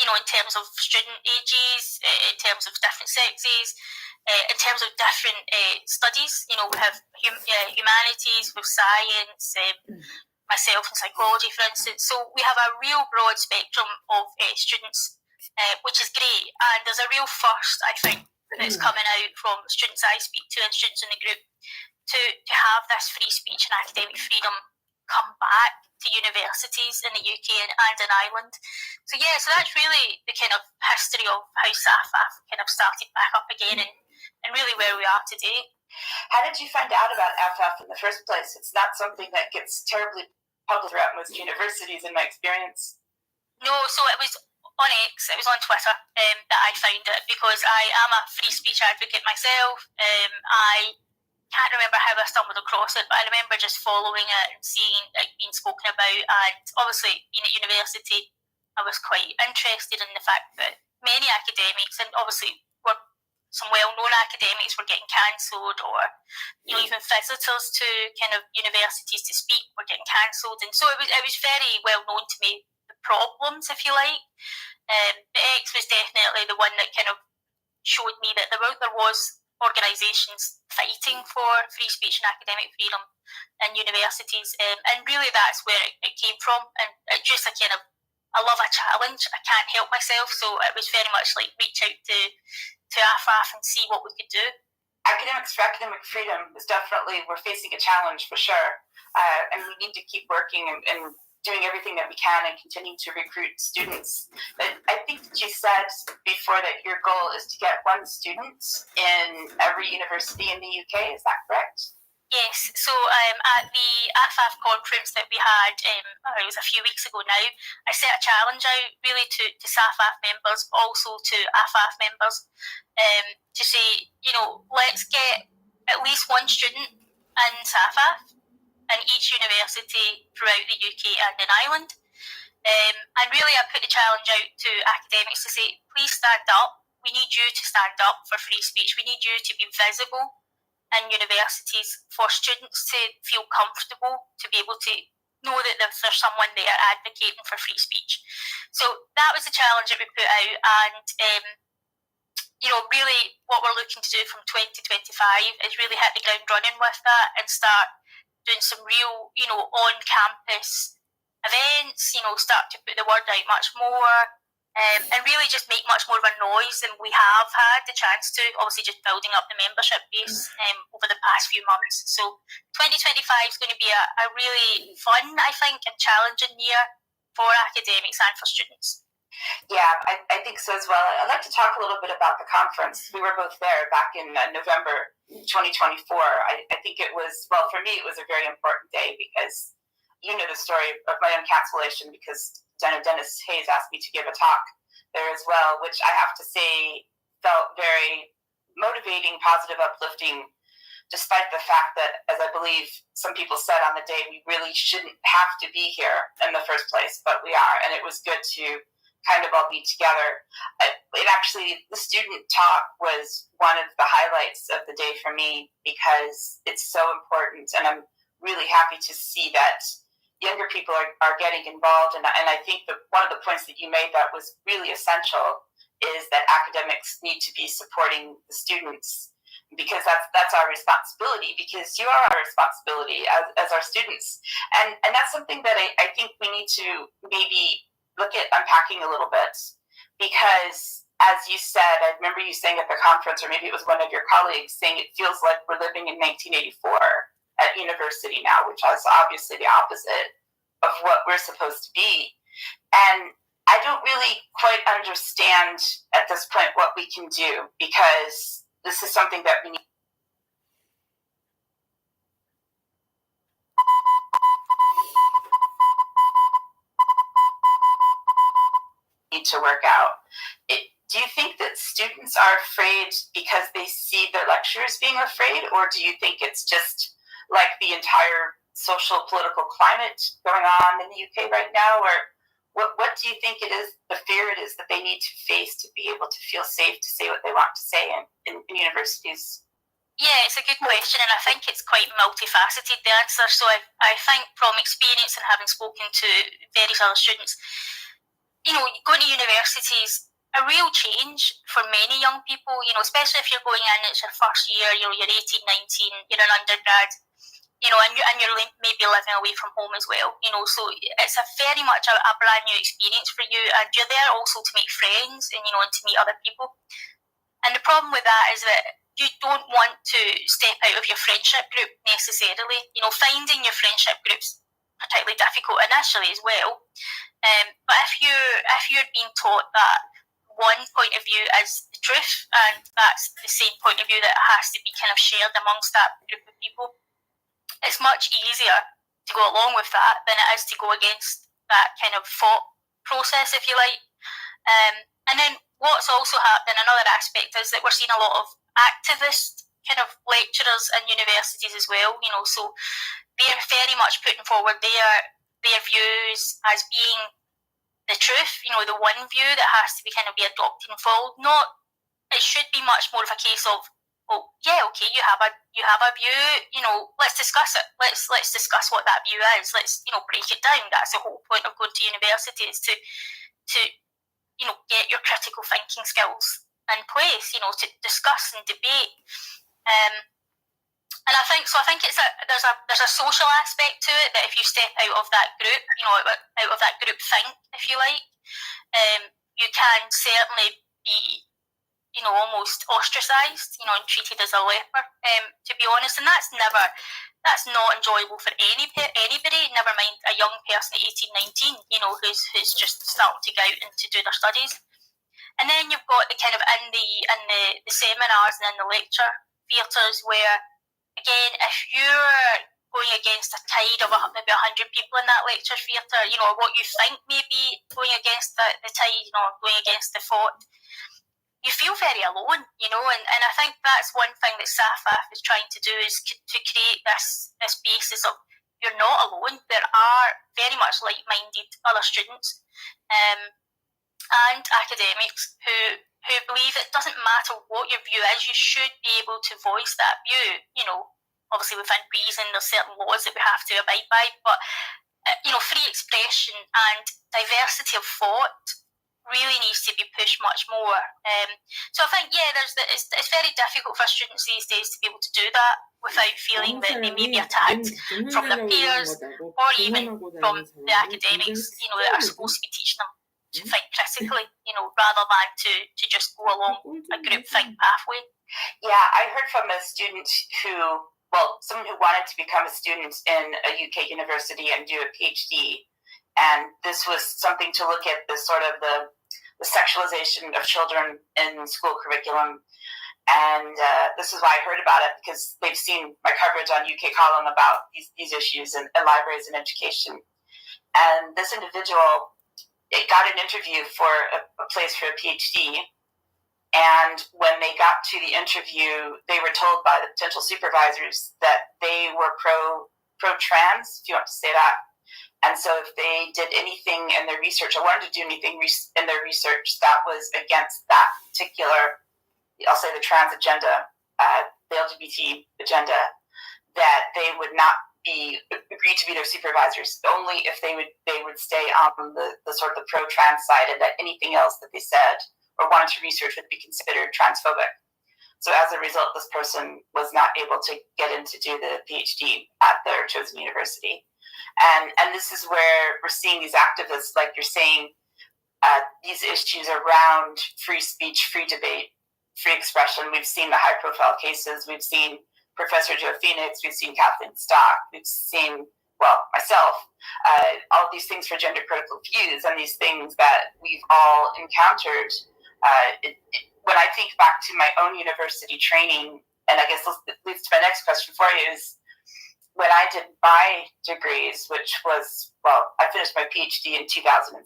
in terms of student ages, in terms of different sexes, in terms of different studies. We have humanities, with science, myself in psychology, for instance. So we have a real broad spectrum of students, which is great. And there's a real thirst, I think, that's coming out from students I speak to and students in the group to have this free speech and academic freedom come back to universities in the UK and in Ireland. So that's really the kind of history of how SAFAF kind of started back up again and really where we are today. How did you find out about AFAF in the first place? It's not something that gets terribly public throughout most universities, in my experience. No, so it was on X, it was on Twitter that I found it, because I am a free speech advocate myself. I can't remember how I stumbled across it, but I remember just following it and seeing it being spoken about. And obviously, being at university, I was quite interested in the fact that many academics, and obviously some well-known academics, were getting cancelled, or even visitors to kind of universities to speak were getting cancelled. And so it was very well known to me, the problems, if you like. The X was definitely the one that kind of showed me that there was organisations fighting for free speech and academic freedom in universities, and really that's where it came from. And it just I love a challenge. I can't help myself, so it was very much like reach out to AFAF and see what we could do. Academics for Academic Freedom is definitely, we're facing a challenge for sure, and we need to keep working and doing everything that we can and continue to recruit students. But I think that you said before that your goal is to get one student in every university in the UK. Is that correct? Yes, so at the AFAF conference that we had, it was a few weeks ago now, I set a challenge out really to SAFAF members, but also to AFAF members, to say, let's get at least one student in SAFAF in each university throughout the UK and in Ireland. And really I put the challenge out to academics to say, please stand up. We need you to stand up for free speech. We need you to be visible in universities, for students to feel comfortable, to be able to know that there's someone there advocating for free speech. So that was the challenge that we put out, and really what we're looking to do from 2025 is really hit the ground running with that and start doing some real, on-campus events, start to put the word out much more, and really just make much more of a noise than we have had the chance to, obviously just building up the membership base over the past few months. So 2025 is going to be a really fun, I think, and challenging year for academics and for students. Yeah, I think so as well. I'd like to talk a little bit about the conference. We were both there back in November 2024. I think it was, well, for me, it was a very important day because you know the story of my own cancellation, because Dennis Hayes asked me to give a talk there as well, which I have to say felt very motivating, positive, uplifting, despite the fact that, as I believe some people said on the day, we really shouldn't have to be here in the first place, but we are. And it was good to kind of all be together. It actually, the student talk was one of the highlights of the day for me because it's so important. And I'm really happy to see that younger people are getting involved. And I think that one of the points that you made that was really essential is that academics need to be supporting the students, because that's our responsibility, because you are our responsibility as our students. And that's something that I think we need to maybe look at unpacking a little bit, because as you said, I remember you saying at the conference, or maybe it was one of your colleagues saying it feels like we're living in 1984 at university now, which is obviously the opposite of what we're supposed to be. And I don't really quite understand at this point what we can do, because this is something that we need to work out. Do you think that students are afraid because they see their lecturers being afraid, or do you think it's just like the entire social political climate going on in the UK right now? Or what do you think it is, the fear it is that they need to face to be able to feel safe to say what they want to say in universities? Yeah, it's a good question, and I think it's quite multifaceted, the answer. So I think from experience and having spoken to various other students, going to university is a real change for many young people, especially if you're going in, it's your first year, you're 18, 19, you're an undergrad, and you're maybe living away from home as well, so it's a very much a brand new experience for you, and you're there also to make friends and, and to meet other people. And the problem with that is that you don't want to step out of your friendship group necessarily. Finding your friendship groups particularly difficult initially as well. But if you're being taught that one point of view is the truth, and that's the same point of view that has to be kind of shared amongst that group of people, it's much easier to go along with that than it is to go against that kind of thought process, if you like. And then what's also happening, another aspect, is that we're seeing a lot of activist kind of lecturers in universities as well, so they're very much putting forward their views as being the truth, the one view that has to be kind of be adopted and followed. It should be much more of a case of, oh yeah, okay, you have a view, let's discuss it. Let's discuss what that view is. Let's break it down. That's the whole point of going to university, is to get your critical thinking skills in place, to discuss and debate. And I think there's a social aspect to it, that if you step out of that group, out of that group think, if you like, you can certainly be, almost ostracised, and treated as a leper, to be honest. And that's not enjoyable for anybody, never mind a young person at 18, 19, who's just starting to go out and to do their studies. And then you've got the kind of in the seminars and in the lecture theatres where, again, if you're going against a tide of maybe 100 people in that lecture theatre, or what you think may be going against the tide, going against the thought, you feel very alone, and I think that's one thing that SAFAF is trying to do, is to create this basis of you're not alone. There are very much like-minded other students and academics who believe it doesn't matter what your view is, you should be able to voice that view, obviously within reason. There's certain laws that we have to abide by, but free expression and diversity of thought really needs to be pushed much more. So I think, it's very difficult for students these days to be able to do that without feeling that they may be attacked from their peers or even from the academics, that are supposed to be teaching them to think critically, rather than to just go along a group think pathway. Yeah, I heard from a student someone who wanted to become a student in a UK university and do a PhD. And this was something to look at, the sort of the sexualization of children in school curriculum. And this is why I heard about it, because they've seen my coverage on UK Column about these issues in libraries and education. And this individual, it got an interview for a place for a PhD. And when they got to the interview, they were told by the potential supervisors that they were pro-trans, if you want to say that. And so if they did anything in their research, or wanted to do anything in their research that was against that particular, I'll say the trans agenda, the LGBT agenda, that they would not agree to be their supervisors, only if they would stay on the sort of the pro-trans side, and that anything else that they said or wanted to research would be considered transphobic. So as a result, this person was not able to get in to do the PhD at their chosen university. And this is where we're seeing these activists, like you're saying, these issues around free speech, free debate, free expression. We've seen the high-profile cases. We've seen Professor Joe Phoenix. We've seen Kathleen Stock. We've seen, myself, all of these things for gender-critical views, and these things that we've all encountered. When I think back to my own university training, and I guess this leads to my next question for you, is when I did my degrees, which was, I finished my PhD in 2006.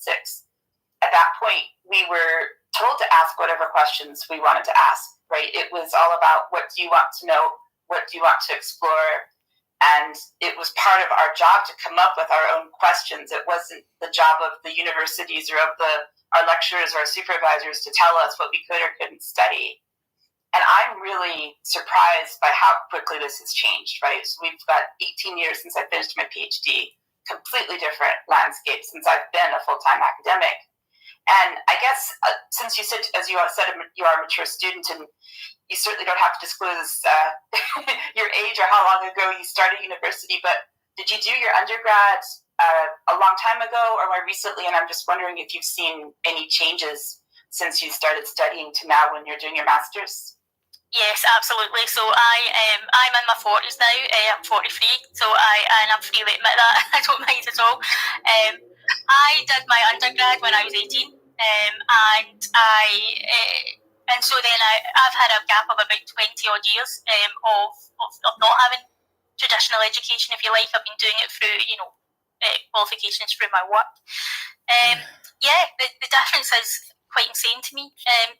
At that point, we were told to ask whatever questions we wanted to ask, right? It was all about, what do you want to know? What do you want to explore? And it was part of our job to come up with our own questions. It wasn't the job of the universities or of our lecturers or our supervisors to tell us what we could or couldn't study. And I'm really surprised by how quickly this has changed, right? So we've got 18 years since I finished my PhD, completely different landscape since I've been a full-time academic. And I guess since you said, as you said, you are a mature student, and you certainly don't have to disclose your age or how long ago you started university, but did you do your undergrad a long time ago or more recently? And I'm just wondering if you've seen any changes since you started studying to now when you're doing your master's. Yes, absolutely. So I'm in my 40s now. I'm 43, so I'm free to admit that. I don't mind at all. I did my undergrad when I was 18, and so then I've had a gap of about 20 odd years of not having traditional education, if you like. I've been doing it through qualifications through my work. Yeah, the difference is quite insane to me,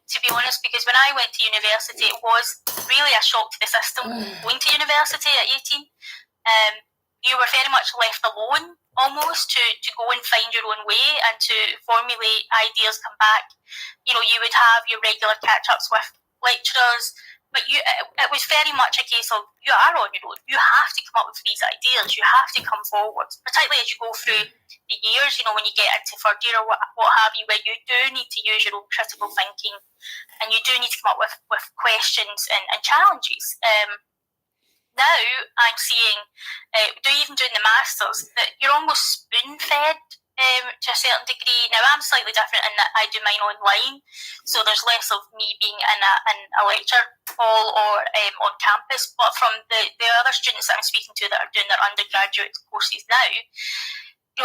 to be honest, because when I went to university, it was really a shock to the system going to university at 18. You were very much left alone almost to go and find your own way and to formulate ideas, come back. You would have your regular catch-ups with lecturers, but it was very much a case of you are on your own. You have to come up with these ideas. You have to come forward, particularly as you go through the years, when you get into third year or what have you, where you do need to use your own critical thinking and you do need to come up with questions and challenges. Now I'm seeing, even doing the masters, that you're almost spoon-fed to a certain degree. Now I'm slightly different in that I do mine online, so there's less of me being in a lecture hall or on campus. But from the other students that I'm speaking to that are doing their undergraduate courses now,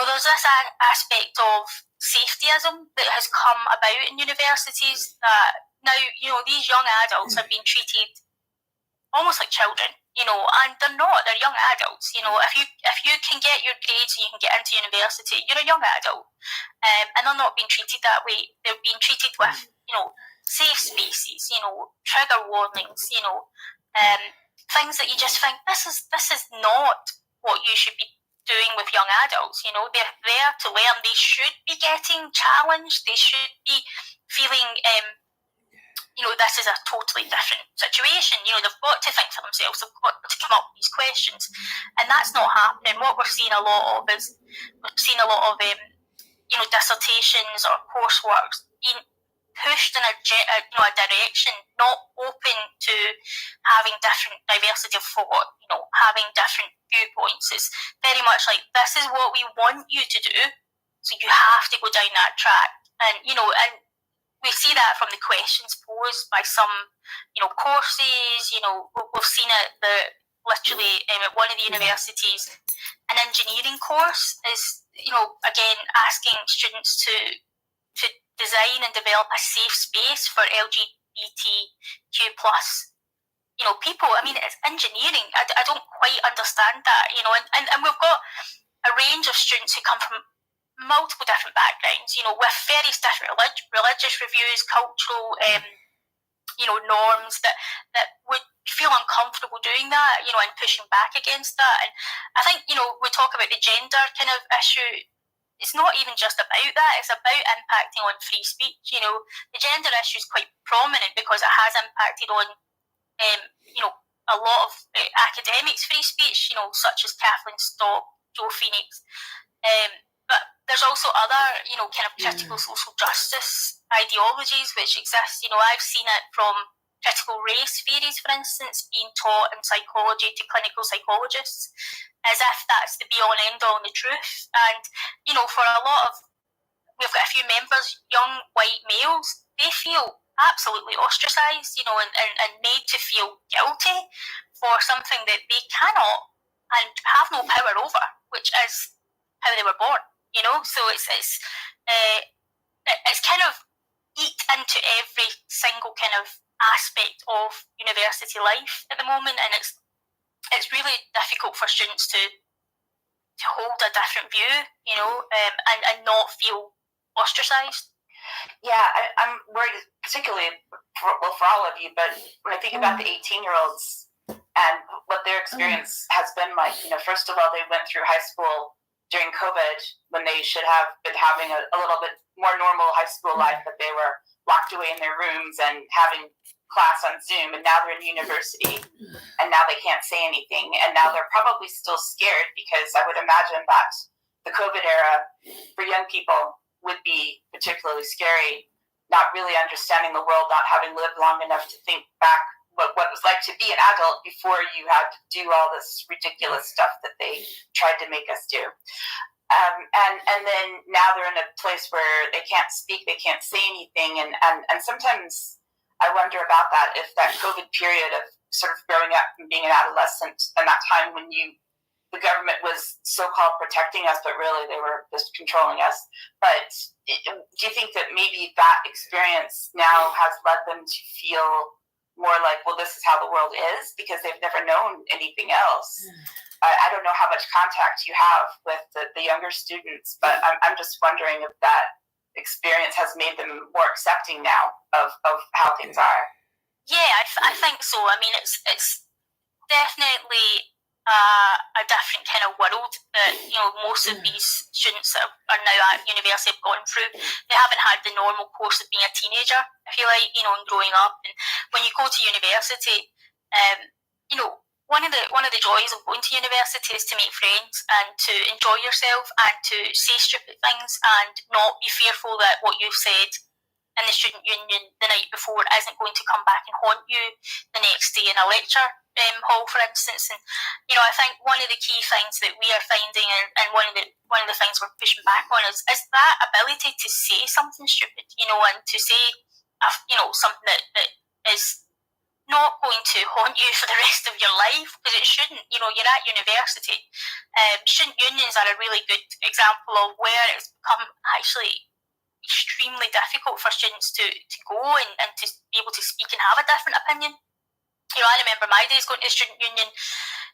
there's this aspect of safetyism that has come about in universities that now, these young adults are being treated almost like children, and they're not. They're young adults. If you can get your grades and you can get into university, you're a young adult, and they're not being treated that way. They're being treated with, safe spaces, trigger warnings, things that you just think this is not what you should be doing with young adults. They're there to learn. They should be getting challenged. They should be feeling this is a totally different situation. They've got to think for themselves. They've got to come up with these questions. And that's not happening. What we're seeing a lot of is dissertations or coursework being pushed in a direction, not open to having different diversity of thought, having different viewpoints. It's very much like, this is what we want you to do, so you have to go down that track. And, and we see that from the questions posed by some, courses. We've seen it literally at one of the universities, an engineering course is, again, asking students to design and develop a safe space for LGBTQ plus, people. I mean, it's engineering. I don't quite understand that, and we've got a range of students who come from multiple different backgrounds, with various different religious reviews, cultural, norms that would feel uncomfortable doing that, and pushing back against that. And I think, we talk about the gender kind of issue. It's not even just about that. It's about impacting on free speech. The gender issue is quite prominent because it has impacted on, a lot of academics' free speech, such as Kathleen Stock, Joe Phoenix. But there's also other, kind of critical social justice ideologies which exist. I've seen it from critical race theories, for instance, being taught in psychology to clinical psychologists, as if that's the be-all and end-all and the truth. And, for a lot of, we've got a few members, young white males, they feel absolutely ostracised, and made to feel guilty for something that they cannot and have no power over, which is how they were born. So it's kind of eked into every single kind of aspect of university life at the moment, and it's really difficult for students to hold a different view, and not feel ostracised. Yeah, I'm worried, particularly for all of you, but when I think about the 18-year-olds and what their experience has been like, first of all, they went through high school during COVID when they should have been having a little bit more normal high school life, but they were locked away in their rooms and having class on Zoom, and now they're in university, and now they can't say anything, and now they're probably still scared because I would imagine that the COVID era for young people would be particularly scary, not really understanding the world, not having lived long enough to think back what it was like to be an adult before you had to do all this ridiculous stuff that they tried to make us do. And then now they're in a place where they can't speak, they can't say anything, and sometimes I wonder about that, if that COVID period of sort of growing up and being an adolescent, and that time when the government was so-called protecting us, but really they were just controlling us. But do you think that maybe that experience now has led them to feel more like, well, this is how the world is, because they've never known anything else? I don't know how much contact you have with the younger students, but I'm just wondering if that experience has made them more accepting now of how things are. Yeah, I think so. I mean, it's definitely a different kind of world that, you know, most of these students that are now at university have gone through. They haven't had the normal course of being a teenager, I feel like, you know, and growing up. And when you go to university, you know, one of the joys of going to university is to make friends and to enjoy yourself and to say stupid things and not be fearful that what you've said in the student union the night before isn't going to come back and haunt you the next day in a lecture hall, for instance. And, you know, I think one of the key things that we are finding, and one of the things we're pushing back on is that ability to say something stupid, you know, and to say, you know, something that is not going to haunt you for the rest of your life, because it shouldn't. You know, you're at university. Student unions are a really good example of where it's become actually extremely difficult for students to go and to be able to speak and have a different opinion. You know, I remember my days going to the student union,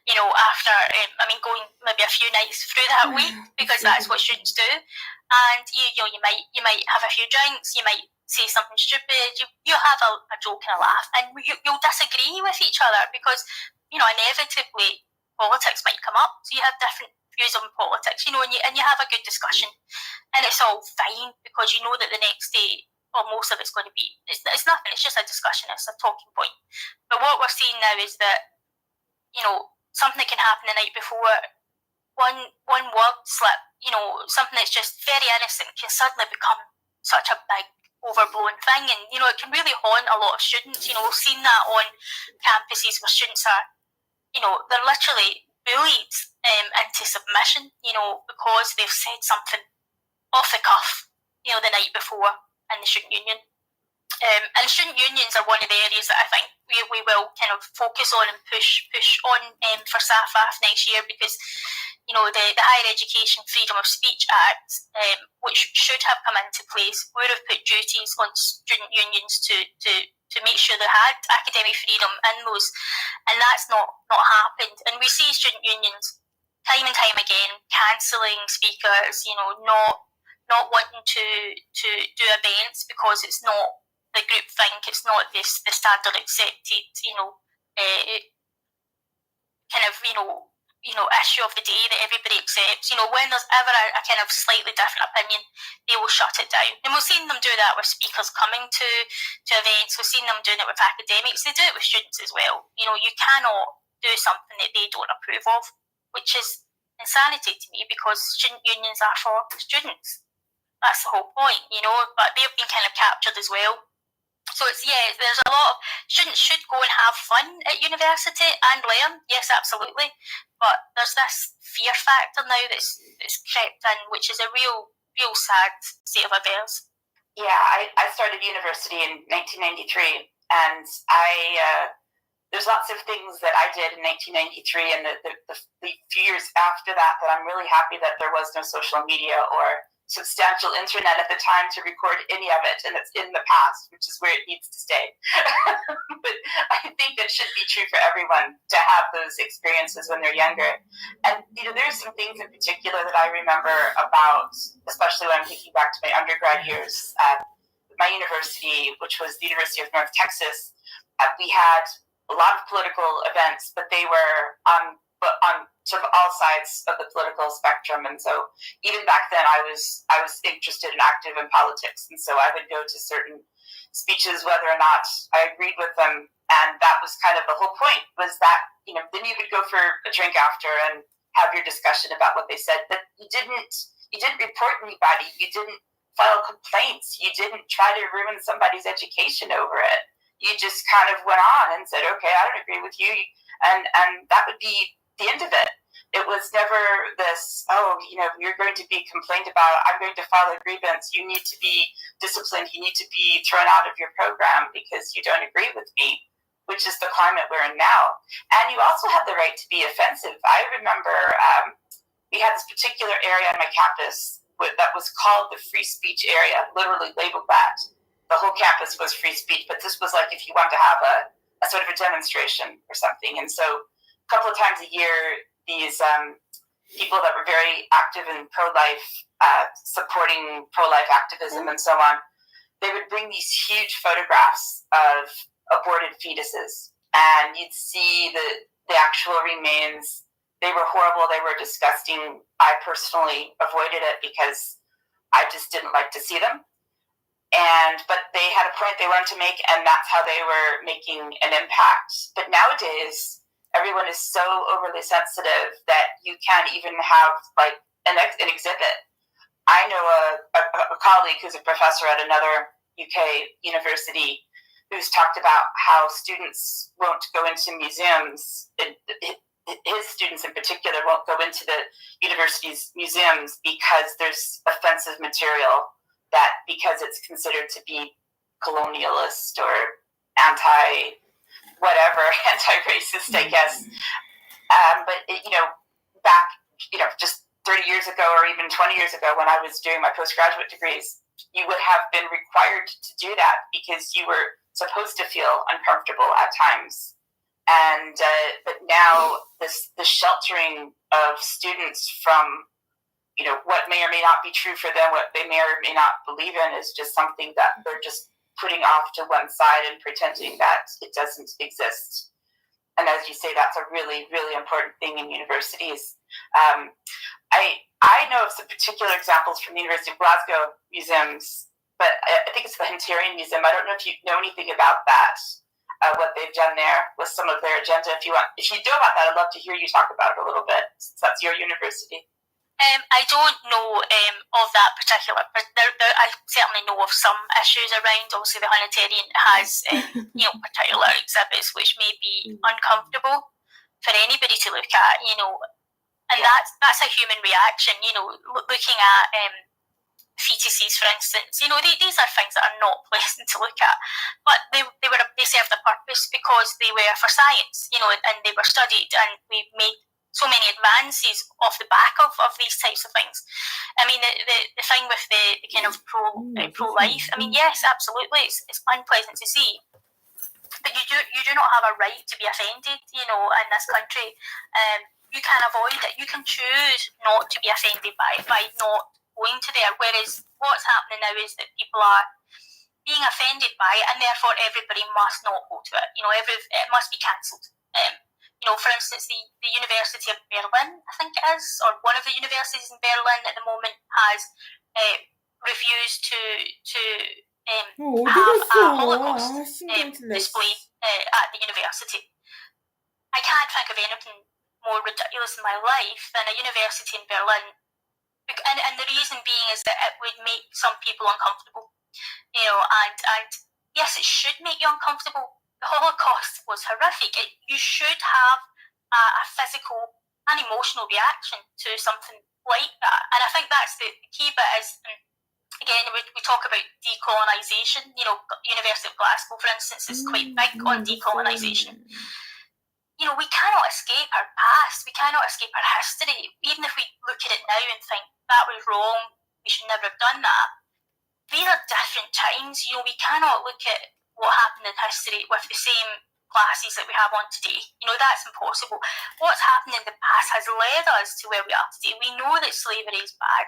you know, after, going maybe a few nights through that week, because that's what students do. And, you know, you might have a few drinks, you might say something stupid, you'll have a joke and a laugh, and you'll disagree with each other because, you know, inevitably politics might come up, so you have different views on politics, you know, and you have a good discussion, and it's all fine because you know that the next day, or most of it's going to be, it's nothing, it's just a discussion, it's a talking point. But what we're seeing now is that, you know, something that can happen the night before, one word slip, you know, something that's just very innocent can suddenly become such a big overblown thing, and, you know, it can really haunt a lot of students. You know, we've seen that on campuses where students are, you know, they're literally bullied into submission, you know, because they've said something off the cuff, you know, the night before in the student union. And student unions are one of the areas that I think we will kind of focus on and push on for SAFAF next year, because, you know, the Higher Education Freedom of Speech Act, which should have come into place, would have put duties on student unions to make sure they had academic freedom in those, and that's not happened. And we see student unions time and time again cancelling speakers, you know, not wanting to do events because it's not the group think, it's not the standard accepted, you know, kind of, you know, issue of the day that everybody accepts. You know, when there's ever a kind of slightly different opinion, they will shut it down. And we've seen them do that with speakers coming to events. We've seen them doing it with academics. They do it with students as well. You know, you cannot do something that they don't approve of, which is insanity to me, because student unions are for students. That's the whole point, you know, but they've been kind of captured as well. So there's a lot of students should go and have fun at university and learn, yes, absolutely. But there's this fear factor now that's crept in, which is a real sad state of affairs. Yeah, I started university in 1993, and there's lots of things that I did in 1993 and the few years after that I'm really happy that there was no social media or substantial internet at the time to record any of it, and it's in the past, which is where it needs to stay. But I think that should be true for everyone, to have those experiences when they're younger. And, you know, there's some things in particular that I remember about, especially when I'm thinking back to my undergrad years at my university, which was the University of North Texas. We had a lot of political events, but they were on sort of all sides of the political spectrum. And so even back then I was interested and active in politics. And so I would go to certain speeches whether or not I agreed with them. And that was kind of the whole point, was that, you know, then you would go for a drink after and have your discussion about what they said. But you didn't report anybody. You didn't file complaints. You didn't try to ruin somebody's education over it. You just kind of went on and said, okay, I don't agree with you. And that would be the end of it. It was never this, oh, you're going to be complained about. I'm going to file a grievance. You need to be disciplined. You need to be thrown out of your program because you don't agree with me, which is the climate we're in now. And you also have the right to be offensive. I remember we had this particular area on my campus that was called the free speech area, literally labeled that. The whole campus was free speech, but this was like if you wanted to have a sort of a demonstration or something. And so a couple of times a year, these people that were very active in pro-life, supporting pro-life activism and so on, they would bring these huge photographs of aborted fetuses, and you'd see the actual remains. They were horrible. They were disgusting. I personally avoided it because I just didn't like to see them. But they had a point they wanted to make, and that's how they were making an impact. But nowadays, everyone is so overly sensitive that you can't even have like an exhibit. I know a colleague who's a professor at another UK university who's talked about how students won't go into museums. His students in particular won't go into the university's museums because there's offensive material that, because it's considered to be colonialist or anti-racist, I guess. But back, just 30 years ago or even 20 years ago when I was doing my postgraduate degrees, you would have been required to do that because you were supposed to feel uncomfortable at times. But now the sheltering of students from, what may or may not be true for them, what they may or may not believe in, is just something that they're just putting off to one side and pretending that it doesn't exist. And as you say, that's a really, really important thing in universities. I know of some particular examples from the University of Glasgow museums, but I think it's the Hunterian Museum. I don't know if you know anything about that, what they've done there with some of their agenda. If you know about that, I'd love to hear you talk about it a little bit, since that's your university. I don't know of that particular, but I certainly know of some issues around. Obviously, the Hunterian has particular exhibits which may be uncomfortable for anybody to look at, and that's a human reaction. Looking at fetuses, for instance, these are things that are not pleasant to look at, but they served a purpose because they were for science, and they were studied, and we've made so many advances off the back of these types of things. I mean, the thing with the kind of pro-life, I mean, yes, absolutely, it's unpleasant to see, but you do not have a right to be offended, in this country. You can avoid it. You can choose not to be offended by not going to there, whereas what's happening now is that people are being offended by it, and therefore everybody must not go to it. It must be cancelled. For instance, the University of Berlin, I think it is, or one of the universities in Berlin at the moment has refused to have a Holocaust display at the university. I can't think of anything more ridiculous in my life than a university in Berlin, and the reason being is that it would make some people uncomfortable. And yes, it should make you uncomfortable. The Holocaust was horrific. You should have a physical and emotional reaction to something like that. And I think that's the key bit is, again, we talk about decolonisation. University of Glasgow, for instance, is quite big on decolonisation. We cannot escape our past. We cannot escape our history. Even if we look at it now and think, that was wrong, we should never have done that. These are different times. We cannot look at what happened in history with the same classes that we have on today. That's impossible. What's happened in the past has led us to where we are today. We know that slavery is bad.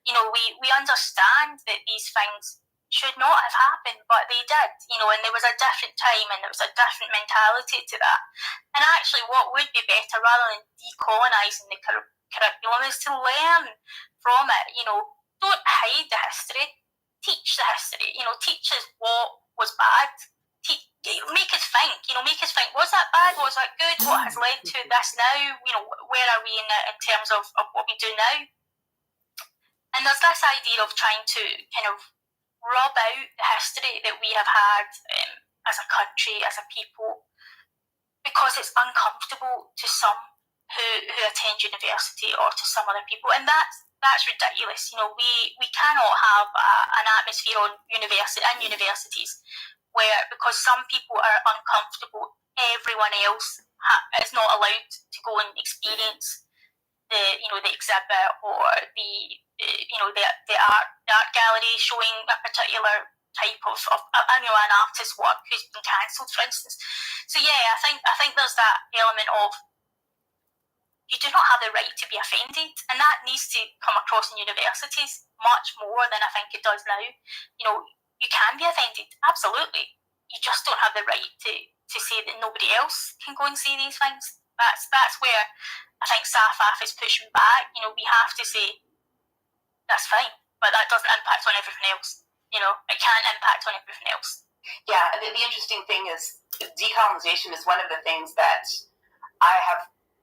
We understand that these things should not have happened, but they did, and there was a different time and there was a different mentality to that. And actually what would be better, rather than decolonising the curriculum, is to learn from it. Don't hide the history. Teach the history. Teach us what was bad. Make us think, was that bad? Was that good? What has led to this now? Where are we in terms of what we do now? And there's this idea of trying to kind of rub out the history that we have had as a country, as a people, because it's uncomfortable to some who attend university or to some other people. And that's ridiculous. We cannot have an atmosphere on universities where, because some people are uncomfortable, everyone else is not allowed to go and experience the exhibit or the art gallery showing a particular type of an artist's work who's been cancelled, for instance. So yeah, I think there's that element of you do not have the right to be offended, and that needs to come across in universities much more than I think it does now. You can be offended, absolutely. You just don't have the right to say that nobody else can go and see these things. That's where I think SAFAF is pushing back. We have to say that's fine, but that doesn't impact on everything else. It can impact on everything else. Yeah, the interesting thing is decolonization is one of the things that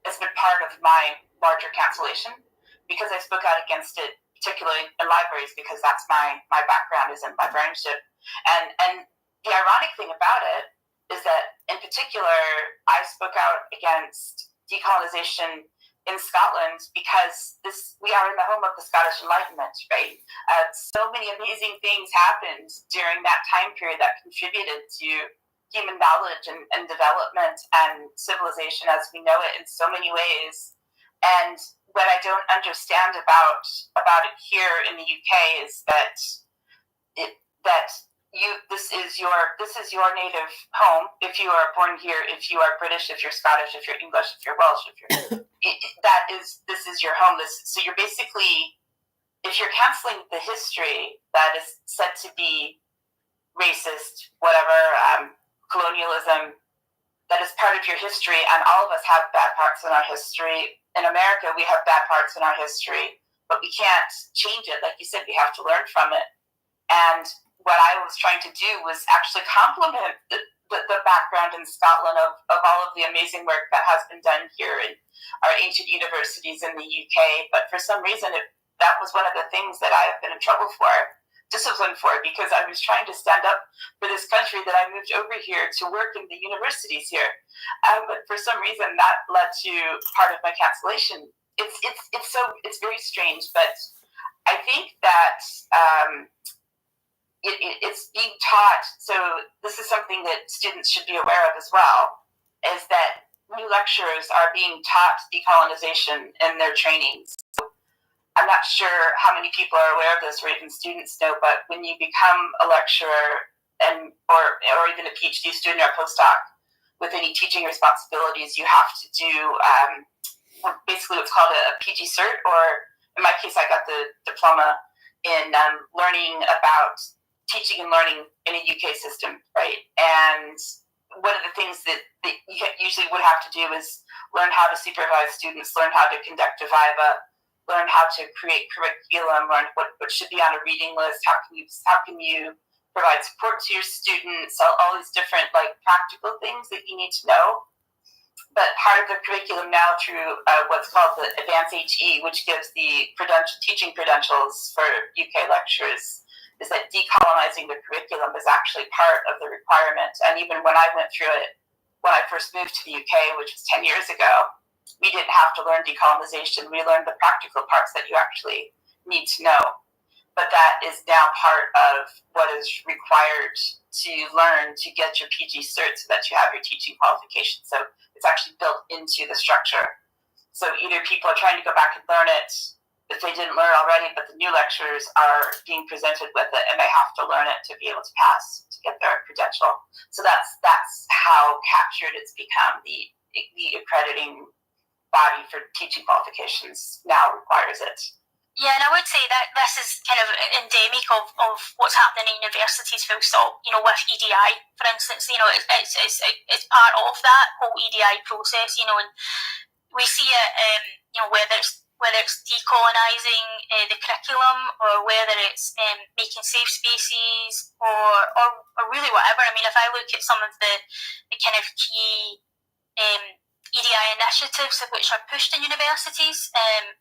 has been part of my larger cancellation, because I spoke out against it, particularly in libraries, because that's my background is in librarianship. And the ironic thing about it is that, in particular, I spoke out against decolonization in Scotland because we are in the home of the Scottish Enlightenment, right? So many amazing things happened during that time period that contributed to human knowledge and development and civilization as we know it in so many ways. And what I don't understand about it here in the UK is that this is your native home. If you are born here, if you are British, if you're Scottish, if you're English, if you're Welsh, this is your home. So you're basically, if you're canceling the history that is said to be racist, whatever, colonialism, that is part of your history, and all of us have bad parts in our history. In America, we have bad parts in our history, but we can't change it. Like you said, we have to learn from it. And what I was trying to do was actually compliment the background in Scotland of all of the amazing work that has been done here in our ancient universities in the UK. But for some reason, that was one of the things that I have been in trouble for, disciplined for, because I was trying to stand up for this country that I moved over here to work in the universities here. But for some reason, that led to part of my cancellation. It's very strange, but I think that it's being taught. So this is something that students should be aware of as well, is that new lecturers are being taught decolonization in their trainings. So I'm not sure how many people are aware of this, or even students know, but when you become a lecturer or even a PhD student or a postdoc with any teaching responsibilities, you have to do basically what's called a PG cert, or in my case, I got the diploma in learning about teaching and learning in a UK system, right? And one of the things that you usually would have to do is learn how to supervise students, learn how to conduct a viva, learn how to create curriculum, learn what should be on a reading list, how can you provide support to your students, all these different practical things that you need to know. But part of the curriculum now through what's called the Advanced HE, which gives the teaching credentials for UK lecturers, is that decolonizing the curriculum is actually part of the requirement. And even when I went through it, when I first moved to the UK, which was 10 years ago, we didn't have to learn decolonization. We learned the practical parts that you actually need to know. But that is now part of what is required to learn to get your PG cert so that you have your teaching qualification. So it's actually built into the structure. So either people are trying to go back and learn it if they didn't learn already, but the new lecturers are being presented with it and they have to learn it to be able to pass, to get their credential. So that's how captured it's become. The accrediting body for teaching qualifications now requires it. Yeah, and I would say that this is kind of endemic of what's happening in universities full stop, with EDI, for instance. It's part of that whole EDI process, and we see it, whether it's decolonising the curriculum, or whether it's making safe spaces, or really whatever. I mean, if I look at some of the kind of key EDI initiatives which are pushed in universities.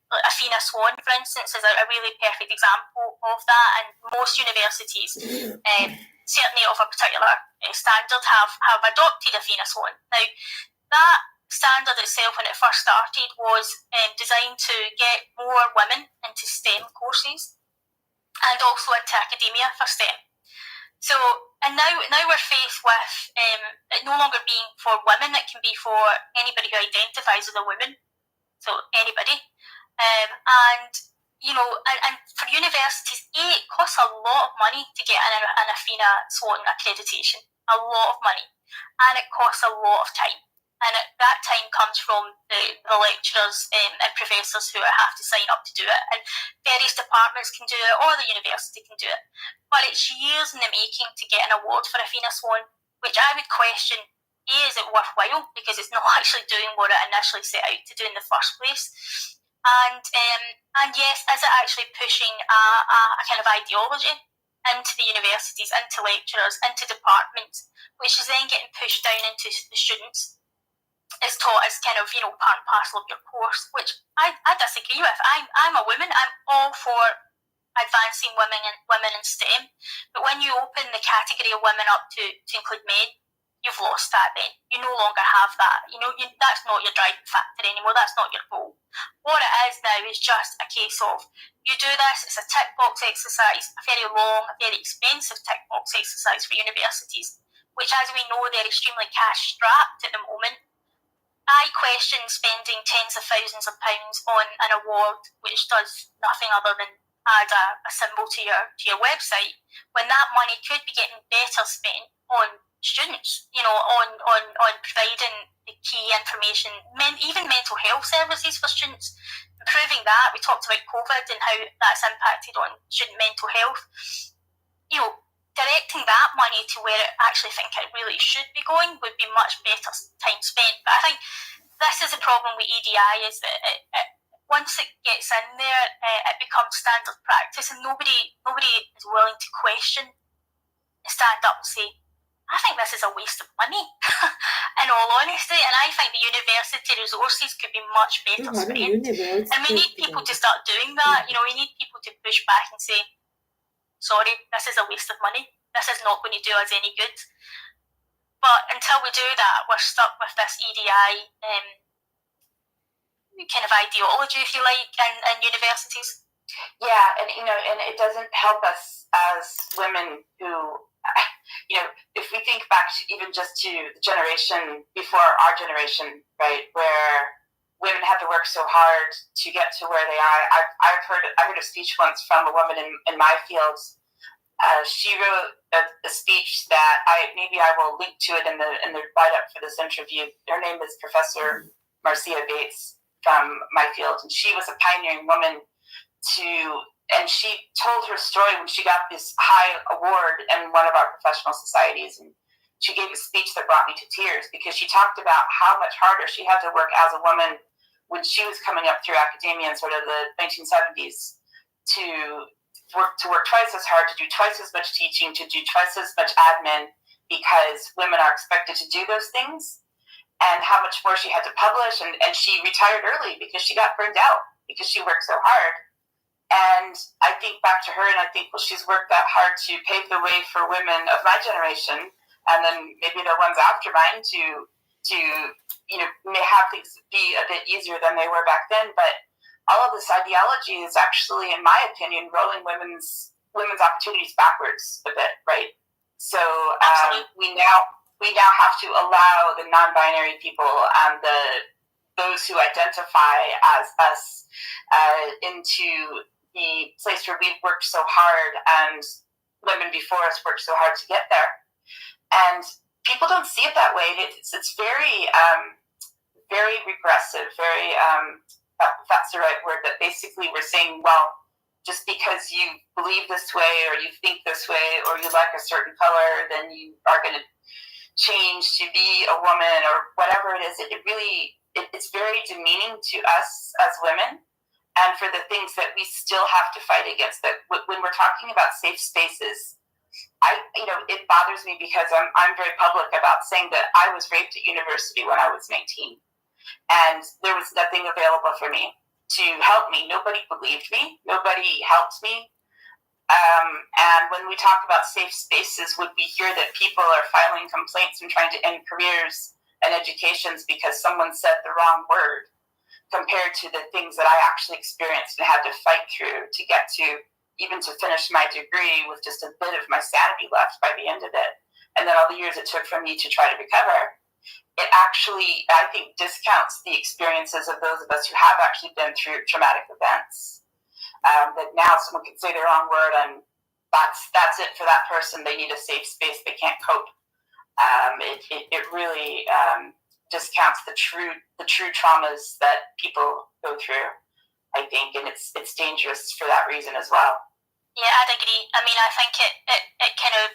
Like Athena Swan, for instance, is a really perfect example of that, and most universities, certainly of a particular standard, have adopted Athena Swan. Now, that standard itself, when it first started, was designed to get more women into STEM courses and also into academia for STEM. So, and now we're faced with it no longer being for women, it can be for anybody who identifies as a woman, so anybody. And, you know, and for universities, it costs a lot of money to get an Athena Swan accreditation, a lot of money, and it costs a lot of time. And that time comes from the lecturers and professors who have to sign up to do it. And various departments can do it, or the university can do it. But it's years in the making to get an award for Athena Swan, which I would question, is it worthwhile? Because it's not actually doing what it initially set out to do in the first place. And yes, is it actually pushing a kind of ideology into the universities, into lecturers, into departments, which is then getting pushed down into the students? Is taught as kind of, you know, part and parcel of your course, which I disagree with. I'm a woman. I'm all for advancing women in STEM, but when you open the category of women up to include men, you've lost that. Then you no longer have that. You know, that's not your driving factor anymore. That's not your goal. What it is now is just a case of you do this. It's a tick box exercise, a very long, a very expensive tick box exercise for universities, which, as we know, they're extremely cash strapped at the moment. I question spending tens of thousands of pounds on an award which does nothing other than add a symbol to your website, when that money could be getting better spent on students, you know, on providing the key information, even mental health services for students, improving that. We talked about COVID and how that's impacted on student mental health. You know, directing that money to where I actually think it really should be going would be much better time spent. But I think this is the problem with EDI, is that once it gets in there, it becomes standard practice, and nobody is willing to question, stand up and say, I think this is a waste of money, in all honesty. And I think the university resources could be much better spent. And we need people to start doing that. You know, we need people to push back and say, sorry, this is a waste of money. This is not going to do us any good. But until we do that, we're stuck with this EDI kind of ideology, if you like, in universities. Yeah, and you know, and it doesn't help us as women who, you know, if we think back to even just to the generation before our generation, right, where women had to work so hard to get to where they are. I heard a speech once from a woman in my field. She wrote a speech that I will link to it in the write up for this interview. Her name is Professor Marcia Bates from my field, and she was a pioneering woman and she told her story when she got this high award in one of our professional societies, and she gave a speech that brought me to tears, because she talked about how much harder she had to work as a woman when she was coming up through academia in sort of the 1970s to work twice as hard, to do twice as much teaching, to do twice as much admin, because women are expected to do those things, and how much more she had to publish. And she retired early because she got burned out because she worked so hard. And I think back to her, and I think, well, she's worked that hard to pave the way for women of my generation, and then maybe the ones after mine, to you know, may have things be a bit easier than they were back then. But all of this ideology is actually, in my opinion, rolling women's opportunities backwards a bit, right? So we now have to allow the non-binary people and those who identify as us into the place where we've worked so hard, and women before us worked so hard to get there. And people don't see it that way. It's very very regressive, very that's the right word, that basically we're saying, well, just because you believe this way, or you think this way, or you like a certain color, then you are going to change to be a woman, or whatever it is. It's very demeaning to us as women, and for the things that we still have to fight against. That when we're talking about safe spaces, it bothers me, because I'm very public about saying that I was raped at university when I was 19. And there was nothing available for me to help me. Nobody believed me. Nobody helped me. And when we talk about safe spaces, would we hear that people are filing complaints and trying to end careers and educations because someone said the wrong word, compared to the things that I actually experienced and had to fight through to get to, even to finish my degree with just a bit of my sanity left by the end of it. And then all the years it took for me to try to recover. It actually, I think, discounts the experiences of those of us who have actually been through traumatic events. That now someone can say the wrong word and that's it for that person. They need a safe space. They can't cope. It really discounts the true traumas that people go through, I think, and it's dangerous for that reason as well. Yeah, I'd agree. I mean, I think it kind of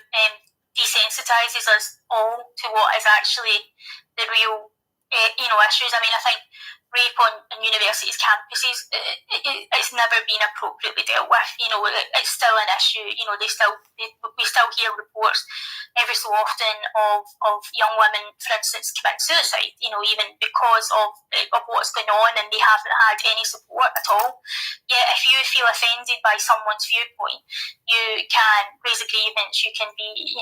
desensitizes us all to what is actually the real issues. I mean, I think rape on universities' campuses, it's never been appropriately dealt with. It's still an issue. We still hear reports every so often of young women, for instance, commit suicide. Even because of what's going on, and they haven't had any support at all. Yet, if you feel offended by someone's viewpoint, you can raise a grievance. You can be,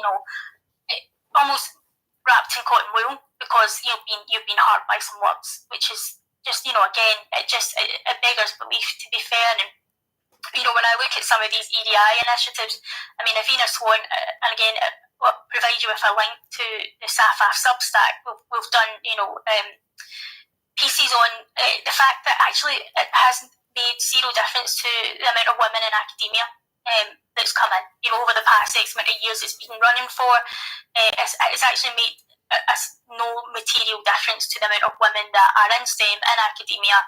almost wrapped in cotton wool because you've been hurt by some words, which is just, again, it beggars belief, to be fair. And when I look at some of these EDI initiatives, I mean, Avina Swan, and again, we'll provide you with a link to the SAFAF Substack. We've done, pieces on the fact that actually it has made zero difference to the amount of women in academia that's come in, over the past X amount of years it's been running for. It's actually made no material difference to the amount of women that are in STEM, in academia.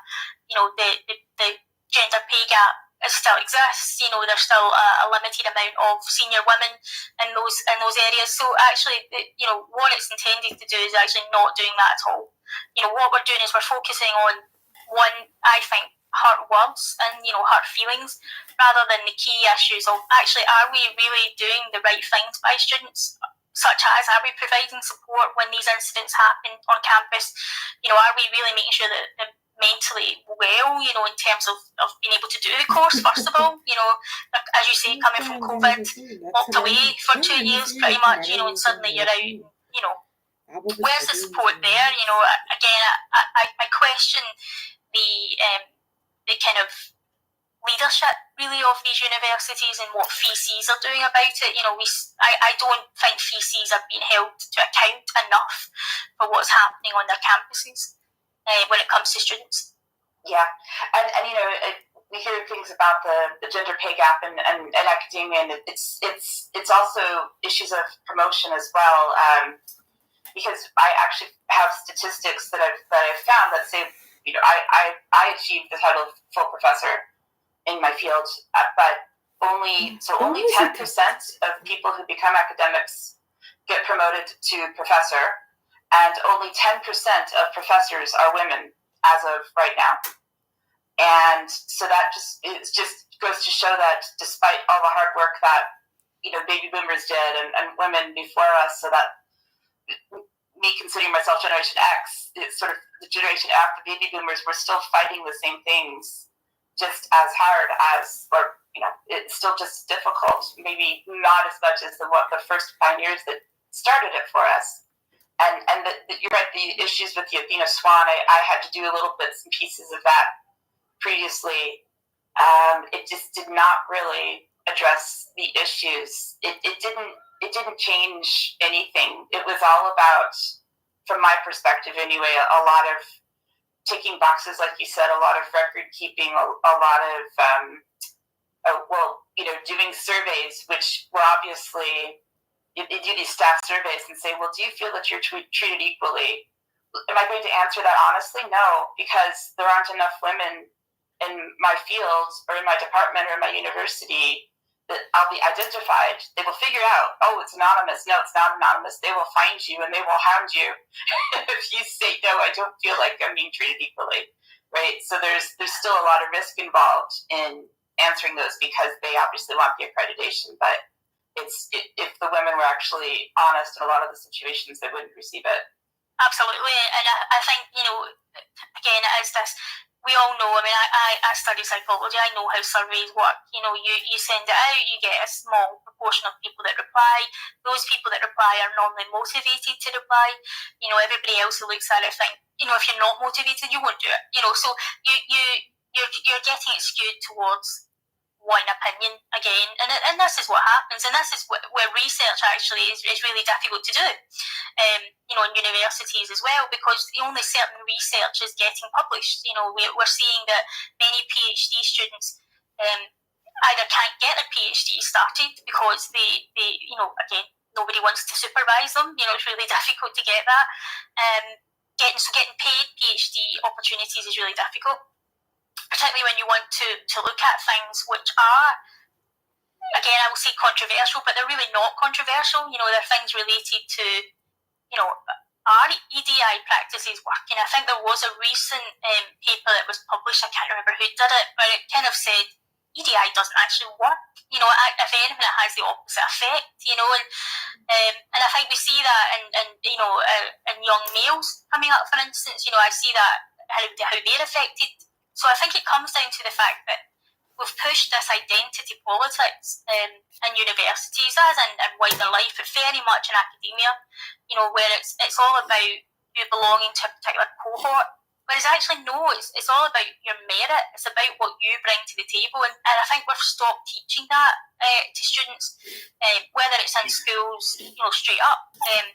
The gender pay gap still exists. There's still a limited amount of senior women in those areas. So actually, what it's intended to do is actually not doing that at all. What we're doing is we're focusing on one, I think, hurt words and hurt feelings, rather than the key issues of actually, are we really doing the right things by students? Such as, are we providing support when these incidents happen on campus? Are we really making sure that they're mentally well, in terms of being able to do the course, first of all? As you say, coming from COVID, locked away for 2 years pretty much, and suddenly you're out, where's the support there? Again, I question the kind of leadership really of these universities and what VCs are doing about it. I don't think VCs are being held to account enough for what's happening on their campuses when it comes to students. Yeah, and we hear things about the gender pay gap in academia, and it's also issues of promotion as well. Because I actually have statistics that I've found that say, I achieved the title of full professor in my field, but only 10% of people who become academics get promoted to professor, and only 10% of professors are women as of right now. And so that just goes to show that despite all the hard work that baby boomers did and women before us, so that me considering myself Generation X, it's sort of the Generation F, the baby boomers, were still fighting the same things just as hard as, or it's still just difficult, maybe not as much as the first pioneers that started it for us. And you're right, the issues with the Avina Swan, I had to do a little bits and pieces of that previously. It just did not really address the issues. It didn't change anything. It was all about, from my perspective anyway, a lot of ticking boxes, like you said, a lot of record keeping, a lot of, doing surveys, which were obviously, you do these staff surveys and say, well, do you feel that you're treated equally? Am I going to answer that honestly? No, because there aren't enough women in my field or in my department or in my university that I'll be identified. They will figure out, oh, it's anonymous. No, it's not anonymous. They will find you and they will hound you if you say, no, I don't feel like I'm being treated equally, right? So there's still a lot of risk involved in answering those because they obviously want the accreditation. But if the women were actually honest in a lot of the situations, they wouldn't receive it. Absolutely, and I think, again, it is this. We all know. I mean, I study psychology. I know how surveys work. You send it out, you get a small proportion of people that reply. Those people that reply are normally motivated to reply. Everybody else who looks at it think, if you're not motivated, you won't do it. So you're getting it skewed towards one opinion again, and this is what happens, and this is where research actually is really difficult to do. In universities as well, because only certain research is getting published. We're seeing that many PhD students either can't get a PhD started because again, nobody wants to supervise them. It's really difficult to get that. Getting paid PhD opportunities is really difficult, particularly when you want to look at things which are, again, I will say controversial, but they're really not controversial. They're things related to, are EDI practices working? I think there was a recent paper that was published, I can't remember who did it, but it kind of said EDI doesn't actually work. If anything, it has the opposite effect, and I think we see that in young males coming up, for instance. I see that, how they're affected. So I think it comes down to the fact that we've pushed this identity politics in universities, as in wider life, but very much in academia, where it's all about you belonging to a particular cohort. Whereas actually, no, it's all about your merit. It's about what you bring to the table. And I think we've stopped teaching that to students, whether it's in schools, straight up. At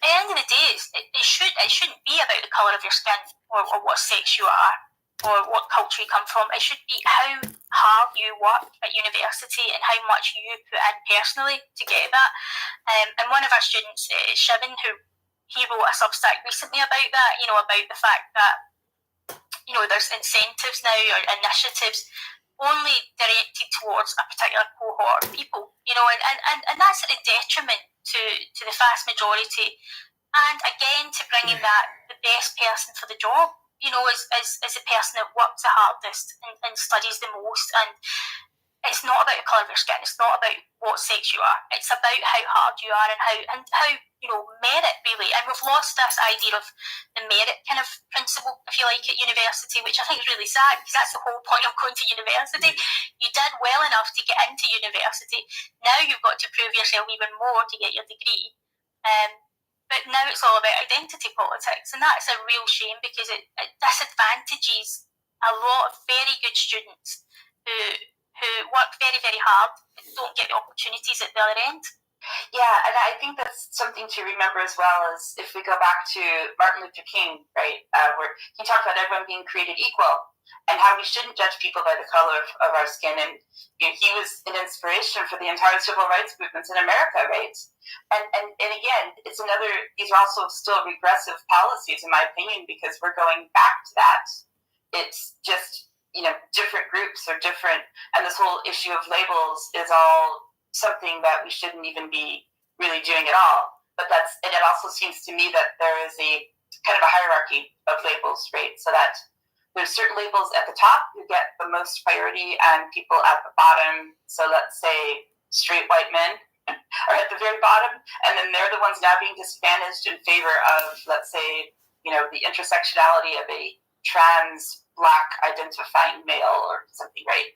the end of the day, it shouldn't be about the colour of your skin or what sex you are, or what culture you come from. It should be how hard you work at university and how much you put in personally to get that. And one of our students, Shivan, he wrote a Substack recently about that, about the fact that, there's incentives now or initiatives only directed towards a particular cohort of people, and that's at a detriment to the vast majority. And again, to bring in that the best person for the job, is the person that works the hardest and studies the most. And it's not about the colour of your skin. It's not about what sex you are. It's about how hard you are and how merit, really. And we've lost this idea of the merit kind of principle, if you like, at university, which I think is really sad, because that's the whole point of going to university. You did well enough to get into university. Now you've got to prove yourself even more to get your degree. But now it's all about identity politics, and that's a real shame, because it disadvantages a lot of very good students who work very, very hard but don't get the opportunities at the other end. Yeah, and I think that's something to remember as well, as if we go back to Martin Luther King, right, where he talked about everyone being created equal and how we shouldn't judge people by the color of our skin. And he was an inspiration for the entire civil rights movements in America, right? And again, it's another, these are also still regressive policies, in my opinion, because we're going back to that. It's just, different groups are different, and this whole issue of labels is all something that we shouldn't even be really doing at all. But and it also seems to me that there is a kind of a hierarchy of labels, right? So that there's certain labels at the top who get the most priority, and people at the bottom, so let's say straight white men, are at the very bottom, and then they're the ones now being disadvantaged in favor of, let's say, the intersectionality of a trans Black identifying male or something, right?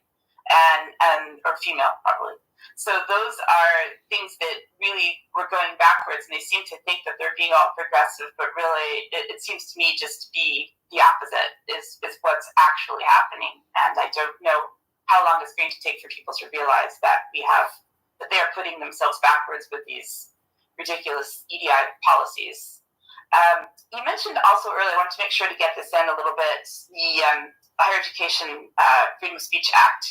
And or female, probably. So those are things that really were going backwards, and they seem to think that they're being all progressive, but really it seems to me just to be the opposite is what's actually happening. And I don't know how long it's going to take for people to realize that they are putting themselves backwards with these ridiculous EDI policies. You mentioned also earlier, I wanted to make sure to get this in a little bit, the Higher Education Freedom of Speech Act.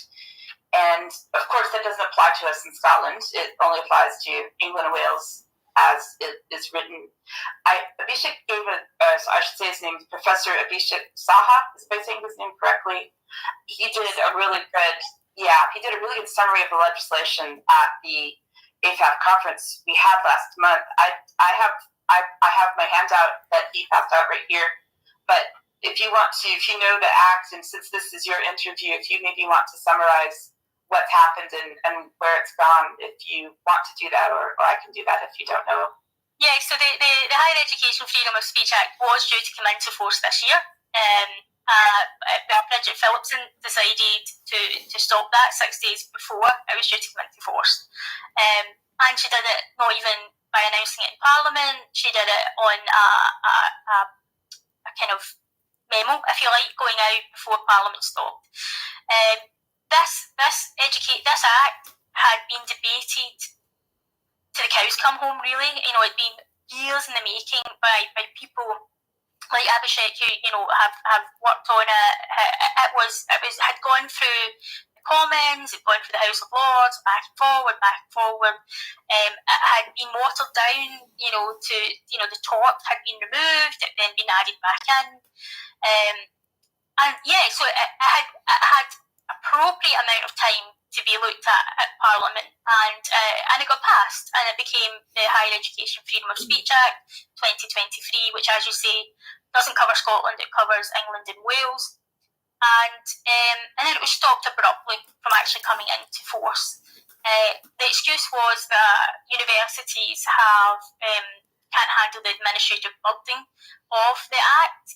And of course, that doesn't apply to us in Scotland. It only applies to England and Wales as it is written. Abhishek gave I should say his name is Professor Abhishek Saha, if I'm saying his name correctly. He did a really good summary of the legislation at the AFAF conference we had last month. I have my handout that he passed out right here. But if you know the act, and since this is your interview, if you maybe want to summarize what's happened and where it's gone, if you want to do that, or I can do that if you don't know Yeah, so the Higher Education Freedom of Speech Act was due to come into force this year. Bridget Phillipson decided to stop that 6 days before it was due to come into force. And she did it not even by announcing it in Parliament, she did it on a kind of memo, if you like, going out before Parliament stopped. This Act had been debated to the cows come home, really. It'd been years in the making by people like Abhishek, who have worked on it. It had gone through the Commons, it had gone through the House of Lords, back and forward. It had been watered down. The talk had been removed, it then been added back in, so it had appropriate amount of time to be looked at Parliament, and it got passed, and it became the Higher Education Freedom of Speech Act 2023, which, as you say, doesn't cover Scotland, it covers England and Wales, and then it was stopped abruptly from actually coming into force. The excuse was that universities can't handle the administrative burden of the Act.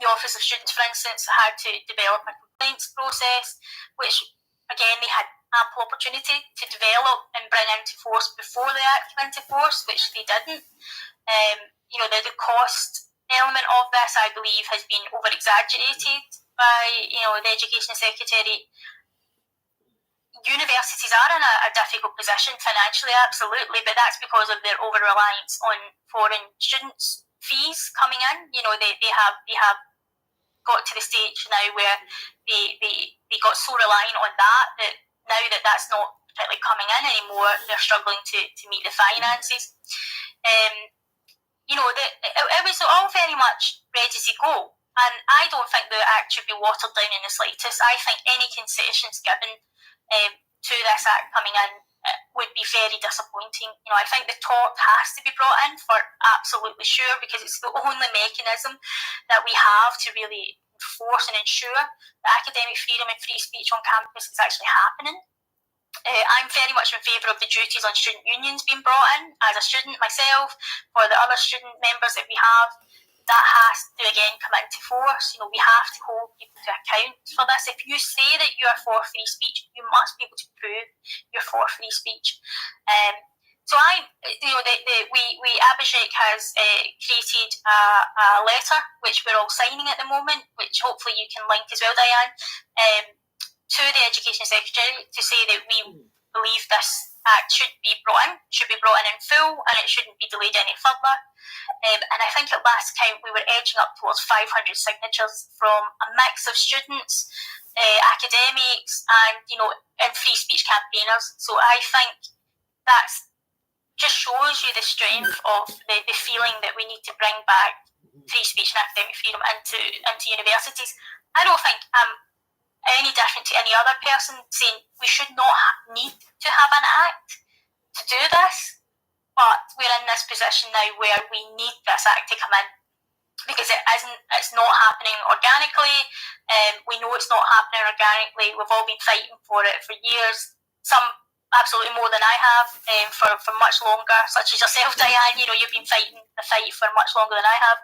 The Office of Students, for instance, had to develop a complaints process, which, again, they had ample opportunity to develop and bring into force before the Act came into force, which they didn't. The cost element of this, I believe, has been over-exaggerated by, the Education Secretary. Universities are in a difficult position financially, absolutely, but that's because of their over-reliance on foreign students' fees coming in. They have got to the stage now where they got so reliant on that now that's not particularly coming in anymore, they're struggling to meet the finances. It was all very much ready to go, and I don't think the Act should be watered down in the slightest. I think any concessions given to this Act coming in would be very disappointing. I think the talk has to be brought in for absolutely sure, because it's the only mechanism that we have to really enforce and ensure that academic freedom and free speech on campus is actually happening. I'm very much in favour of the duties on student unions being brought in. As a student myself, for the other student members that we have, that has to again come into force. We have to hold people to account for this. If you say that you are for free speech, you must be able to prove you're for free speech. Abhishek has created a letter which we're all signing at the moment, which hopefully you can link as well, Diane, to the Education Secretary to say that we believe this Act should be brought in full, and it shouldn't be delayed any further. And I think at last count we were edging up towards 500 signatures from a mix of students, academics, and free speech campaigners. So I think that's just shows you the strength of the feeling that we need to bring back free speech and academic freedom into universities. I don't think any different to any other person saying we should not need to have an Act to do this, but we're in this position now where we need this Act to come in, because it's not happening organically. We know it's not happening organically. We've all been fighting for it for years, some absolutely more than I have, for much longer, such as yourself, Diane. You've been fighting the fight for much longer than I have.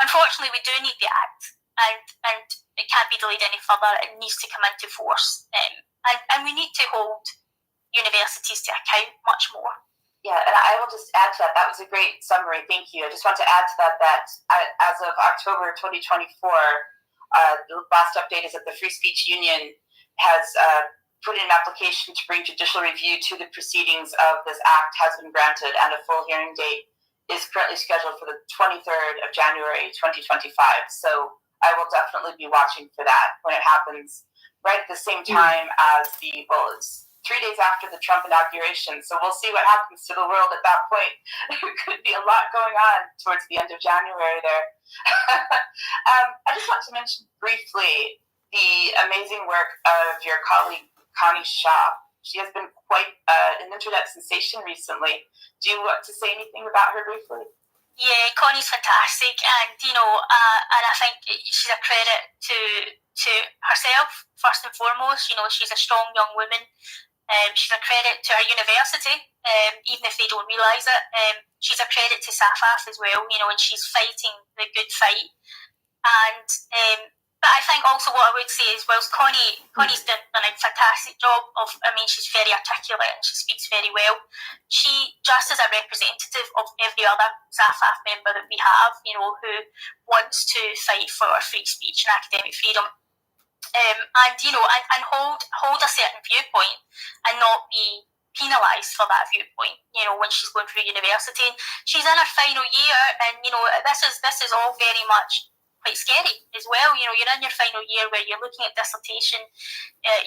Unfortunately, we do need the Act, and it can't be delayed any further. It needs to come into force, and we need to hold universities to account much more. Yeah, and I will just add to that. That was a great summary. Thank you. I just want to add to that as of October 2024, the last update is that the Free Speech Union has put in an application to bring judicial review to the proceedings of this Act has been granted, and a full hearing date is currently scheduled for the 23rd of January 2025. So I will definitely be watching for that when it happens right at the same time as it's 3 days after the Trump inauguration. So we'll see what happens to the world at that point. There could be a lot going on towards the end of January there. I just want to mention briefly the amazing work of your colleague, Connie Shaw. She has been quite an internet sensation recently. Do you want to say anything about her briefly? Yeah, Connie's fantastic, and and I think she's a credit to herself first and foremost. She's a strong young woman She's a credit to our university, even if they don't realise it. She's a credit to SAFAF as well, and she's fighting the good fight. And but I think also what I would say is, whilst Connie's done a fantastic job of, she's very articulate and she speaks very well. She, just as a representative of every other SAFAF member that we have, who wants to fight for free speech and academic freedom, and hold a certain viewpoint and not be penalised for that viewpoint, when she's going through university. And she's in her final year, and this is all very much quite scary as well. You're in your final year where you're looking at dissertation,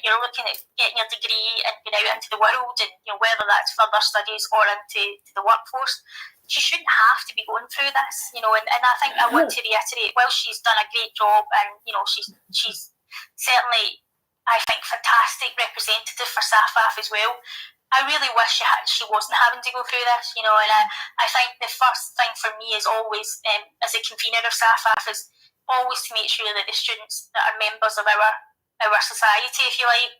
you're looking at getting your degree and going out into the world, and whether that's further studies or into the workforce. She shouldn't have to be going through this, and I think I want to reiterate, while she's done a great job, and she's certainly, I think, fantastic representative for SAFAF as well, I really wish she wasn't having to go through this, and I think the first thing for me is always, as a convener of SAFAF, is always to make sure that the students that are members of our society, if you like,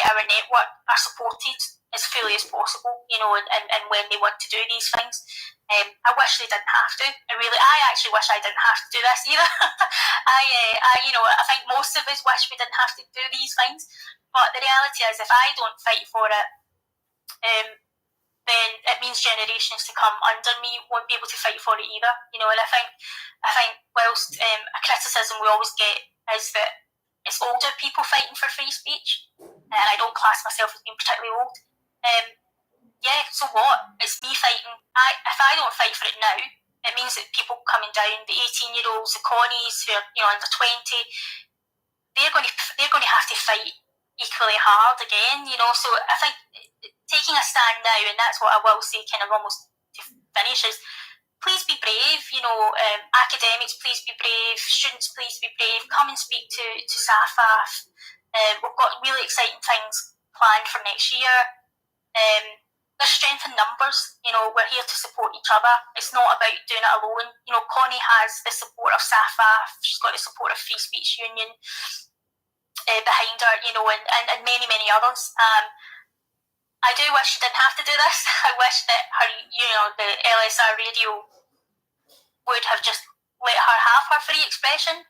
our network, are supported as fully as possible, and when they want to do these things. I wish they didn't have to. I actually wish I didn't have to do this either. I think most of us wish we didn't have to do these things. But the reality is, if I don't fight for it, then it means generations to come under me won't be able to fight for it either. And I think whilst a criticism we always get is that it's older people fighting for free speech, and I don't class myself as being particularly old. So what? It's me fighting. If I don't fight for it now, it means that people coming down, the 18-year-olds, the Connies who are under 20, they're going to have to fight equally hard again. So I think taking a stand now, and that's what I will say, kind of almost to finish, is please be brave. Academics, please be brave. Students, please be brave. Come and speak to SAFAF. We've got really exciting things planned for next year. There's strength in numbers. We're here to support each other. It's not about doing it alone. Connie has the support of SAFAF. She's got the support of Free Speech Union behind her, and many, many others. I do wish she didn't have to do this. I wish that her, the LSR radio would have just let her have her free expression.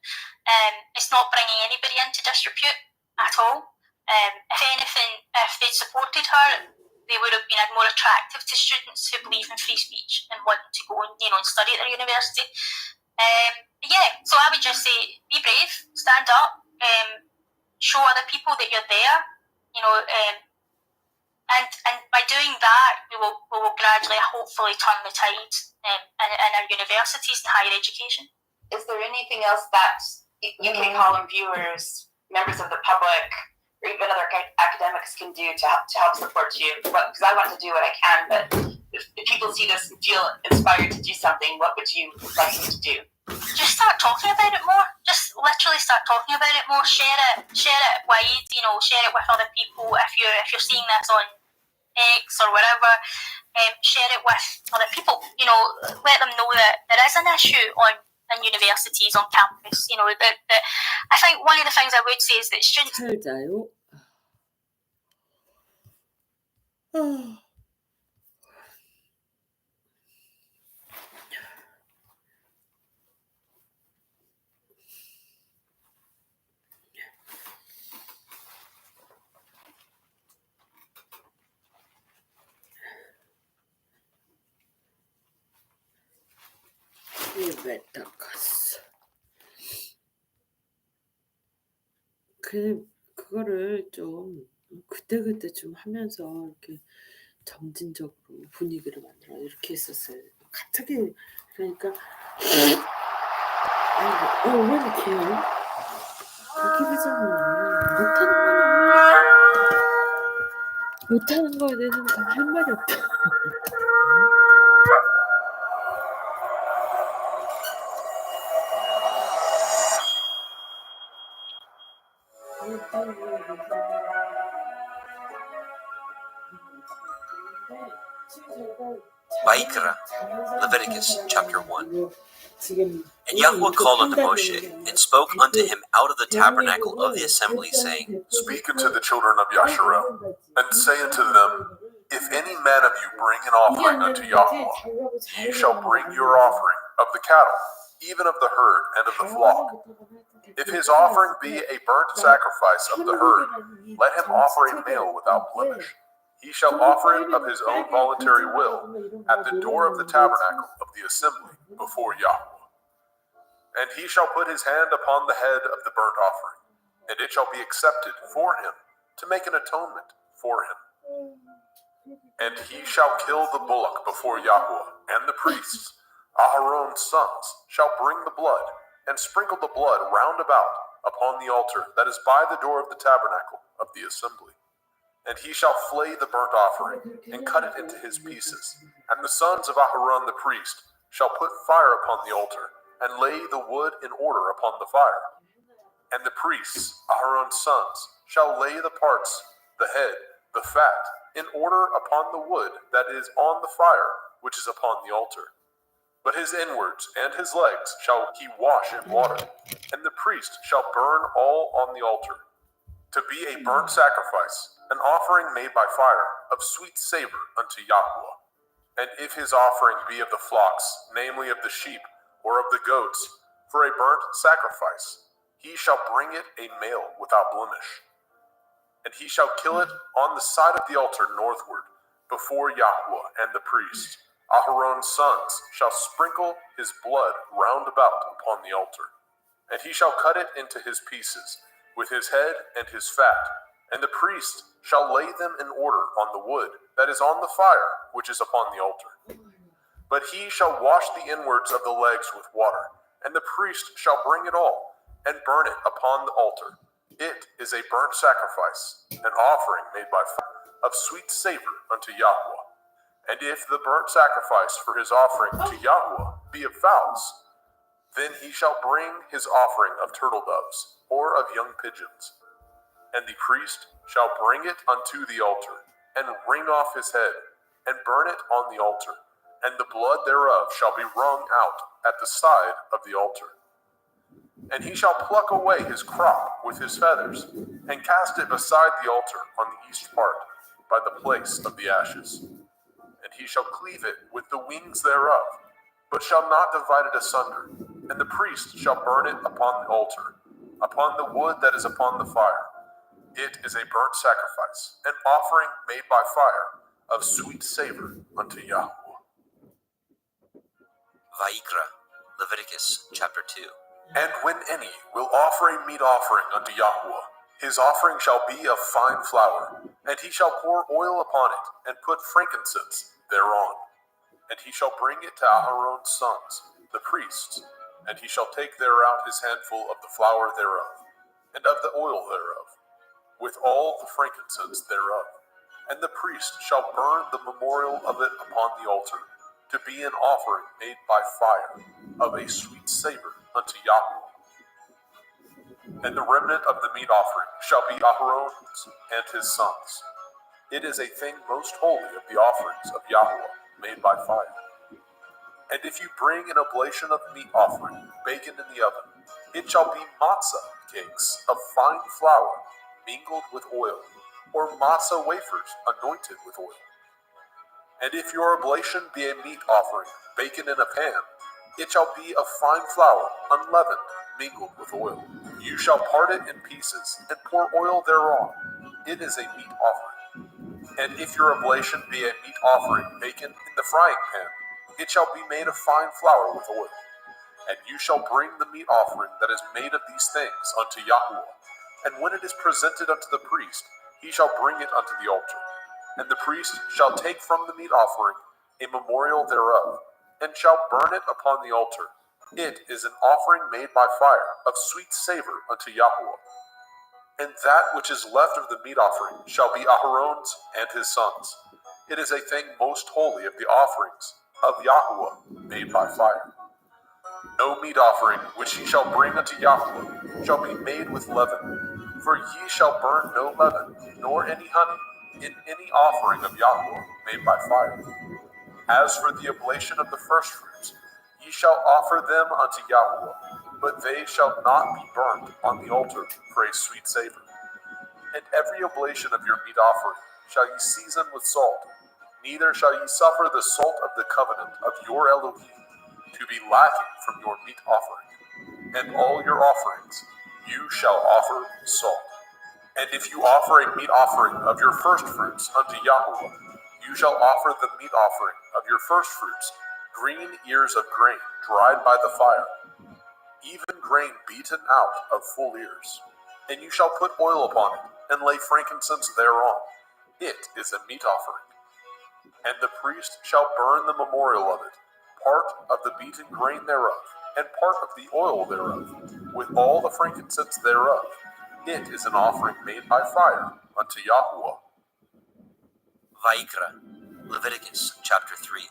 It's not bringing anybody into disrepute at all. If anything, if they'd supported her, they would have been more attractive to students who believe in free speech and want to go and study at their university. So I would just say, be brave, stand up, show other people that you're there, and by doing that, we will gradually, hopefully, turn the tide in our universities and higher education. Is there anything else that UK column viewers, members of the public, or even other academics can do to help support you? Because I want to do what I can, but if people see this and feel inspired to do something, what would you like them to do? Just start talking about it more. Just literally start talking about it more. Share it wide. Share it with other people. If you're seeing this on X or whatever, share it with other people. Let them know that there is an issue in universities, on campus. That I think one of the things I would say is that students. 살자요. 베타카스. 그거를 좀 그때그때 좀 하면서 이렇게 점진적으로 분위기를 만들어 이렇게 했었어요. 갑자기 그러니까 왜 이렇게 해요? 그렇게 되잖아. 못하는 거에 대해서는 다 할 말이 없다. Vaikra, Leviticus chapter 1. 지금 And Yahweh called unto Moshe, and spoke unto him out of the tabernacle of the assembly, saying, Speak unto the children of Yasharel, and say unto them, If any man of you bring an offering unto Yahweh, ye shall bring your offering of the cattle, even of the herd and of the flock. If his offering be a burnt sacrifice of the herd, let him offer a male without blemish. He shall offer it of his own voluntary will at the door of the tabernacle of the assembly before Yahweh. And he shall put his hand upon the head of the burnt offering, and it shall be accepted for him to make an atonement for him. And he shall kill the bullock before Yahweh, and the priests, Aharon's sons, shall bring the blood, and sprinkle the blood round about upon the altar that is by the door of the tabernacle of the assembly. And he shall flay the burnt offering, and cut it into his pieces. And the sons of Aharon the priest shall put fire upon the altar, and lay the wood in order upon the fire. And the priests, Aharon's sons, shall lay the parts, the head, the fat, in order upon the wood that is on the fire, which is upon the altar. But his inwards and his legs shall he wash in water, and the priest shall burn all on the altar, to be a burnt sacrifice, an offering made by fire, of sweet savor unto Yahweh. And if his offering be of the flocks, namely of the sheep, or of the goats, for a burnt sacrifice, he shall bring it a male without blemish. And he shall kill it on the side of the altar northward, before Yahweh and the priest. Aharon's sons shall sprinkle his blood round about upon the altar. And he shall cut it into his pieces, with his head and his fat. And the priest shall lay them in order on the wood that is on the fire, which is upon the altar. But he shall wash the inwards of the legs with water, and the priest shall bring it all, and burn it upon the altar. It is a burnt sacrifice, an offering made by fire, of sweet savor unto Yahweh. And if the burnt sacrifice for his offering to Yahweh be of fowls, then he shall bring his offering of turtle doves, or of young pigeons. And the priest shall bring it unto the altar, and wring off his head, and burn it on the altar. And the blood thereof shall be wrung out at the side of the altar. And he shall pluck away his crop with his feathers, and cast it beside the altar on the east part, by the place of the ashes. And he shall cleave it with the wings thereof, but shall not divide it asunder. And the priest shall burn it upon the altar, upon the wood that is upon the fire. It is a burnt sacrifice, an offering made by fire, of sweet savor unto Yahweh. Vayikra, Leviticus chapter 2. And when any will offer a meat offering unto Yahweh, his offering shall be of fine flour, and he shall pour oil upon it, and put frankincense thereon. And he shall bring it to Aharon's sons, the priests, and he shall take thereout his handful of the flour thereof, and of the oil thereof, with all the frankincense thereof. And the priest shall burn the memorial of it upon the altar, to be an offering made by fire, of a sweet savor unto Yahweh. And the remnant of the meat offering shall be Aharon's and his sons. It is a thing most holy of the offerings of Yahweh, made by fire. And if you bring an oblation of meat offering, baken in the oven, it shall be matzah cakes of fine flour, mingled with oil, or matzah wafers anointed with oil. And if your oblation be a meat offering, baken in a pan, it shall be of fine flour, unleavened, mingled with oil. You shall part it in pieces, and pour oil thereon. It is a meat offering. And if your oblation be a meat offering, baken in the frying pan, it shall be made of fine flour with oil. And you shall bring the meat offering that is made of these things unto Yahweh. And when it is presented unto the priest, he shall bring it unto the altar. And the priest shall take from the meat offering a memorial thereof, and shall burn it upon the altar. It is an offering made by fire, of sweet savor unto Yahweh. And that which is left of the meat offering shall be Aharon's and his sons. It is a thing most holy of the offerings of Yahweh made by fire. No meat offering which ye shall bring unto Yahweh shall be made with leaven, for ye shall burn no leaven, nor any honey, in any offering of Yahweh made by fire. As for the oblation of the firstfruits, Ye shall offer them unto Yahweh, but they shall not be burnt on the altar for a sweet savor. And every oblation of your meat offering shall ye season with salt, neither shall ye suffer the salt of the covenant of your Elohim to be lacking from your meat offering. And all your offerings you shall offer salt. And if you offer a meat offering of your firstfruits unto Yahweh, you shall offer the meat offering of your firstfruits, green ears of grain dried by the fire, even grain beaten out of full ears. And you shall put oil upon it, and lay frankincense thereon. It is a meat offering. And the priest shall burn the memorial of it, part of the beaten grain thereof, and part of the oil thereof, with all the frankincense thereof. It is an offering made by fire unto Yahweh. Vayikra, Leviticus chapter 3.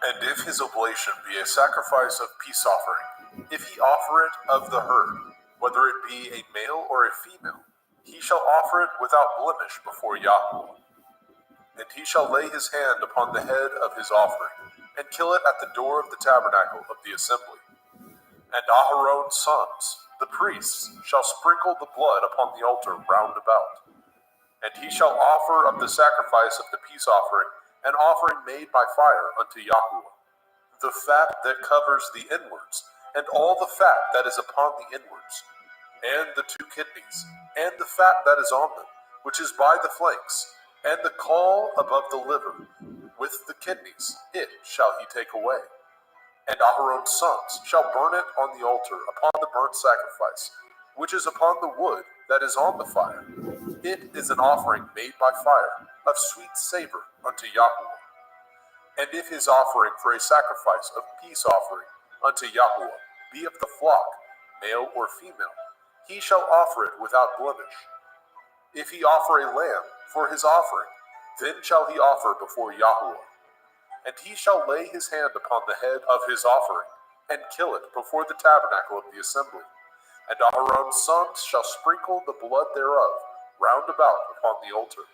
And if his oblation be a sacrifice of peace offering, if he offer it of the herd, whether it be a male or a female, he shall offer it without blemish before Yahweh. And he shall lay his hand upon the head of his offering, and kill it at the door of the tabernacle of the assembly. And Aharon's sons, the priests, shall sprinkle the blood upon the altar round about. And he shall offer of the sacrifice of the peace offering an offering made by fire unto Yahweh, the fat that covers the inwards, and all the fat that is upon the inwards, and the 2 kidneys, and the fat that is on them, which is by the flanks, and the caul above the liver, with the kidneys, it shall he take away. And Aharon's sons shall burn it on the altar upon the burnt sacrifice, which is upon the wood that is on the fire. It is an offering made by fire, of sweet savor unto Yahweh. And if his offering for a sacrifice of peace offering unto Yahweh be of the flock, male or female, he shall offer it without blemish. If he offer a lamb for his offering, then shall he offer before Yahweh. And he shall lay his hand upon the head of his offering, and kill it before the tabernacle of the assembly. And Aharon's sons shall sprinkle the blood thereof round about upon the altar.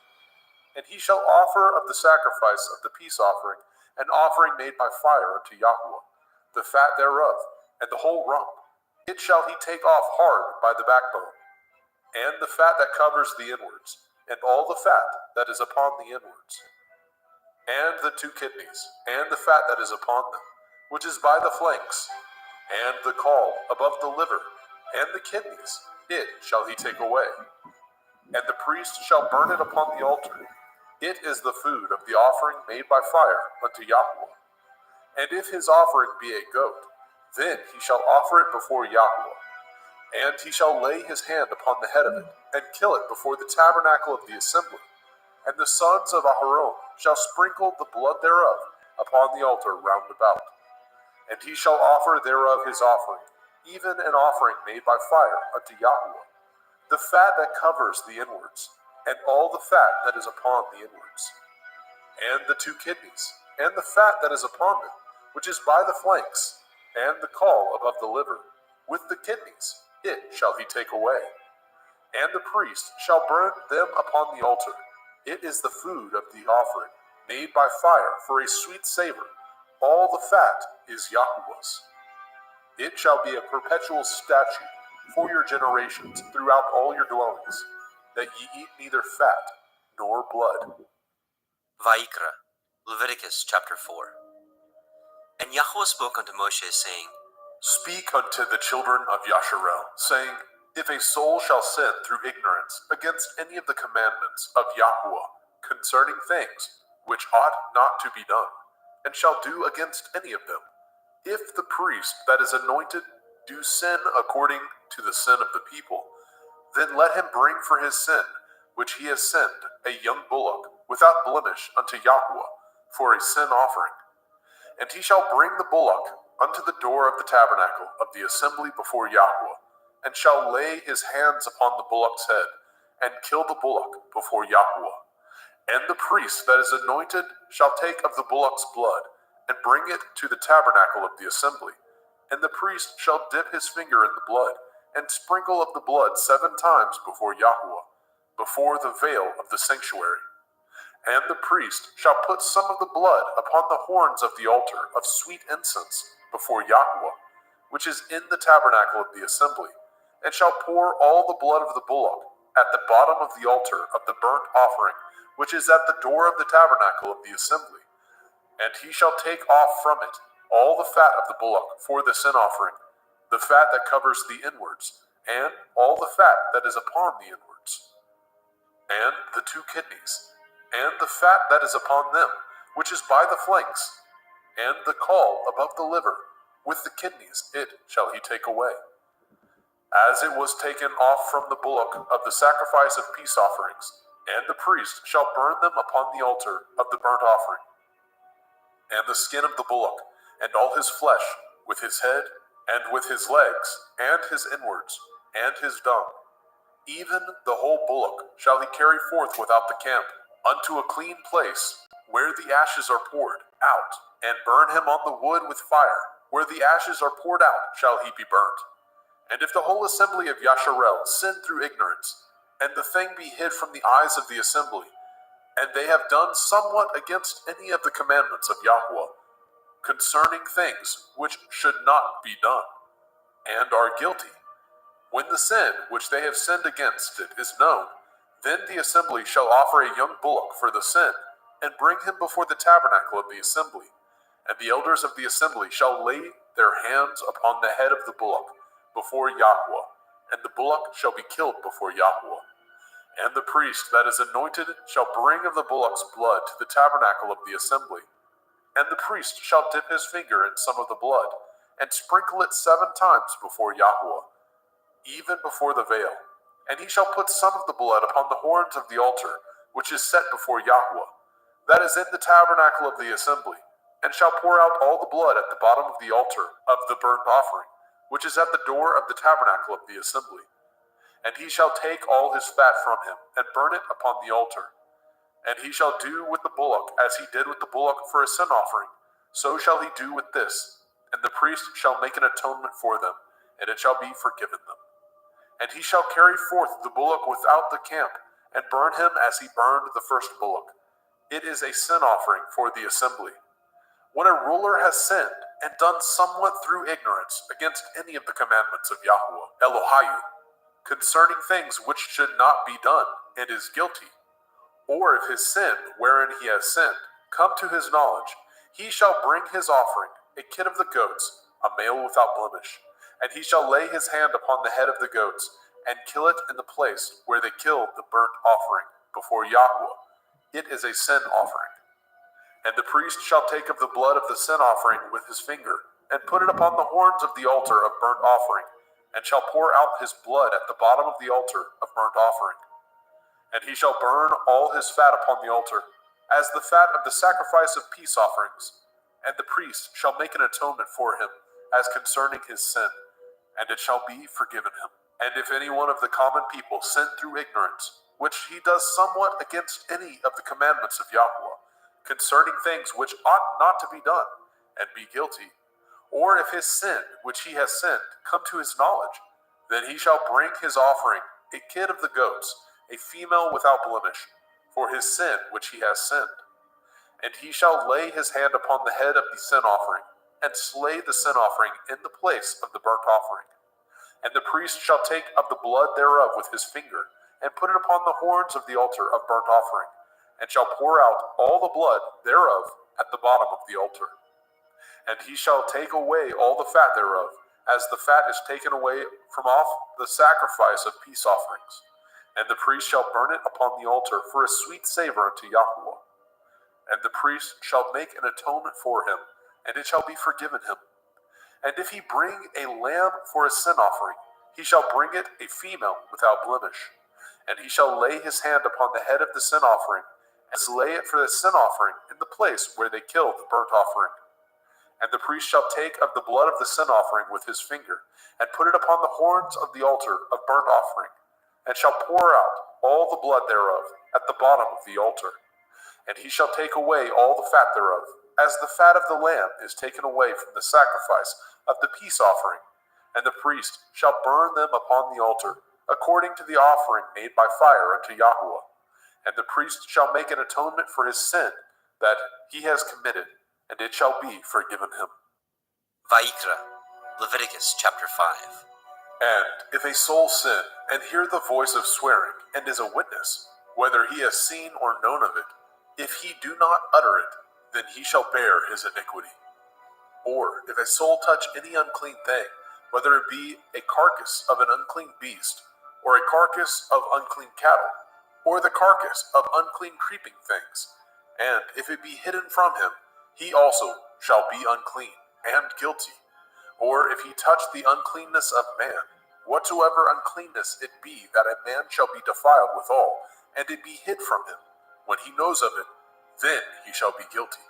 And he shall offer of the sacrifice of the peace offering an offering made by fire unto Yahweh, the fat thereof, and the whole rump. It shall he take off hard by the backbone, and the fat that covers the inwards, and all the fat that is upon the inwards, and the 2 kidneys, and the fat that is upon them, which is by the flanks, and the caul above the liver, and the kidneys, it shall he take away. And the priest shall burn it upon the altar. It is the food of the offering made by fire unto Yahweh. And if his offering be a goat, then he shall offer it before Yahweh. And he shall lay his hand upon the head of it, and kill it before the tabernacle of the assembly. And the sons of Aharon shall sprinkle the blood thereof upon the altar round about. And he shall offer thereof his offering, even an offering made by fire unto Yahweh, the fat that covers the inwards, and all the fat that is upon the inwards, and the 2 kidneys, and the fat that is upon them, which is by the flanks, and the caul above the liver, with the kidneys, it shall he take away. And the priest shall burn them upon the altar. It is the food of the offering, made by fire for a sweet savor. All the fat is Yahweh's. It shall be a perpetual statute for your generations throughout all your dwellings, that ye eat neither fat nor blood. Vayikra, Leviticus chapter 4. And Yahweh spoke unto Moshe, saying, Speak unto the children of Yasharel, saying, If a soul shall sin through ignorance against any of the commandments of Yahweh concerning things which ought not to be done, and shall do against any of them, if the priest that is anointed do sin according to the sin of the people, then let him bring for his sin, which he has sinned, a young bullock, without blemish unto Yahweh, for a sin offering. And he shall bring the bullock unto the door of the tabernacle of the assembly before Yahweh, and shall lay his hands upon the bullock's head, and kill the bullock before Yahweh. And the priest that is anointed shall take of the bullock's blood, and bring it to the tabernacle of the assembly. And the priest shall dip his finger in the blood, and sprinkle of the blood 7 times before Yahweh, before the veil of the sanctuary. And the priest shall put some of the blood upon the horns of the altar of sweet incense before Yahweh, which is in the tabernacle of the assembly, and shall pour all the blood of the bullock at the bottom of the altar of the burnt offering, which is at the door of the tabernacle of the assembly. And he shall take off from it all the fat of the bullock for the sin offering, the fat that covers the inwards, and all the fat that is upon the inwards, and the 2 kidneys, and the fat that is upon them, which is by the flanks, and the caul above the liver, with the kidneys it shall he take away. As it was taken off from the bullock of the sacrifice of peace offerings, and the priest shall burn them upon the altar of the burnt offering. And the skin of the bullock, and all his flesh, with his head, and with his legs, and his inwards, and his dung, even the whole bullock shall he carry forth without the camp, unto a clean place, where the ashes are poured out, and burn him on the wood with fire. Where the ashes are poured out shall he be burnt. And if the whole assembly of Yasharel sin through ignorance, and the thing be hid from the eyes of the assembly, and they have done somewhat against any of the commandments of Yahweh, concerning things which should not be done, and are guilty, when the sin which they have sinned against it is known, then the assembly shall offer a young bullock for the sin, and bring him before the tabernacle of the assembly. And the elders of the assembly shall lay their hands upon the head of the bullock before Yahweh, and the bullock shall be killed before Yahweh. And the priest that is anointed shall bring of the bullock's blood to the tabernacle of the assembly. And the priest shall dip his finger in some of the blood, and sprinkle it 7 times before Yahweh, even before the veil. And he shall put some of the blood upon the horns of the altar, which is set before Yahweh, that is in the tabernacle of the assembly, and shall pour out all the blood at the bottom of the altar of the burnt offering, which is at the door of the tabernacle of the assembly. And he shall take all his fat from him, and burn it upon the altar. And he shall do with the bullock as he did with the bullock for a sin offering, so shall he do with this. And the priest shall make an atonement for them, and it shall be forgiven them. And he shall carry forth the bullock without the camp, and burn him as he burned the first bullock. It is a sin offering for the assembly. When a ruler has sinned, and done somewhat through ignorance against any of the commandments of Yahweh, Elohayu, concerning things which should not be done, and is guilty, or if his sin, wherein he has sinned, come to his knowledge, he shall bring his offering, a kid of the goats, a male without blemish, and he shall lay his hand upon the head of the goats, and kill it in the place where they killed the burnt offering before Yahweh. It is a sin offering. And the priest shall take of the blood of the sin offering with his finger, and put it upon the horns of the altar of burnt offering, and shall pour out his blood at the bottom of the altar of burnt offering. And he shall burn all his fat upon the altar, as the fat of the sacrifice of peace offerings. And the priest shall make an atonement for him, as concerning his sin, and it shall be forgiven him. And if any one of the common people sin through ignorance, which he does somewhat against any of the commandments of Yahweh, concerning things which ought not to be done, and be guilty, or if his sin which he has sinned come to his knowledge, then he shall bring his offering, a kid of the goats, a female without blemish, for his sin which he has sinned. And he shall lay his hand upon the head of the sin offering, and slay the sin offering in the place of the burnt offering. And the priest shall take of the blood thereof with his finger, and put it upon the horns of the altar of burnt offering, and shall pour out all the blood thereof at the bottom of the altar. And he shall take away all the fat thereof, as the fat is taken away from off the sacrifice of peace offerings. And the priest shall burn it upon the altar for a sweet savor unto Yahweh. And the priest shall make an atonement for him, and it shall be forgiven him. And if he bring a lamb for a sin offering, he shall bring it a female without blemish. And he shall lay his hand upon the head of the sin offering, and slay it for the sin offering in the place where they killed the burnt offering. And the priest shall take of the blood of the sin offering with his finger, and put it upon the horns of the altar of burnt offering, and shall pour out all the blood thereof at the bottom of the altar. And he shall take away all the fat thereof, as the fat of the lamb is taken away from the sacrifice of the peace offering. And the priest shall burn them upon the altar, according to the offering made by fire unto Yahweh. and the priest shall make an atonement for his sin that he has committed, and it shall be forgiven him. Vayikra, Leviticus chapter 5. And if a soul sin, and hear the voice of swearing, and is a witness, whether he has seen or known of it, if he do not utter it, then he shall bear his iniquity. Or if a soul touch any unclean thing, whether it be a carcass of an unclean beast, or a carcass of unclean cattle, or the carcass of unclean creeping things, and if it be hidden from him, he also shall be unclean and guilty. Or if he touch the uncleanness of man, whatsoever uncleanness it be, that a man shall be defiled withal, and it be hid from him, when he knows of it, then he shall be guilty.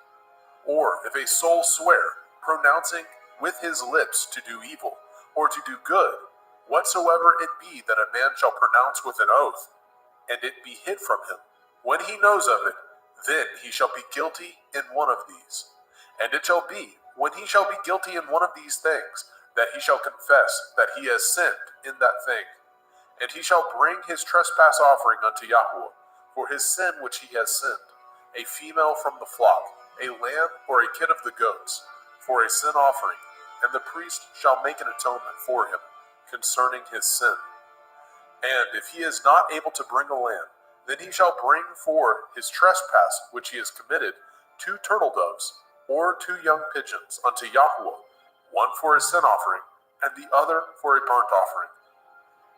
Or if a soul swear, pronouncing with his lips to do evil, or to do good, whatsoever it be that a man shall pronounce with an oath, and it be hid from him, when he knows of it, then he shall be guilty in one of these. And it shall be, when he shall be guilty in one of these things, that he shall confess that he has sinned in that thing. And he shall bring his trespass offering unto Yahweh, for his sin which he has sinned, a female from the flock, a lamb or a kid of the goats, for a sin offering, and the priest shall make an atonement for him concerning his sin. And if he is not able to bring a lamb, then he shall bring for his trespass which he has committed 2 turtle doves, or 2 young pigeons unto Yahweh, one for a sin offering, and the other for a burnt offering.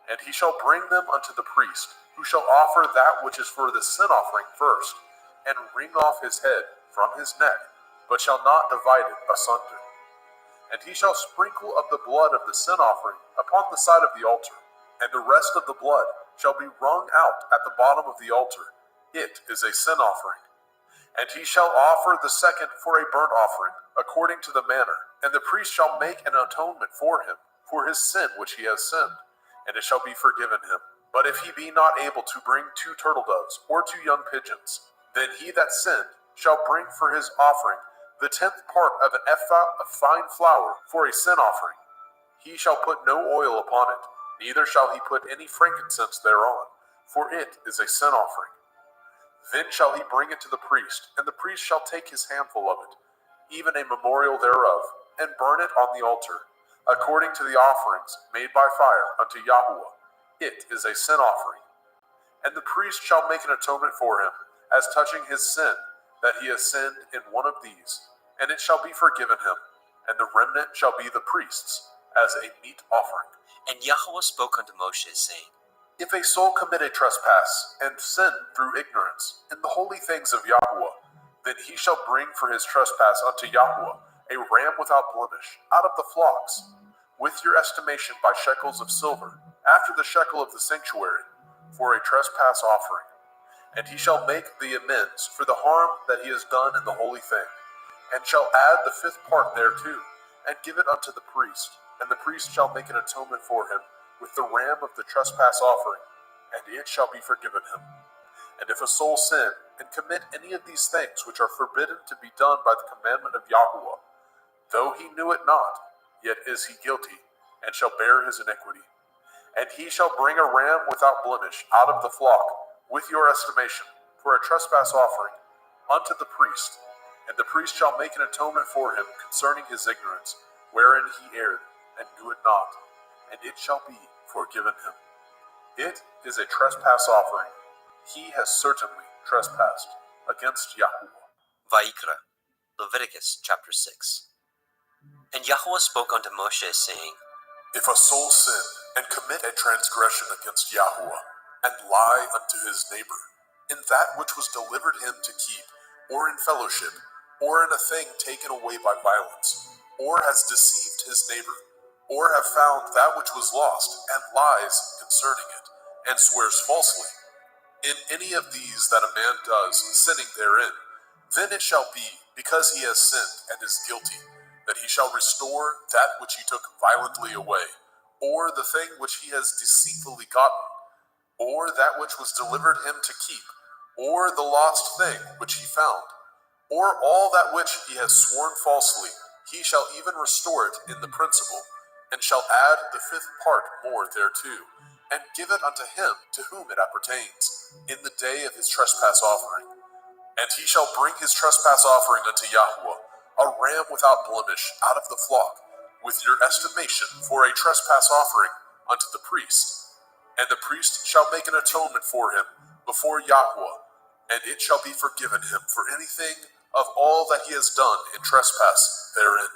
And he shall bring them unto the priest, who shall offer that which is for the sin offering first, and wring off his head from his neck, but shall not divide it asunder. And he shall sprinkle of the blood of the sin offering upon the side of the altar, and the rest of the blood shall be wrung out at the bottom of the altar. It is a sin offering. And he shall offer the second for a burnt offering, according to the manner, and the priest shall make an atonement for him, for his sin which he has sinned, and it shall be forgiven him. But if he be not able to bring 2 turtle doves, or 2 young pigeons, then he that sinned shall bring for his offering the 10th part of an ephah of fine flour for a sin offering. He shall put no oil upon it, neither shall he put any frankincense thereon, for it is a sin offering. Then shall he bring it to the priest, and the priest shall take his handful of it, even a memorial thereof, and burn it on the altar, according to the offerings made by fire unto Yahweh. It is a sin offering. And the priest shall make an atonement for him, as touching his sin, that he has sinned in one of these, and it shall be forgiven him, and the remnant shall be the priest's, as a meat offering. And Yahweh spoke unto Moshe, saying, If a soul commit a trespass, and sin through ignorance, in the holy things of Yahweh, then he shall bring for his trespass unto Yahweh a ram without blemish, out of the flocks, with your estimation by shekels of silver, after the shekel of the sanctuary, for a trespass offering. And he shall make the amends for the harm that he has done in the holy thing, and shall add the 5th part thereto, and give it unto the priest, and the priest shall make an atonement for him with the ram of the trespass offering, and it shall be forgiven him. And if a soul sin, and commit any of these things which are forbidden to be done by the commandment of Yahweh, though he knew it not, yet is he guilty, and shall bear his iniquity. And he shall bring a ram without blemish out of the flock, with your estimation, for a trespass offering, unto the priest. And the priest shall make an atonement for him concerning his ignorance, wherein he erred, and knew it not, and it shall be forgiven him. It is a trespass offering. He has certainly trespassed against Yahweh. Vayikra, Leviticus chapter 6. And Yahweh spoke unto Moshe, saying, If a soul sin, and commit a transgression against Yahweh, and lie unto his neighbor, in that which was delivered him to keep, or in fellowship, or in a thing taken away by violence, or has deceived his neighbor, or have found that which was lost, and lies concerning it, and swears falsely, in any of these that a man does, sinning therein, then it shall be, because he has sinned and is guilty, that he shall restore that which he took violently away, or the thing which he has deceitfully gotten, or that which was delivered him to keep, or the lost thing which he found, or all that which he has sworn falsely, he shall even restore it in the principal, and shall add the 5th part more thereto, and give it unto him to whom it appertains, in the day of his trespass offering. And he shall bring his trespass offering unto Yahweh, a ram without blemish out of the flock, with your estimation for a trespass offering unto the priest. And the priest shall make an atonement for him before Yahweh, and it shall be forgiven him for anything of all that he has done in trespass therein.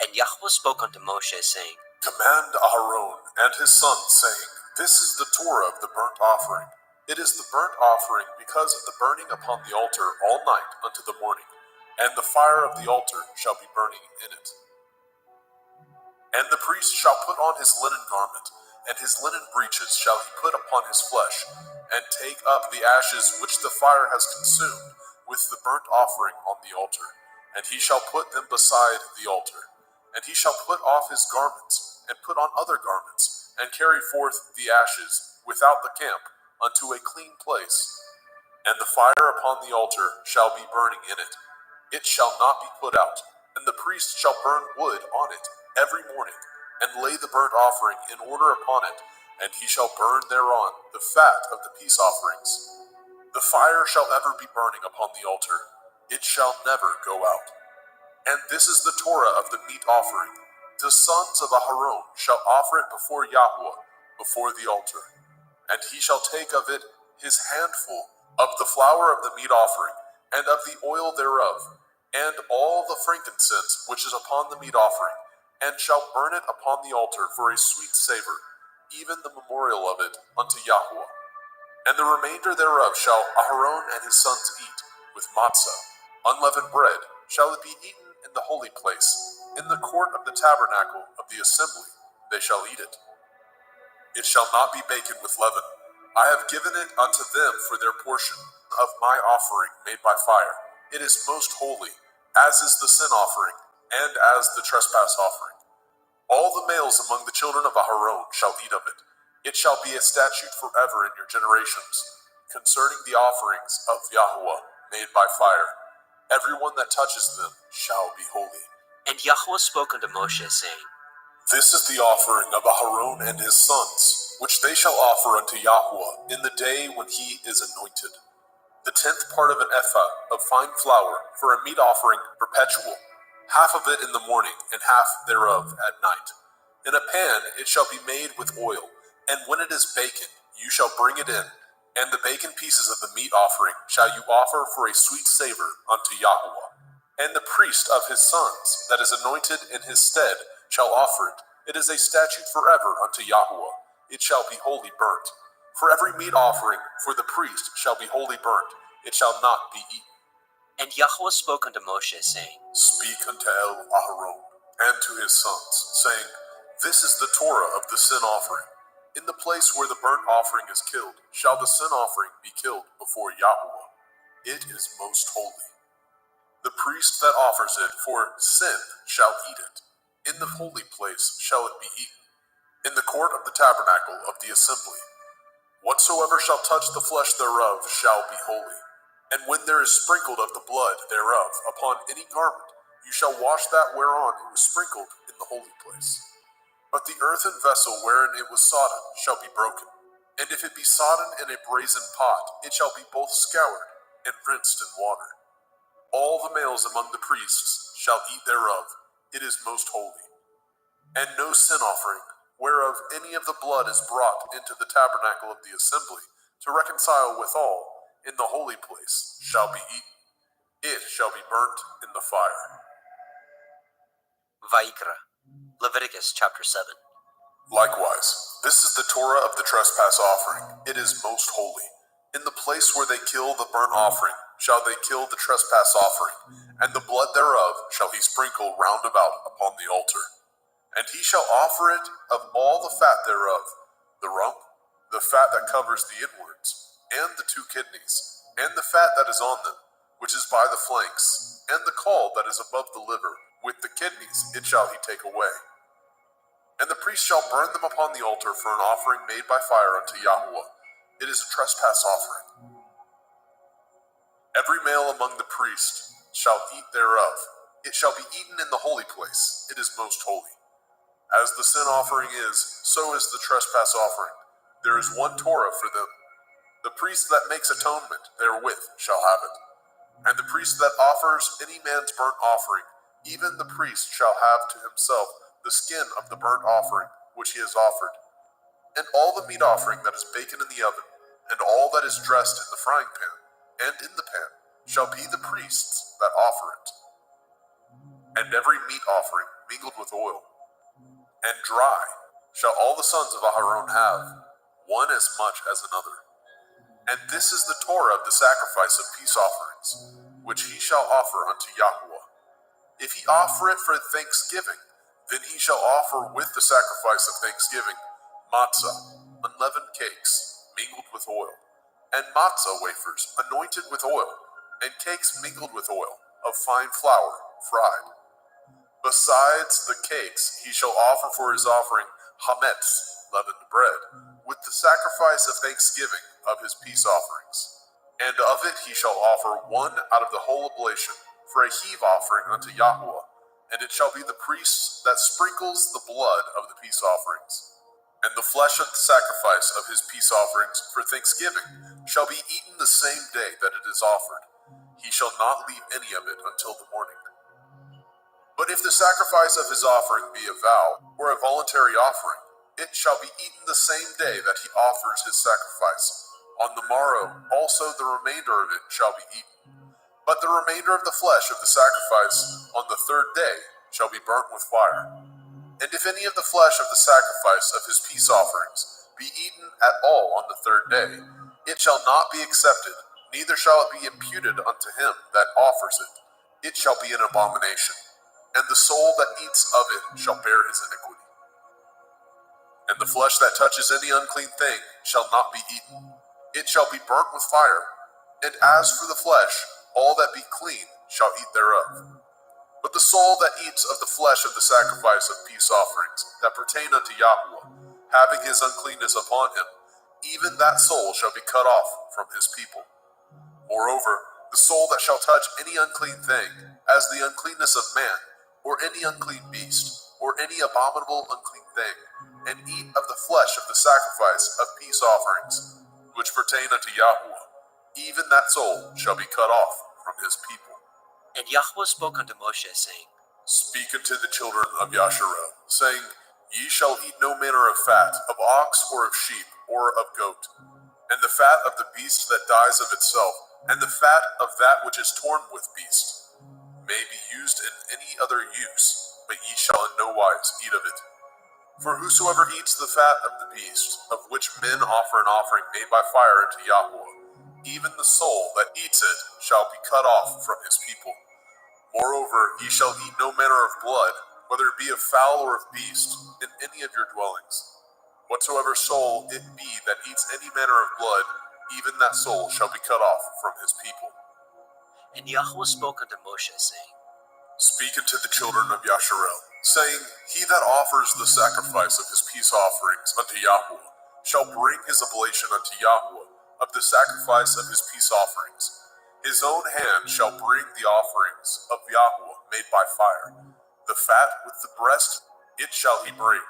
And Yahweh spoke unto Moshe, saying, Command Aharon and his sons, saying, This is the Torah of the burnt offering. It is the burnt offering because of the burning upon the altar all night unto the morning, and the fire of the altar shall be burning in it. And the priest shall put on his linen garment, and his linen breeches shall he put upon his flesh, and take up the ashes which the fire has consumed with the burnt offering on the altar, and he shall put them beside the altar. And he shall put off his garments, and put on other garments, and carry forth the ashes without the camp unto a clean place. And the fire upon the altar shall be burning in it. It shall not be put out. And the priest shall burn wood on it every morning, and lay the burnt offering in order upon it, and he shall burn thereon the fat of the peace offerings. The fire shall ever be burning upon the altar. It shall never go out. And this is the Torah of the meat offering. The sons of Aharon shall offer it before Yahweh, before the altar. And he shall take of it his handful of the flour of the meat offering, and of the oil thereof, and all the frankincense which is upon the meat offering, and shall burn it upon the altar for a sweet savor, even the memorial of it unto Yahweh. And the remainder thereof shall Aharon and his sons eat, with matzah, unleavened bread, shall it be eaten in the holy place, in the court of the tabernacle of the assembly, they shall eat it. It shall not be baken with leaven. I have given it unto them for their portion of my offering made by fire. It is most holy, as is the sin offering, and as the trespass offering. All the males among the children of Aharon shall eat of it. It shall be a statute forever in your generations, concerning the offerings of Yahweh made by fire. Everyone that touches them shall be holy. And Yahweh spoke unto Moshe, saying, This is the offering of Aharon and his sons, which they shall offer unto Yahweh in the day when he is anointed. The 10th part of an ephah of fine flour for a meat offering perpetual, half of it in the morning, and half thereof at night. In a pan it shall be made with oil, and when it is baken, you shall bring it in, and the baken pieces of the meat offering shall you offer for a sweet savor unto Yahweh. And the priest of his sons, that is anointed in his stead, shall offer it. It is a statute forever unto Yahweh. It shall be wholly burnt. For every meat offering for the priest shall be wholly burnt. It shall not be eaten. And Yahweh spoke unto Moshe, saying, Speak unto El Aharon and to his sons, saying, This is the Torah of the sin offering. In the place where the burnt offering is killed, shall the sin offering be killed before Yahweh. It is most holy. The priest that offers it for sin shall eat it. In the holy place shall it be eaten, in the court of the tabernacle of the assembly. Whatsoever shall touch the flesh thereof shall be holy. And when there is sprinkled of the blood thereof upon any garment, you shall wash that whereon it was sprinkled in the holy place. But the earthen vessel wherein it was sodden shall be broken. And if it be sodden in a brazen pot, it shall be both scoured and rinsed in water. All the males among the priests shall eat thereof. It is most holy. And no sin offering, whereof any of the blood is brought into the tabernacle of the assembly, to reconcile withal in the holy place, shall be eaten. It shall be burnt in the fire. Vayikra, Leviticus chapter 7. Likewise, this is the Torah of the trespass offering. It is most holy. In the place where they kill the burnt offering, shall they kill the trespass offering, and the blood thereof shall he sprinkle round about upon the altar. And he shall offer it of all the fat thereof, the rump, the fat that covers the inwards, and the 2 kidneys, and the fat that is on them, which is by the flanks, and the caul that is above the liver, with the kidneys it shall he take away. And the priest shall burn them upon the altar for an offering made by fire unto Yahweh. It is a trespass offering. Every male among the priests shall eat thereof. It shall be eaten in the holy place. It is most holy. As the sin offering is, so is the trespass offering. There is one Torah for them. The priest that makes atonement therewith shall have it. And the priest that offers any man's burnt offering, even the priest shall have to himself the skin of the burnt offering which he has offered. And all the meat offering that is baken in the oven, and all that is dressed in the frying pan, and in the pan, shall be the priest's that offer it. And every meat offering mingled with oil, and dry, shall all the sons of Aharon have, one as much as another. And this is the Torah of the sacrifice of peace offerings, which he shall offer unto Yahweh. If he offer it for thanksgiving, then he shall offer with the sacrifice of thanksgiving matzah, unleavened cakes, mingled with oil, and matzah wafers, anointed with oil, and cakes mingled with oil, of fine flour, fried. Besides the cakes, he shall offer for his offering hametz, leavened bread, with the sacrifice of thanksgiving of his peace offerings. And of it he shall offer one out of the whole oblation, for a heave offering unto Yahweh, and it shall be the priest that sprinkles the blood of the peace offerings. And the flesh of the sacrifice of his peace offerings for thanksgiving shall be eaten the same day that it is offered. He shall not leave any of it until the morning. But if the sacrifice of his offering be a vow, or a voluntary offering, it shall be eaten the same day that he offers his sacrifice. On the morrow also the remainder of it shall be eaten. But the remainder of the flesh of the sacrifice on the third day shall be burnt with fire. And if any of the flesh of the sacrifice of his peace offerings be eaten at all on the third day, it shall not be accepted, neither shall it be imputed unto him that offers it. It shall be an abomination, and the soul that eats of it shall bear his iniquity. And the flesh that touches any unclean thing shall not be eaten. It shall be burnt with fire. And as for the flesh, all that be clean shall eat thereof. But the soul that eats of the flesh of the sacrifice of peace offerings that pertain unto Yahweh, having his uncleanness upon him, even that soul shall be cut off from his people. Moreover, the soul that shall touch any unclean thing, as the uncleanness of man, or any unclean beast, or any abominable unclean thing, and eat of the flesh of the sacrifice of peace offerings, which pertain unto Yahweh, even that soul shall be cut off from his people. And Yahweh spoke unto Moshe, saying, Speak unto the children of Yasharel, saying, Ye shall eat no manner of fat, of ox, or of sheep, or of goat, and the fat of the beast that dies of itself, and the fat of that which is torn with beast, may be used in any other use, but ye shall in no wise eat of it. For whosoever eats the fat of the beast, of which men offer an offering made by fire unto Yahweh, even the soul that eats it shall be cut off from his people. Moreover, ye shall eat no manner of blood, whether it be of fowl or of beast, in any of your dwellings. Whatsoever soul it be that eats any manner of blood, even that soul shall be cut off from his people. And Yahweh spoke unto Moshe, saying, Speak unto the children of Yasharel, saying, He that offers the sacrifice of his peace offerings unto Yahweh shall bring his oblation unto Yahweh of the sacrifice of his peace offerings. His own hand shall bring the offerings of Yahweh made by fire. The fat with the breast it shall he bring,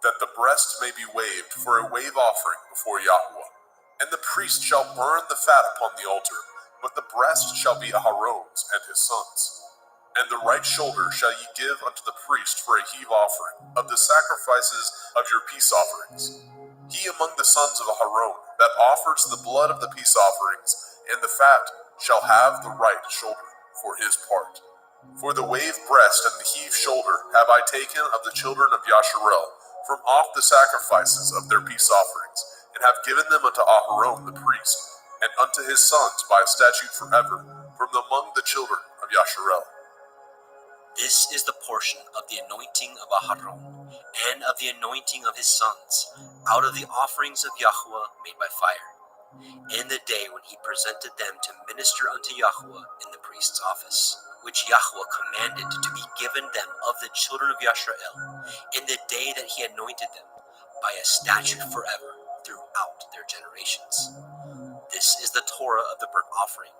that the breast may be waved for a wave offering before Yahweh. And the priest shall burn the fat upon the altar, but the breast shall be Aharon's and his sons'. And the right shoulder shall ye give unto the priest for a heave offering of the sacrifices of your peace offerings. He among the sons of Aharon that offers the blood of the peace offerings and the fat shall have the right shoulder for his part. For the wave breast and the heave shoulder have I taken of the children of Yasharel from off the sacrifices of their peace offerings, and have given them unto Aharon the priest, and unto his sons by a statute forever, from among the children of Yasharel. This is the portion of the anointing of Aharon, and of the anointing of his sons, out of the offerings of Yahweh made by fire, in the day when he presented them to minister unto Yahweh in the priest's office, which Yahweh commanded to be given them of the children of Yasharel, in the day that he anointed them, by a statute forever throughout their generations. This is the Torah of the burnt offering,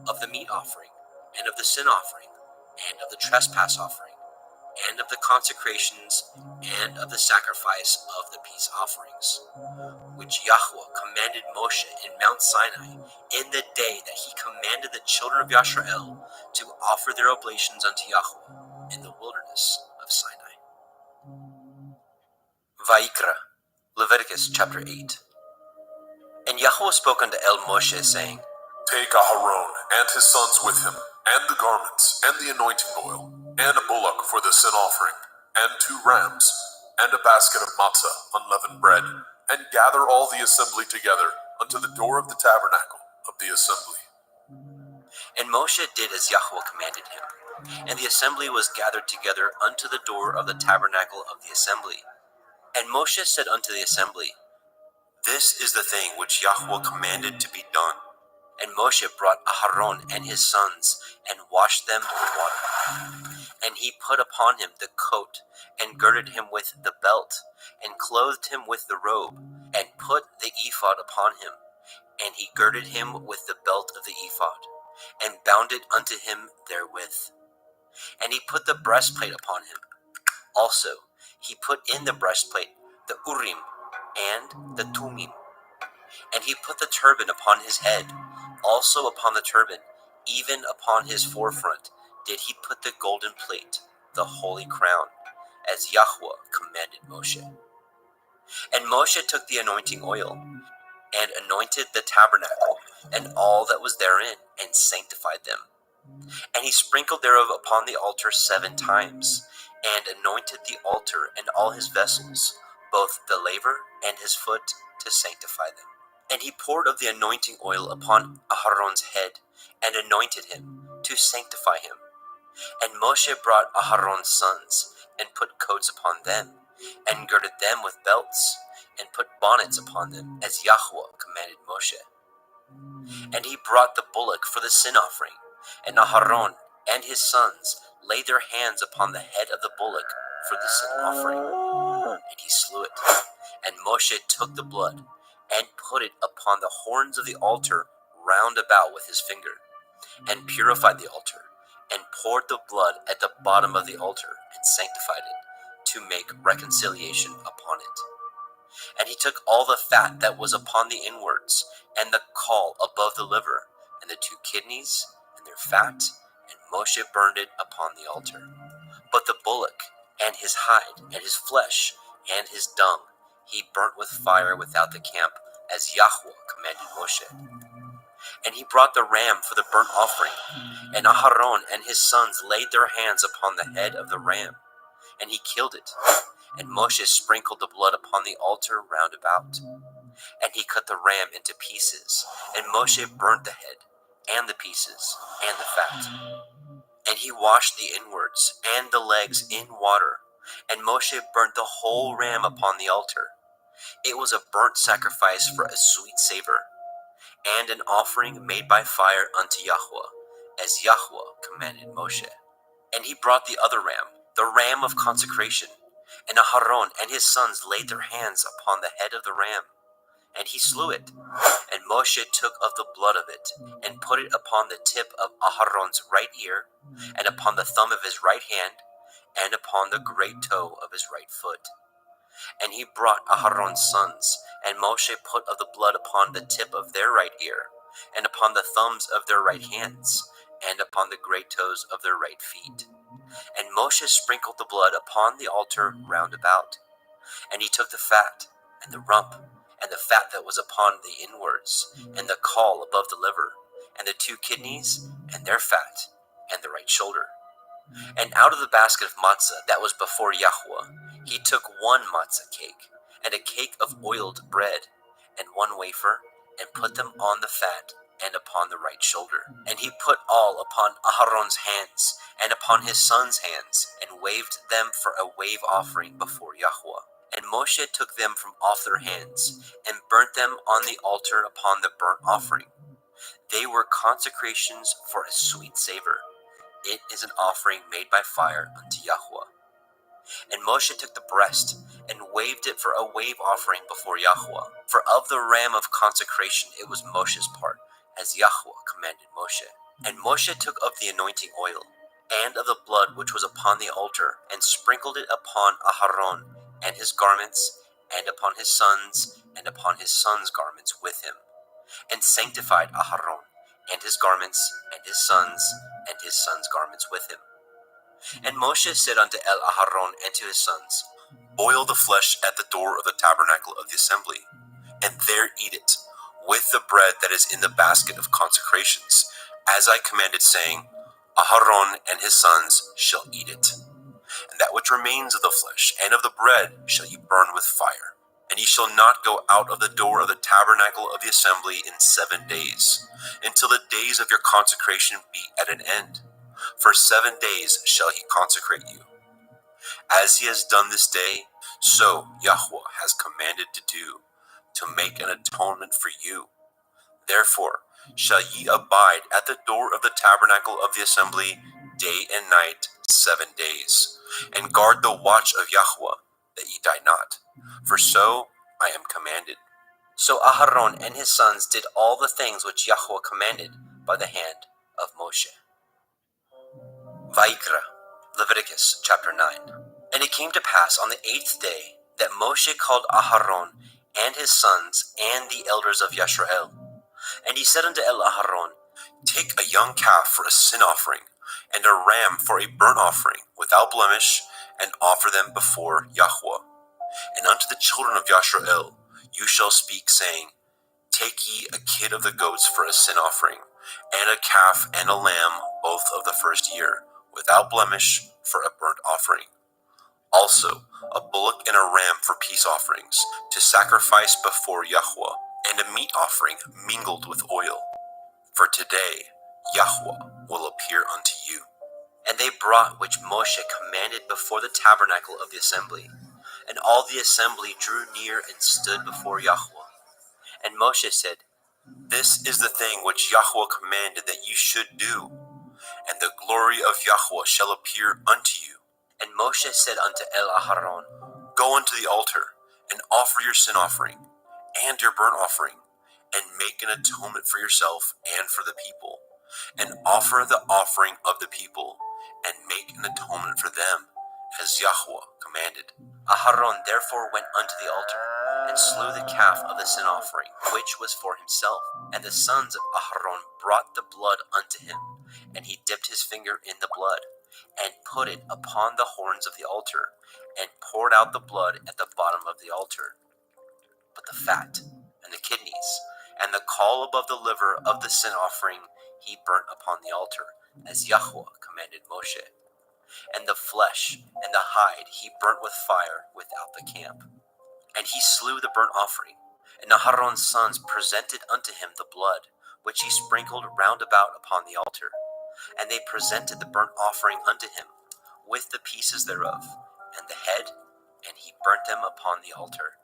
of the meat offering, and of the sin offering, and of the trespass offering, and of the consecrations, and of the sacrifice of the peace offerings. which Yahweh commanded Moshe in Mount Sinai in the day that he commanded the children of Yisrael to offer their oblations unto Yahweh in the wilderness of Sinai. Vayikra, Leviticus chapter 8. And Yahweh spoke unto El Moshe, saying, Take Aharon and his sons with him, and the garments, and the anointing oil, and a bullock for the sin offering, and 2 rams, and a basket of matzah, unleavened bread, and gather all the assembly together unto the door of the tabernacle of the assembly. And Moshe did as Yahweh commanded him, and the assembly was gathered together unto the door of the tabernacle of the assembly. And Moshe said unto the assembly, This is the thing which Yahweh commanded to be done. And Moshe brought Aharon and his sons, and washed them with water. And he put upon him the coat, and girded him with the belt, and clothed him with the robe, and put the ephod upon him. And he girded him with the belt of the ephod, and bound it unto him therewith. And he put the breastplate upon him. Also he put in the breastplate the Urim and the Tumim. And he put the turban upon his head. Also upon the turban, even upon his forefront, did he put the golden plate, the holy crown, as Yahweh commanded Moshe. And Moshe took the anointing oil, and anointed the tabernacle, and all that was therein, and sanctified them. And he sprinkled thereof upon the altar 7 times, and anointed the altar and all his vessels, both the laver and his foot, to sanctify them. And he poured of the anointing oil upon Aharon's head, and anointed him, to sanctify him. And Moshe brought Aharon's sons, and put coats upon them, and girded them with belts, and put bonnets upon them, as Yahweh commanded Moshe. And he brought the bullock for the sin offering, and Aharon and his sons laid their hands upon the head of the bullock for the sin offering, and he slew it. And Moshe took the blood, and put it upon the horns of the altar round about with his finger, and purified the altar, and poured the blood at the bottom of the altar, and sanctified it, to make reconciliation upon it. And he took all the fat that was upon the inwards, and the caul above the liver, and the 2 kidneys, and their fat, and Moshe burned it upon the altar. But the bullock, and his hide, and his flesh, and his dung, he burnt with fire without the camp, as Yahweh commanded Moshe. And he brought the ram for the burnt offering, and Aharon and his sons laid their hands upon the head of the ram, and he killed it. And Moshe sprinkled the blood upon the altar round about. And he cut the ram into pieces, and Moshe burnt the head, and the pieces, and the fat. And he washed the inwards and the legs in water, and Moshe burnt the whole ram upon the altar. It was a burnt sacrifice for a sweet savor, and an offering made by fire unto Yahweh, as Yahweh commanded Moshe. And he brought the other ram, the ram of consecration, and Aharon and his sons laid their hands upon the head of the ram, and he slew it. And Moshe took of the blood of it, and put it upon the tip of Aharon's right ear, and upon the thumb of his right hand, and upon the great toe of his right foot. And he brought Aharon's sons, and Moshe put of the blood upon the tip of their right ear, and upon the thumbs of their right hands, and upon the great toes of their right feet. And Moshe sprinkled the blood upon the altar round about. And he took the fat, and the rump, and the fat that was upon the inwards, and the caul above the liver, and the 2 kidneys, and their fat, and the right shoulder. And out of the basket of matzah that was before Yahweh, he took 1 matzah cake, and a cake of oiled bread, and 1 wafer, and put them on the fat, and upon the right shoulder. And he put all upon Aharon's hands, and upon his sons' hands, and waved them for a wave offering before Yahweh. And Moshe took them from off their hands, and burnt them on the altar upon the burnt offering. They were consecrations for a sweet savor. It is an offering made by fire unto Yahweh. And Moshe took the breast, and waved it for a wave offering before Yahweh. For of the ram of consecration it was Moshe's part, as Yahweh commanded Moshe. And Moshe took of the anointing oil, and of the blood which was upon the altar, and sprinkled it upon Aharon, and his garments, and upon his sons, and upon his sons' garments with him, and sanctified Aharon, and his garments, and his sons' garments with him. And Moshe said unto Aharon and to his sons, Boil the flesh at the door of the tabernacle of the assembly, and there eat it, with the bread that is in the basket of consecrations, as I commanded, saying, Aharon and his sons shall eat it. And that which remains of the flesh and of the bread shall ye burn with fire. And ye shall not go out of the door of the tabernacle of the assembly in 7 days, until the days of your consecration be at an end. For 7 days shall he consecrate you. As he has done this day, so Yahweh has commanded to do, to make an atonement for you. Therefore shall ye abide at the door of the tabernacle of the assembly day and night 7 days, and guard the watch of Yahweh, that ye die not. For so I am commanded. So Aharon and his sons did all the things which Yahweh commanded by the hand of Moshe. Vaikra, Leviticus chapter 9. And it came to pass on the 8th day that Moshe called Aharon and his sons and the elders of Yisrael. And he said unto Aharon, Take a young calf for a sin offering, and a ram for a burnt offering, without blemish, and offer them before Yahweh. And unto the children of Yisrael you shall speak, saying, Take ye a kid of the goats for a sin offering, and a calf and a lamb, both of the first year, without blemish, for a burnt offering. Also a bullock and a ram for peace offerings, to sacrifice before Yahweh, and a meat offering mingled with oil. For today Yahweh will appear unto you. And they brought which Moshe commanded before the tabernacle of the assembly. And all the assembly drew near and stood before Yahweh. And Moshe said, This is the thing which Yahweh commanded that you should do, and the glory of Yahweh shall appear unto you. And Moshe said unto Aharon, Go unto the altar, and offer your sin offering, and your burnt offering, and make an atonement for yourself and for the people, and offer the offering of the people, and make an atonement for them, as Yahweh commanded. Aharon therefore went unto the altar, and slew the calf of the sin offering, which was for himself. And the sons of Aharon brought the blood unto him, and he dipped his finger in the blood, and put it upon the horns of the altar, and poured out the blood at the bottom of the altar. But the fat, and the kidneys, and the caul above the liver of the sin offering he burnt upon the altar, as Yahweh commanded Moshe. And the flesh and the hide he burnt with fire without the camp. And he slew the burnt offering, and Aharon's sons presented unto him the blood, which he sprinkled round about upon the altar. And they presented the burnt offering unto him, with the pieces thereof, and the head, and he burnt them upon the altar.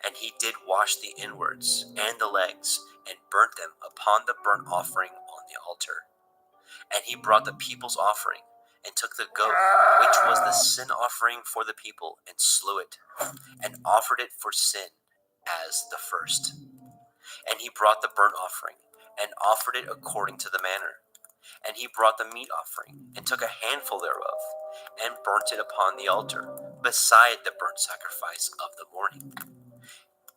And he did wash the inwards and the legs, and burnt them upon the burnt offering on the altar. And he brought the people's offering, and took the goat, which was the sin offering for the people, and slew it, and offered it for sin as the first. And he brought the burnt offering, and offered it according to the manner. And he brought the meat offering, and took a handful thereof, and burnt it upon the altar, beside the burnt sacrifice of the morning.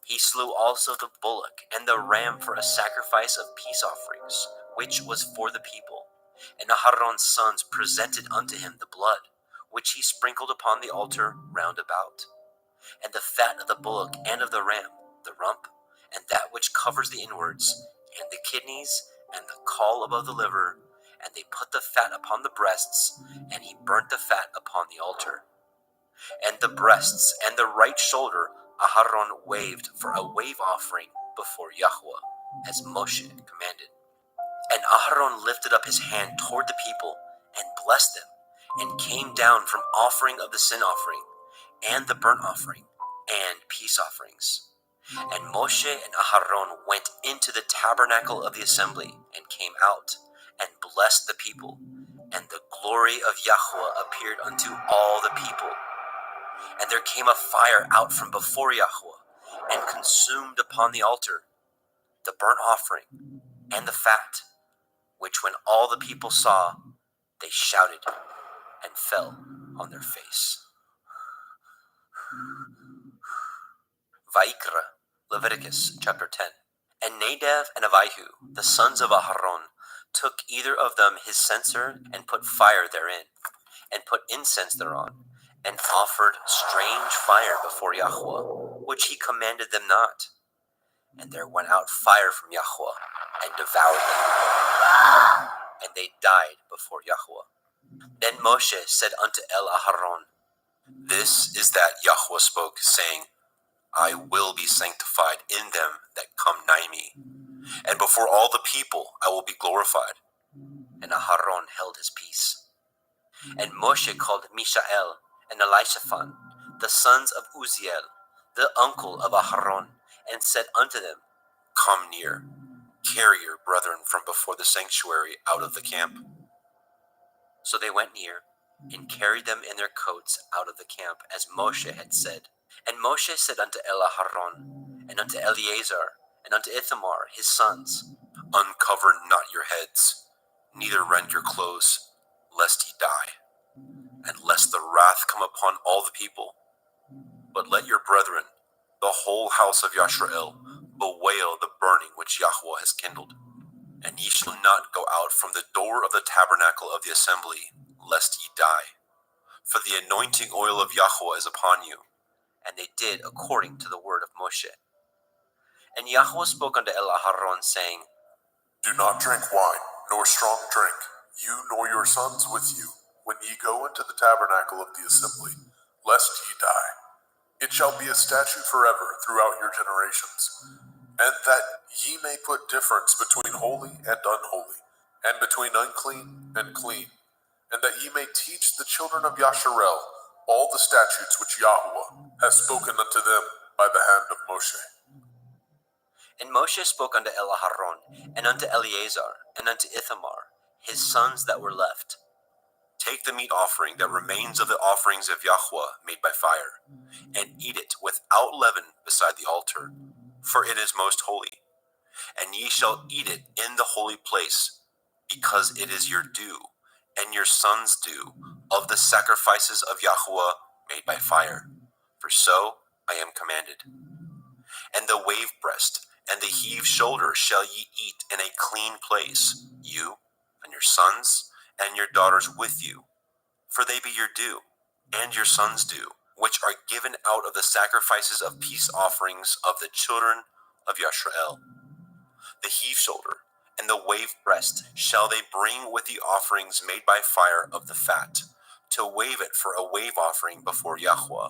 He slew also the bullock and the ram for a sacrifice of peace offerings, which was for the people. And Aharon's sons presented unto him the blood, which he sprinkled upon the altar round about. And the fat of the bullock and of the ram, the rump, and that which covers the inwards, and the kidneys, and the caul above the liver, and they put the fat upon the breasts, and he burnt the fat upon the altar. And the breasts and the right shoulder Aharon waved for a wave offering before Yahweh, as Moshe commanded. And Aharon lifted up his hand toward the people, and blessed them, and came down from offering of the sin offering, and the burnt offering, and peace offerings. And Moshe and Aharon went into the tabernacle of the assembly, and came out, and blessed the people. And the glory of Yahweh appeared unto all the people. And there came a fire out from before Yahweh, and consumed upon the altar the burnt offering and the fat, which when all the people saw, they shouted and fell on their face. Vaikra, Leviticus chapter 10. And Nadab and Abihu, the sons of Aharon, took either of them his censer and put fire therein, and put incense thereon, and offered strange fire before Yahweh, which he commanded them not. And there went out fire from Yahweh, and devoured them, and they died before Yahweh. Then Moshe said unto Aharon, This is that Yahweh spoke, saying, I will be sanctified in them that come nigh me, and before all the people I will be glorified. And Aharon held his peace. And Moshe called Mishael and Elishaphan, the sons of Uzziel, the uncle of Aharon, and said unto them, Come near, carry your brethren from before the sanctuary out of the camp. So they went near, and carried them in their coats out of the camp, as Moshe had said. And Moshe said unto Aharon, and unto Eleazar, and unto Ithamar his sons, Uncover not your heads, neither rend your clothes, lest ye die, and lest the wrath come upon all the people. But let your brethren, the whole house of Yashrael, bewail the burning which Yahweh has kindled. And ye shall not go out from the door of the tabernacle of the assembly, lest ye die. For the anointing oil of Yahweh is upon you. And they did according to the word of Moshe. And Yahweh spoke unto Aharon, saying, Do not drink wine, nor strong drink, you nor your sons with you, when ye go into the tabernacle of the assembly, lest ye die. It shall be a statute forever throughout your generations, and that ye may put difference between holy and unholy, and between unclean and clean, and that ye may teach the children of Yasharel all the statutes which Yahweh has spoken unto them by the hand of Moshe. And Moshe spoke unto Aharon, and unto Eleazar, and unto Ithamar, his sons that were left, Take the meat offering that remains of the offerings of Yahweh made by fire, and eat it without leaven beside the altar, for it is most holy. And ye shall eat it in the holy place, because it is your due, and your sons' due, of the sacrifices of Yahweh made by fire. For so I am commanded. And the wave breast and the heave shoulder shall ye eat in a clean place, you and your sons and your daughters with you, for they be your due, and your sons' due, which are given out of the sacrifices of peace offerings of the children of Yashrael. The heave shoulder and the wave breast shall they bring with the offerings made by fire of the fat, to wave it for a wave offering before Yahweh.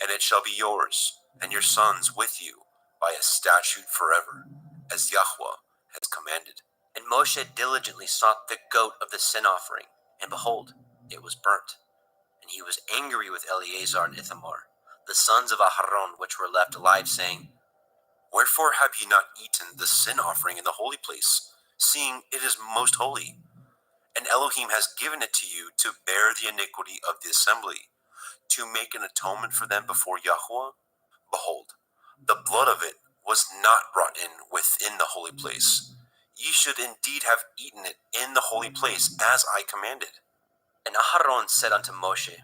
And it shall be yours, and your sons with you, by a statute forever, as Yahweh has commanded. And Moshe diligently sought the goat of the sin offering, and behold, it was burnt. And he was angry with Eleazar and Ithamar, the sons of Aharon, which were left alive, saying, Wherefore have ye not eaten the sin offering in the holy place, seeing it is most holy? And Elohim has given it to you to bear the iniquity of the assembly, to make an atonement for them before Yahweh? Behold, the blood of it was not brought in within the holy place. Ye should indeed have eaten it in the holy place, as I commanded. And Aharon said unto Moshe,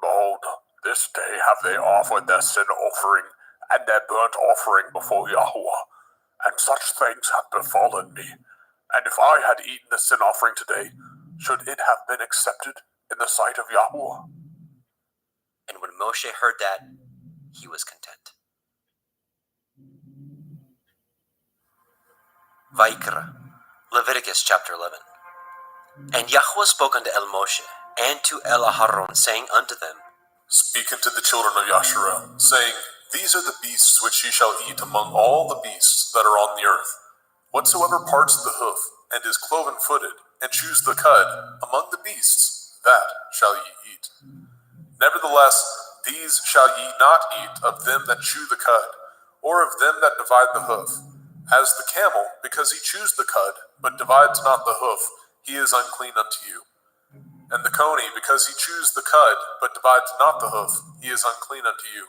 Behold, this day have they offered their sin offering and their burnt offering before Yahweh, and such things have befallen me. And if I had eaten the sin offering today, should it have been accepted in the sight of Yahweh? And when Moshe heard that, he was content. Vaikra, Leviticus chapter 11. And Yahweh spoke unto Moshe, and to Aharon, saying unto them, Speak unto the children of Yasharel, saying, These are the beasts which ye shall eat among all the beasts that are on the earth. Whatsoever parts the hoof, and is cloven-footed, and chews the cud, among the beasts, that shall ye eat. Nevertheless, these shall ye not eat of them that chew the cud, or of them that divide the hoof. As the camel, because he chews the cud, but divides not the hoof, he is unclean unto you. And the coney, because he chews the cud, but divides not the hoof, he is unclean unto you.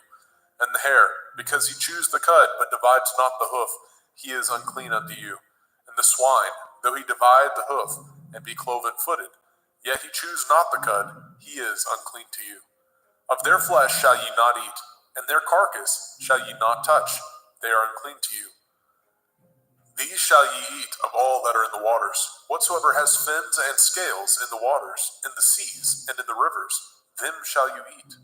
And the hare, because he chews the cud, but divides not the hoof, he is unclean unto you. And the swine, though he divide the hoof, and be cloven-footed, yet he chews not the cud, he is unclean to you. Of their flesh shall ye not eat, and their carcass shall ye not touch, they are unclean to you. These shall ye eat of all that are in the waters. Whatsoever has fins and scales in the waters, in the seas, and in the rivers, them shall you eat.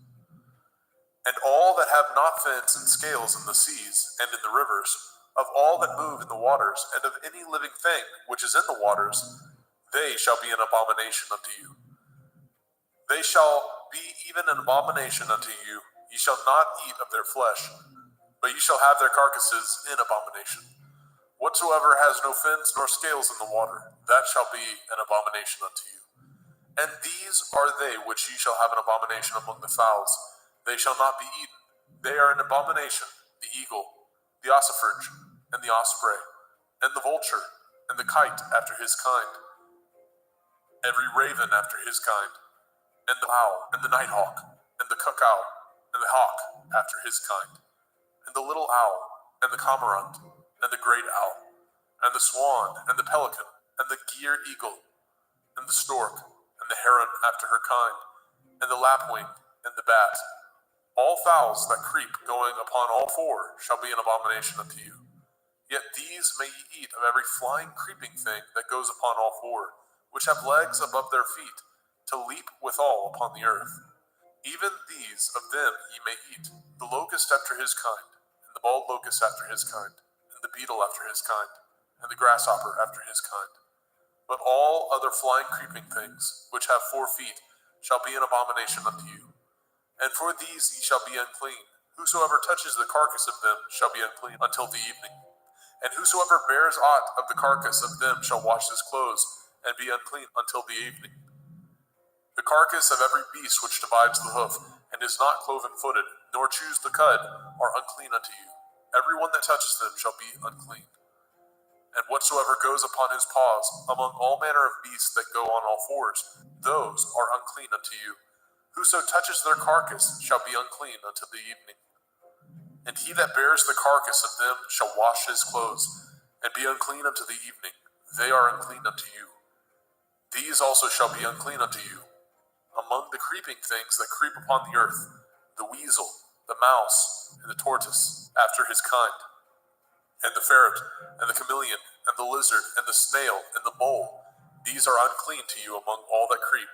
And all that have not fins and scales in the seas and in the rivers, of all that move in the waters, and of any living thing which is in the waters, they shall be an abomination unto you. They shall be even an abomination unto you. Ye shall not eat of their flesh, but ye shall have their carcasses in abomination. Whatsoever has no fins nor scales in the water, that shall be an abomination unto you. And these are they which ye shall have an abomination among the fowls. They shall not be eaten. They are an abomination: the eagle, the ossifrage, and the osprey, and the vulture, and the kite after his kind, every raven after his kind, and the owl, and the nighthawk, and the cuckow, and the hawk after his kind, and the little owl, and the cormorant, and the great owl, and the swan, and the pelican, and the gier eagle, and the stork, and the heron after her kind, and the lapwing, and the bat. All fowls that creep going upon all four shall be an abomination unto you. Yet these may ye eat of every flying creeping thing that goes upon all four, which have legs above their feet, to leap withal upon the earth. Even these of them ye may eat, the locust after his kind, and the bald locust after his kind, and the beetle after his kind, and the grasshopper after his kind. But all other flying creeping things, which have 4 feet, shall be an abomination unto you. And for these ye shall be unclean. Whosoever touches the carcass of them shall be unclean until the evening. And whosoever bears aught of the carcass of them shall wash his clothes, and be unclean until the evening. The carcass of every beast which divides the hoof, and is not cloven-footed, nor chews the cud, are unclean unto you. Every one that touches them shall be unclean. And whatsoever goes upon his paws, among all manner of beasts that go on all fours, those are unclean unto you. Whoso touches their carcass shall be unclean until the evening. And he that bears the carcass of them shall wash his clothes, and be unclean unto the evening. They are unclean unto you. These also shall be unclean unto you. Among the creeping things that creep upon the earth, the weasel, the mouse, and the tortoise, after his kind, and the ferret, and the chameleon, and the lizard, and the snail, and the mole, these are unclean to you among all that creep.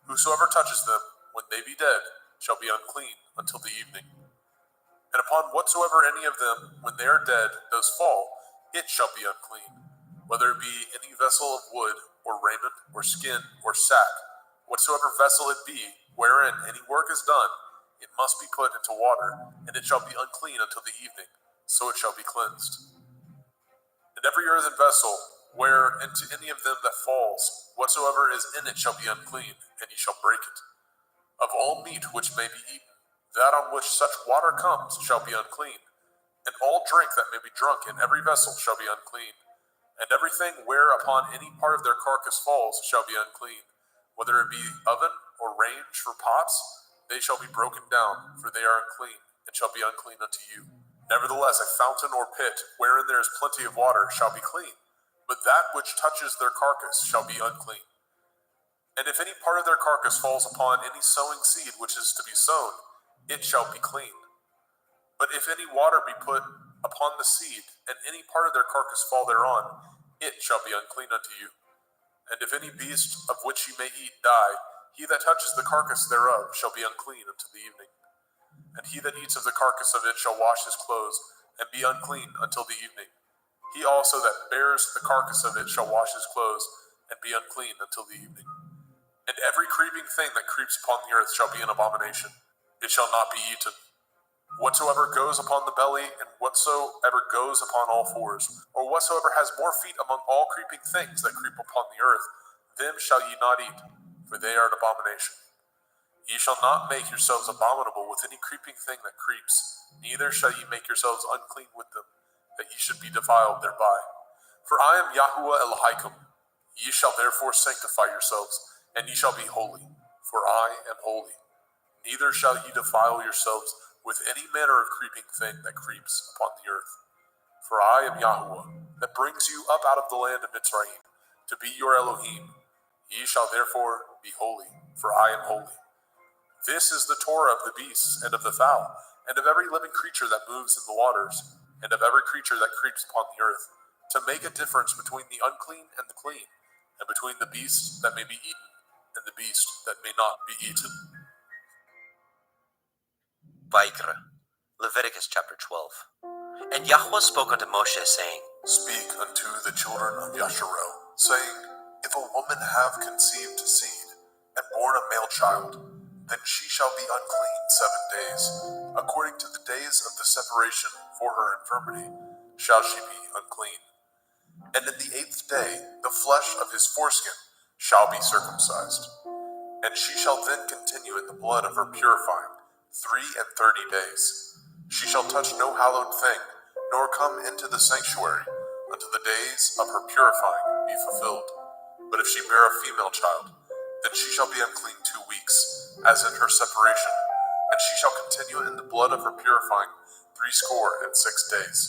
Whosoever touches them, when they be dead, shall be unclean until the evening. And upon whatsoever any of them, when they are dead, does fall, it shall be unclean, whether it be any vessel of wood, or raiment, or skin, or sack, whatsoever vessel it be, wherein any work is done, it must be put into water, and it shall be unclean until the evening, so it shall be cleansed. And every earthen vessel, where into any of them that falls, whatsoever is in it shall be unclean, and ye shall break it. Of all meat which may be eaten, that on which such water comes shall be unclean, and all drink that may be drunk in every vessel shall be unclean. And everything whereupon any part of their carcass falls shall be unclean, whether it be oven or range for pots, they shall be broken down, for they are unclean, and shall be unclean unto you. Nevertheless, a fountain or pit, wherein there is plenty of water, shall be clean, but that which touches their carcass shall be unclean. And if any part of their carcass falls upon any sowing seed which is to be sown, it shall be clean. But if any water be put upon the seed, and any part of their carcass fall thereon, it shall be unclean unto you. And if any beast of which ye may eat die, he that touches the carcass thereof shall be unclean until the evening. And he that eats of the carcass of it shall wash his clothes, and be unclean until the evening. He also that bears the carcass of it shall wash his clothes, and be unclean until the evening. And every creeping thing that creeps upon the earth shall be an abomination. It shall not be eaten. Whatsoever goes upon the belly, and whatsoever goes upon all fours, or whatsoever has more feet among all creeping things that creep upon the earth, them shall ye not eat, for they are an abomination. Ye shall not make yourselves abominable with any creeping thing that creeps, neither shall ye make yourselves unclean with them, that ye should be defiled thereby. For I am Yahuwah Elohim. Ye shall therefore sanctify yourselves, and ye shall be holy, for I am holy. Neither shall ye defile yourselves with any manner of creeping thing that creeps upon the earth. For I am Yahuwah, that brings you up out of the land of Mitzrayim, to be your Elohim. Ye shall therefore be holy, for I am holy. This is the Torah of the beasts and of the fowl, and of every living creature that moves in the waters, and of every creature that creeps upon the earth, to make a difference between the unclean and the clean, and between the beast that may be eaten and the beast that may not be eaten. Vaikra, Leviticus chapter 12. And Yahweh spoke unto Moshe, saying, Speak unto the children of Yasharel, saying, If a woman have conceived seed, and born a male child, then she shall be unclean 7 days. According to the days of the separation for her infirmity, shall she be unclean. And in the 8th day, the flesh of his foreskin shall be circumcised. And she shall then continue in the blood of her purifying 33 days. She shall touch no hallowed thing, nor come into the sanctuary, until the days of her purifying be fulfilled. But if she bear a female child, then she shall be unclean 2 weeks, as in her separation, and she shall continue in the blood of her purifying 66 days.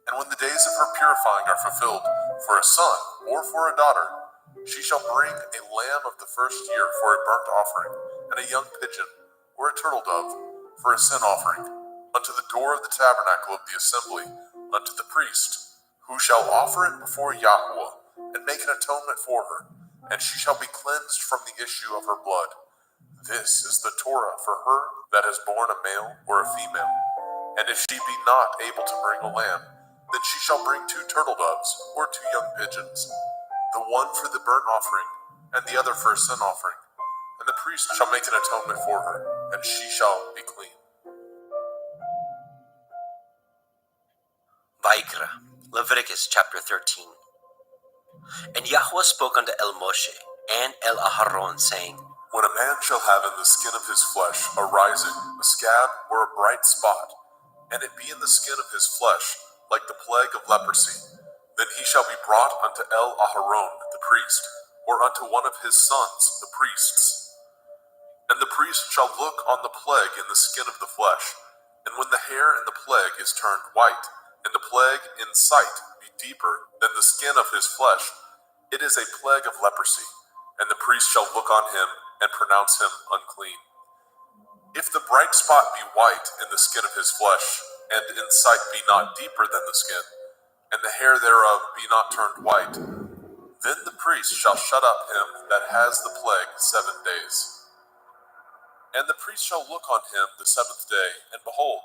And when the days of her purifying are fulfilled, for a son or for a daughter, she shall bring a lamb of the first year for a burnt offering, and a young pigeon or a turtle dove for a sin offering, unto the door of the tabernacle of the assembly, unto the priest, who shall offer it before Yahweh, and make an atonement for her, and she shall be cleansed from the issue of her blood. This is the Torah for her that has borne a male or a female. And if she be not able to bring a lamb, then she shall bring 2 turtle doves or 2 young pigeons, the one for the burnt offering, and the other for a sin offering. And the priest shall make an atonement for her, and she shall be clean. Vaikra, Leviticus chapter 13. And Yahweh spoke unto El Moshe and El Aharon, saying, When a man shall have in the skin of his flesh a rising, a scab, or a bright spot, and it be in the skin of his flesh, like the plague of leprosy, then he shall be brought unto El Aharon the priest, or unto one of his sons the priests. And the priest shall look on the plague in the skin of the flesh, and when the hair in the plague is turned white, and the plague in sight be deeper than the skin of his flesh, it is a plague of leprosy, and the priest shall look on him and pronounce him unclean. If the bright spot be white in the skin of his flesh, and in sight be not deeper than the skin, and the hair thereof be not turned white, then the priest shall shut up him that has the plague 7 days. And the priest shall look on him the 7th day, and behold,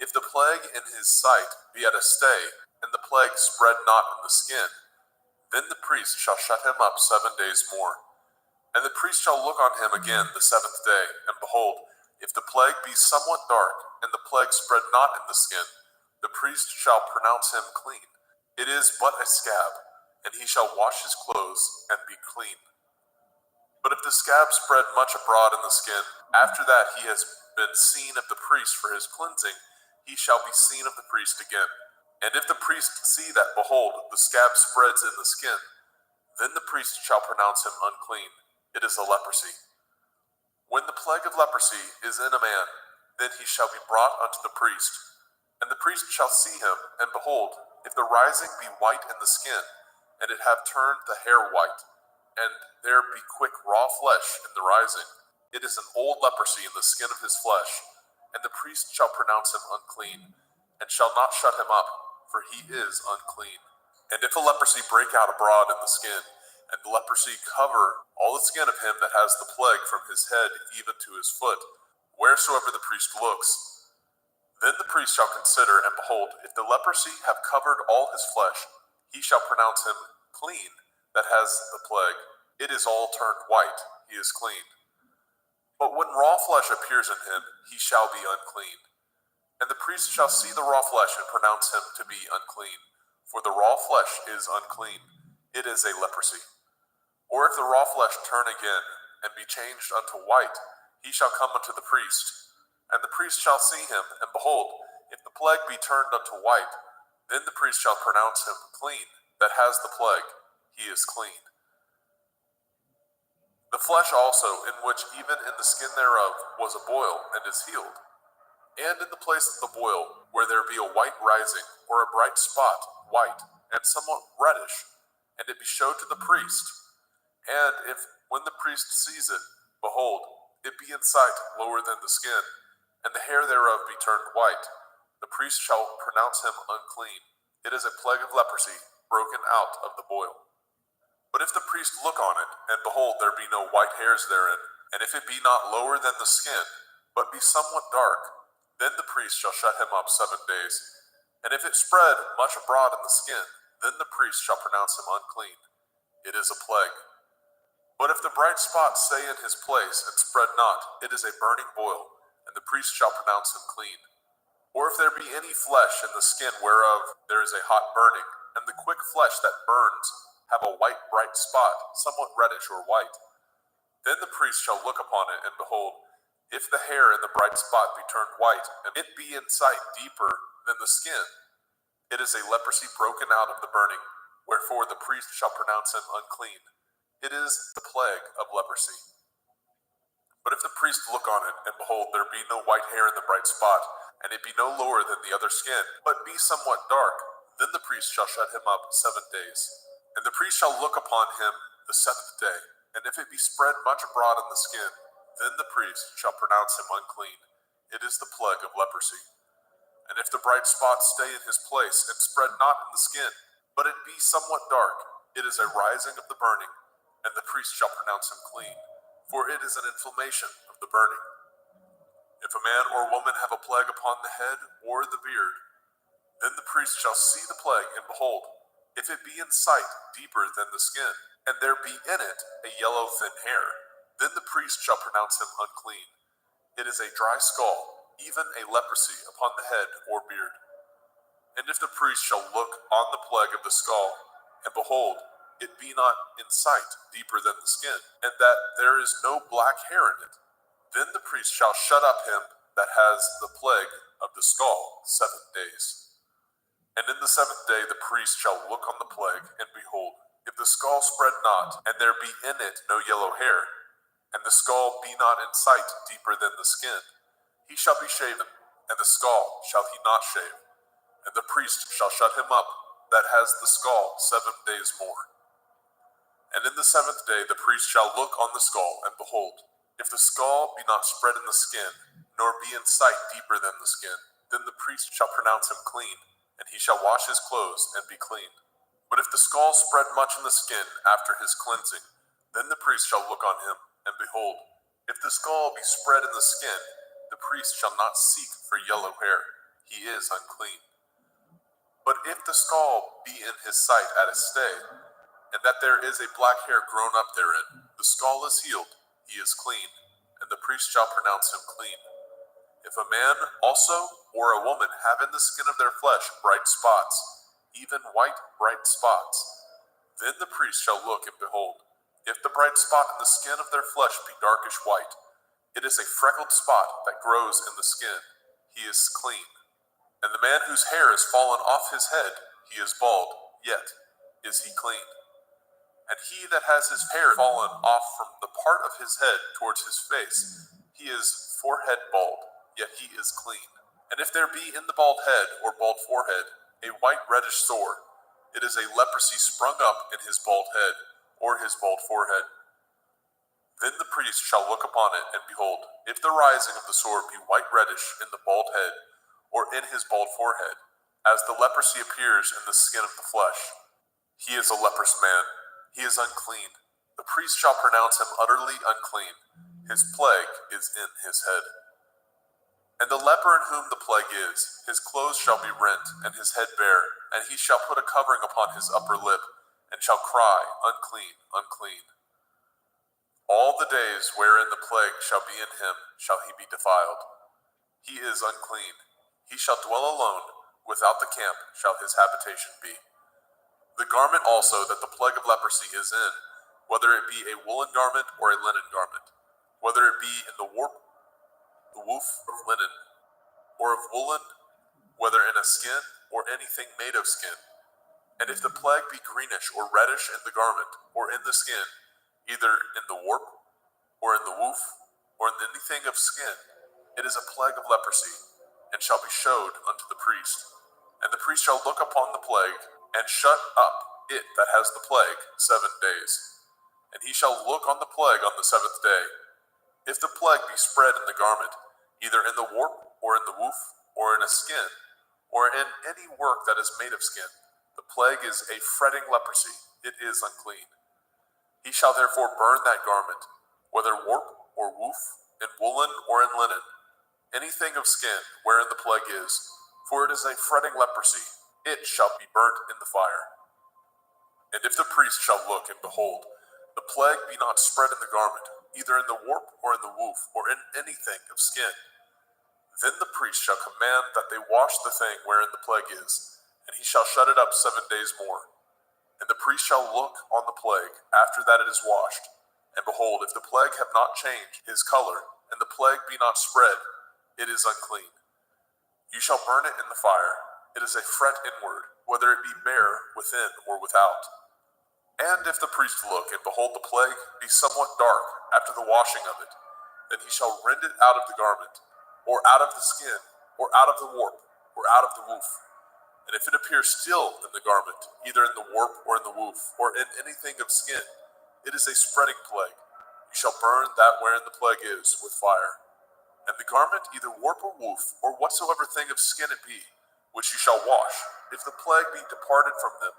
if the plague in his sight be at a stay, and the plague spread not in the skin, then the priest shall shut him up 7 days more. And the priest shall look on him again the 7th day, and behold, if the plague be somewhat dark, and the plague spread not in the skin, the priest shall pronounce him clean. It is but a scab, and he shall wash his clothes and be clean. But if the scab spread much abroad in the skin, after that he has been seen of the priest for his cleansing, he shall be seen of the priest again. And if the priest see that, behold, the scab spreads in the skin, then the priest shall pronounce him unclean. It is a leprosy. When the plague of leprosy is in a man, then he shall be brought unto the priest. And the priest shall see him, and behold, if the rising be white in the skin, and it have turned the hair white, and there be quick raw flesh in the rising, it is an old leprosy in the skin of his flesh, and the priest shall pronounce him unclean, and shall not shut him up, for he is unclean. And if a leprosy break out abroad in the skin, and the leprosy cover all the skin of him that has the plague from his head even to his foot, wheresoever the priest looks, then the priest shall consider, and behold, if the leprosy have covered all his flesh, he shall pronounce him clean that has the plague. It is all turned white, he is clean. But when raw flesh appears in him, he shall be unclean. And the priest shall see the raw flesh and pronounce him to be unclean. For the raw flesh is unclean, it is a leprosy. Or if the raw flesh turn again, and be changed unto white, he shall come unto the priest. And the priest shall see him, and behold, if the plague be turned unto white, then the priest shall pronounce him clean that has the plague, he is clean. The flesh also, in which even in the skin thereof was a boil, and is healed. And in the place of the boil, where there be a white rising, or a bright spot, white, and somewhat reddish, and it be showed to the priest. And if, when the priest sees it, behold, it be in sight lower than the skin, and the hair thereof be turned white, the priest shall pronounce him unclean. It is a plague of leprosy, broken out of the boil. But if the priest look on it, and behold, there be no white hairs therein, and if it be not lower than the skin, but be somewhat dark, then the priest shall shut him up 7 days. And if it spread much abroad in the skin, then the priest shall pronounce him unclean. It is a plague. But if the bright spot stay in his place and spread not, it is a burning boil, and the priest shall pronounce him clean. Or if there be any flesh in the skin whereof there is a hot burning, and the quick flesh that burns have a white bright spot, somewhat reddish or white, then the priest shall look upon it, and behold, if the hair in the bright spot be turned white, and it be in sight deeper than the skin, it is a leprosy broken out of the burning, wherefore the priest shall pronounce him unclean. It is the plague of leprosy. But if the priest look on it, and behold, there be no white hair in the bright spot, and it be no lower than the other skin, but be somewhat dark, then the priest shall shut him up 7 days. And the priest shall look upon him the 7th day, and if it be spread much abroad in the skin, then the priest shall pronounce him unclean. It is the plague of leprosy. And if the bright spot stay in his place, and spread not in the skin, but it be somewhat dark, it is a rising of the burning, and the priest shall pronounce him clean, for it is an inflammation of the burning. If a man or woman have a plague upon the head or the beard, then the priest shall see the plague, and behold, if it be in sight deeper than the skin, and there be in it a yellow thin hair, then the priest shall pronounce him unclean. It is a dry skull, even a leprosy upon the head or beard. And if the priest shall look on the plague of the skull, and behold, it be not in sight deeper than the skin, and that there is no black hair in it, then the priest shall shut up him that has the plague of the skull 7 days. And in the 7th day the priest shall look on the plague, and behold, if the skull spread not, and there be in it no yellow hair, and the skull be not in sight deeper than the skin, he shall be shaven, and the skull shall he not shave, and the priest shall shut him up that has the skull 7 days more. And in the 7th day the priest shall look on the skull, and behold, if the skull be not spread in the skin, nor be in sight deeper than the skin, then the priest shall pronounce him clean, and he shall wash his clothes and be clean. But if the skull spread much in the skin after his cleansing, then the priest shall look on him, and behold, if the skull be spread in the skin, the priest shall not seek for yellow hair, he is unclean. But if the skull be in his sight at a stay, and that there is a black hair grown up therein, the skull is healed, he is clean, and the priest shall pronounce him clean. If a man also or a woman have in the skin of their flesh bright spots, even white bright spots, then the priest shall look, and behold, if the bright spot in the skin of their flesh be darkish white, it is a freckled spot that grows in the skin, he is clean. And the man whose hair is fallen off his head, he is bald, yet is he clean. And he that has his hair fallen off from the part of his head towards his face, he is forehead bald, yet he is clean. And if there be in the bald head or bald forehead a white reddish sore, it is a leprosy sprung up in his bald head or his bald forehead. Then the priest shall look upon it, and behold, if the rising of the sore be white reddish in the bald head or in his bald forehead, as the leprosy appears in the skin of the flesh, he is a leprous man, he is unclean. The priest shall pronounce him utterly unclean. His plague is in his head. And the leper in whom the plague is, his clothes shall be rent, and his head bare, and he shall put a covering upon his upper lip, and shall cry, unclean, unclean. All the days wherein the plague shall be in him shall he be defiled. He is unclean. He shall dwell alone, without the camp shall his habitation be. The garment also that the plague of leprosy is in, whether it be a woolen garment or a linen garment, whether it be in the woof of linen, or of woolen, whether in a skin, or anything made of skin. And if the plague be greenish or reddish in the garment, or in the skin, either in the warp, or in the woof, or in anything of skin, it is a plague of leprosy, and shall be showed unto the priest. And the priest shall look upon the plague, and shut up it that has the plague 7 days. And he shall look on the plague on the 7th day. If the plague be spread in the garment, either in the warp, or in the woof, or in a skin, or in any work that is made of skin. The plague is a fretting leprosy. It is unclean. He shall therefore burn that garment, whether warp or woof, in woolen or in linen, anything of skin wherein the plague is, for it is a fretting leprosy. It shall be burnt in the fire. And if the priest shall look and behold, the plague be not spread in the garment, either in the warp or in the woof, or in anything of skin, then the priest shall command that they wash the thing wherein the plague is, and he shall shut it up 7 days more. And the priest shall look on the plague after that it is washed, and behold, if the plague have not changed his color, and the plague be not spread, it is unclean. You shall burn it in the fire. It is a fret inward, whether it be bare within or without. And if the priest look and behold the plague be somewhat dark after the washing of it, then he shall rend it out of the garment, or out of the skin, or out of the warp, or out of the woof. And if it appear still in the garment, either in the warp or in the woof, or in anything of skin, it is a spreading plague. You shall burn that wherein the plague is with fire. And the garment, either warp or woof, or whatsoever thing of skin it be, which you shall wash, if the plague be departed from them,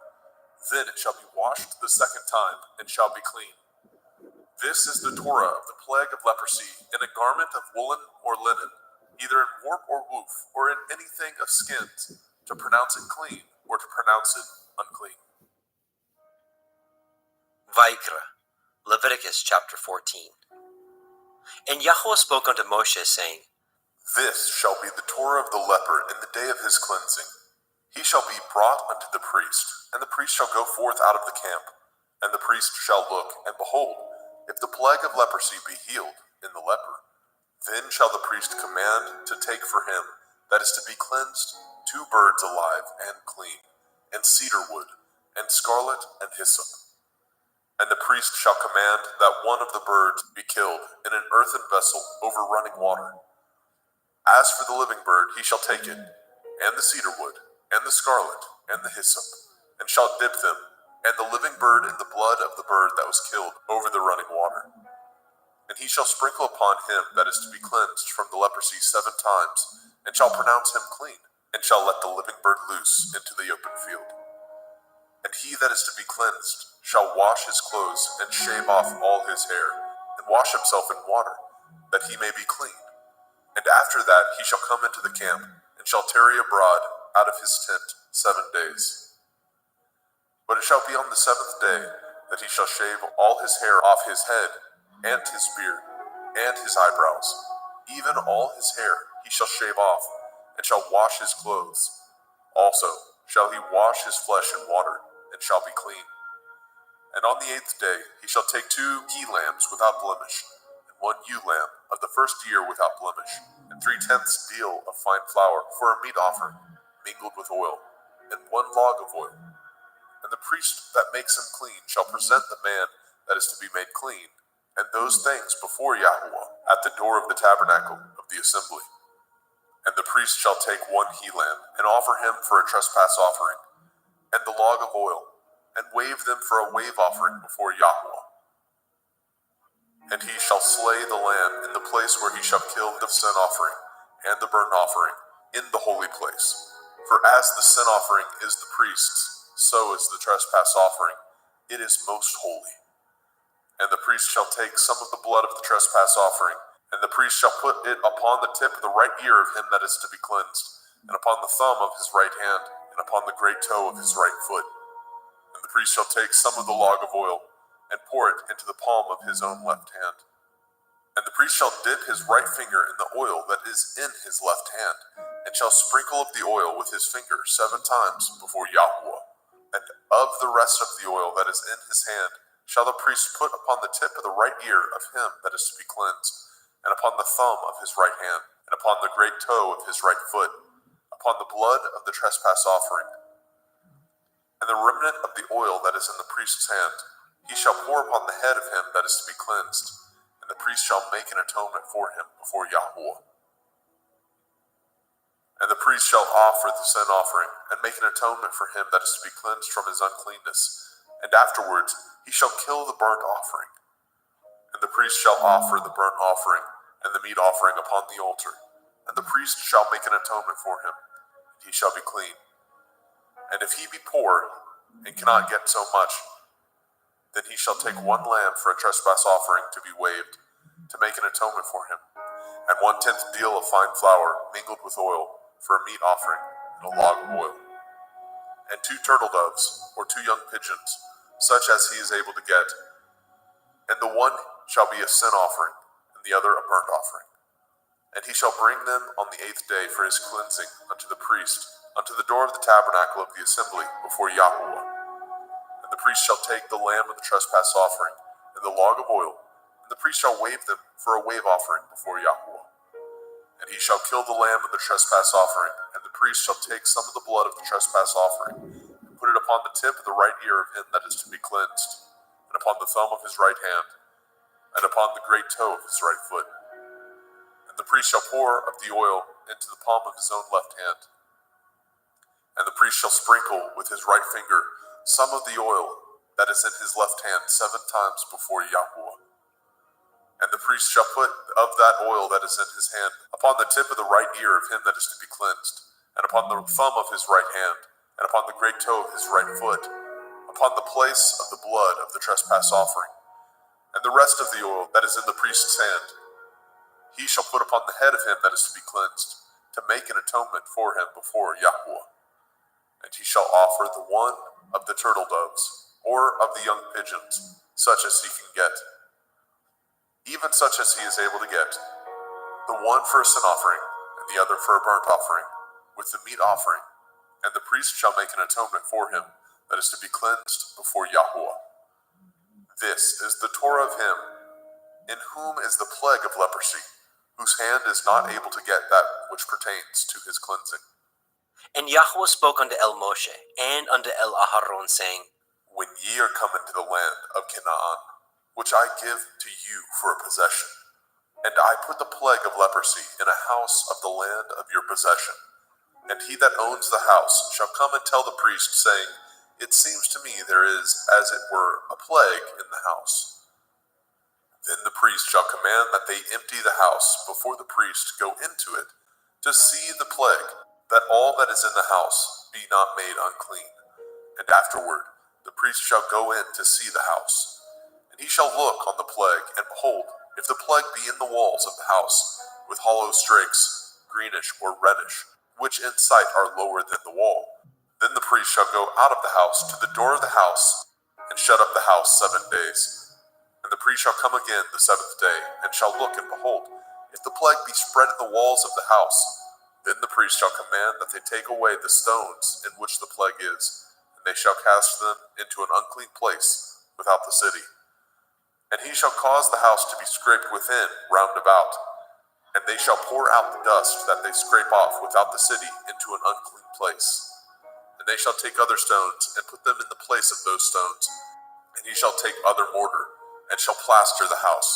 then it shall be washed the second time, and shall be clean. This is the Torah of the plague of leprosy, in a garment of woolen or linen, either in warp or woof, or in anything of skins, to pronounce it clean, or to pronounce it unclean. Vaikra, Leviticus chapter 14. And Yahweh spoke unto Moshe, saying, This shall be the Torah of the leper in the day of his cleansing. He shall be brought unto the priest, and the priest shall go forth out of the camp. And the priest shall look, and behold, if the plague of leprosy be healed in the leper, then shall the priest command to take for him that is to be cleansed 2 birds alive and clean, and cedar wood, and scarlet and hyssop. And the priest shall command that one of the birds be killed in an earthen vessel over running water. As for the living bird, he shall take it, and the cedar wood, and the scarlet, and the hyssop, and shall dip them, and the living bird in the blood of the bird that was killed over the running water. And he shall sprinkle upon him that is to be cleansed from the leprosy 7 times, and shall pronounce him clean, and shall let the living bird loose into the open field. And he that is to be cleansed shall wash his clothes, and shave off all his hair, and wash himself in water, that he may be clean. And after that he shall come into the camp, and shall tarry abroad out of his tent 7 days. But it shall be on the 7th day that he shall shave all his hair off his head, and his beard, and his eyebrows, even all his hair he shall shave off, and shall wash his clothes. Also shall he wash his flesh in water, and shall be clean. And on the 8th day he shall take 2 he-lambs without blemish, and 1 ewe-lamb of the first year without blemish, and 3/10 deal of fine flour for a meat offering, mingled with oil, and 1 log of oil. And the priest that makes him clean shall present the man that is to be made clean, and those things before Yahweh at the door of the tabernacle of the assembly. And the priest shall take 1 he-lamb, and offer him for a trespass offering, and the log of oil, and wave them for a wave offering before Yahweh. And he shall slay the lamb in the place where he shall kill the sin offering and the burnt offering in the holy place. For as the sin offering is the priest's, so is the trespass offering. It is most holy. And the priest shall take some of the blood of the trespass offering, and the priest shall put it upon the tip of the right ear of him that is to be cleansed, and upon the thumb of his right hand, and upon the great toe of his right foot. And the priest shall take some of the log of oil, and pour it into the palm of his own left hand. And the priest shall dip his right finger in the oil that is in his left hand, and shall sprinkle of the oil with his finger 7 times before Yahweh. And of the rest of the oil that is in his hand shall the priest put upon the tip of the right ear of him that is to be cleansed, and upon the thumb of his right hand, and upon the great toe of his right foot, upon the blood of the trespass offering. And the remnant of the oil that is in the priest's hand he shall pour upon the head of him that is to be cleansed, and the priest shall make an atonement for him before Yahweh. And the priest shall offer the sin offering, and make an atonement for him that is to be cleansed from his uncleanness, and afterwards he shall kill the burnt offering. And the priest shall offer the burnt offering and the meat offering upon the altar, and the priest shall make an atonement for him, and he shall be clean. And if he be poor, and cannot get so much, then he shall take 1 lamb for a trespass offering to be waved, to make an atonement for him, and 1/10 deal of fine flour mingled with oil for a meat offering, and a log of oil, and 2 turtle doves, or 2 young pigeons, such as he is able to get, and the one shall be a sin offering, and the other a burnt offering. And he shall bring them on the 8th day for his cleansing unto the priest, unto the door of the tabernacle of the assembly before Yahuwah. And the priest shall take the lamb of the trespass offering, and the log of oil, and the priest shall wave them for a wave offering before Yahuwah. And he shall kill the lamb of the trespass offering, and the priest shall take some of the blood of the trespass offering, and put it upon the tip of the right ear of him that is to be cleansed, and upon the thumb of his right hand, and upon the great toe of his right foot. And the priest shall pour of the oil into the palm of his own left hand. And the priest shall sprinkle with his right finger some of the oil that is in his left hand 7 times before Yahuwah. And the priest shall put of that oil that is in his hand upon the tip of the right ear of him that is to be cleansed, and upon the thumb of his right hand, and upon the great toe of his right foot, upon the place of the blood of the trespass offering. And the rest of the oil that is in the priest's hand he shall put upon the head of him that is to be cleansed, to make an atonement for him before Yahuwah. And he shall offer the one of the turtle doves, or of the young pigeons, such as he can get, even such as he is able to get, the one for a sin offering, and the other for a burnt offering, with the meat offering. And the priest shall make an atonement for him that is to be cleansed before Yahuwah. This is the Torah of him, in whom is the plague of leprosy, whose hand is not able to get that which pertains to his cleansing. And Yahweh spoke unto El Moshe, and unto El Aharon, saying, When ye are come into the land of Canaan, which I give to you for a possession, and I put the plague of leprosy in a house of the land of your possession, and he that owns the house shall come and tell the priest, saying, It seems to me there is, as it were, a plague in the house. Then the priest shall command that they empty the house before the priest go into it to see the plague, that all that is in the house be not made unclean. And afterward the priest shall go in to see the house. And he shall look on the plague, and behold, if the plague be in the walls of the house, with hollow strakes, greenish or reddish, which in sight are lower than the wall, then the priest shall go out of the house to the door of the house, and shut up the house 7 days. And the priest shall come again the 7th day, and shall look, and behold, if the plague be spread in the walls of the house, then the priest shall command that they take away the stones in which the plague is, and they shall cast them into an unclean place without the city. And he shall cause the house to be scraped within round about, and they shall pour out the dust that they scrape off without the city into an unclean place. And they shall take other stones, and put them in the place of those stones, and he shall take other mortar, and shall plaster the house.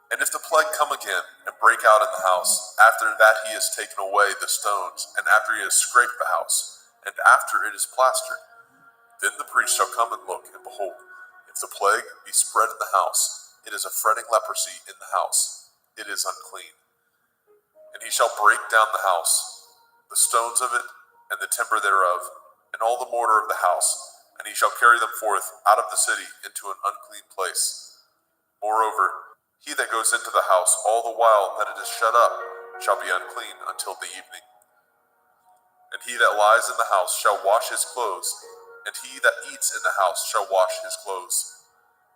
And if the plague come again, and break out in the house, after that he has taken away the stones, and after he has scraped the house, and after it is plastered, then the priest shall come and look, and behold, if the plague be spread in the house, it is a fretting leprosy in the house, it is unclean. And he shall break down the house, the stones of it, and the timber thereof, and all the mortar of the house, and he shall carry them forth out of the city into an unclean place. Moreover, he that goes into the house all the while that it is shut up shall be unclean until the evening. And he that lies in the house shall wash his clothes, and he that eats in the house shall wash his clothes.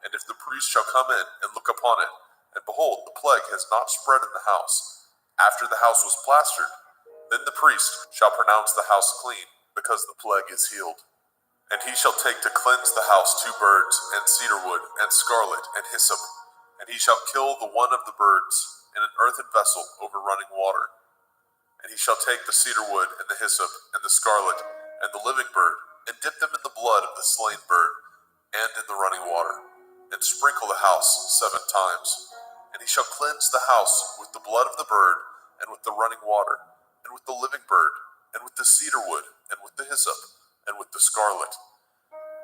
And if the priest shall come in and look upon it, and behold, the plague has not spread in the house, after the house was plastered, then the priest shall pronounce the house clean, because the plague is healed. And he shall take to cleanse the house 2 birds, and cedar wood, and scarlet, and hyssop. And he shall kill the one of the birds in an earthen vessel over running water. And he shall take the cedar wood, and the hyssop, and the scarlet, and the living bird, and dip them in the blood of the slain bird, and in the running water, and sprinkle the house 7 times. And he shall cleanse the house with the blood of the bird, and with the running water, and with the living bird, and with the cedar wood, and with the hyssop, and with the scarlet.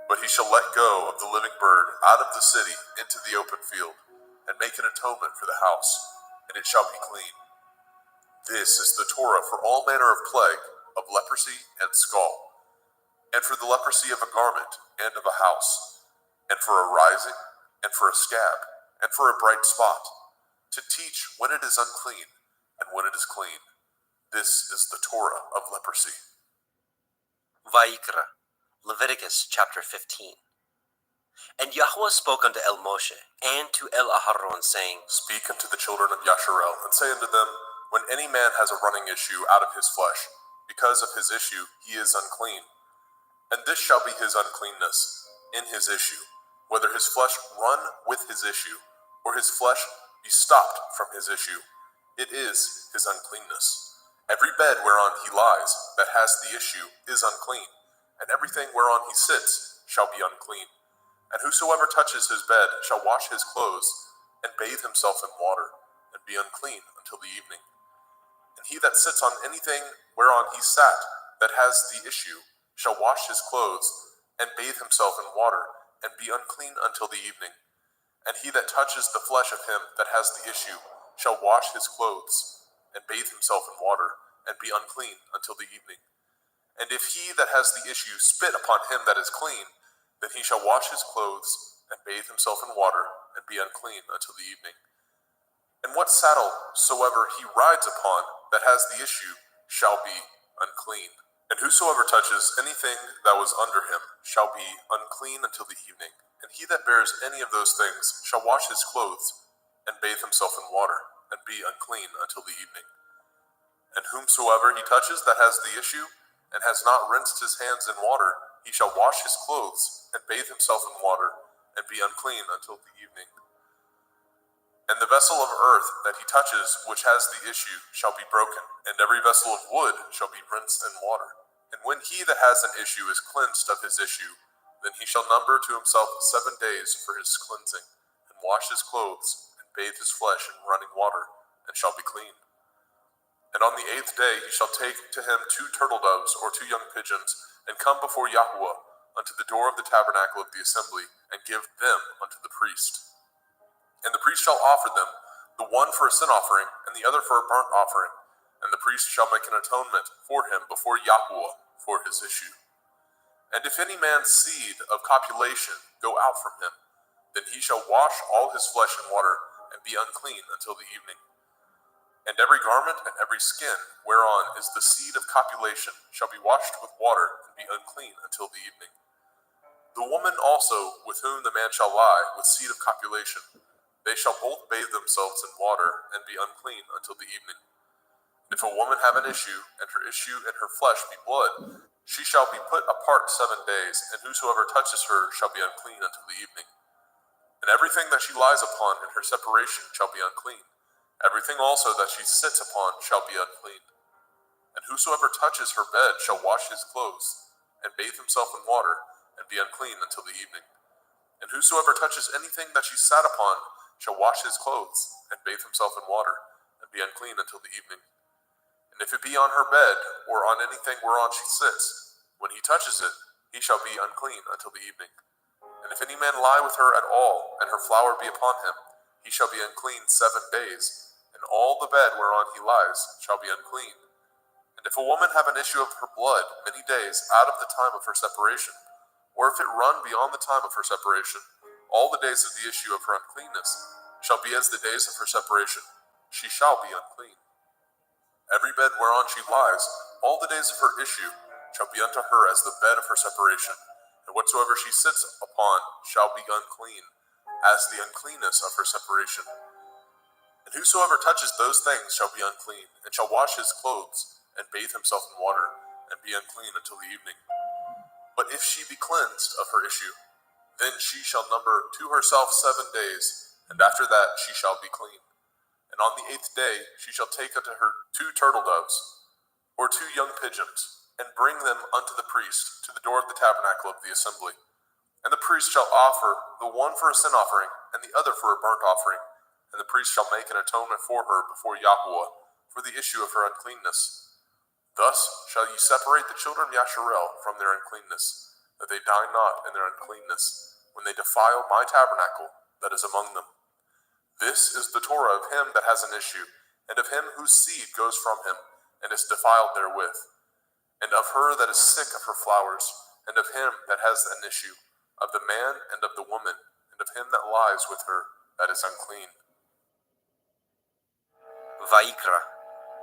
But he shall let go of the living bird out of the city into the open field, and make an atonement for the house, and it shall be clean. This is the Torah for all manner of plague, of leprosy and scald, and for the leprosy of a garment and of a house, and for a rising, and for a scab, and for a bright spot, to teach when it is unclean and when it is clean. This is the Torah of leprosy. Vayikra, Leviticus chapter 15. And Yahweh spoke unto El Moshe and to El Aharon, saying, Speak unto the children of Yasharel, and say unto them, when any man has a running issue out of his flesh, because of his issue he is unclean. And this shall be his uncleanness in his issue, whether his flesh run with his issue, or his flesh be stopped from his issue. It is his uncleanness. Every bed whereon he lies that has the issue is unclean, and everything whereon he sits shall be unclean. And whosoever touches his bed shall wash his clothes, and bathe himself in water, and be unclean until the evening. And he that sits on anything whereon he sat that has the issue shall wash his clothes, and bathe himself in water, and be unclean until the evening. And he that touches the flesh of him that has the issue shall wash his clothes, and bathe himself in water, and be unclean until the evening. And if he that has the issue spit upon him that is clean, then he shall wash his clothes, and bathe himself in water, and be unclean until the evening. And what saddle soever he rides upon that has the issue shall be unclean. And whosoever touches anything that was under him shall be unclean until the evening. And he that bears any of those things shall wash his clothes, and bathe himself in water, and be unclean until the evening. And whomsoever he touches that has the issue, and has not rinsed his hands in water, he shall wash his clothes, and bathe himself in water, and be unclean until the evening. And the vessel of earth that he touches which has the issue shall be broken, and every vessel of wood shall be rinsed in water. And when he that has an issue is cleansed of his issue, then he shall number to himself 7 days for his cleansing, and wash his clothes, and bathe his flesh in running water, and shall be clean. And on the 8th day he shall take to him 2 turtle doves or 2 young pigeons, and come before Yahweh unto the door of the tabernacle of the assembly, and give them unto the priest. And the priest shall offer them, the one for a sin offering, and the other for a burnt offering. And the priest shall make an atonement for him before Yahweh for his issue. And if any man's seed of copulation go out from him, then he shall wash all his flesh in water, and be unclean until the evening. And every garment and every skin whereon is the seed of copulation shall be washed with water, and be unclean until the evening. The woman also with whom the man shall lie with seed of copulation, they shall both bathe themselves in water, and be unclean until the evening. If a woman have an issue, and her issue in her flesh be blood, she shall be put apart 7 days, and whosoever touches her shall be unclean until the evening. And everything that she lies upon in her separation shall be unclean. Everything also that she sits upon shall be unclean. And whosoever touches her bed shall wash his clothes, and bathe himself in water, and be unclean until the evening. And whosoever touches anything that she sat upon shall wash his clothes, and bathe himself in water, and be unclean until the evening. And if it be on her bed, or on anything whereon she sits, when he touches it, he shall be unclean until the evening. And if any man lie with her at all, and her flower be upon him, he shall be unclean 7 days, and all the bed whereon he lies shall be unclean. And if a woman have an issue of her blood many days out of the time of her separation, or if it run beyond the time of her separation, all the days of the issue of her uncleanness shall be as the days of her separation. She shall be unclean. Every bed whereon she lies, all the days of her issue shall be unto her as the bed of her separation, and whatsoever she sits upon shall be unclean, as the uncleanness of her separation. And whosoever touches those things shall be unclean, and shall wash his clothes, and bathe himself in water, and be unclean until the evening. But if she be cleansed of her issue, then she shall number to herself 7 days, and after that she shall be clean. And on the 8th day she shall take unto her 2 turtle doves, or 2 young pigeons, and bring them unto the priest to the door of the tabernacle of the assembly. And the priest shall offer the one for a sin offering, and the other for a burnt offering. And the priest shall make an atonement for her before Yahweh for the issue of her uncleanness. Thus shall ye separate the children of Yasharel from their uncleanness, that they die not in their uncleanness, when they defile my tabernacle that is among them. This is the Torah of him that has an issue, and of him whose seed goes from him, and is defiled therewith, and of her that is sick of her flowers, and of him that has an issue, of the man and of the woman, and of him that lies with her that is unclean. Vayikra,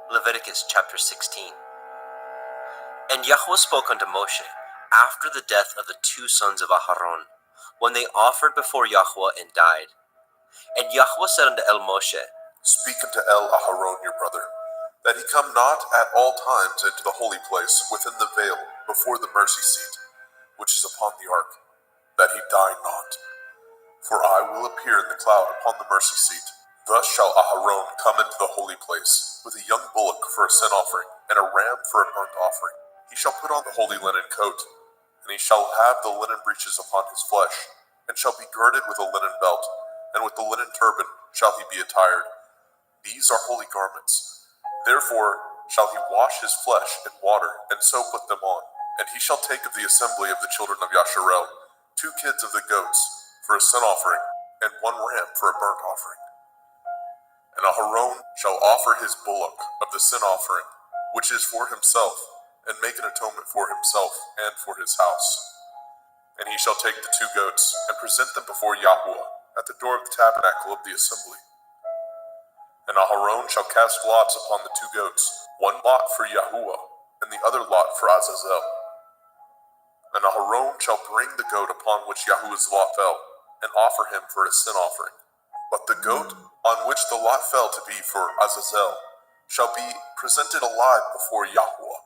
Leviticus chapter 16. And Yahweh spoke unto Moshe after the death of the two sons of Aharon, when they offered before Yahweh and died. And Yahweh said unto El Moshe, Speak unto El Aharon your brother, that he come not at all times into the holy place within the veil before the mercy seat, which is upon the ark, that he die not. For I will appear in the cloud upon the mercy seat. Thus shall Aharon come into the holy place, with a young bullock for a sin offering, and a ram for a burnt offering. He shall put on the holy linen coat, and he shall have the linen breeches upon his flesh, and shall be girded with a linen belt, and with the linen turban shall he be attired. These are holy garments. Therefore shall he wash his flesh in water, and so put them on. And he shall take of the assembly of the children of Yasharel 2 kids of the goats for a sin offering, and 1 ram for a burnt offering. And Aharon shall offer his bullock of the sin offering, which is for himself, and make an atonement for himself and for his house. And he shall take the 2 goats, and present them before Yahweh at the door of the tabernacle of the assembly. And Aharon shall cast lots upon the 2 goats, 1 lot for Yahuwah, and the other lot for Azazel. And Aharon shall bring the goat upon which Yahuwah's lot fell, and offer him for a sin offering. But the goat on which the lot fell to be for Azazel shall be presented alive before Yahuwah,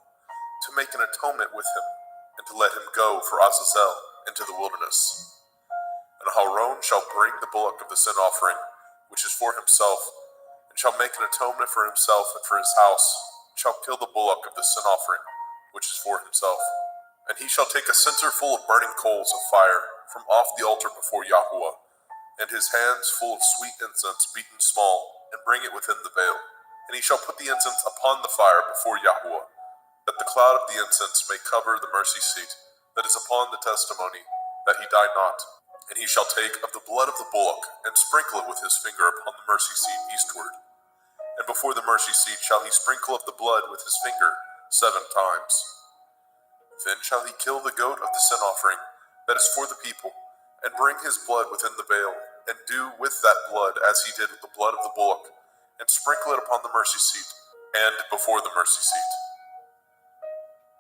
to make an atonement with him, and to let him go for Azazel into the wilderness. And Aharon shall bring the bullock of the sin offering, which is for himself, and shall make an atonement for himself and for his house, and shall kill the bullock of the sin offering, which is for himself. And he shall take a censer full of burning coals of fire from off the altar before Yahuwah, and his hands full of sweet incense beaten small, and bring it within the veil. And he shall put the incense upon the fire before Yahuwah, that the cloud of the incense may cover the mercy seat that is upon the testimony, that he die not. And he shall take of the blood of the bullock, and sprinkle it with his finger upon the mercy seat eastward. And before the mercy seat shall he sprinkle of the blood with his finger 7 times. Then shall he kill the goat of the sin offering that is for the people, and bring his blood within the veil, and do with that blood as he did with the blood of the bullock, and sprinkle it upon the mercy seat, and before the mercy seat.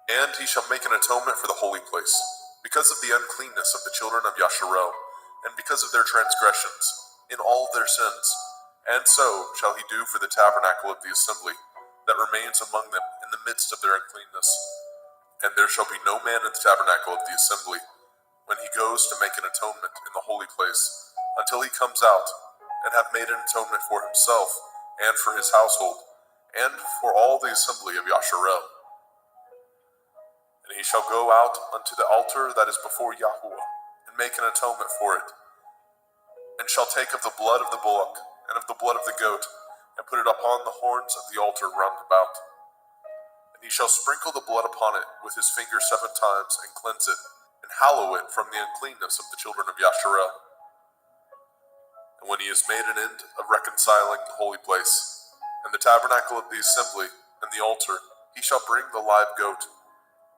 And he shall make an atonement for the holy place, because of the uncleanness of the children of Yasharel, and because of their transgressions, in all their sins. And so shall he do for the tabernacle of the assembly, that remains among them in the midst of their uncleanness. And there shall be no man in the tabernacle of the assembly, when he goes to make an atonement in the holy place, until he comes out, and have made an atonement for himself, and for his household, and for all the assembly of Yasharel. And he shall go out unto the altar that is before Yahuwah, and make an atonement for it, and shall take of the blood of the bullock, and of the blood of the goat, and put it upon the horns of the altar round about. And he shall sprinkle the blood upon it with his finger 7 times, and cleanse it, and hallow it from the uncleanness of the children of Yasharel. And when he has made an end of reconciling the holy place, and the tabernacle of the assembly, and the altar, he shall bring the live goat.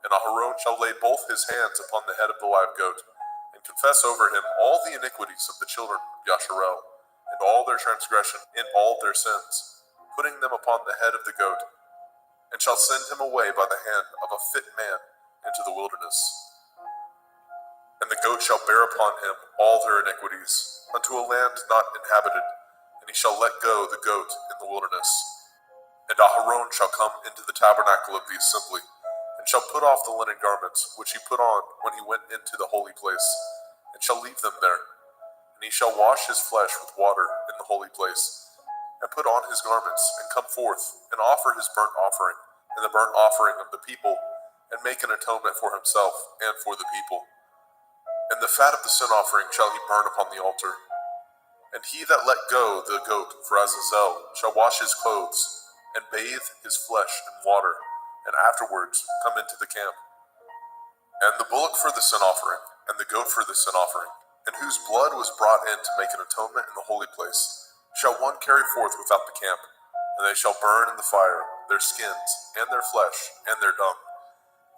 And Aharon shall lay both his hands upon the head of the live goat, and confess over him all the iniquities of the children of Yasharel, and all their transgression in all their sins, putting them upon the head of the goat, and shall send him away by the hand of a fit man into the wilderness. And the goat shall bear upon him all their iniquities, unto a land not inhabited, and he shall let go the goat in the wilderness. And Aharon shall come into the tabernacle of the assembly, and shall put off the linen garments which he put on when he went into the holy place, and shall leave them there. And he shall wash his flesh with water in the holy place, and put on his garments, and come forth, and offer his burnt offering, and the burnt offering of the people, and make an atonement for himself and for the people. And the fat of the sin offering shall he burn upon the altar. And he that let go the goat for Azazel shall wash his clothes, and bathe his flesh in water, and afterwards come into the camp. And the bullock for the sin offering, and the goat for the sin offering, and whose blood was brought in to make an atonement in the holy place, shall one carry forth without the camp, and they shall burn in the fire their skins, and their flesh, and their dung.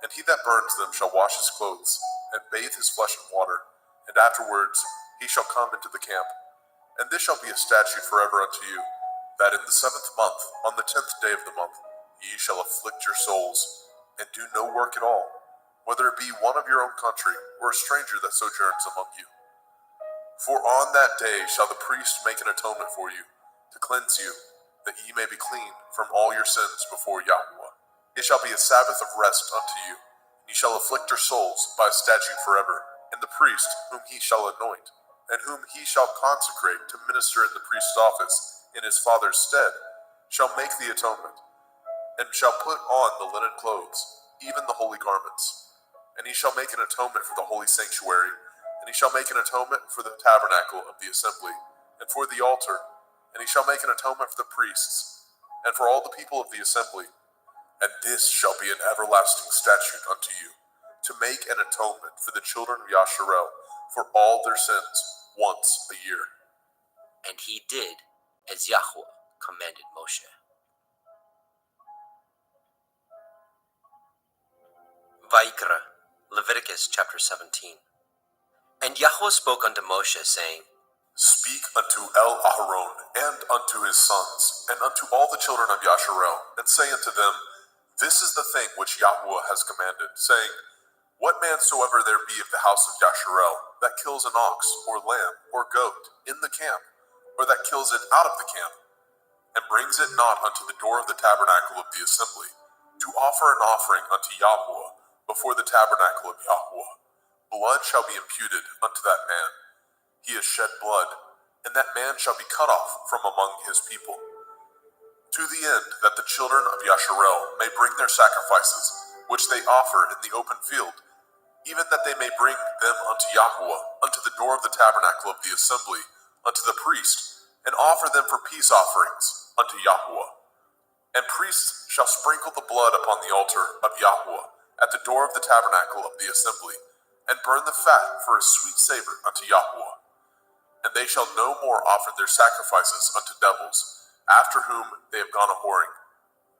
And he that burns them shall wash his clothes, and bathe his flesh in water, and afterwards he shall come into the camp. And this shall be a statute forever unto you, that in the 7th month, on the 10th day of the month, ye shall afflict your souls, and do no work at all, whether it be one of your own country, or a stranger that sojourns among you. For on that day shall the priest make an atonement for you, to cleanse you, that ye may be clean from all your sins before Yahweh. It shall be a Sabbath of rest unto you, and ye shall afflict your souls by a statute forever. And the priest, whom he shall anoint, and whom he shall consecrate to minister in the priest's office in his father's stead, shall make the atonement, and shall put on the linen clothes, even the holy garments. And he shall make an atonement for the holy sanctuary, and he shall make an atonement for the tabernacle of the assembly, and for the altar, and he shall make an atonement for the priests, and for all the people of the assembly. And this shall be an everlasting statute unto you, to make an atonement for the children of Yasharel for all their sins once a year. And he did as Yahweh commanded Moshe. Vayikra, Leviticus chapter 17. And Yahweh spoke unto Moshe, saying, Speak unto El-Aharon and unto his sons, and unto all the children of Yasharel, and say unto them, This is the thing which Yahweh has commanded, saying, What man soever there be of the house of Yasharel, that kills an ox, or lamb, or goat, in the camp, or that kills it out of the camp, and brings it not unto the door of the tabernacle of the assembly, to offer an offering unto Yahweh before the tabernacle of Yahweh, blood shall be imputed unto that man. He has shed blood, and that man shall be cut off from among his people. To the end that the children of Yasharel may bring their sacrifices, which they offer in the open field, even that they may bring them unto Yahweh, unto the door of the tabernacle of the assembly, unto the priest, and offer them for peace offerings unto Yahweh. And priests shall sprinkle the blood upon the altar of Yahweh, at the door of the tabernacle of the assembly, and burn the fat for a sweet savor unto Yahweh. And they shall no more offer their sacrifices unto devils, after whom they have gone a-whoring.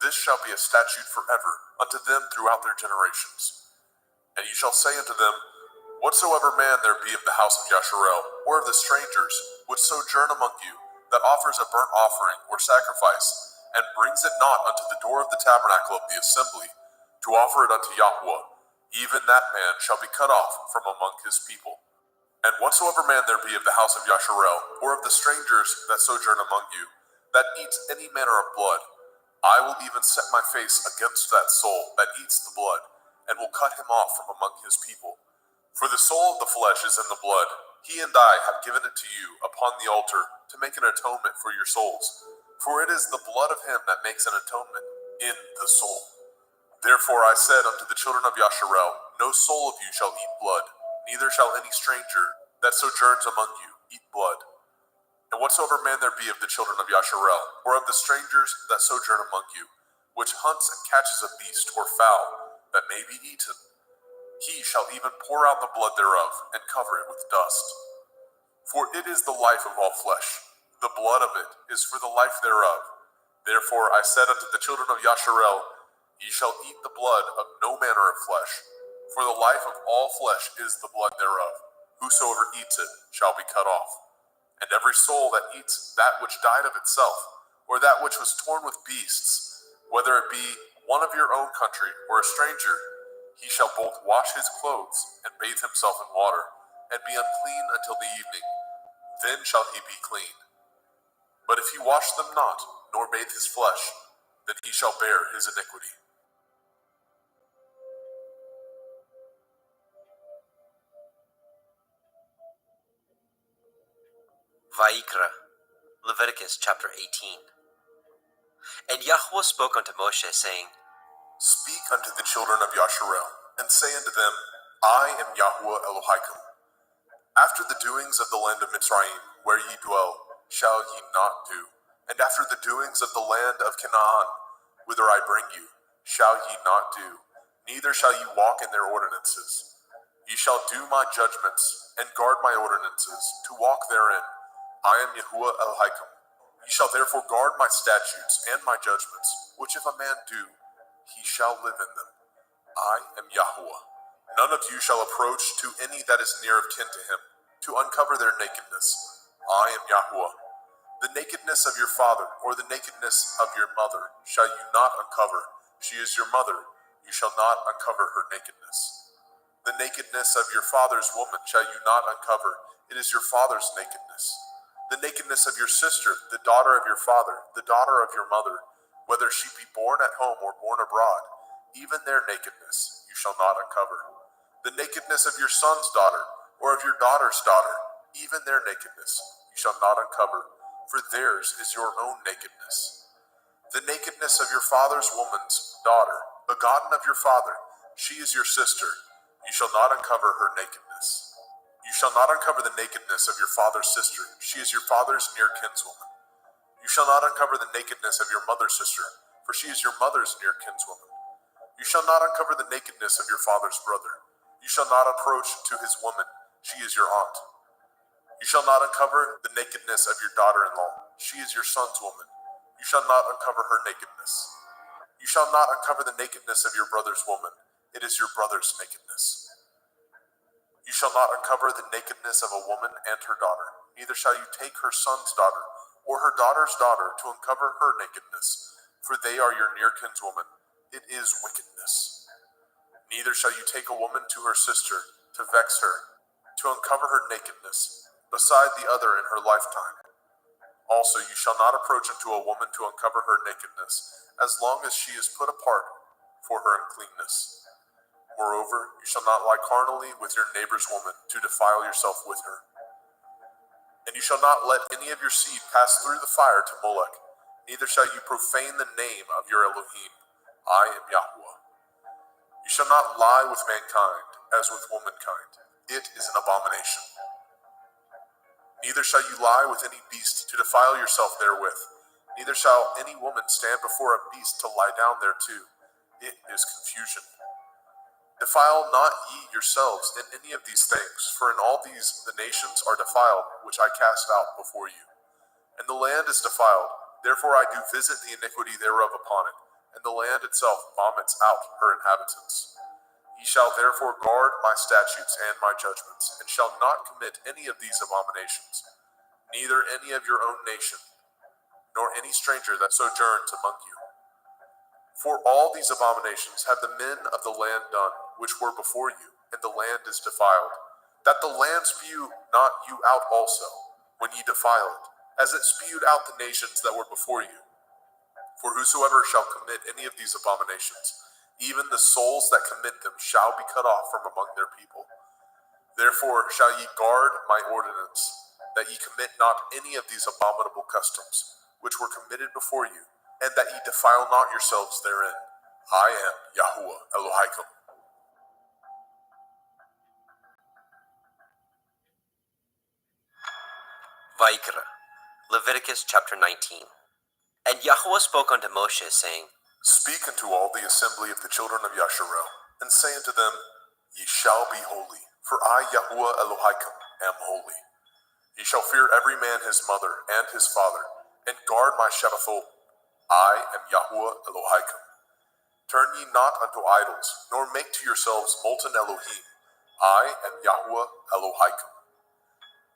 This shall be a statute forever unto them throughout their generations. And you shall say unto them, Whatsoever man there be of the house of Yasharel, or of the strangers, which sojourn among you, that offers a burnt offering or sacrifice, and brings it not unto the door of the tabernacle of the assembly, to offer it unto Yahweh, even that man shall be cut off from among his people. And whatsoever man there be of the house of Yasharel, or of the strangers that sojourn among you, that eats any manner of blood, I will even set my face against that soul that eats the blood, and will cut him off from among his people. For the soul of the flesh is in the blood. He and I have given it to you upon the altar to make an atonement for your souls. For it is the blood of him that makes an atonement in the soul. Therefore I said unto the children of Yasharel, No soul of you shall eat blood, neither shall any stranger that sojourns among you eat blood. And whatsoever man there be of the children of Yasharel, or of the strangers that sojourn among you, which hunts and catches a beast or fowl that may be eaten, he shall even pour out the blood thereof, and cover it with dust. For it is the life of all flesh, the blood of it is for the life thereof. Therefore I said unto the children of Yasharel, Ye shall eat the blood of no manner of flesh, for the life of all flesh is the blood thereof. Whosoever eats it shall be cut off. And every soul that eats that which died of itself, or that which was torn with beasts, whether it be one of your own country or a stranger, he shall both wash his clothes and bathe himself in water, and be unclean until the evening. Then shall he be clean. But if he wash them not, nor bathe his flesh, then he shall bear his iniquity. Vayikra, Leviticus chapter 18. And Yahweh spoke unto Moshe, saying, Speak unto the children of Yasharel, and say unto them, I am Yahweh Elohaikum. After the doings of the land of Mitzrayim, where ye dwell, shall ye not do. And after the doings of the land of Canaan, whither I bring you, shall ye not do. Neither shall ye walk in their ordinances. Ye shall do my judgments, and guard my ordinances, to walk therein. I am Yahuwah Elohaikum. Ye shall therefore guard my statutes and my judgments, which if a man do, he shall live in them. I am Yahuwah. None of you shall approach to any that is near of kin to him, to uncover their nakedness. I am Yahuwah. The nakedness of your father, or the nakedness of your mother, shall you not uncover. She is your mother. You shall not uncover her nakedness. The nakedness of your father's woman shall you not uncover. It is your father's nakedness. The nakedness of your sister, the daughter of your father, the daughter of your mother, whether she be born at home or born abroad, even their nakedness you shall not uncover. The nakedness of your son's daughter, or of your daughter's daughter, even their nakedness you shall not uncover, for theirs is your own nakedness. The nakedness of your father's woman's daughter, begotten of your father, she is your sister, you shall not uncover her nakedness. You shall not uncover the nakedness of your father's sister, she is your father's near kinswoman. You shall not uncover the nakedness of your mother's sister, for she is your mother's near kinswoman. You shall not uncover the nakedness of your father's brother. You shall not approach to his woman, she is your aunt. You shall not uncover the nakedness of your daughter-in-law, she is your son's woman. You shall not uncover her nakedness. You shall not uncover the nakedness of your brother's woman, it is your brother's nakedness. You shall not uncover the nakedness of a woman and her daughter, neither shall you take her son's daughter, or her daughter's daughter, to uncover her nakedness, for they are your near kinswoman. It is wickedness. Neither shall you take a woman to her sister, to vex her, to uncover her nakedness, beside the other in her lifetime. Also you shall not approach unto a woman to uncover her nakedness, as long as she is put apart for her uncleanness. Moreover, you shall not lie carnally with your neighbor's woman, to defile yourself with her. And you shall not let any of your seed pass through the fire to Molech, neither shall you profane the name of your Elohim. I am Yahuwah. You shall not lie with mankind, as with womankind. It is an abomination. Neither shall you lie with any beast, to defile yourself therewith. Neither shall any woman stand before a beast to lie down thereto. It is confusion. Defile not ye yourselves in any of these things, for in all these the nations are defiled, which I cast out before you. And the land is defiled, therefore I do visit the iniquity thereof upon it, and the land itself vomits out her inhabitants. Ye shall therefore guard my statutes and my judgments, and shall not commit any of these abominations, neither any of your own nation, nor any stranger that sojourns among you. For all these abominations have the men of the land done, which were before you, and the land is defiled, that the land spew not you out also, when ye defile it, as it spewed out the nations that were before you. For whosoever shall commit any of these abominations, even the souls that commit them shall be cut off from among their people. Therefore shall ye guard my ordinance, that ye commit not any of these abominable customs, which were committed before you, and that ye defile not yourselves therein. I am Yahuwah Elohim. Vaikra, Leviticus chapter 19. And Yahuwah spoke unto Moshe, saying, Speak unto all the assembly of the children of Yasharel, and say unto them, Ye shall be holy, for I, Yahuwah Elohim, am holy. Ye shall fear every man his mother and his father, and guard my Shabbathot. I am Yahuwah Elohim. Turn ye not unto idols, nor make to yourselves molten Elohim. I am Yahuwah Elohim.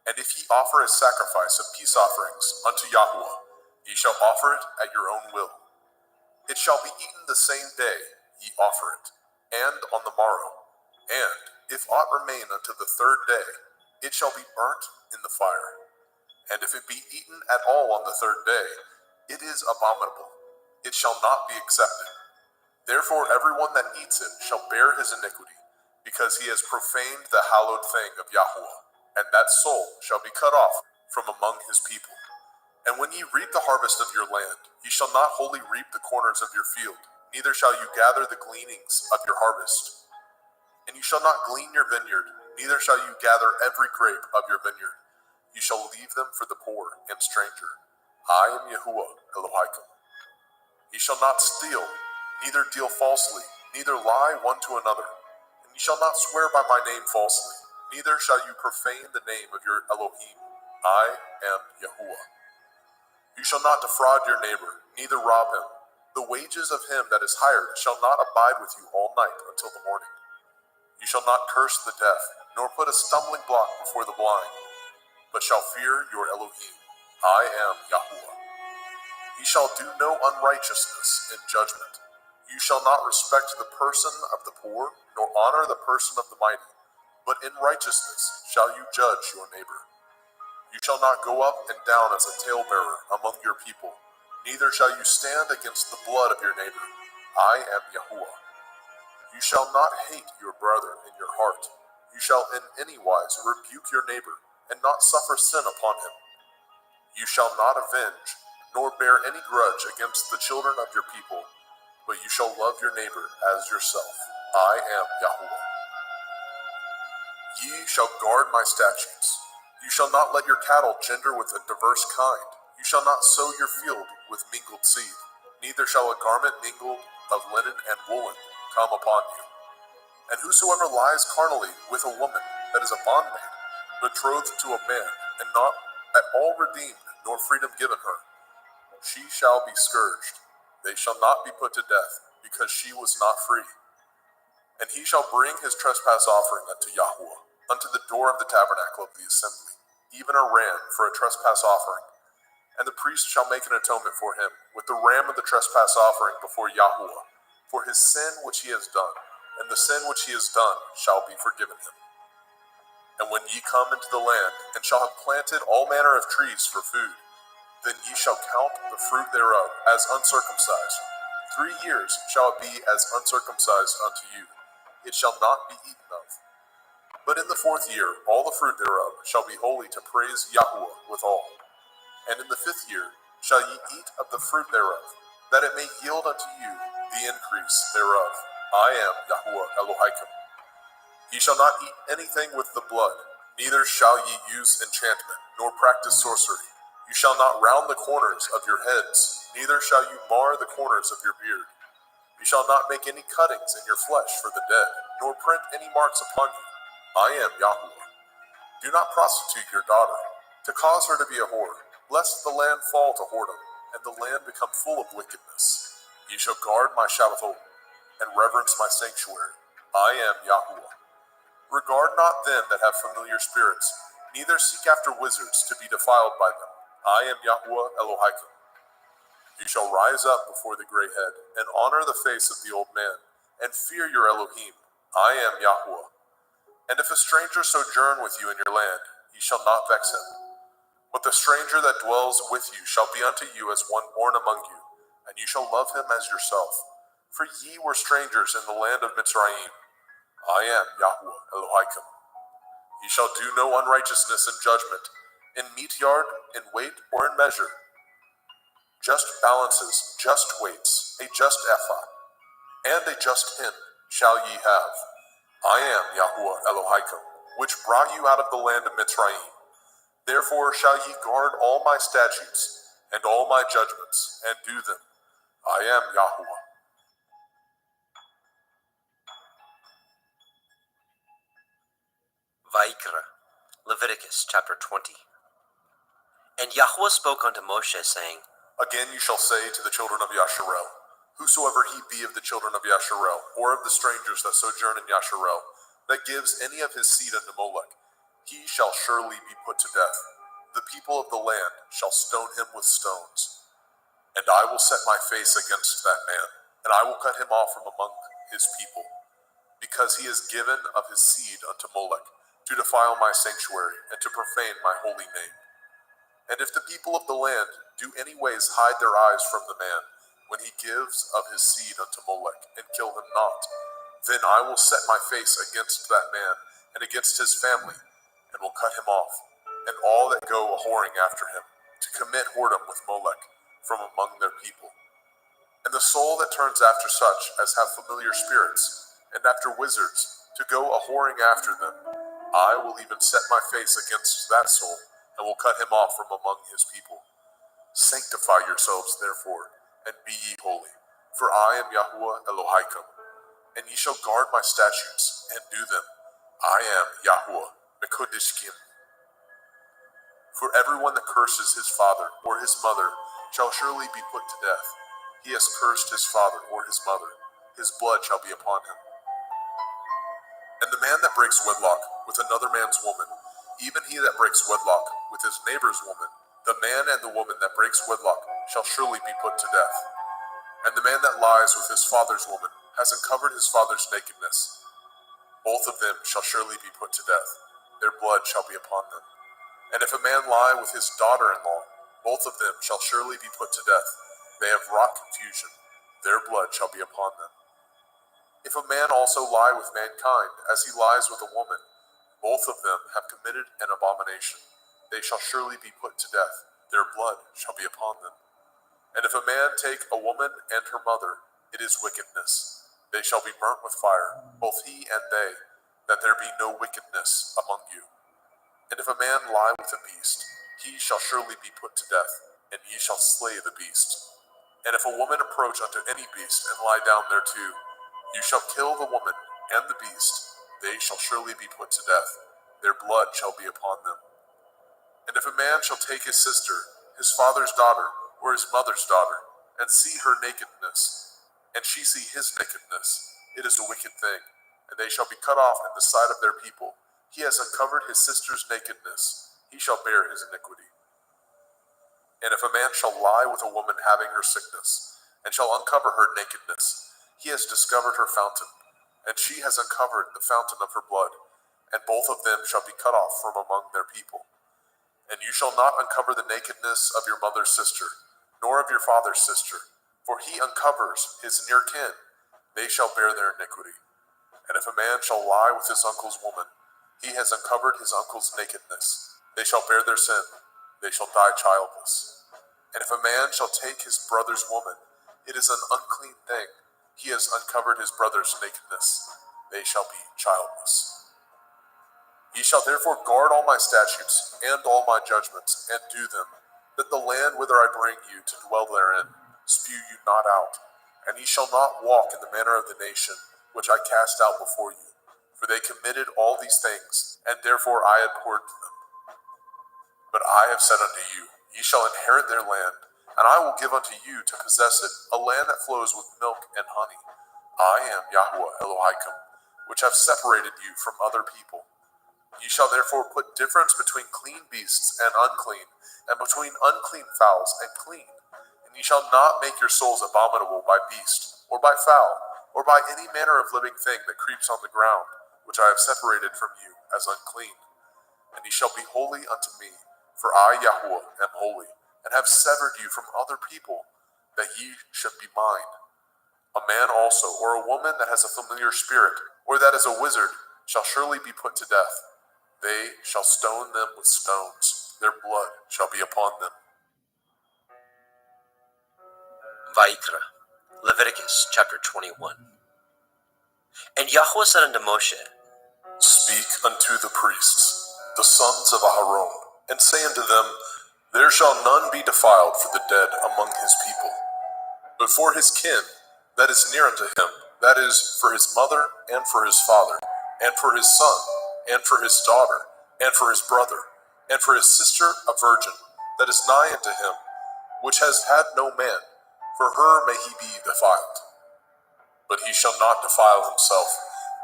And if ye offer a sacrifice of peace offerings unto Yahuwah, ye shall offer it at your own will. It shall be eaten the same day ye offer it, and on the morrow. And if aught remain unto the third day, it shall be burnt in the fire. And if it be eaten at all on the third day, it is abominable. It shall not be accepted. Therefore everyone that eats it shall bear his iniquity, because he has profaned the hallowed thing of Yahuwah, and that soul shall be cut off from among his people. And when ye reap the harvest of your land, ye shall not wholly reap the corners of your field, neither shall you gather the gleanings of your harvest. And you shall not glean your vineyard, neither shall you gather every grape of your vineyard. You shall leave them for the poor and stranger. I am Yahuwah Elohim. Ye shall not steal, neither deal falsely, neither lie one to another. And ye shall not swear by my name falsely, neither shall you profane the name of your Elohim. I am Yahuwah. You shall not defraud your neighbor, neither rob him. The wages of him that is hired shall not abide with you all night until the morning. You shall not curse the deaf, nor put a stumbling block before the blind, but shall fear your Elohim. I am Yahuwah. Ye shall do no unrighteousness in judgment. You shall not respect the person of the poor, nor honor the person of the mighty, but in righteousness shall you judge your neighbor. You shall not go up and down as a talebearer among your people, neither shall you stand against the blood of your neighbor. I am Yahuwah. You shall not hate your brother in your heart. You shall in any wise rebuke your neighbor, and not suffer sin upon him. You shall not avenge, nor bear any grudge against the children of your people, but you shall love your neighbor as yourself. I am Yahuwah. Ye shall guard my statutes. You shall not let your cattle gender with a diverse kind. You shall not sow your field with mingled seed, neither shall a garment mingled of linen and woolen come upon you. And whosoever lies carnally with a woman that is a bondmaid, betrothed to a man, and not at all redeemed, nor freedom given her, she shall be scourged. They shall not be put to death, because she was not free. And he shall bring his trespass offering unto Yahuwah, unto the door of the tabernacle of the assembly, even a ram for a trespass offering. And the priest shall make an atonement for him with the ram of the trespass offering before Yahuwah, for his sin which he has done, and the sin which he has done shall be forgiven him. And when ye come into the land, and shall have planted all manner of trees for food, then ye shall count the fruit thereof as uncircumcised. 3 years shall it be as uncircumcised unto you. It shall not be eaten of. But in the 4th year, all the fruit thereof shall be holy to praise Yahuwah withal. And in the 5th year shall ye eat of the fruit thereof, that it may yield unto you the increase thereof. I am Yahuwah Elohim. Ye shall not eat anything with the blood, neither shall ye use enchantment, nor practice sorcery. You shall not round the corners of your heads, neither shall you mar the corners of your beard. You shall not make any cuttings in your flesh for the dead, nor print any marks upon you. I am Yahuwah. Do not prostitute your daughter, to cause her to be a whore, lest the land fall to whoredom, and the land become full of wickedness. Ye shall guard my Shabbatot, and reverence my sanctuary. I am Yahuwah. Regard not them that have familiar spirits, neither seek after wizards to be defiled by them. I am Yahuwah Elohim. You shall rise up before the gray head, and honor the face of the old man, and fear your Elohim. I am Yahuwah. And if a stranger sojourn with you in your land, ye shall not vex him. But the stranger that dwells with you shall be unto you as one born among you, and you shall love him as yourself. For ye were strangers in the land of Mitzrayim. I am Yahuwah Elohim. Ye shall do no unrighteousness in judgment, in meat yard, in weight, or in measure. Just balances, just weights, a just ephah, and a just hin shall ye have. I am Yahuwah Elohim, which brought you out of the land of Mitzrayim. Therefore shall ye guard all my statutes, and all my judgments, and do them. I am Yahuwah. Vaikra, Leviticus chapter 20. And Yahuwah spoke unto Moshe, saying, Again you shall say to the children of Yasharel, whosoever he be of the children of Yasharel, or of the strangers that sojourn in Yasharel, that gives any of his seed unto Molech, he shall surely be put to death. The people of the land shall stone him with stones. And I will set my face against that man, and I will cut him off from among his people, because he has given of his seed unto Molech, to defile my sanctuary, and to profane my holy name. And if the people of the land do any ways hide their eyes from the man, when he gives of his seed unto Molech, and kill him not, then I will set my face against that man, and against his family, and will cut him off, and all that go a-whoring after him, to commit whoredom with Molech, from among their people. And the soul that turns after such as have familiar spirits, and after wizards, to go a-whoring after them, I will even set my face against that soul, and will cut him off from among his people. Sanctify yourselves, therefore, and be ye holy, for I am Yahuwah Elohim, and ye shall guard my statutes, and do them. I am Yahuwah Mekodishkim. For everyone that curses his father or his mother shall surely be put to death. He has cursed his father or his mother. His blood shall be upon him. And the man that breaks wedlock with another man's woman, even he that breaks wedlock with his neighbor's woman, the man and the woman that breaks wedlock shall surely be put to death. And the man that lies with his father's woman has uncovered his father's nakedness. Both of them shall surely be put to death. Their blood shall be upon them. And if a man lie with his daughter-in-law, both of them shall surely be put to death. They have wrought confusion. Their blood shall be upon them. If a man also lie with mankind, as he lies with a woman, both of them have committed an abomination. They shall surely be put to death. Their blood shall be upon them. And if a man take a woman and her mother, it is wickedness. They shall be burnt with fire, both he and they, that there be no wickedness among you. And if a man lie with a beast, he shall surely be put to death, and ye shall slay the beast. And if a woman approach unto any beast and lie down thereto, you shall kill the woman and the beast. They shall surely be put to death. Their blood shall be upon them. And if a man shall take his sister, his father's daughter, or his mother's daughter, and see her nakedness, and she see his nakedness, it is a wicked thing, and they shall be cut off in the sight of their people. He has uncovered his sister's nakedness. He shall bear his iniquity. And if a man shall lie with a woman having her sickness, and shall uncover her nakedness, he has discovered her fountain, and she has uncovered the fountain of her blood, and both of them shall be cut off from among their people. And you shall not uncover the nakedness of your mother's sister, nor of your father's sister, for he uncovers his near kin. They shall bear their iniquity. And if a man shall lie with his uncle's woman, he has uncovered his uncle's nakedness. They shall bear their sin. They shall die childless. And if a man shall take his brother's woman, it is an unclean thing. He has uncovered his brother's nakedness. They shall be childless. Ye shall therefore guard all my statutes and all my judgments, and do them, that the land whither I bring you to dwell therein spew you not out. And ye shall not walk in the manner of the nation which I cast out before you, for they committed all these things, and therefore I abhorred them. But I have said unto you, ye shall inherit their land, and I will give unto you to possess it, a land that flows with milk and honey. I am Yahweh Elohim, which have separated you from other people. Ye shall therefore put difference between clean beasts and unclean, and between unclean fowls and clean. And ye shall not make your souls abominable by beast, or by fowl, or by any manner of living thing that creeps on the ground, which I have separated from you as unclean. And ye shall be holy unto me, for I, Yahweh, am holy, and have severed you from other people, that ye should be mine. A man also, or a woman that has a familiar spirit, or that is a wizard, shall surely be put to death. They shall stone them with stones. Their blood shall be upon them. Vayikra, Leviticus chapter 21. And Yahweh said unto Moshe, Speak unto the priests, the sons of Aharon, and say unto them, There shall none be defiled for the dead among his people, but for his kin that is near unto him, that is, for his mother, and for his father, and for his son, and for his daughter, and for his brother, and for his sister a virgin, that is nigh unto him, which has had no man, for her may he be defiled. But he shall not defile himself,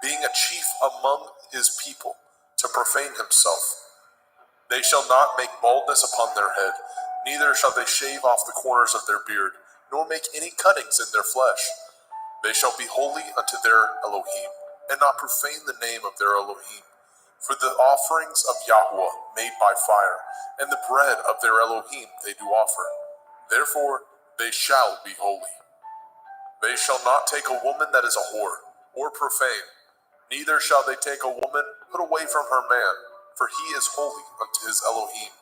being a chief among his people, to profane himself. They shall not make baldness upon their head, neither shall they shave off the corners of their beard, nor make any cuttings in their flesh. They shall be holy unto their Elohim, and not profane the name of their Elohim. For the offerings of Yahweh made by fire, and the bread of their Elohim they do offer. Therefore they shall be holy. They shall not take a woman that is a whore, or profane, neither shall they take a woman put away from her man, for he is holy unto his Elohim.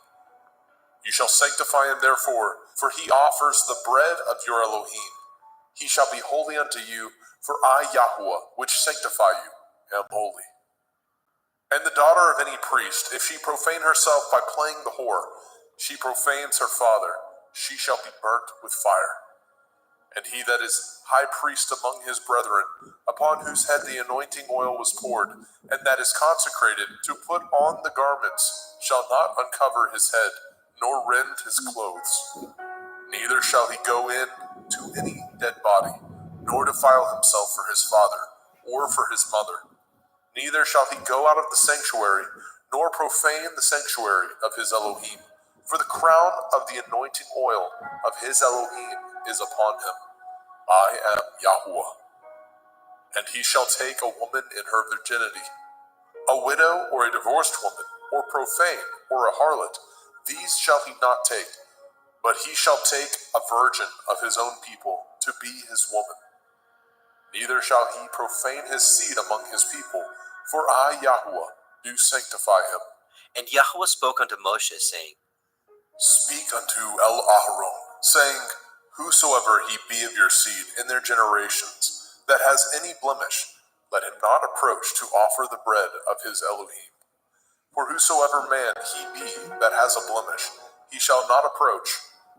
You shall sanctify him therefore, for he offers the bread of your Elohim. He shall be holy unto you, for I, Yahweh, which sanctify you, am holy. And the daughter of any priest, if she profane herself by playing the whore, she profanes her father, she shall be burnt with fire. And he that is high priest among his brethren, upon whose head the anointing oil was poured, and that is consecrated to put on the garments, shall not uncover his head, nor rend his clothes. Neither shall he go in to any dead body, nor defile himself for his father, or for his mother. Neither shall he go out of the sanctuary, nor profane the sanctuary of his Elohim. For the crown of the anointing oil of his Elohim is upon him. I am Yahuwah. And he shall take a woman in her virginity, a widow or a divorced woman, or profane, or a harlot. These shall he not take, but he shall take a virgin of his own people to be his woman. Neither shall he profane his seed among his people, for I, Yahuwah, do sanctify him. And Yahweh spoke unto Moshe, saying, Speak unto El-Aharon, saying, Whosoever he be of your seed in their generations, that has any blemish, let him not approach to offer the bread of his Elohim. For whosoever man he be that has a blemish, he shall not approach,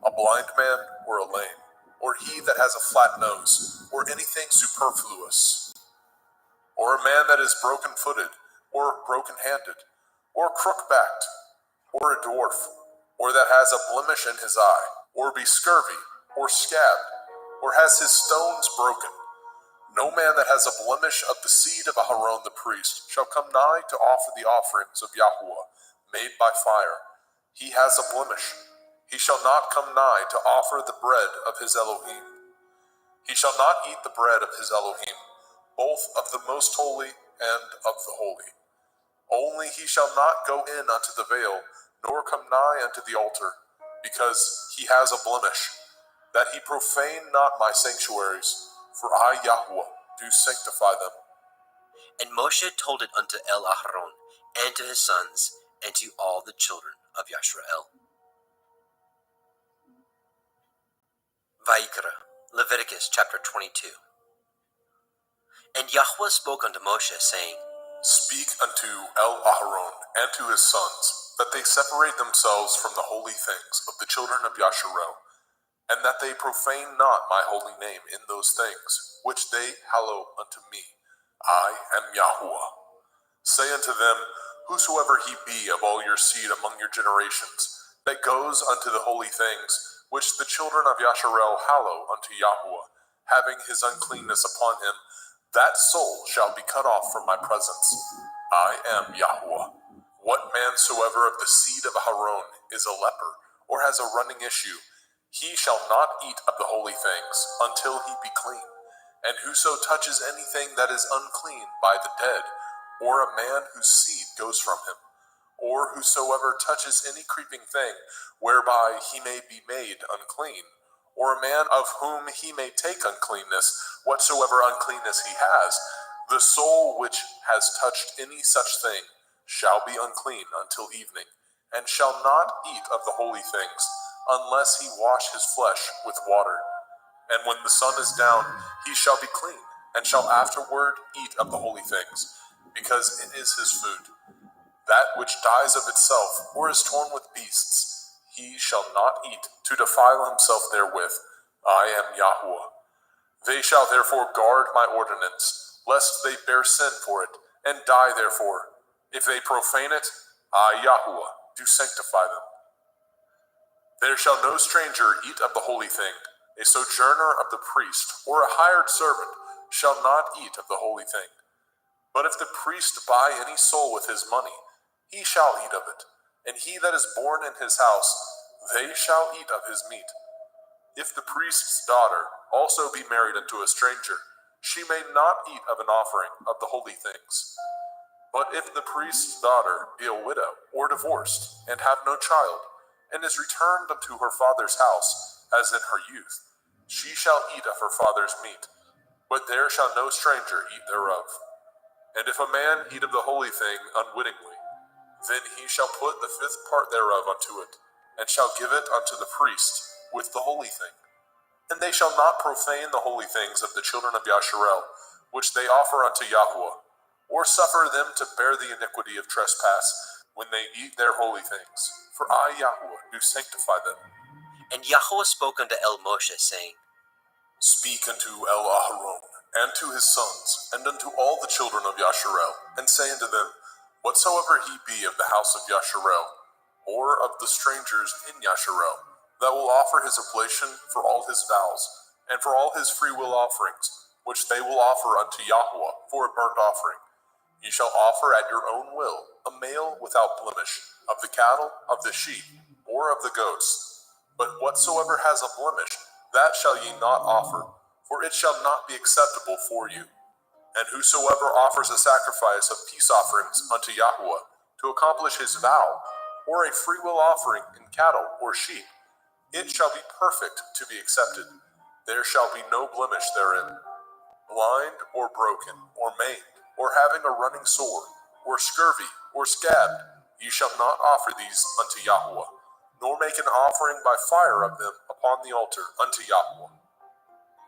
a blind man or a lame, or he that has a flat nose, or anything superfluous, or a man that is broken-footed, or broken-handed, or crook-backed, or a dwarf, or that has a blemish in his eye, or be scurvy, or scabbed, or has his stones broken. No man that has a blemish of the seed of Aharon the priest shall come nigh to offer the offerings of Yahuwah, made by fire. He has a blemish. He shall not come nigh to offer the bread of his Elohim. He shall not eat the bread of his Elohim, both of the most holy and of the holy. Only he shall not go in unto the veil, nor come nigh unto the altar, because he has a blemish, that he profane not my sanctuaries, for I, Yahuwah, do sanctify them. And Moshe told it unto El-Aharon, and to his sons, and to all the children of Yashrael. Vayikra, Leviticus chapter 22. And Yahweh spoke unto Moshe, saying, Speak unto El-Aharon and to his sons, that they separate themselves from the holy things of the children of Yasharel, and that they profane not my holy name in those things, which they hallow unto me. I am Yahuwah. Say unto them, Whosoever he be of all your seed among your generations, that goes unto the holy things, which the children of Yasharel hallow unto Yahuwah, having his uncleanness upon him, that soul shall be cut off from my presence. I am Yahuwah. What man soever of the seed of Aharon is a leper, or has a running issue, he shall not eat of the holy things until he be clean. And whoso touches anything that is unclean by the dead, or a man whose seed goes from him, or whosoever touches any creeping thing whereby he may be made unclean, or a man of whom he may take uncleanness, whatsoever uncleanness he has, the soul which has touched any such thing shall be unclean until evening, and shall not eat of the holy things, unless he wash his flesh with water. And when the sun is down, he shall be clean, and shall afterward eat of the holy things, because it is his food. That which dies of itself, or is torn with beasts, he shall not eat, to defile himself therewith. I am Yahuwah. They shall therefore guard my ordinance, lest they bear sin for it, and die therefore. If they profane it, I, Yahuwah, do sanctify them. There shall no stranger eat of the holy thing. A sojourner of the priest, or a hired servant, shall not eat of the holy thing. But if the priest buy any soul with his money, he shall eat of it, and he that is born in his house, they shall eat of his meat. If the priest's daughter also be married unto a stranger, she may not eat of an offering of the holy things. But if the priest's daughter be a widow, or divorced, and have no child, and is returned unto her father's house, as in her youth, she shall eat of her father's meat, but there shall no stranger eat thereof. And if a man eat of the holy thing unwittingly, then he shall put the fifth part thereof unto it, and shall give it unto the priest with the holy thing. And they shall not profane the holy things of the children of Yasharel, which they offer unto Yahuwah, or suffer them to bear the iniquity of trespass when they eat their holy things. For I, Yahuwah, do sanctify them. And Yahweh spoke unto El-Moshe, saying, Speak unto El-Aharon, and to his sons, and unto all the children of Yasharel, and say unto them, Whatsoever he be of the house of Yasharel, or of the strangers in Yasharel, that will offer his oblation for all his vows, and for all his freewill offerings, which they will offer unto Yahweh for a burnt offering. Ye shall offer at your own will a male without blemish, of the cattle, of the sheep, or of the goats. But whatsoever has a blemish, that shall ye not offer, for it shall not be acceptable for you. And whosoever offers a sacrifice of peace offerings unto Yahweh to accomplish his vow, or a freewill offering in cattle or sheep, it shall be perfect to be accepted. There shall be no blemish therein. Blind or broken or maimed, or having a running sore, or scurvy, or scabbed, ye shall not offer these unto Yahweh, nor make an offering by fire of them upon the altar unto Yahweh.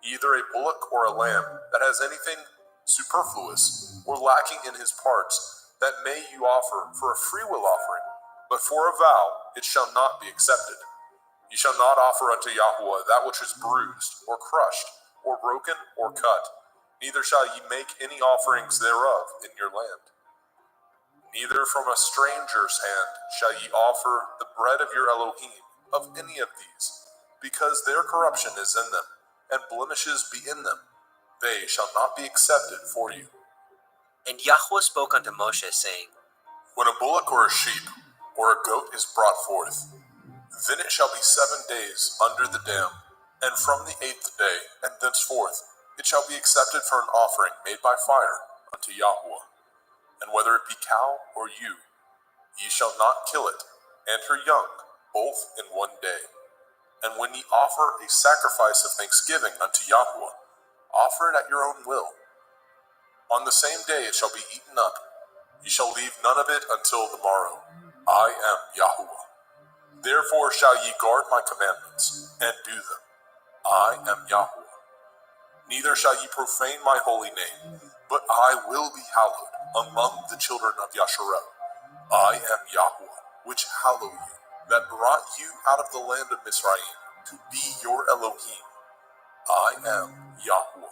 Either a bullock or a lamb that has anything superfluous or lacking in his parts, that may you offer for a freewill offering, but for a vow it shall not be accepted. Ye shall not offer unto Yahweh that which is bruised, or crushed, or broken, or cut, neither shall ye make any offerings thereof in your land. Neither from a stranger's hand shall ye offer the bread of your Elohim of any of these, because their corruption is in them, and blemishes be in them. They shall not be accepted for you. And Yahweh spoke unto Moshe, saying, When a bullock or a sheep or a goat is brought forth, then it shall be 7 days under the dam, and from the 8th day and thenceforth it shall be accepted for an offering made by fire unto Yahweh. And whether it be cow or ewe, ye shall not kill it, and her young, both in 1 day. And when ye offer a sacrifice of thanksgiving unto Yahweh, offer it at your own will. On the same day it shall be eaten up. Ye shall leave none of it until the morrow. I am Yahweh. Therefore shall ye guard my commandments, and do them. I am Yahweh. Neither shall ye profane my holy name, but I will be hallowed among the children of Yasharel. I am Yahweh, which hallow you, that brought you out of the land of Mizraim, to be your Elohim. I am Yahweh.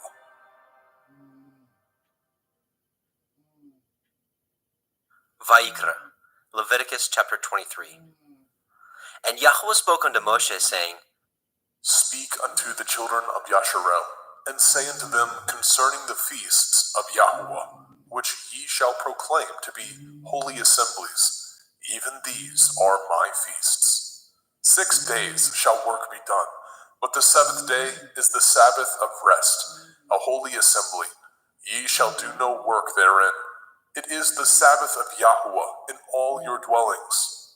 Vayikra, Leviticus chapter 23. And Yahweh spoke unto Moshe, saying, Speak unto the children of Yasharel, and say unto them concerning the feasts of Yahweh, which ye shall proclaim to be holy assemblies. Even these are my feasts. 6 days shall work be done, but the 7th day is the Sabbath of rest, a holy assembly. Ye shall do no work therein. It is the Sabbath of Yahweh in all your dwellings.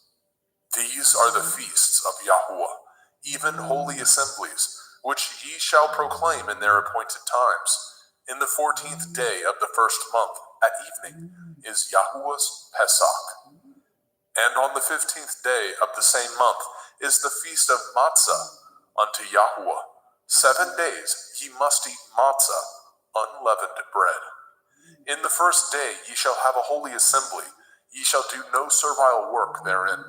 These are the feasts of Yahweh, even holy assemblies, which ye shall proclaim in their appointed times. In the 14th day of the 1st month, at evening, is Yahweh's Pesach. And on the 15th day of the same month is the feast of Matzah unto Yahweh. 7 days ye must eat matzah, unleavened bread. In the 1st day ye shall have a holy assembly. Ye shall do no servile work therein,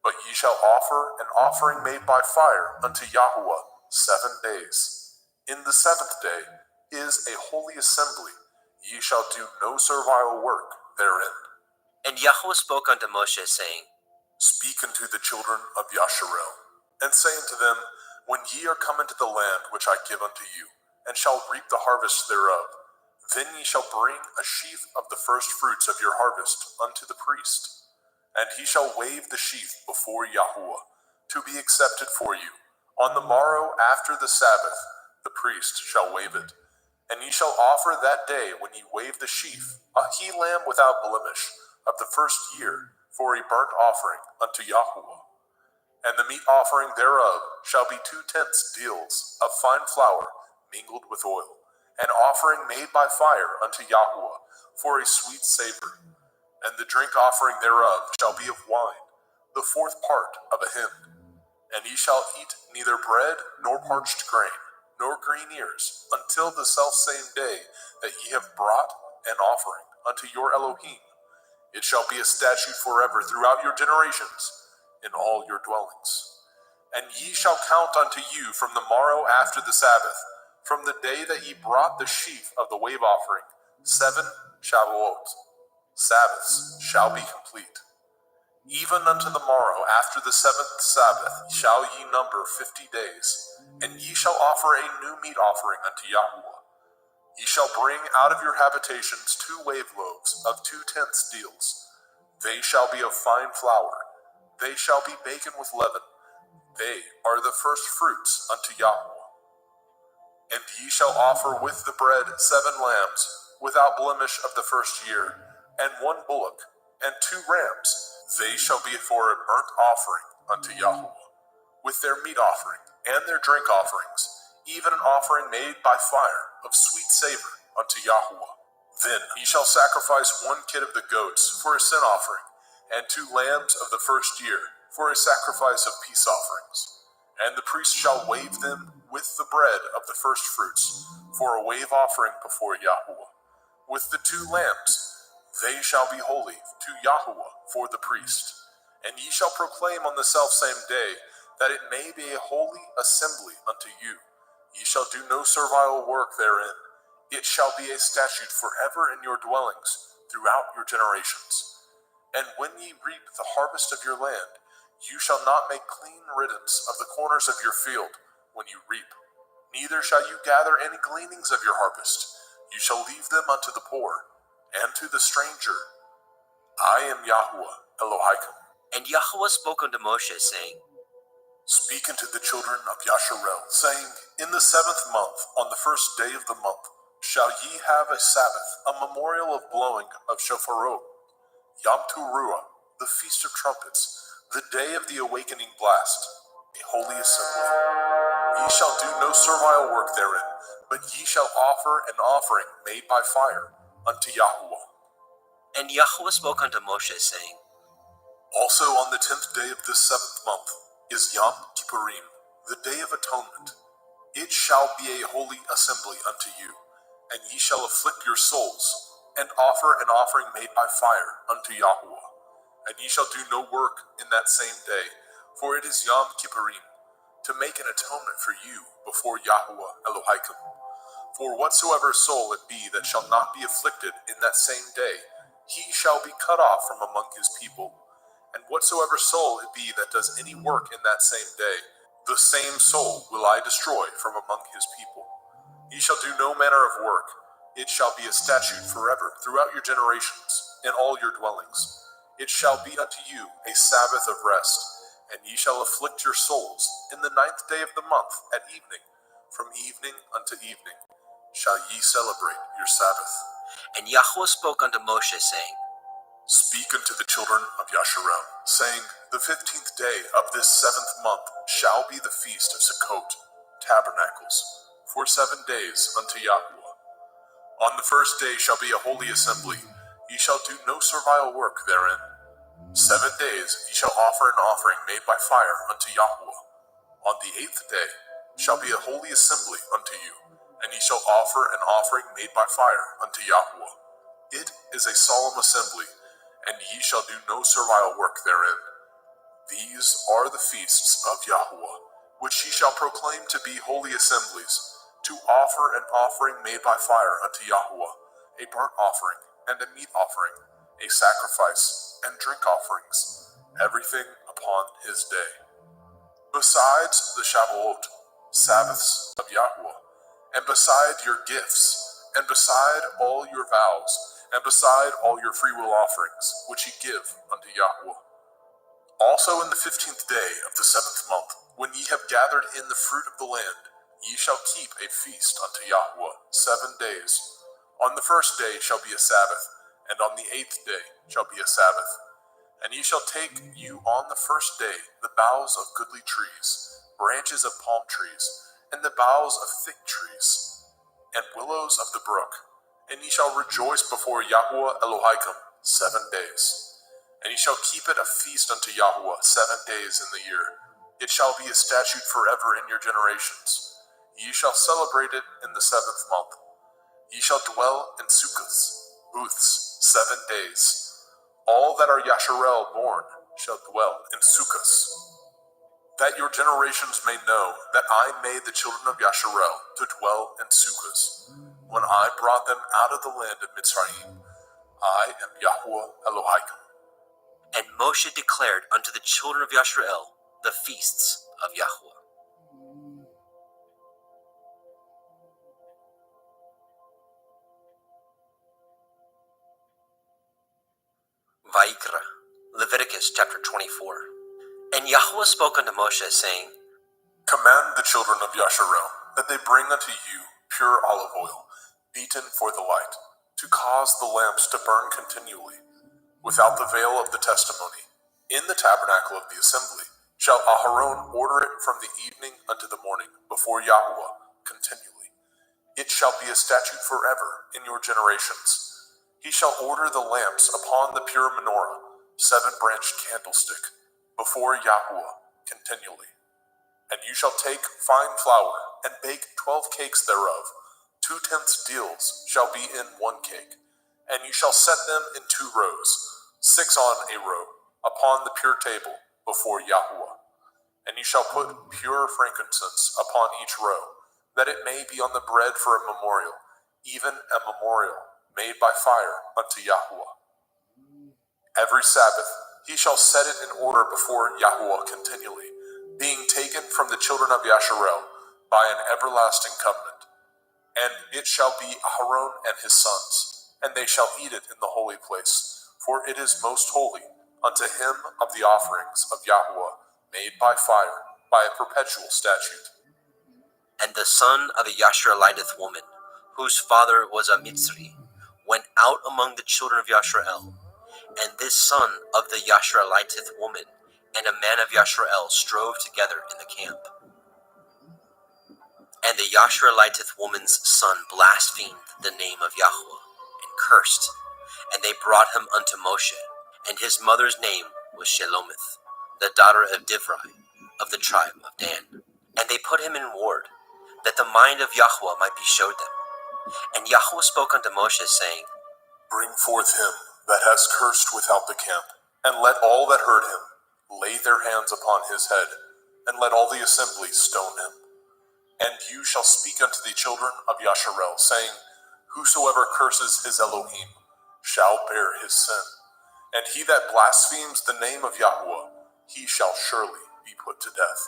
but ye shall offer an offering made by fire unto Yahweh 7 days. In the 7th day is a holy assembly. Ye shall do no servile work therein. And Yahweh spoke unto Moshe, saying, Speak unto the children of Yasharel, and say unto them, When ye are come into the land which I give unto you, and shall reap the harvest thereof, then ye shall bring a sheaf of the first fruits of your harvest unto the priest. And he shall wave the sheaf before Yahweh, to be accepted for you. On the morrow after the Sabbath, the priest shall wave it. And ye shall offer that day when ye wave the sheaf, a he-lamb without blemish, of the 1st year, for a burnt offering unto Yahweh. And the meat offering thereof shall be 2 tenths deals of fine flour mingled with oil, an offering made by fire unto Yahweh, for a sweet savor. And the drink offering thereof shall be of wine, the 4th part of a hin. And ye shall eat neither bread nor parched grain, nor green ears, until the selfsame day that ye have brought an offering unto your Elohim. It shall be a statute forever throughout your generations, in all your dwellings. And ye shall count unto you from the morrow after the Sabbath, from the day that ye brought the sheaf of the wave offering, 7 Shavuot. Sabbaths shall be complete. Even unto the morrow after the 7th Sabbath shall ye number 50 days, and ye shall offer a new meat offering unto Yahweh. Ye shall bring out of your habitations 2 wave loaves of 2 tenths deals. They shall be of fine flour. They shall be baken with leaven. They are the first fruits unto Yahweh. And ye shall offer with the bread 7 lambs, without blemish of the first year, and 1 bullock, and 2 rams. They shall be for a burnt offering unto Yahweh, with their meat offering, and their drink offerings, even an offering made by fire of sweet savor unto Yahweh. Then ye shall sacrifice 1 kid of the goats for a sin offering, and 2 lambs of the first year for a sacrifice of peace offerings. And the priest shall wave them with the bread of the first fruits for a wave offering before Yahweh. With the 2 lambs, they shall be holy to Yahweh for the priest. And ye shall proclaim on the selfsame day that it may be a holy assembly unto you. Ye shall do no servile work therein. It shall be a statute forever in your dwellings throughout your generations. And when ye reap the harvest of your land, you shall not make clean riddance of the corners of your field when you reap. Neither shall you gather any gleanings of your harvest. You shall leave them unto the poor, and to the stranger. I am Yahweh Elohim. And Yahweh spoke unto Moshe, saying, Speak unto the children of Yasharel, saying, In the 7th month, on the first day of the month, shall ye have a Sabbath, a memorial of blowing of shofarot, Yom Teruah, the feast of trumpets, the day of the awakening blast, a holy assembly. Ye shall do no servile work therein, but ye shall offer an offering made by fire unto Yahweh. And Yahweh spoke unto Moshe, saying, Also on the 10th day of this 7th month is Yom Kippurim, the day of atonement. It shall be a holy assembly unto you, and ye shall afflict your souls, and offer an offering made by fire unto Yahweh. And ye shall do no work in that same day, for it is Yom Kippurim, to make an atonement for you before Yahweh Elohim. For whatsoever soul it be that shall not be afflicted in that same day, he shall be cut off from among his people. And whatsoever soul it be that does any work in that same day, the same soul will I destroy from among his people. Ye shall do no manner of work. It shall be a statute forever throughout your generations, in all your dwellings. It shall be unto you a Sabbath of rest, and ye shall afflict your souls in the 9th day of the month at evening. From evening unto evening shall ye celebrate your Sabbath. And Yahweh spoke unto Moshe, saying, Speak unto the children of Yasharel, saying, The 15th day of this 7th month shall be the feast of Sukkot, tabernacles, for 7 days unto Yahweh. On the first day shall be a holy assembly. Ye shall do no servile work therein. 7 days ye shall offer an offering made by fire unto Yahweh. On the 8th day shall be a holy assembly unto you, and ye shall offer an offering made by fire unto Yahweh. It is a solemn assembly, and ye shall do no servile work therein. These are the feasts of Yahweh, which ye shall proclaim to be holy assemblies, to offer an offering made by fire unto Yahweh, a burnt offering and a meat offering, a sacrifice and drink offerings, everything upon his day. Besides the Shavuot, Sabbaths of Yahweh, and beside your gifts, and beside all your vows, and beside all your freewill offerings, which ye give unto Yahweh. Also in the 15th day of the 7th month, when ye have gathered in the fruit of the land, ye shall keep a feast unto Yahweh 7 days. On the first day shall be a Sabbath, and on the 8th day shall be a Sabbath. And ye shall take you on the first day the boughs of goodly trees, branches of palm trees, and the boughs of thick trees, and willows of the brook. And ye shall rejoice before Yahweh Elohim 7 days. And ye shall keep it a feast unto Yahweh 7 days in the year. It shall be a statute forever in your generations. Ye shall celebrate it in the 7th month. Ye shall dwell in sukkahs, booths, 7 days. All that are Yasharel born shall dwell in sukkahs. That your generations may know that I made the children of Yasharel to dwell in sukkahs, when I brought them out of the land of Mitzrayim. I am Yahweh Elohim. And Moshe declared unto the children of Yashrael the feasts of Yahweh. Vaikra, Leviticus chapter 24. And Yahweh spoke unto Moshe, saying, Command the children of Yasharel that they bring unto you pure olive oil, beaten for the light, to cause the lamps to burn continually, without the veil of the testimony. In the tabernacle of the assembly shall Aharon order it from the evening unto the morning before Yahweh continually. It shall be a statute forever in your generations. He shall order the lamps upon the pure menorah, 7-branched candlestick, before Yahweh continually. And you shall take fine flour, and bake 12 cakes thereof. 2/10 deals shall be in 1 cake. And you shall set them in 2 rows, 6 on a row, upon the pure table before Yahweh. And you shall put pure frankincense upon each row, that it may be on the bread for a memorial, even a memorial made by fire unto Yahweh. Every Sabbath he shall set it in order before Yahweh continually, being taken from the children of Yasharel by an everlasting covenant. And it shall be Aharon and his sons, and they shall eat it in the holy place, for it is most holy unto him of the offerings of Yahweh made by fire, by a perpetual statute. And the son of a Yashraeliteth woman, whose father was a Mitzri, went out among the children of Yashrael. And this son of the Yashraeliteth woman and a man of Yashrael strove together in the camp. And the Yashraeliteth woman's son blasphemed the name of Yahweh, and cursed. And they brought him unto Moshe, and his mother's name was Shelomith, the daughter of Divri, of the tribe of Dan. And they put him in ward, that the mind of Yahweh might be showed them. And Yahweh spoke unto Moshe, saying, Bring forth him that has cursed without the camp, and let all that heard him lay their hands upon his head, and let all the assembly stone him. And you shall speak unto the children of Yasharel, saying, Whosoever curses his Elohim shall bear his sin. And he that blasphemes the name of Yahweh, he shall surely be put to death.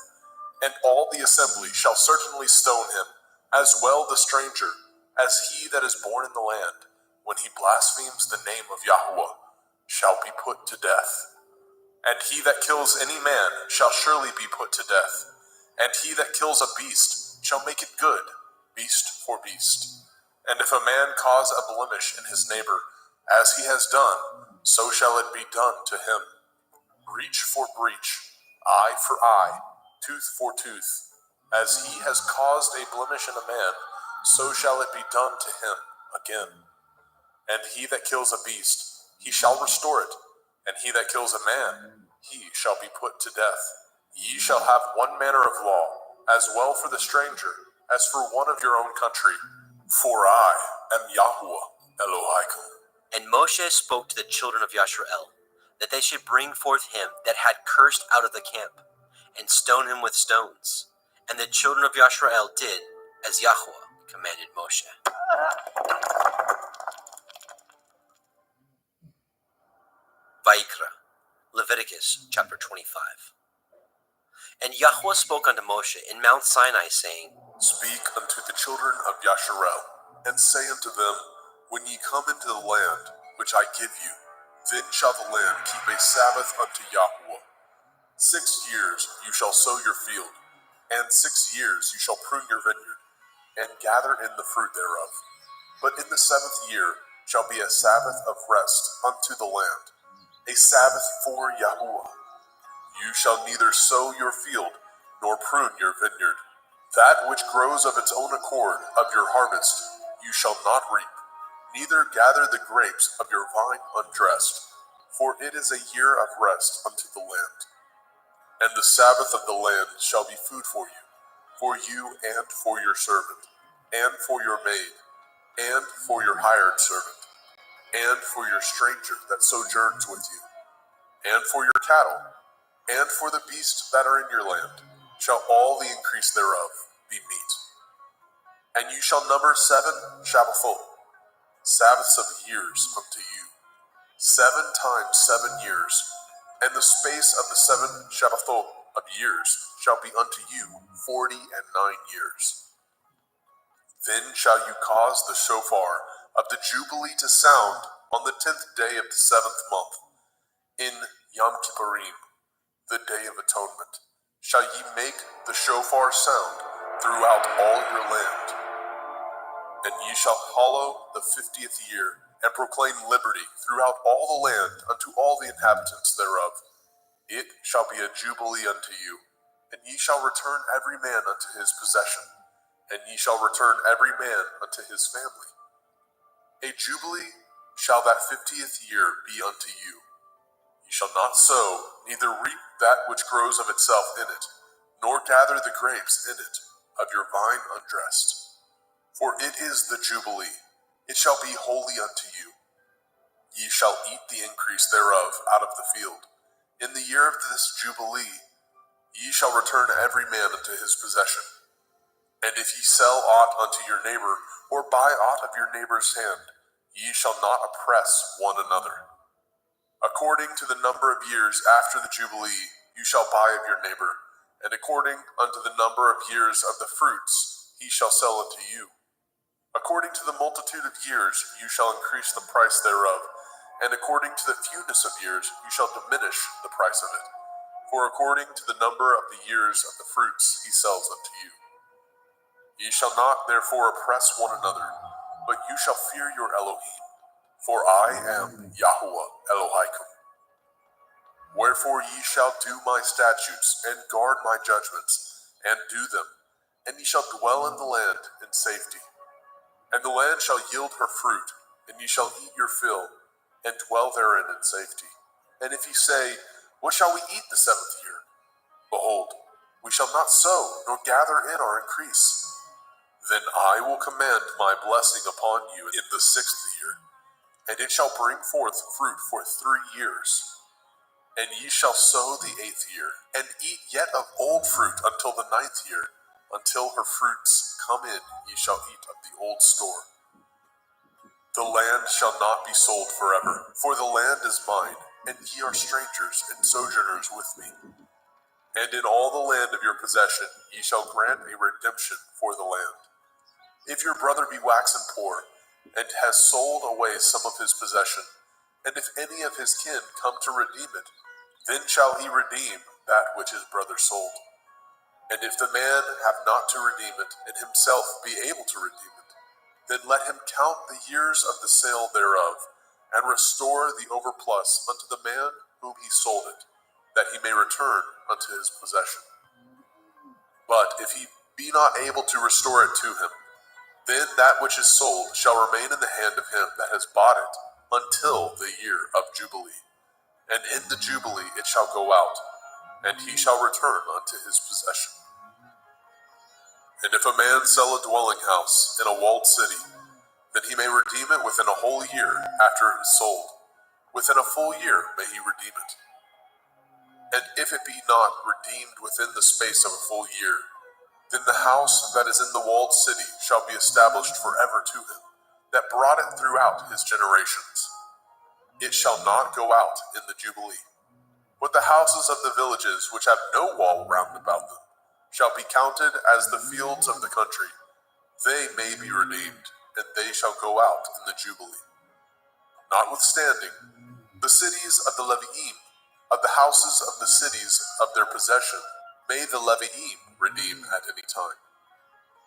And all the assembly shall certainly stone him, as well the stranger, as he that is born in the land, when he blasphemes the name of Yahweh, shall be put to death. And he that kills any man shall surely be put to death. And he that kills a beast shall make it good, beast for beast. And if a man cause a blemish in his neighbor, as he has done, so shall it be done to him. Breach for breach, eye for eye, tooth for tooth. As he has caused a blemish in a man, so shall it be done to him again. And he that kills a beast, he shall restore it. And he that kills a man, he shall be put to death. Ye shall have one manner of law, as well for the stranger, as for one of your own country. For I am Yahweh Elohim. And Moshe spoke to the children of Yashrael, that they should bring forth him that had cursed out of the camp, and stone him with stones. And the children of Yashrael did as Yahweh commanded Moshe. Vaikra, Leviticus chapter 25. And Yahweh spoke unto Moshe in Mount Sinai, saying, Speak unto the children of Yasharel, and say unto them, When ye come into the land which I give you, then shall the land keep a Sabbath unto Yahweh. 6 years you shall sow your field, and 6 years you shall prune your vineyard, and gather in the fruit thereof. But in the 7th year shall be a Sabbath of rest unto the land, a Sabbath for Yahweh. You shall neither sow your field, nor prune your vineyard. That which grows of its own accord of your harvest you shall not reap, neither gather the grapes of your vine undressed, for it is a year of rest unto the land. And the Sabbath of the land shall be food for you and for your servant, and for your maid, and for your hired servant, and for your stranger that sojourns with you, and for your cattle, and for the beasts that are in your land, shall all the increase thereof be meat. And you shall number 7 Shabbathot, Sabbaths of years unto you. 7 times 7 years And the space of the 7 Shabbathot of years shall be unto you 49 years. Then shall you cause the shofar of the Jubilee to sound on the 10th day of the 7th month. In Yom Kippurim, the Day of Atonement, shall ye make the shofar sound throughout all your land. And ye shall hallow the 50th year, and proclaim liberty throughout all the land unto all the inhabitants thereof. It shall be a jubilee unto you, and ye shall return every man unto his possession, and ye shall return every man unto his family. A jubilee shall that 50th year be unto you. Ye shall not sow, neither reap that which grows of itself in it, nor gather the grapes in it of your vine undressed. For it is the jubilee, it shall be holy unto you. Ye shall eat the increase thereof out of the field. In the year of this jubilee, ye shall return every man unto his possession. And if ye sell aught unto your neighbor, or buy aught of your neighbor's hand, ye shall not oppress one another. According to the number of years after the jubilee, you shall buy of your neighbor, and according unto the number of years of the fruits, he shall sell unto you. According to the multitude of years, you shall increase the price thereof, and according to the fewness of years, you shall diminish the price of it. For according to the number of the years of the fruits, he sells unto you. Ye shall not therefore oppress one another, but you shall fear your Elohim, for I am Yahuwah Elohaikum. Wherefore ye shall do my statutes, and guard my judgments, and do them, and ye shall dwell in the land in safety. And the land shall yield her fruit, and ye shall eat your fill, and dwell therein in safety. And if ye say, what shall we eat the 7th year? Behold, we shall not sow, nor gather in our increase. Then I will command my blessing upon you in the 6th year, and it shall bring forth fruit for 3 years. And ye shall sow the 8th year, and eat yet of old fruit until the 9th year. Until her fruits come in, ye shall eat of the old store. The land shall not be sold forever, for the land is mine, and ye are strangers and sojourners with me. And in all the land of your possession ye shall grant a redemption for the land. If your brother be waxen poor, and has sold away some of his possession, and if any of his kin come to redeem it, then shall he redeem that which his brother sold. And if the man have not to redeem it, and himself be able to redeem it, then let him count the years of the sale thereof, and restore the overplus unto the man whom he sold it, that he may return unto his possession. But if he be not able to restore it to him, then that which is sold shall remain in the hand of him that has bought it until the year of Jubilee. And in the Jubilee it shall go out, and he shall return unto his possession. And if a man sell a dwelling house in a walled city, then he may redeem it within a whole year after it is sold. Within a full year may he redeem it. And if it be not redeemed within the space of a full year, then the house that is in the walled city shall be established forever to him, that brought it throughout his generations. It shall not go out in the Jubilee. But the houses of the villages which have no wall round about them shall be counted as the fields of the country. They may be redeemed, and they shall go out in the Jubilee. Notwithstanding, the cities of the Leviim, of the houses of the cities of their possession, may the Leviim redeem at any time.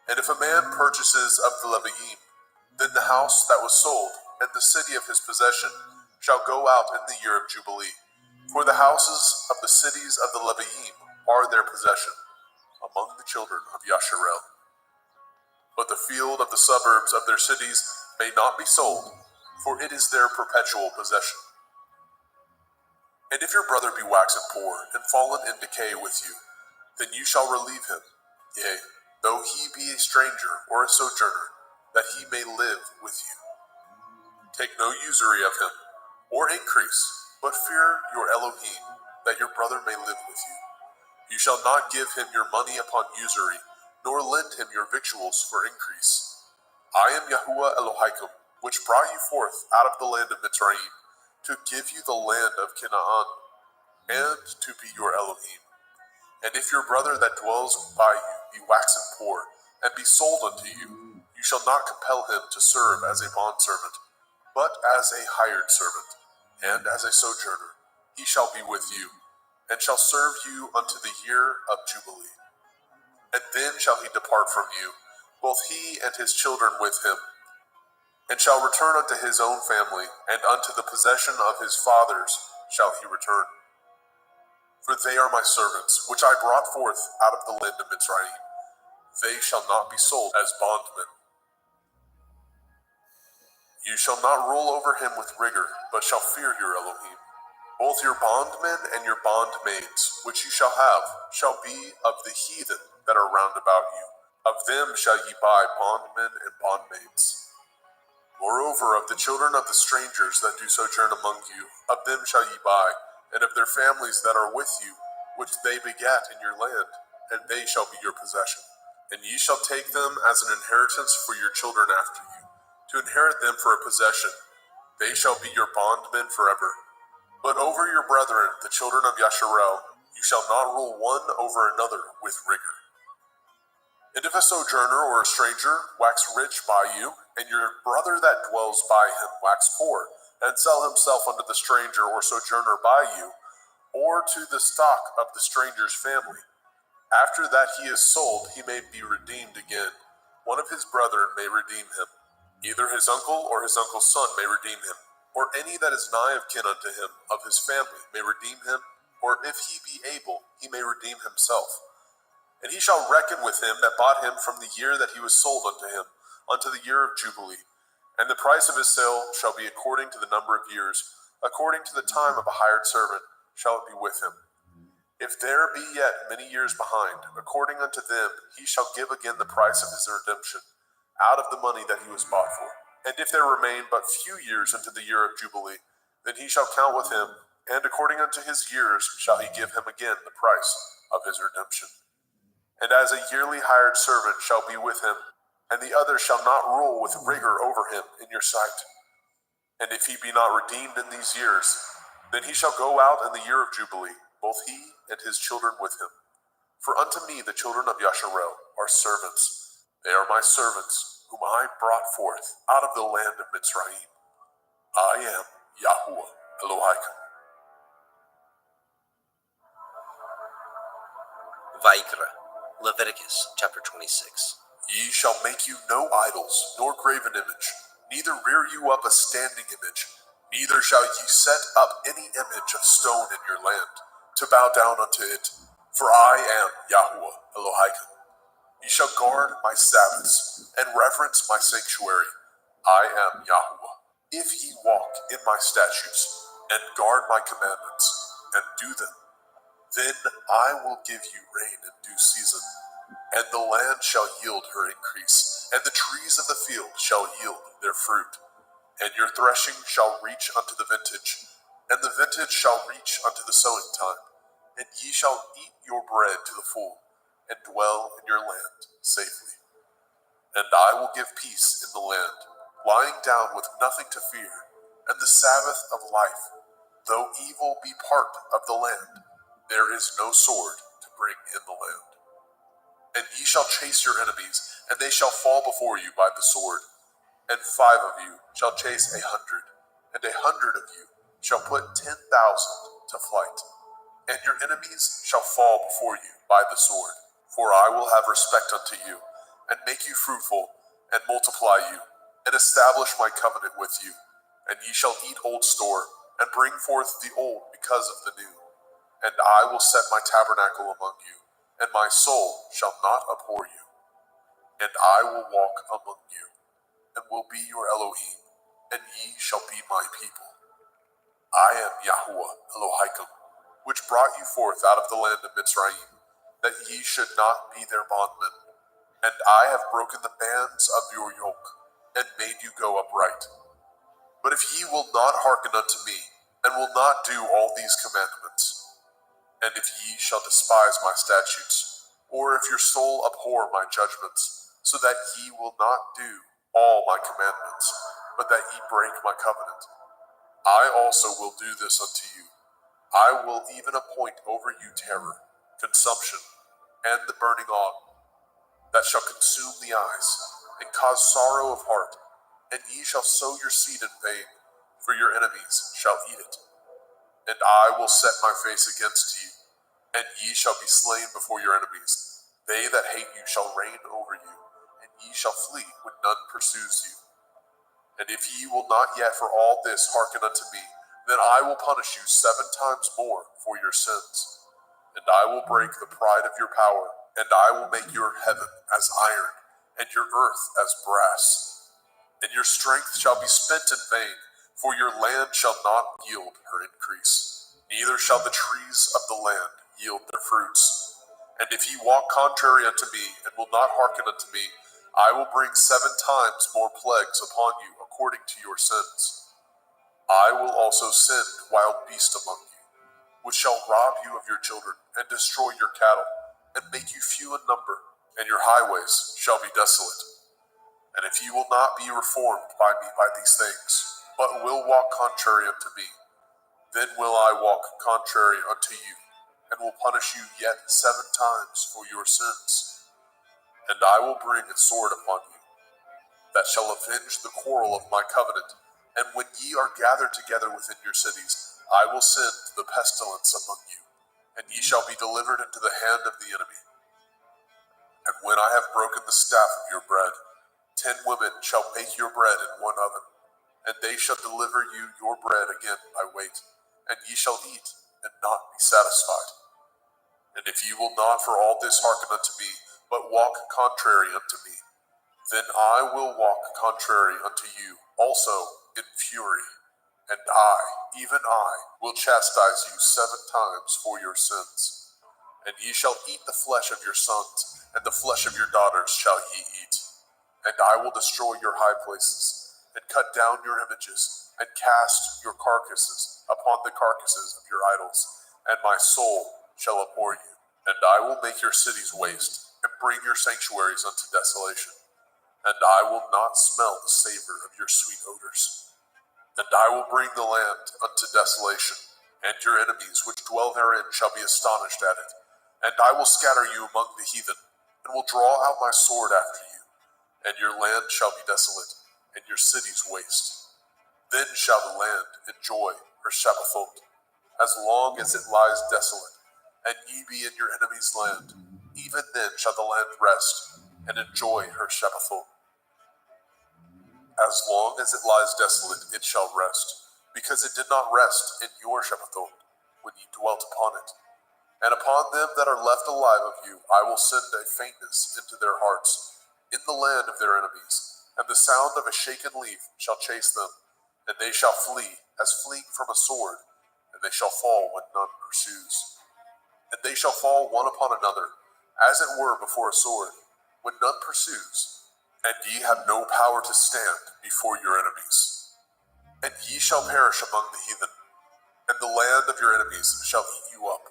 And if a man purchases of the Leviim, then the house that was sold, and the city of his possession, shall go out in the year of Jubilee. For the houses of the cities of the Leviim are their possession, among the children of Yasharel. But the field of the suburbs of their cities may not be sold, for it is their perpetual possession. And if your brother be waxen poor, and fallen in decay with you, then you shall relieve him, yea, though he be a stranger or a sojourner, that he may live with you. Take no usury of him, or increase, but fear your Elohim, that your brother may live with you. You shall not give him your money upon usury, nor lend him your victuals for increase. I am Yahuwah Elohaikum, which brought you forth out of the land of Mitzrayim, to give you the land of Canaan. and to be your Elohim. And if your brother that dwells by you be waxen poor, and be sold unto you, you shall not compel him to serve as a bondservant, but as a hired servant, and as a sojourner. He shall be with you, and shall serve you unto the year of Jubilee. And then shall he depart from you, both he and his children with him, and shall return unto his own family, and unto the possession of his fathers shall he return. For they are my servants, which I brought forth out of the land of Mitzrayim. They shall not be sold as bondmen. You shall not rule over him with rigor, but shall fear your Elohim. Both your bondmen and your bondmaids, which you shall have, shall be of the heathen that are round about you. Of them shall ye buy bondmen and bondmaids. Moreover, of the children of the strangers that do sojourn among you, of them shall ye buy, and of their families that are with you, which they begat in your land, and they shall be your possession. And ye shall take them as an inheritance for your children after you, to inherit them for a possession. They shall be your bondmen forever. But over your brethren, the children of Yasharel, you shall not rule one over another with rigor. And if a sojourner or a stranger wax rich by you, and your brother that dwells by him wax poor, and sell himself unto the stranger or sojourner by you, or to the stock of the stranger's family, after that he is sold, he may be redeemed again. One of his brethren may redeem him. Either his uncle or his uncle's son may redeem him, or any that is nigh of kin unto him of his family may redeem him, or if he be able, he may redeem himself. And he shall reckon with him that bought him from the year that he was sold unto him, unto the year of Jubilee. And the price of his sale shall be according to the number of years, according to the time of a hired servant shall it be with him. If there be yet many years behind, according unto them he shall give again the price of his redemption, out of the money that he was bought for. And if there remain but few years unto the year of Jubilee, then he shall count with him, and according unto his years shall he give him again the price of his redemption. And as a yearly hired servant shall be with him, and the other shall not rule with rigor over him in your sight. And if he be not redeemed in these years, then he shall go out in the year of Jubilee, both he and his children with him. For unto me the children of Yasharel are servants. They are my servants, whom I brought forth out of the land of Mitzrayim. I am Yahuwah Elohim. Vaikra, Leviticus chapter 26. Ye shall make you no idols, nor graven image, neither rear you up a standing image, neither shall ye set up any image of stone in your land, to bow down unto it. For I am Yahuwah Elohim. Ye shall guard my Sabbaths, and reverence my sanctuary. I am Yahuwah. If ye walk in my statutes, and guard my commandments, and do them, then I will give you rain in due season, and the land shall yield her increase, and the trees of the field shall yield their fruit. And your threshing shall reach unto the vintage, and the vintage shall reach unto the sowing time, and ye shall eat your bread to the full, and dwell in your land safely. And I will give peace in the land, lying down with nothing to fear, and the Sabbath of life. Though evil be part of the land, there is no sword to bring in the land. And ye shall chase your enemies, and they shall fall before you by the sword. And 5 of you shall chase 100, and 100 of you shall put 10,000 to flight. And your enemies shall fall before you by the sword. For I will have respect unto you, and make you fruitful, and multiply you, and establish my covenant with you. And ye shall eat old store, and bring forth the old because of the new. And I will set my tabernacle among you, and my soul shall not abhor you. And I will walk among you, and will be your Elohim, and ye shall be my people. I am Yahuwah Elohim, which brought you forth out of the land of Mitzrayim, that ye should not be their bondmen. And I have broken the bands of your yoke, and made you go upright. But if ye will not hearken unto me, and will not do all these commandments, and if ye shall despise my statutes, or if your soul abhor my judgments, so that ye will not do all my commandments, but that ye break my covenant, I also will do this unto you. I will even appoint over you terror, consumption, and the burning ague, that shall consume the eyes, and cause sorrow of heart, and ye shall sow your seed in vain, for your enemies shall eat it. And I will set my face against you, and ye shall be slain before your enemies. They that hate you shall reign over you, and ye shall flee when none pursues you. And if ye will not yet for all this hearken unto me, then I will punish you 7 times more for your sins. And I will break the pride of your power, and I will make your heaven as iron, and your earth as brass. And your strength shall be spent in vain, for your land shall not yield her increase, neither shall the trees of the land yield their fruits. And if ye walk contrary unto me, and will not hearken unto me, I will bring 7 times more plagues upon you according to your sins. I will also send wild beasts among you, which shall rob you of your children, and destroy your cattle, and make you few in number, and your highways shall be desolate. And if ye will not be reformed by me by these things, but will walk contrary unto me, then will I walk contrary unto you, and will punish you yet 7 times for your sins. And I will bring a sword upon you, that shall avenge the quarrel of my covenant. And when ye are gathered together within your cities, I will send the pestilence among you, and ye shall be delivered into the hand of the enemy. And when I have broken the staff of your bread, 10 women shall bake your bread in one oven, and they shall deliver you your bread again by weight, and ye shall eat, and not be satisfied. And if ye will not for all this hearken unto me, but walk contrary unto me, then I will walk contrary unto you also in fury, and I, even I, will chastise you 7 times for your sins. And ye shall eat the flesh of your sons, and the flesh of your daughters shall ye eat. And I will destroy your high places, and cut down your images, and cast your carcasses upon the carcasses of your idols, and my soul shall abhor you. And I will make your cities waste, and bring your sanctuaries unto desolation. And I will not smell the savor of your sweet odors. And I will bring the land unto desolation, and your enemies which dwell therein shall be astonished at it. And I will scatter you among the heathen, and will draw out my sword after you, and your land shall be desolate, and your cities waste. Then shall the land enjoy her Shabbathot, as long as it lies desolate, and ye be in your enemy's land. Even then shall the land rest, and enjoy her Shabbathot. As long as it lies desolate, it shall rest, because it did not rest in your Shabbathot, when ye dwelt upon it. And upon them that are left alive of you, I will send a faintness into their hearts, in the land of their enemies, and the sound of a shaken leaf shall chase them, and they shall flee, as fleeing from a sword, and they shall fall when none pursues. And they shall fall one upon another, as it were before a sword, when none pursues. And ye have no power to stand before your enemies. And ye shall perish among the heathen, and the land of your enemies shall eat you up.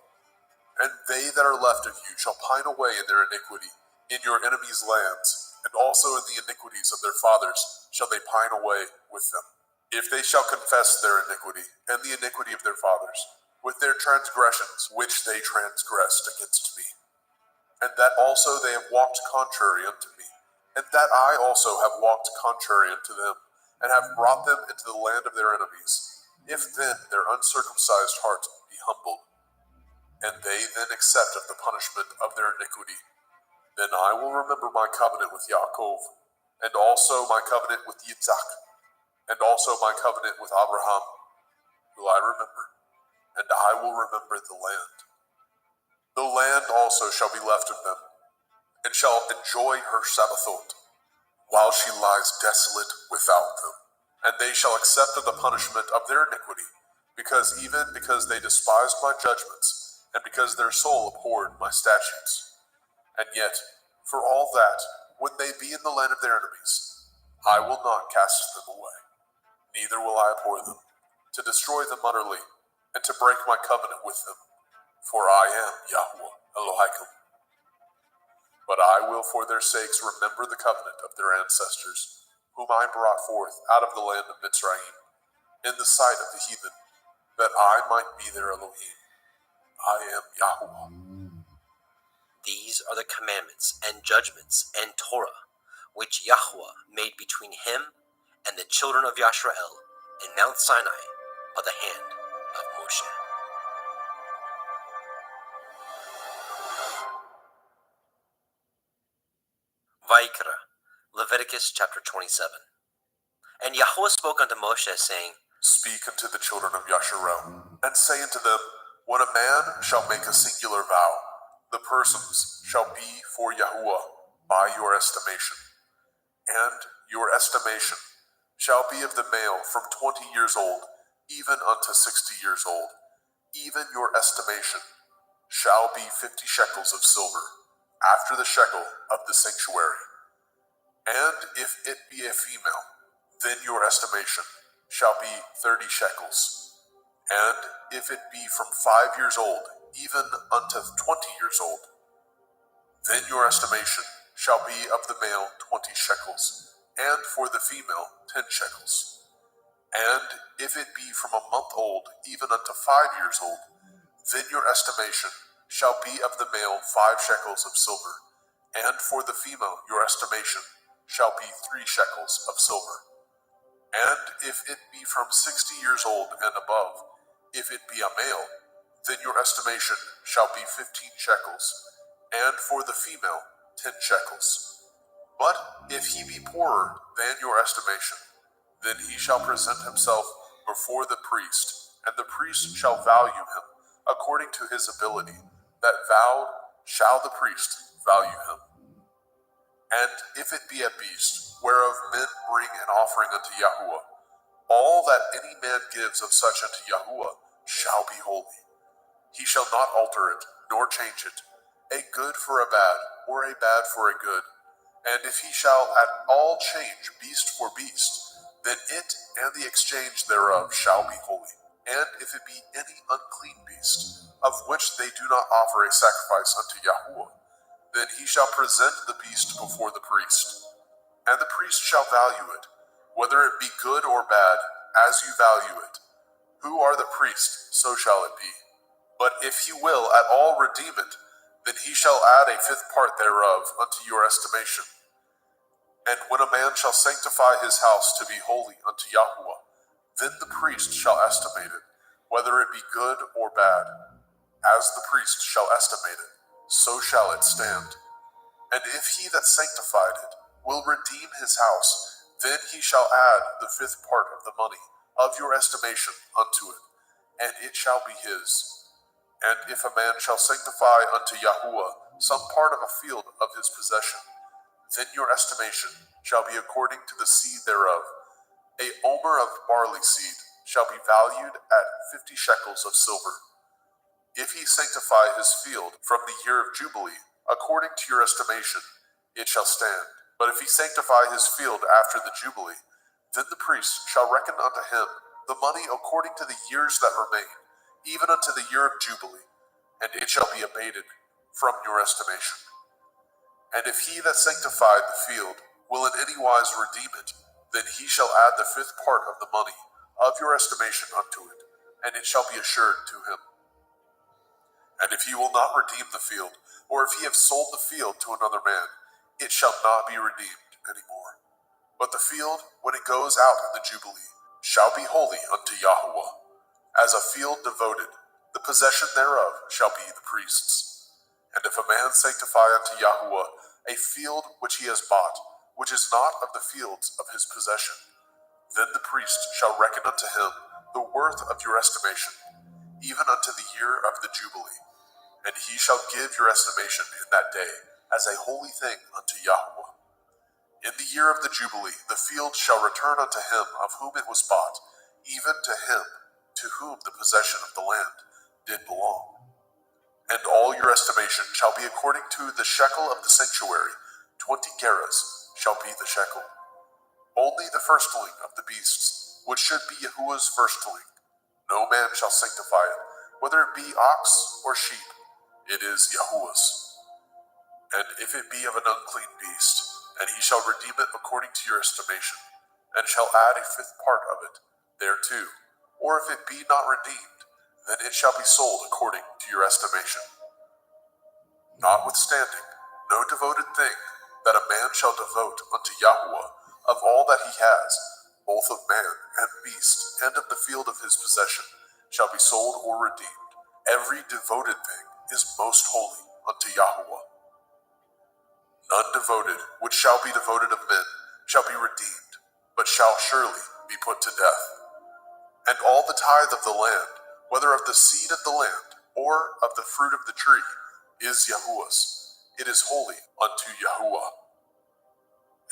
And they that are left of you shall pine away in their iniquity, in your enemies' lands, and also in the iniquities of their fathers shall they pine away with them. If they shall confess their iniquity, and the iniquity of their fathers, with their transgressions which they transgressed against me, and that also they have walked contrary unto me, and that I also have walked contrary unto them, and have brought them into the land of their enemies, if then their uncircumcised heart be humbled, and they then accept of the punishment of their iniquity, then I will remember my covenant with Yaakov, and also my covenant with Yitzhak, and also my covenant with Abraham will I remember, and I will remember the land. The land also shall be left of them, and shall enjoy her Sabbathot, while she lies desolate without them. And they shall accept of the punishment of their iniquity, because they despised my judgments, and because their soul abhorred my statutes. And yet, for all that, when they be in the land of their enemies, I will not cast them away, neither will I abhor them, to destroy them utterly, and to break my covenant with them. For I am Yahweh Elohim. But I will for their sakes remember the covenant of their ancestors, whom I brought forth out of the land of Mitzrayim, in the sight of the heathen, that I might be their Elohim. I am Yahuwah. These are the commandments and judgments and Torah, which Yahuwah made between him and the children of Yashrael in Mount Sinai by the hand of Moshe. Vayikra, Leviticus chapter 27. And Yahuwah spoke unto Moshe, saying, Speak unto the children of Yasharel, and say unto them, when a man shall make a singular vow, the persons shall be for Yahuwah by your estimation. And your estimation shall be of the male from 20 years old, even unto 60 years old. Even your estimation shall be 50 shekels of silver, after the shekel of the sanctuary. And if it be a female, then your estimation shall be 30 shekels. And if it be from 5 years old, even unto 20 years old, then your estimation shall be of the male 20 shekels, and for the female 10 shekels. And if it be from a month old, even unto 5 years old, then your estimation shall be of the male 5 shekels of silver, and for the female your estimation shall be 3 shekels of silver. And if it be from 60 years old and above, if it be a male, then your estimation shall be 15 shekels, and for the female 10 shekels. But if he be poorer than your estimation, then he shall present himself before the priest, and the priest shall value him according to his ability. That vowed shall the priest value him. And if it be a beast, whereof men bring an offering unto Yahuwah, all that any man gives of such unto Yahuwah shall be holy. He shall not alter it, nor change it, a good for a bad, or a bad for a good. And if he shall at all change beast for beast, then it and the exchange thereof shall be holy. And if it be any unclean beast, of which they do not offer a sacrifice unto Yahuwah, then he shall present the beast before the priest. And the priest shall value it, whether it be good or bad, as you value it. Who are the priest, so shall it be. But if he will at all redeem it, then he shall add a 5th part thereof unto your estimation. And when a man shall sanctify his house to be holy unto Yahuwah, then the priest shall estimate it, whether it be good or bad. As the priest shall estimate it, so shall it stand. And if he that sanctified it will redeem his house, then he shall add the 5th part of the money of your estimation unto it, and it shall be his. And if a man shall sanctify unto Yahuwah some part of a field of his possession, then your estimation shall be according to the seed thereof. A omer of barley seed shall be valued at 50 shekels of silver. If he sanctify his field from the year of Jubilee, according to your estimation, it shall stand. But if he sanctify his field after the Jubilee, then the priest shall reckon unto him the money according to the years that remain, even unto the year of Jubilee, and it shall be abated from your estimation. And if he that sanctified the field will in any wise redeem it, then he shall add the 5th part of the money of your estimation unto it, and it shall be assured to him. And if he will not redeem the field, or if he have sold the field to another man, it shall not be redeemed any more. But the field, when it goes out in the Jubilee, shall be holy unto Yahuwah. As a field devoted, the possession thereof shall be the priest's. And if a man sanctify unto Yahuwah a field which he has bought, which is not of the fields of his possession, then the priest shall reckon unto him the worth of your estimation, even unto the year of the Jubilee. And he shall give your estimation in that day as a holy thing unto Yahuwah. In the year of the Jubilee, the field shall return unto him of whom it was bought, even to him to whom the possession of the land did belong. And all your estimation shall be according to the shekel of the sanctuary. 20 gerahs shall be the shekel. Only the firstling of the beasts, which should be Yahuwah's firstling. No man shall sanctify it, whether it be ox or sheep. It is Yahuwah's. And if it be of an unclean beast, and he shall redeem it according to your estimation, and shall add a 5th part of it thereto, or if it be not redeemed, then it shall be sold according to your estimation. Notwithstanding, no devoted thing that a man shall devote unto Yahuwah of all that he has, both of man and beast, and of the field of his possession, shall be sold or redeemed. Every devoted thing is most holy unto Yahuwah. None devoted which shall be devoted of men shall be redeemed, but shall surely be put to death. And all the tithe of the land, whether of the seed of the land, or of the fruit of the tree, is Yahuwah's. It is holy unto Yahuwah.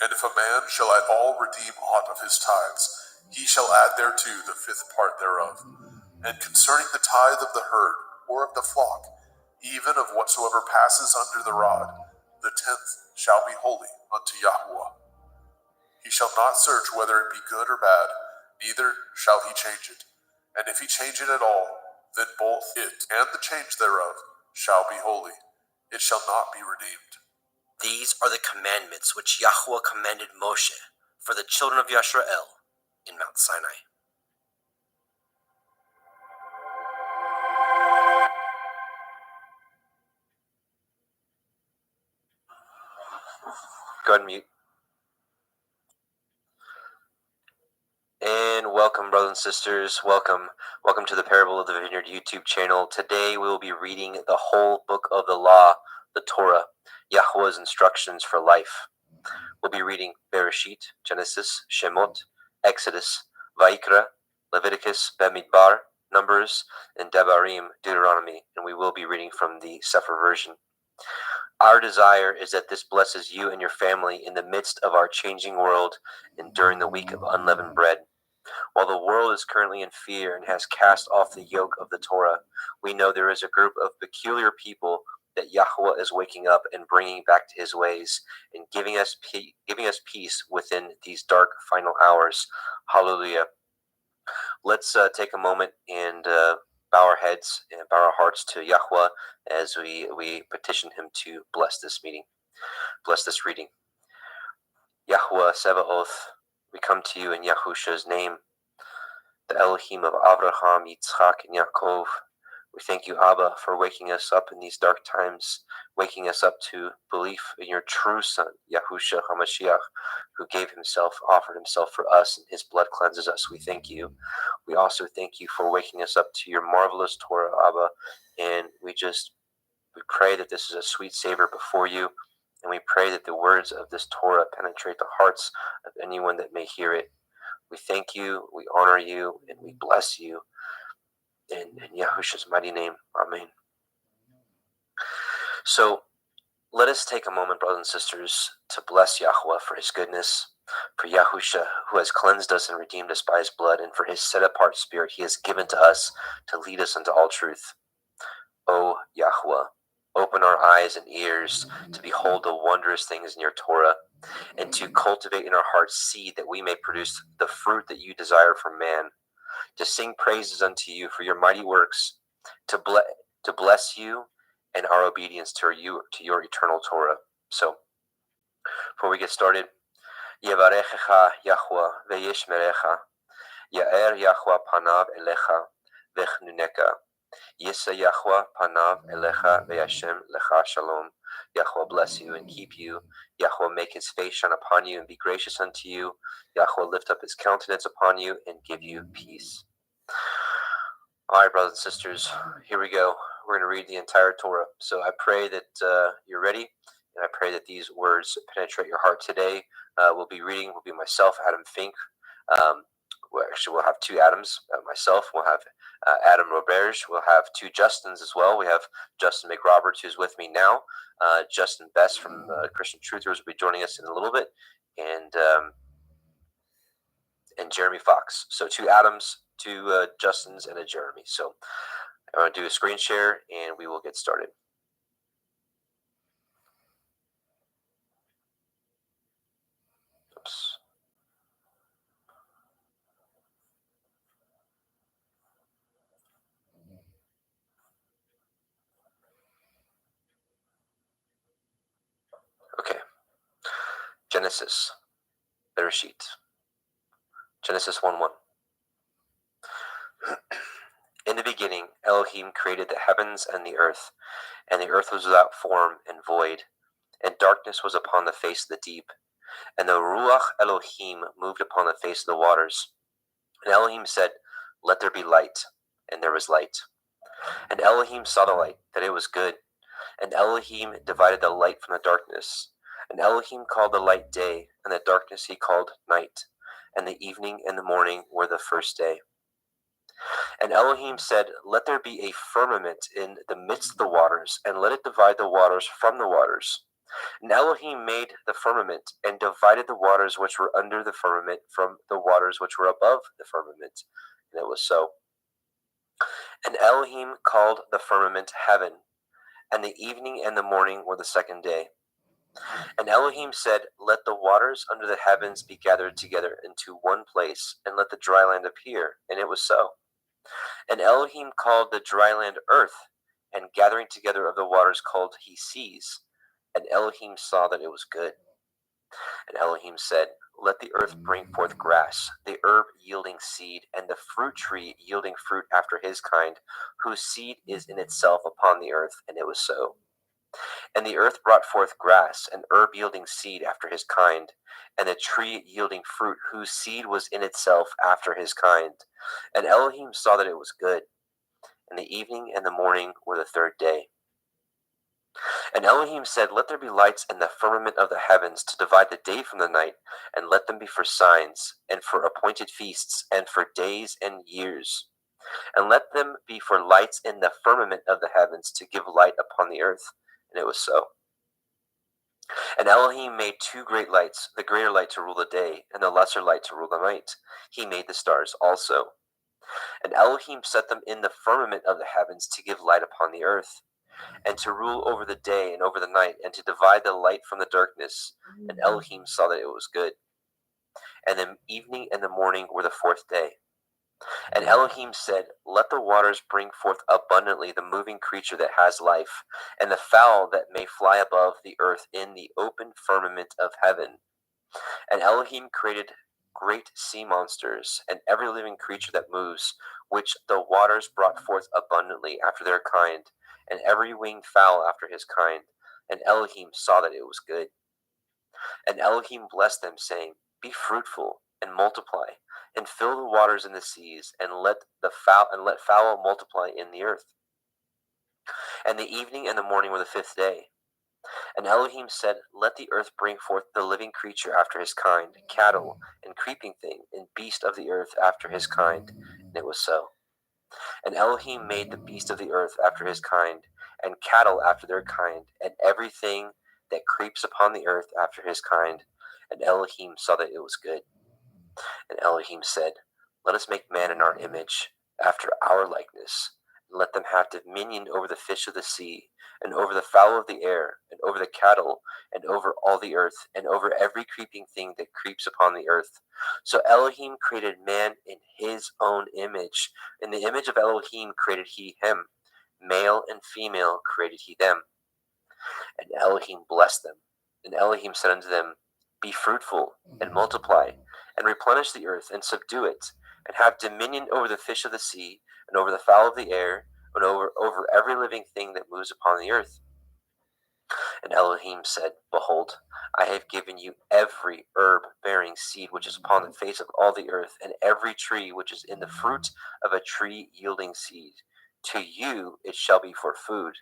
And if a man shall at all redeem aught of his tithes, he shall add thereto the fifth part thereof. And concerning the tithe of the herd, or of the flock, even of whatsoever passes under the rod, the 10th shall be holy unto Yahuwah. He shall not search whether it be good or bad, neither shall he change it. And if he change it at all, then both it and the change thereof shall be holy. It shall not be redeemed. These are the commandments which Yahuwah commanded Moshe for the children of Yisrael in Mount Sinai. Go ahead and mute. And welcome, brothers and sisters. Welcome to the Parable of the Vineyard YouTube channel. Today we will be reading the whole book of the law, the Torah, Yahuwah's instructions for life. We'll be reading Bereshit, Genesis, Shemot, Exodus, Vaikra, Leviticus, Bamidbar, Numbers, and Devarim, Deuteronomy, and we will be reading from the Sefer version. Our desire is that this blesses you and your family in the midst of our changing world and during the week of unleavened bread. While the world is currently in fear and has cast off the yoke of the Torah, we know there is a group of peculiar people that Yahuwah is waking up and bringing back to his ways and giving us peace within these dark final hours. Hallelujah. Let's take a moment and bow our heads and bow our hearts to Yahuwah as we petition him to bless this meeting, bless this reading. Yahuwah Sebaoth, we come to you in Yahusha's name, the Elohim of Abraham, Yitzchak, and Yaakov. We thank you, Abba, for waking us up in these dark times, waking us up to belief in your true Son, Yahusha HaMashiach, who gave himself, offered himself for us, and his blood cleanses us. We thank you. We also thank you for waking us up to your marvelous Torah, Abba, and we pray that this is a sweet savor before you, and we pray that the words of this Torah penetrate the hearts of anyone that may hear it. We thank you, we honor you, and we bless you. In Yahusha's mighty name, amen. So let us take a moment, brothers and sisters, to bless Yahuwah for his goodness, for Yahusha, who has cleansed us and redeemed us by his blood, and for his set-apart spirit he has given to us to lead us into all truth. O Yahuwah, open our eyes and ears to behold the wondrous things in your Torah, and to cultivate in our hearts seed that we may produce the fruit that you desire from man, to sing praises unto you for your mighty works, to bless you and our obedience to your eternal Torah. So, before we get started, Yevarechecha Yahuwah ve'yishmerecha, Ya'er Yahuwah panav elecha ve'chnuneka, Yisa Yahuwah panav elecha ve'yashem lecha shalom. Yahuwah bless you and keep you. Yahuwah make his face shine upon you and be gracious unto you. Yahuwah lift up his countenance upon you and give you peace. All right, brothers and sisters, here we go. We're going to read the entire Torah. So I pray that you're ready, and I pray that these words penetrate your heart today. We'll be myself, Adam Fink. We'll have two Adams, myself. We'll have Adam Roberge. We'll have two Justins as well. We have Justin McRoberts, who's with me now. Justin Best from Christian Truthers will be joining us in a little bit. And Jeremy Fox. So two Adams, two Justins, and a Jeremy. So I'm going to do a screen share, and we will get started. Oops. Okay. Genesis. Bereshit. Genesis 1:1. In the beginning, Elohim created the heavens and the earth was without form and void, and darkness was upon the face of the deep, and the Ruach Elohim moved upon the face of the waters. And Elohim said, "Let there be light," and there was light. And Elohim saw the light, that it was good, and Elohim divided the light from the darkness. And Elohim called the light day, and the darkness he called night. And the evening and the morning were the first day. And Elohim said, "Let there be a firmament in the midst of the waters, and let it divide the waters from the waters." And Elohim made the firmament, and divided the waters which were under the firmament from the waters which were above the firmament. And it was so. And Elohim called the firmament heaven, and the evening and the morning were the second day. And Elohim said, "Let the waters under the heavens be gathered together into one place, and let the dry land appear." And it was so. And Elohim called the dry land earth, and gathering together of the waters called he seas. And Elohim saw that it was good. And Elohim said, "Let the earth bring forth grass, the herb yielding seed, and the fruit tree yielding fruit after his kind, whose seed is in itself upon the earth." And it was so. And the earth brought forth grass, and herb yielding seed after his kind, and a tree yielding fruit, whose seed was in itself after his kind. And Elohim saw that it was good. And the evening and the morning were the third day. And Elohim said, "Let there be lights in the firmament of the heavens to divide the day from the night, and let them be for signs, and for appointed feasts, and for days and years. And let them be for lights in the firmament of the heavens to give light upon the earth." And it was so. And Elohim made two great lights, the greater light to rule the day, and the lesser light to rule the night. He made the stars also. And Elohim set them in the firmament of the heavens to give light upon the earth, and to rule over the day and over the night, and to divide the light from the darkness. And Elohim saw that it was good. And the evening and the morning were the fourth day. And Elohim said, "Let the waters bring forth abundantly the moving creature that has life, and the fowl that may fly above the earth in the open firmament of heaven." And Elohim created great sea monsters, and every living creature that moves, which the waters brought forth abundantly after their kind, and every winged fowl after his kind. And Elohim saw that it was good. And Elohim blessed them, saying, "Be fruitful and multiply, and fill the waters in the seas, and let fowl multiply in the earth." And the evening and the morning were the fifth day. And Elohim said, "Let the earth bring forth the living creature after his kind, cattle, and creeping thing, and beast of the earth after his kind." And it was so. And Elohim made the beast of the earth after his kind, and cattle after their kind, and everything that creeps upon the earth after his kind. And Elohim saw that it was good. And Elohim said, "Let us make man in our image, after our likeness, and let them have dominion over the fish of the sea, and over the fowl of the air, and over the cattle, and over all the earth, and over every creeping thing that creeps upon the earth." So Elohim created man in his own image. In the image of Elohim created he him. Male and female created he them. And Elohim blessed them. And Elohim said unto them, "Be fruitful, and multiply, and replenish the earth, and subdue it, and have dominion over the fish of the sea, and over the fowl of the air, and over every living thing that moves upon the earth." And Elohim said, "Behold, I have given you every herb bearing seed which is upon the face of all the earth, and every tree which is in the fruit of a tree yielding seed. To you it shall be for food.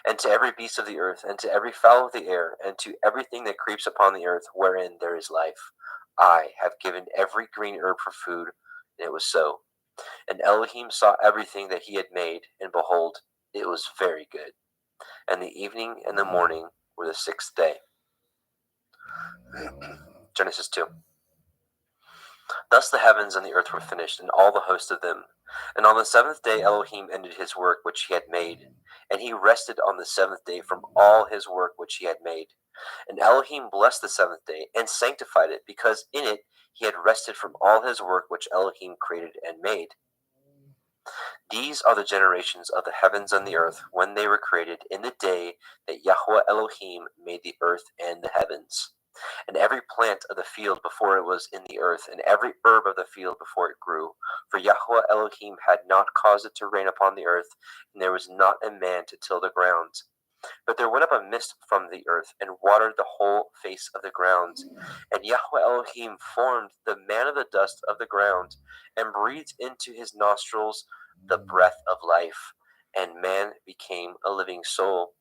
And to every beast of the earth, and to every fowl of the air, and to everything that creeps upon the earth wherein there is life, I have given every green herb for food." And it was so. And Elohim saw everything that he had made, and behold, it was very good. And the evening and the morning were the sixth day. Genesis 2. Thus the heavens and the earth were finished, and all the host of them. And on the seventh day Elohim ended his work which he had made, and he rested on the seventh day from all his work which he had made. And Elohim blessed the seventh day, and sanctified it, because in it he had rested from all his work which Elohim created and made. These are the generations of the heavens and the earth when they were created, in the day that Yahweh Elohim made the earth and the heavens. and every plant of the field before it was in the earth, and every herb of the field before it grew. For Yahweh Elohim had not caused it to rain upon the earth, and there was not a man to till the ground. But there went up a mist from the earth, and watered the whole face of the ground. And Yahweh Elohim formed the man of the dust of the ground, and breathed into his nostrils the breath of life, and man became a living soul.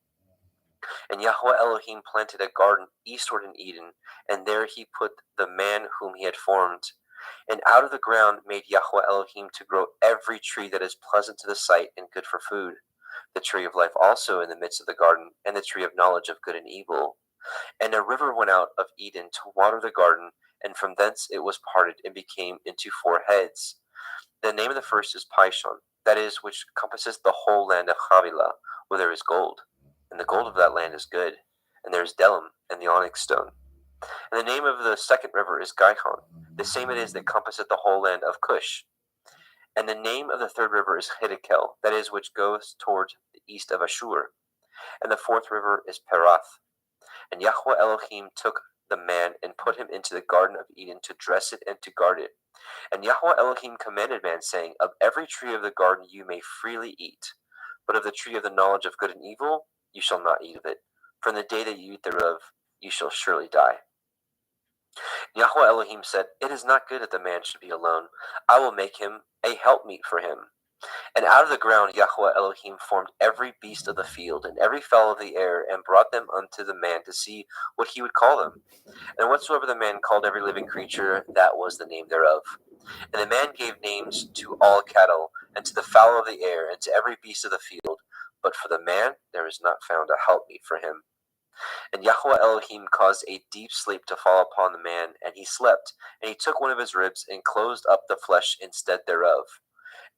And Yahweh Elohim planted a garden eastward in Eden, and there he put the man whom he had formed. And out of the ground made Yahweh Elohim to grow every tree that is pleasant to the sight and good for food, the tree of life also in the midst of the garden, and the tree of knowledge of good and evil. And a river went out of Eden to water the garden, and from thence it was parted and became into 4 heads. The name of the first is Pishon, that is, which compasses the whole land of Havilah, where there is gold. And the gold of that land is good, and there is Delim and the onyx stone. And the name of the second river is Gihon, the same it is that compasseth the whole land of Cush. And the name of the third river is Hiddekel, that is, which goes toward the east of Ashur. And the fourth river is Perath. And Yahweh Elohim took the man and put him into the garden of Eden to dress it and to guard it. And Yahweh Elohim commanded man, saying, Of every tree of the garden you may freely eat, but of the tree of the knowledge of good and evil you shall not eat of it. For in the day that you eat thereof you shall surely die. Yahweh Elohim said, It is not good that the man should be alone. I will make him a helpmeet for him. And out of the ground Yahweh Elohim formed every beast of the field, and every fowl of the air, and brought them unto the man to see what he would call them. And whatsoever the man called every living creature, that was the name thereof. And the man gave names to all cattle, and to the fowl of the air, and to every beast of the field. But for the man there is not found a helpmeet for him. And Yahweh Elohim caused a deep sleep to fall upon the man, and he slept. And he took one of his ribs, and closed up the flesh instead thereof.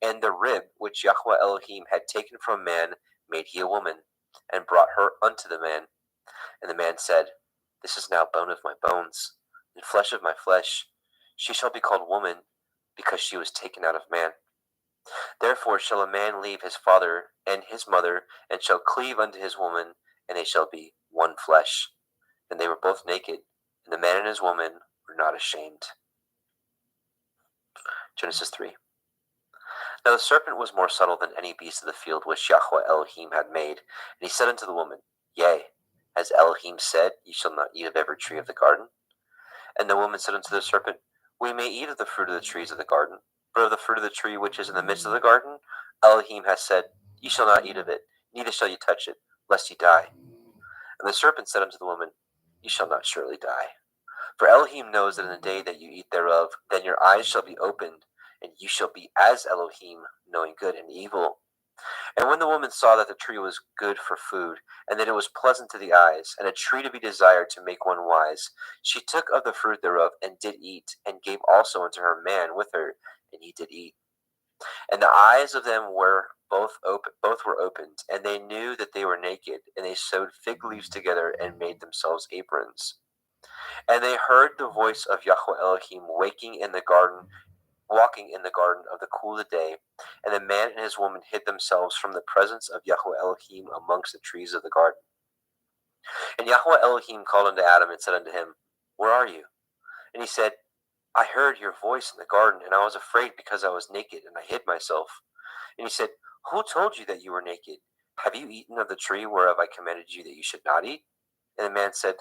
And the rib which Yahweh Elohim had taken from man made he a woman, and brought her unto the man. And the man said, This is now bone of my bones, and flesh of my flesh. She shall be called woman, because she was taken out of man. Therefore shall a man leave his father and his mother, and shall cleave unto his woman, and they shall be one flesh. And they were both naked, and the man and his woman were not ashamed. Genesis 3. Now the serpent was more subtle than any beast of the field which Yahweh Elohim had made. And he said unto the woman, Yea, as Elohim said, Ye shall not eat of every tree of the garden. And the woman said unto the serpent, We may eat of the fruit of the trees of the garden, but of the fruit of the tree which is in the midst of the garden, Elohim has said, Ye shall not eat of it, neither shall ye touch it, lest ye die. And the serpent said unto the woman, Ye shall not surely die. For Elohim knows that in the day that you eat thereof, then your eyes shall be opened, and you shall be as Elohim, knowing good and evil. And when the woman saw that the tree was good for food, and that it was pleasant to the eyes, and a tree to be desired to make one wise, she took of the fruit thereof, and did eat, and gave also unto her man with her, and he did eat. And the eyes of them were both were opened, and they knew that they were naked, and they sewed fig leaves together, and made themselves aprons. And they heard the voice of Yahweh Elohim walking in the garden of the cool of the day, and the man and his woman hid themselves from the presence of Yahweh Elohim amongst the trees of the garden. And Yahweh Elohim called unto Adam and said unto him, Where are you? And he said, I heard your voice in the garden, and I was afraid because I was naked, and I hid myself. And he said, Who told you that you were naked? Have you eaten of the tree whereof I commanded you that you should not eat? And the man said,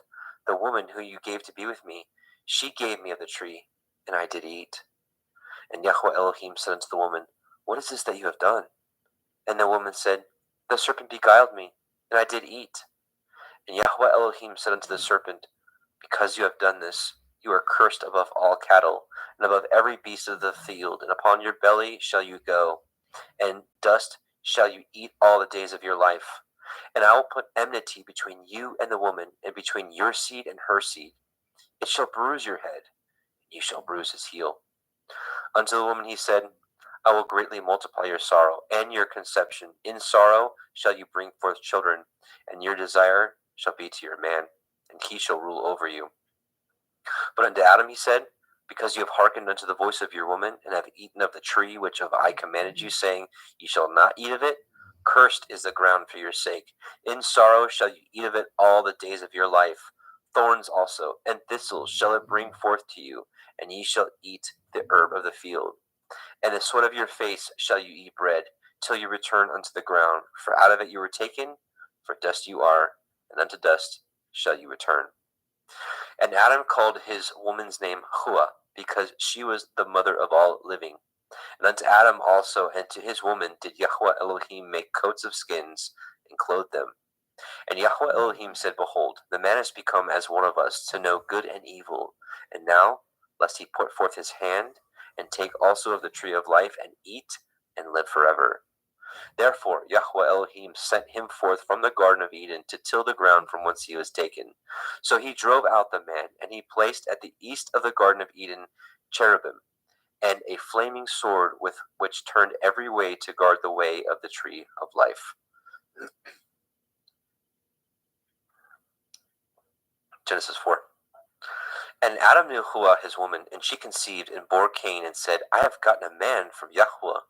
The woman who you gave to be with me, she gave me of the tree, and I did eat. And Yahweh Elohim said unto the woman, What is this that you have done? And the woman said, The serpent beguiled me, and I did eat. And Yahweh Elohim said unto the serpent, Because you have done this, you are cursed above all cattle, and above every beast of the field, and upon your belly shall you go, and dust shall you eat all the days of your life. And I will put enmity between you and the woman, and between your seed and her seed. It shall bruise your head, and you shall bruise his heel. Unto the woman he said, I will greatly multiply your sorrow and your conception. In sorrow shall you bring forth children, and your desire shall be to your man, and he shall rule over you. But unto Adam he said, Because you have hearkened unto the voice of your woman, and have eaten of the tree which of I commanded you, saying, Ye shall not eat of it, cursed is the ground for your sake. In sorrow shall you eat of it all the days of your life. Thorns also, and thistles shall it bring forth to you, and ye shall eat the herb of the field. And the sweat of your face shall you eat bread, till you return unto the ground. For out of it you were taken, for dust you are, and unto dust shall you return. And Adam called his woman's name Hua, because she was the mother of all living. And unto Adam also and to his woman did Yahweh Elohim make coats of skins, and clothe them. And Yahweh Elohim said, Behold, the man is become as one of us, to know good and evil. And now, lest he put forth his hand, and take also of the tree of life, and eat, and live forever. Therefore Yahweh Elohim sent him forth from the Garden of Eden to till the ground from whence he was taken. So he drove out the man, and he placed at the east of the Garden of Eden cherubim, and a flaming sword with which turned every way to guard the way of the tree of life. Genesis 4. And Adam knew Hua his woman, and she conceived and bore Cain, and said, I have gotten a man from Yahweh.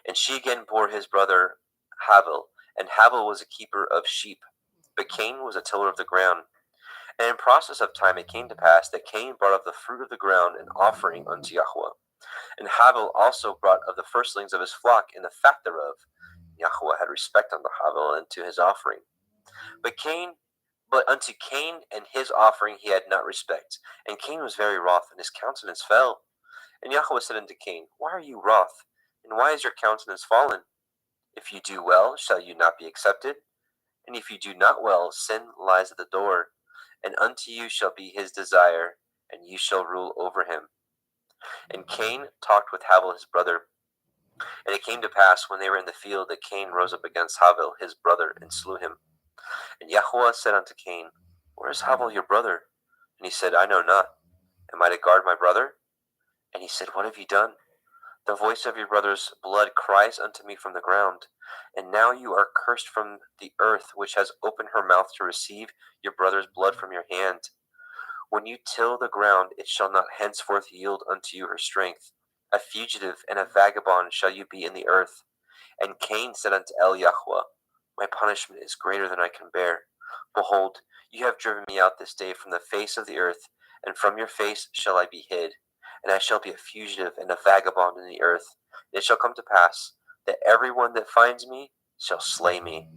And she again bore his brother Havel, and Havel was a keeper of sheep, but Cain was a tiller of the ground. And in process of time it came to pass that Cain brought of the fruit of the ground an offering unto Yahweh. And Havel also brought of the firstlings of his flock and the fat thereof. Yahweh had respect unto Havel and to his offering. But unto Cain and his offering he had not respect. And Cain was very wroth, and his countenance fell. And Yahweh said unto Cain, Why are you wroth? And why is your countenance fallen? If you do well, shall you not be accepted? And if you do not well, sin lies at the door. And unto you shall be his desire, and you shall rule over him. And Cain talked with Havel his brother. And it came to pass, when they were in the field, that Cain rose up against Havel his brother, and slew him. And Yahweh said unto Cain, Where is Havel your brother? And he said, I know not. Am I to guard my brother? And he said, What have you done? The voice of your brother's blood cries unto me from the ground. And now you are cursed from the earth, which has opened her mouth to receive your brother's blood from your hand. When you till the ground, it shall not henceforth yield unto you her strength. A fugitive and a vagabond shall you be in the earth. And Cain said unto Yahweh, My punishment is greater than I can bear. Behold, you have driven me out this day from the face of the earth, and from your face shall I be hid. And I shall be a fugitive and a vagabond in the earth. And it shall come to pass that every one that finds me shall slay me.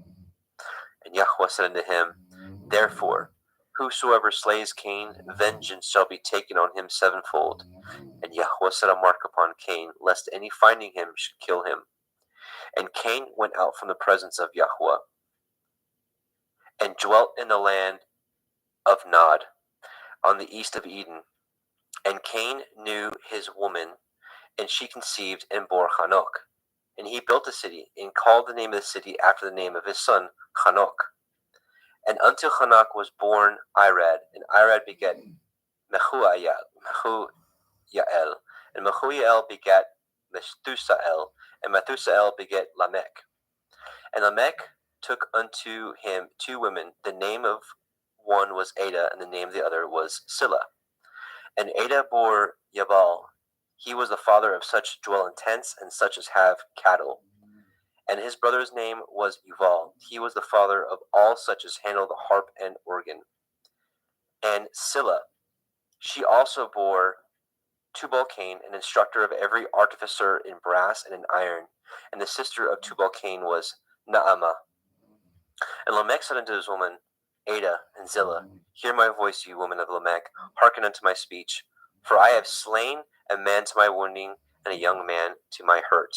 And Yahweh said unto him, Therefore, whosoever slays Cain, vengeance shall be taken on him sevenfold. And Yahweh set a mark upon Cain, lest any finding him should kill him. And Cain went out from the presence of Yahweh, and dwelt in the land of Nod, on the east of Eden. And Cain knew his woman, and she conceived and bore Hanok. And he built a city, and called the name of the city after the name of his son, Hanok. And unto Hanok was born Irad, and Irad begat Mehujael, and Mehujael begat Methusael, and Methusael begat Lamech. And Lamech took unto him two women. The name of one was Ada, and the name of the other was Silla. And Ada bore Yabal. He was the father of such dwell in tents, and such as have cattle. And his brother's name was Yuval. He was the father of all such as handle the harp and organ. And Silla, she also bore Tubal-Cain, an instructor of every artificer in brass and in iron. And the sister of Tubal-Cain was Naamah. And Lamech said unto his woman, Ada and Zillah, Hear my voice, you woman of Lamech, hearken unto my speech. For I have slain a man to my wounding, and a young man to my hurt.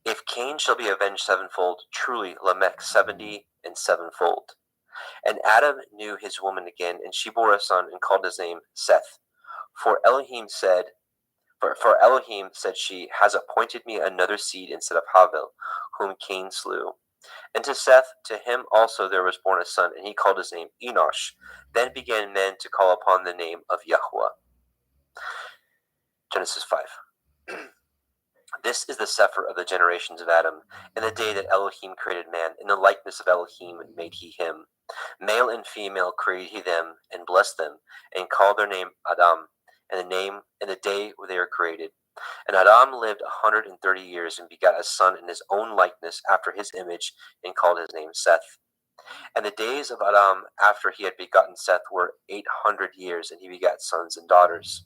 If Cain shall be avenged sevenfold, truly Lamech 70 and sevenfold. And Adam knew his woman again, and she bore a son, and called his name Seth. For Elohim said she, has appointed me another seed instead of Havel, whom Cain slew. And to Seth, to him also there was born a son, and he called his name Enosh. Then began men to call upon the name of Yahweh. Genesis 5. This is the sefer of the generations of Adam. In the day that Elohim created man, in the likeness of Elohim made he him. Male and female created he them, and blessed them, and called their name Adam, and the day where they were created. And Adam lived 130 years, and begat a son in his own likeness after his image, and called his name Seth. And the days of Adam after he had begotten Seth were 800 years, and he begat sons and daughters.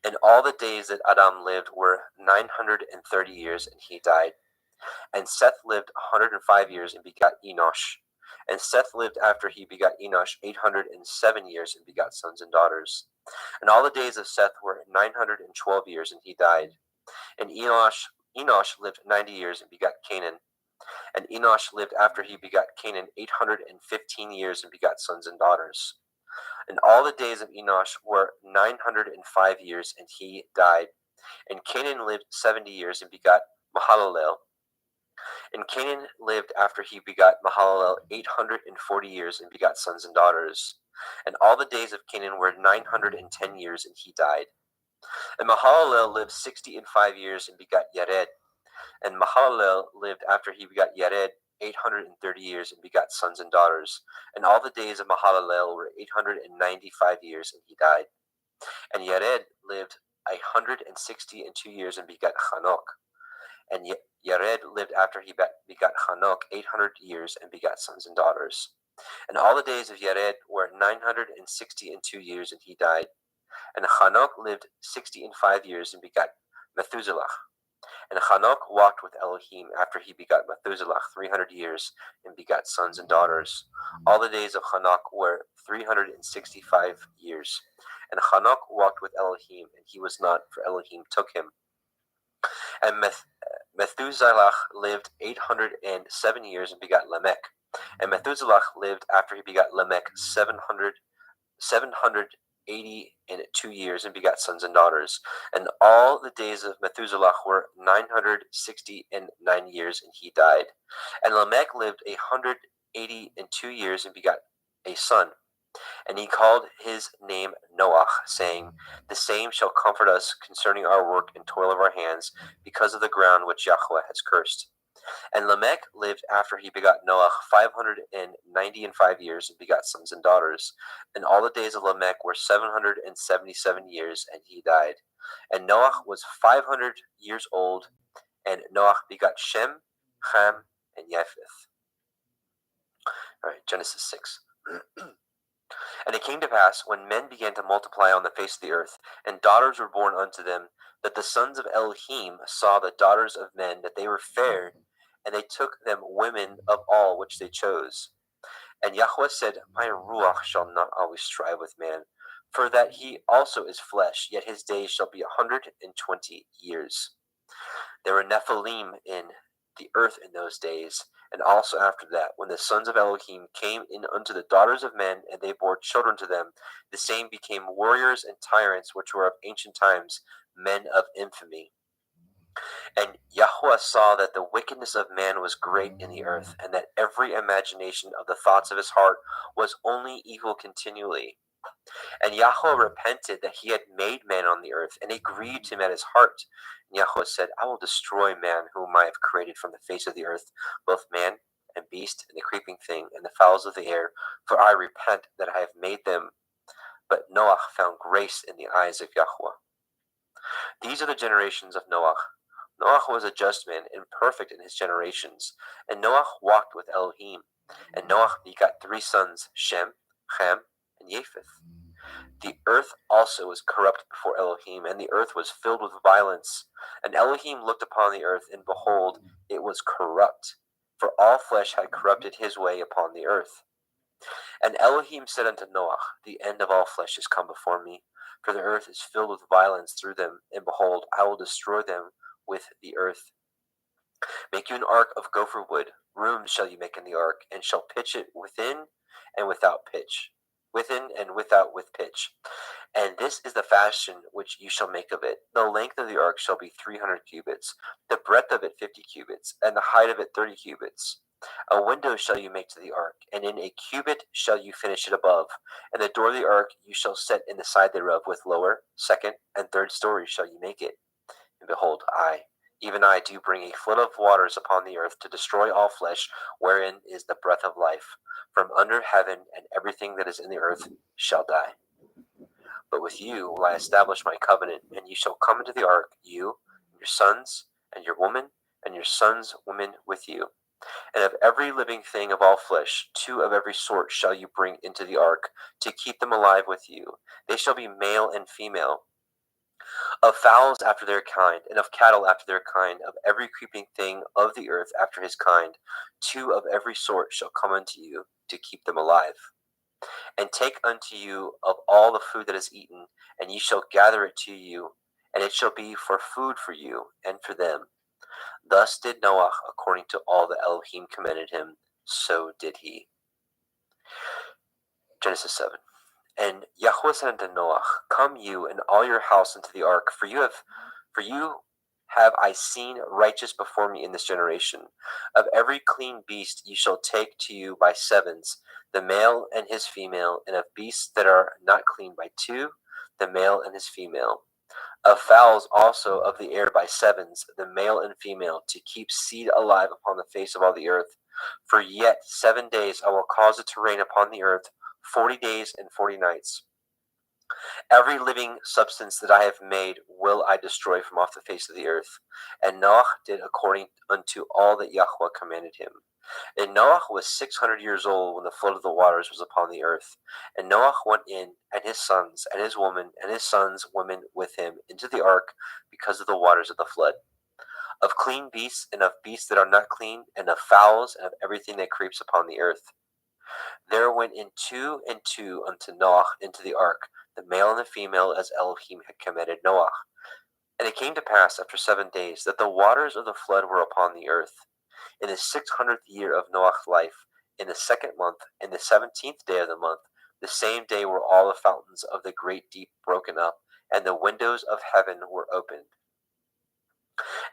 And all the days that Adam lived were 930 years, and he died. And Seth lived 105 years and begot Enosh. And Seth lived after he begot Enosh 807 years and begot sons and daughters. And all the days of Seth were 912 years, and he died. And Enosh lived 90 years and begot Canaan. And Enosh lived after he begot Canaan 815 years and begot sons and daughters. And all the days of Enosh were 905 years, and he died. And Canaan lived 70 years and begot Mahalalel. And Canaan lived after he begot Mahalalel 840 years and begot sons and daughters. And all the days of Canaan were 910 years, and he died. And Mahalalel lived 65 years and begot Yared. And Mahalalel lived after he begot Yared 830 years and begot sons and daughters. And all the days of Mahalalel were 895 years, and he died. And Yared lived 162 years and begot Hanok. And Yared lived after he begot Hanok 800 years and begot sons and daughters. And all the days of Yared were 962 years, and he died. And Hanok lived 65 years and begot Methuselah. And Hanok walked with Elohim after he begot Methuselah 300 years and begot sons and daughters. All the days of Hanok were 365 years. And Hanok walked with Elohim, and he was not, for Elohim took him. And Methuselah lived 807 years and begot Lamech. And Methuselah lived after he begot Lamech 782 years and begot sons and daughters. And all the days of Methuselah were 969 years, and he died. And Lamech lived 182 years and begot a son. And he called his name Noah, saying, the same shall comfort us concerning our work and toil of our hands, because of the ground which Yahweh has cursed. And Lamech lived after he begot Noah 595 years and begot sons and daughters. And all the days of Lamech were 777 years, and he died. And Noah was 500 years old, and Noah begot Shem, Ham, and Japheth. All right, Genesis 6. And it came to pass, when men began to multiply on the face of the earth, and daughters were born unto them, that the sons of Elohim saw the daughters of men, that they were fair, and they took them women of all which they chose. And Yahweh said, my ruach shall not always strive with man, for that he also is flesh, yet his days shall be 120 years. There were Nephilim in the earth in those days, and also after that, when the sons of Elohim came in unto the daughters of men, and they bore children to them, the same became warriors and tyrants, which were of ancient times, men of infamy. And Yahweh saw that the wickedness of man was great in the earth, and that every imagination of the thoughts of his heart was only evil continually. And Yahweh repented that he had made man on the earth, and it grieved him at his heart. And Yahweh said, I will destroy man whom I have created from the face of the earth, both man and beast, and the creeping thing, and the fowls of the air, for I repent that I have made them. But Noah found grace in the eyes of Yahweh. These are the generations of Noah. Noah was a just man and perfect in his generations, and Noah walked with Elohim. And Noah begot 3 sons, Shem, Ham, and Japheth. The earth also was corrupt before Elohim, and the earth was filled with violence. And Elohim looked upon the earth, and behold, it was corrupt, for all flesh had corrupted his way upon the earth. And Elohim said unto Noah, the end of all flesh is come before me, for the earth is filled with violence through them, and behold, I will destroy them with the earth. Make you an ark of gopher wood. Rooms shall you make in the ark, and shall pitch it within and without pitch. Within and without with pitch. And this is the fashion which you shall make of it. The length of the ark shall be 300 cubits, the breadth of it 50 cubits, and the height of it 30 cubits. A window shall you make to the ark, and in a cubit shall you finish it above. And the door of the ark you shall set in the side thereof, with lower, second, and third stories shall you make it. And behold, I, even I, do bring a flood of waters upon the earth to destroy all flesh, wherein is the breath of life. From under heaven, and everything that is in the earth shall die. But with you will I establish my covenant, and you shall come into the ark, you, and your sons, and your woman, and your sons' women with you. And of every living thing of all flesh, 2 of every sort shall you bring into the ark, to keep them alive with you. They shall be male and female. Of fowls after their kind, and of cattle after their kind, of every creeping thing of the earth after his kind, 2 of every sort shall come unto you, to keep them alive. And take unto you of all the food that is eaten, and ye shall gather it to you, and it shall be for food for you and for them. Thus did Noah according to all that Elohim commanded him, so did he. Genesis 7. And Yahweh said unto Noah, Come you and all your house into the ark, for you have I seen righteous before me in this generation. Of every clean beast you shall take to you by 7s, the male and his female, and of beasts that are not clean by 2, the male and his female. Of fowls also of the air by 7s, the male and female, to keep seed alive upon the face of all the earth. For yet 7 days I will cause it to rain upon the earth, 40 days and 40 nights. Every living substance that I have made will I destroy from off the face of the earth. And Noah did according unto all that Yahweh commanded him. And Noah was 600 years old when the flood of the waters was upon the earth. And Noah went in, and his sons, and his woman, and his sons' women with him into the ark, because of the waters of the flood. Of clean beasts, and of beasts that are not clean, and of fowls, and of everything that creeps upon the earth. There went in 2 and 2 unto Noah into the ark, the male and the female, as Elohim had commanded Noah. And it came to pass after 7 days that the waters of the flood were upon the earth. In the 600th year of Noah's life, in the 2nd month, in the 17th day of the month, the same day were all the fountains of the great deep broken up, and the windows of heaven were opened.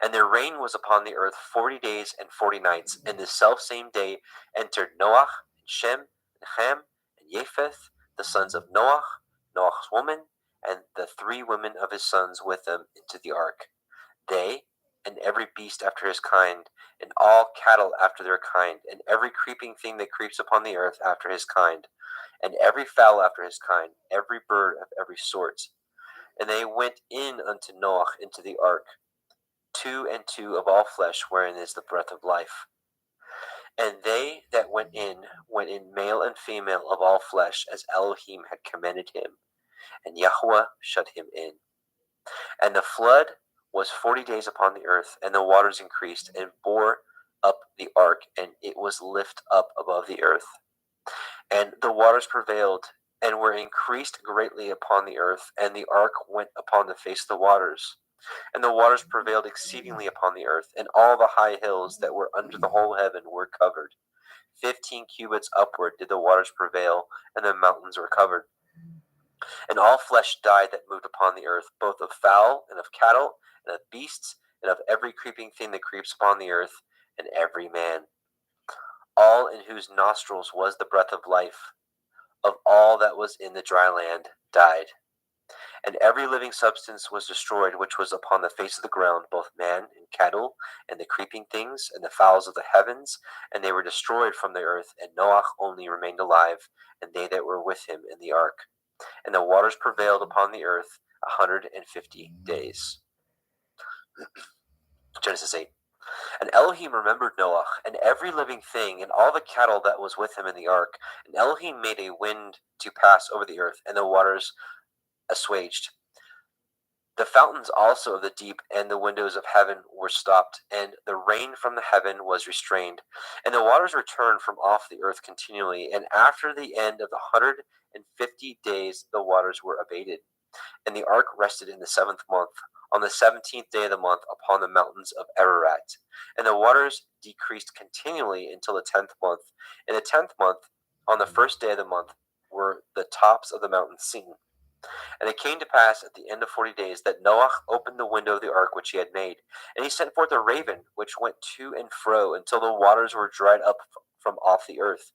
And the rain was upon the earth 40 days and 40 nights. And the selfsame day entered Noah, and Shem, and Ham, and Japheth, the sons of Noah, Noah's woman, and the 3 women of his sons with them into the ark. They, and every beast after his kind, and all cattle after their kind, and every creeping thing that creeps upon the earth after his kind, and every fowl after his kind, every bird of every sort. And they went in unto Noah into the ark, 2 and 2 of all flesh, wherein is the breath of life. And they that went in male and female of all flesh, as Elohim had commanded him, and Yahweh shut him in. And the flood was 40 days upon the earth, and the waters increased, and bore up the ark, and it was lift up above the earth. And the waters prevailed, and were increased greatly upon the earth, and the ark went upon the face of the waters. And the waters prevailed exceedingly upon the earth, and all the high hills that were under the whole heaven were covered. 15 cubits upward did the waters prevail, and the mountains were covered. And all flesh died that moved upon the earth, both of fowl, and of cattle, and of beasts, and of every creeping thing that creeps upon the earth, and every man. All in whose nostrils was the breath of life, of all that was in the dry land, died. And every living substance was destroyed which was upon the face of the ground, both man and cattle, and the creeping things, and the fowls of the heavens, and they were destroyed from the earth, and Noah only remained alive, and they that were with him in the ark. And the waters prevailed upon the earth 150 days. Genesis 8. And Elohim remembered Noah, and every living thing, and all the cattle that was with him in the ark. And Elohim made a wind to pass over the earth, and the waters assuaged. The fountains also of the deep and the windows of heaven were stopped, and the rain from the heaven was restrained. And the waters returned from off the earth continually, and after the end of the 150 days the waters were abated. And the ark rested in the 7th month, on the 17th day of the month, upon the mountains of Ararat. And the waters decreased continually until the 10th month. In the 10th month, on the 1st day of the month, were the tops of the mountains seen. And it came to pass at the end of 40 days that Noah opened the window of the ark which he had made. And he sent forth a raven, which went to and fro until the waters were dried up from off the earth.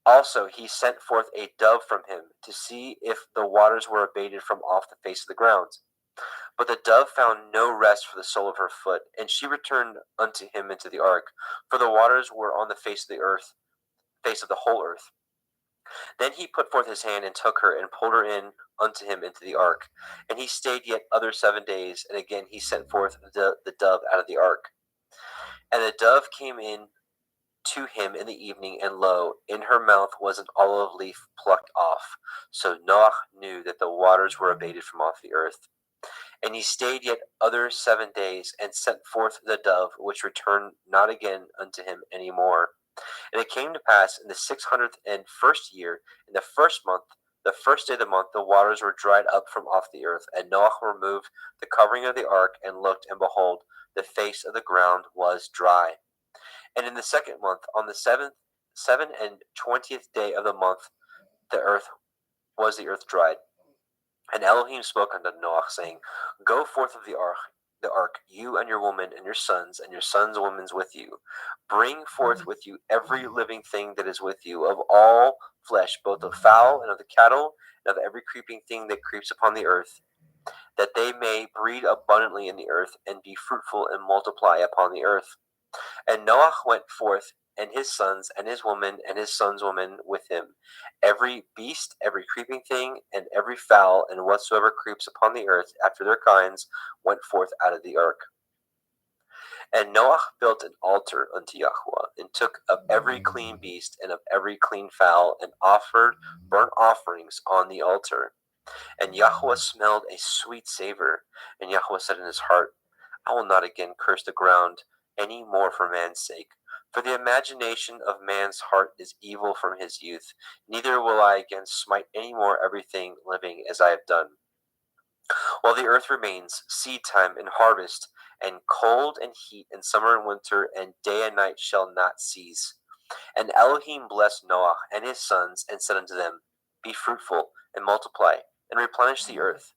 Also he sent forth a dove from him, to see if the waters were abated from off the face of the ground. But the dove found no rest for the sole of her foot, and she returned unto him into the ark, for the waters were on the face of the earth, face of the whole earth. Then he put forth his hand and took her, and pulled her in unto him into the ark. And he stayed yet other 7 days, and again he sent forth the dove out of the ark. And the dove came in to him in the evening, and lo, in her mouth was an olive leaf plucked off. So Noah knew that the waters were abated from off the earth. And he stayed yet other 7 days, and sent forth the dove, which returned not again unto him any more. And it came to pass in the 601st year, in the first month, the first day of the month, the waters were dried up from off the earth. And Noah removed the covering of the ark, and looked, and behold, the face of the ground was dry. And in the second month, on the 27th day of the month, the earth dried. And Elohim spoke unto Noah, saying, Go forth of the ark, you and your woman, and your sons women with you. Bring forth with you every living thing that is with you, of all flesh, both of fowl and of the cattle, and of every creeping thing that creeps upon the earth, that they may breed abundantly in the earth, and be fruitful and multiply upon the earth. And Noah went forth, and his sons, and his woman, and his sons' women with him. Every beast, every creeping thing, and every fowl, and whatsoever creeps upon the earth after their kinds, went forth out of the ark. And Noah built an altar unto Yahweh, and took of every clean beast, and of every clean fowl, and offered burnt offerings on the altar. And Yahweh smelled a sweet savor. And Yahweh said in his heart, I will not again curse the ground any more for man's sake. For the imagination of man's heart is evil from his youth. Neither will I again smite any more everything living as I have done. While the earth remains, seed time and harvest, and cold and heat, and summer and winter, and day and night shall not cease. And Elohim blessed Noah and his sons, and said unto them, Be fruitful, and multiply, and replenish the earth.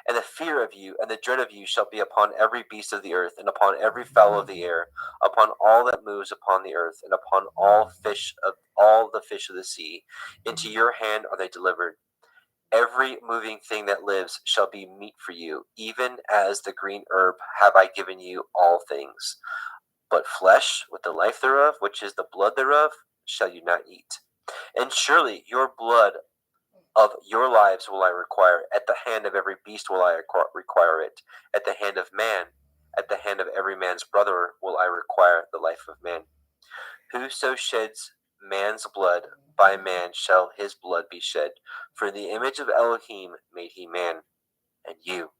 And the fear of you and the dread of you shall be upon every beast of the earth, and upon every fowl of the air, upon all that moves upon the earth, and upon all the fish of the sea. Into your hand are they delivered. Every moving thing that lives shall be meat for you, even as the green herb have I given you all things. But flesh with the life thereof, which is the blood thereof, shall you not eat. And surely your blood of your lives will I require. At the hand of every beast will I require it. At the hand of man, at the hand of every man's brother will I require the life of man. Whoso sheds man's blood, by man shall his blood be shed. For in the image of Elohim made he man. And you,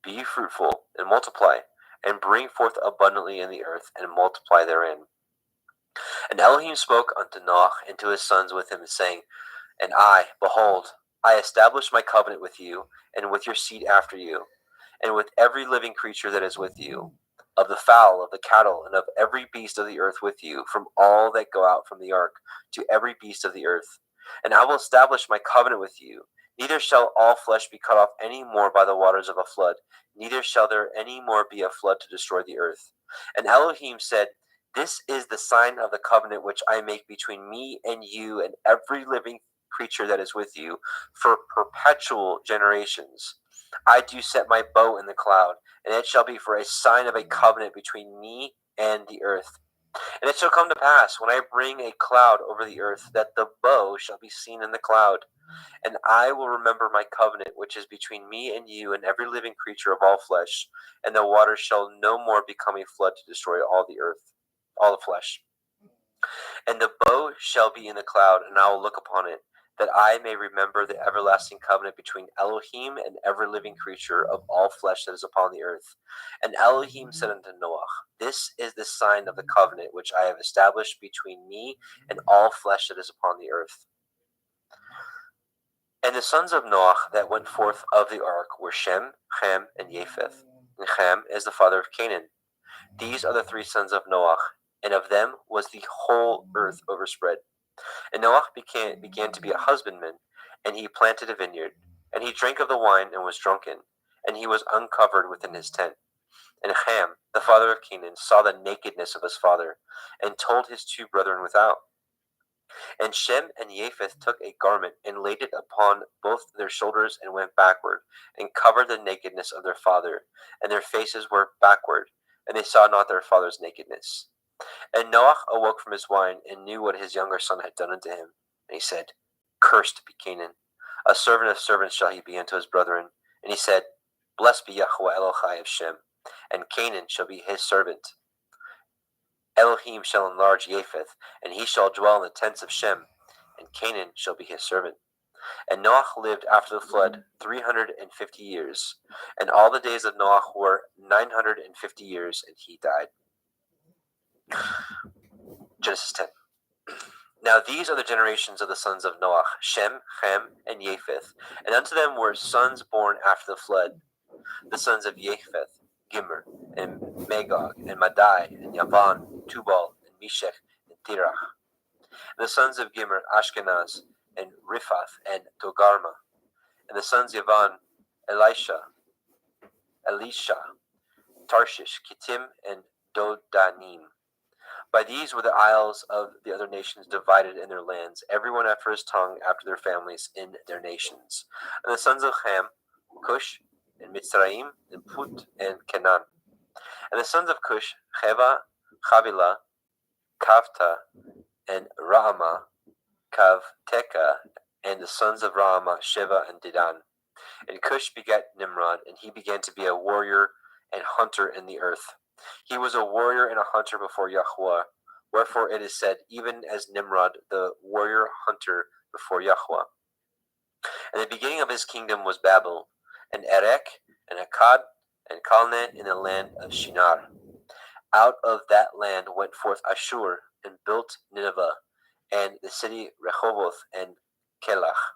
be fruitful and multiply, and bring forth abundantly in the earth, and multiply therein. And Elohim spoke unto Noah and to his sons with him, saying, And I, behold, I establish my covenant with you, and with your seed after you, and with every living creature that is with you, of the fowl, of the cattle, and of every beast of the earth with you, from all that go out from the ark, to every beast of the earth. And I will establish my covenant with you. Neither shall all flesh be cut off any more by the waters of a flood, neither shall there any more be a flood to destroy the earth. And Elohim said, This is the sign of the covenant which I make between me and you and every living creature that is with you for perpetual generations. I do set my bow in the cloud, and it shall be for a sign of a covenant between me and the earth. And it shall come to pass, when I bring a cloud over the earth, that the bow shall be seen in the cloud. And I will remember my covenant, which is between me and you and every living creature of all flesh, and the waters shall no more become a flood to destroy all the earth, all the flesh. And the bow shall be in the cloud, and I will look upon it, that I may remember the everlasting covenant between Elohim and every living creature of all flesh that is upon the earth. And Elohim said unto Noah, This is the sign of the covenant which I have established between me and all flesh that is upon the earth. And the sons of Noah that went forth of the ark were Shem, Ham, and Japheth. And Ham is the father of Canaan. These are the 3 sons of Noah, and of them was the whole earth overspread. And Noah began to be a husbandman, and he planted a vineyard. And he drank of the wine and was drunken, and he was uncovered within his tent. And Ham, the father of Canaan, saw the nakedness of his father, and told his 2 brethren without. And Shem and Japheth took a garment, and laid it upon both their shoulders, and went backward, and covered the nakedness of their father, and their faces were backward, and they saw not their father's nakedness. And Noah awoke from his wine, and knew what his younger son had done unto him. And he said, Cursed be Canaan, a servant of servants shall he be unto his brethren. And he said, Blessed be Yahweh Elohai of Shem, and Canaan shall be his servant. Elohim Elohim shall enlarge Japheth, and he shall dwell in the tents of Shem, and Canaan shall be his servant. And Noach lived after the flood 350 years, and all the days of Noach were 950 years, and he died. Genesis 10. Now these are the generations of the sons of Noach, Shem, Ham, and Japheth, and unto them were sons born after the flood. The sons of Japheth, Gimmer, and Magog, and Madai, and Yavan, Tubal, and Meshech, and Tirach. And the sons of Gimmer, Ashkenaz, and Riphath, and Togarma. And the sons of Yavan, Elisha, Tarshish, Kittim, and Dodanim. By these were the isles of the other nations divided in their lands, everyone after his tongue, after their families, in their nations. And the sons of Ham, Cush, and Mitzrayim, and Put, and Canaan. And the sons of Cush, Cheva, Chavila, Kavta, and Raama, Kavteka. And the sons of Raama, Sheva, and Dedan. And Cush begat Nimrod, and he began to be a warrior and hunter in the earth. He was a warrior and a hunter before Yahweh. Wherefore it is said, even as Nimrod, the warrior hunter before Yahweh. And the beginning of his kingdom was Babel, and Erech, and Akkad, and Calneh in the land of Shinar. Out of that land went forth Ashur, and built Nineveh, and the city Rehoboth, and Kelach.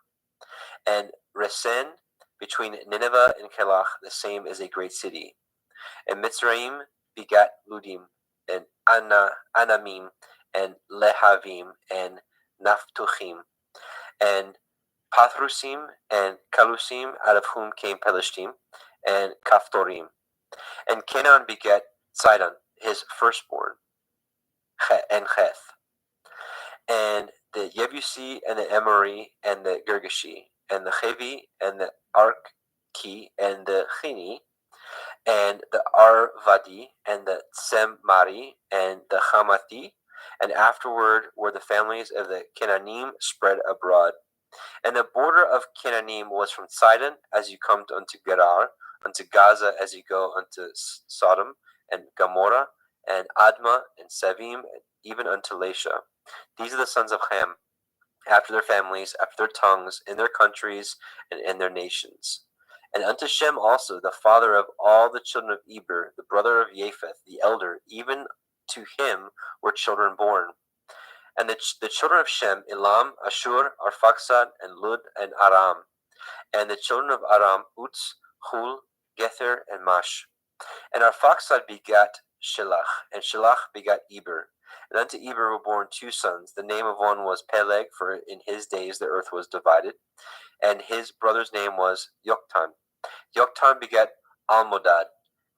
And Resen, between Nineveh and Kelach, the same is a great city. And Mitzrayim begat Ludim, and Anamim, and Lehavim, and Naphtuchim, and Pathrusim, and Kalusim, out of whom came Pelishtim, and Kaphtorim. And Canaan begat Sidon, his firstborn, and Heth, and the Yebusi, and the Amori, and the Girgashi, and the Chevi, and the Arki, and the Chini, and the Arvadi, and the Tsemari, and the Hamathi, and afterward were the families of the Canaanim spread abroad. And the border of Canaanim was from Sidon, as you come unto Gerar, unto Gaza, as you go unto Sodom, and Gomorrah, and Admah, and Sevim, even unto Lasha. These are the sons of Ham, after their families, after their tongues, in their countries, and in their nations. And unto Shem also, the father of all the children of Eber, the brother of Japheth, the elder, even to him were children born. And the children of Shem, Elam, Ashur, Arphaxad, and Lud, and Aram. And the children of Aram, Uz, Hul, Gether, and Mash. And Arphaxad begat Shelach, and Shelach begat Eber. And unto Eber were born two sons. The name of one was Peleg, for in his days the earth was divided. And his brother's name was Yoktan. Yoktan begat Almodad,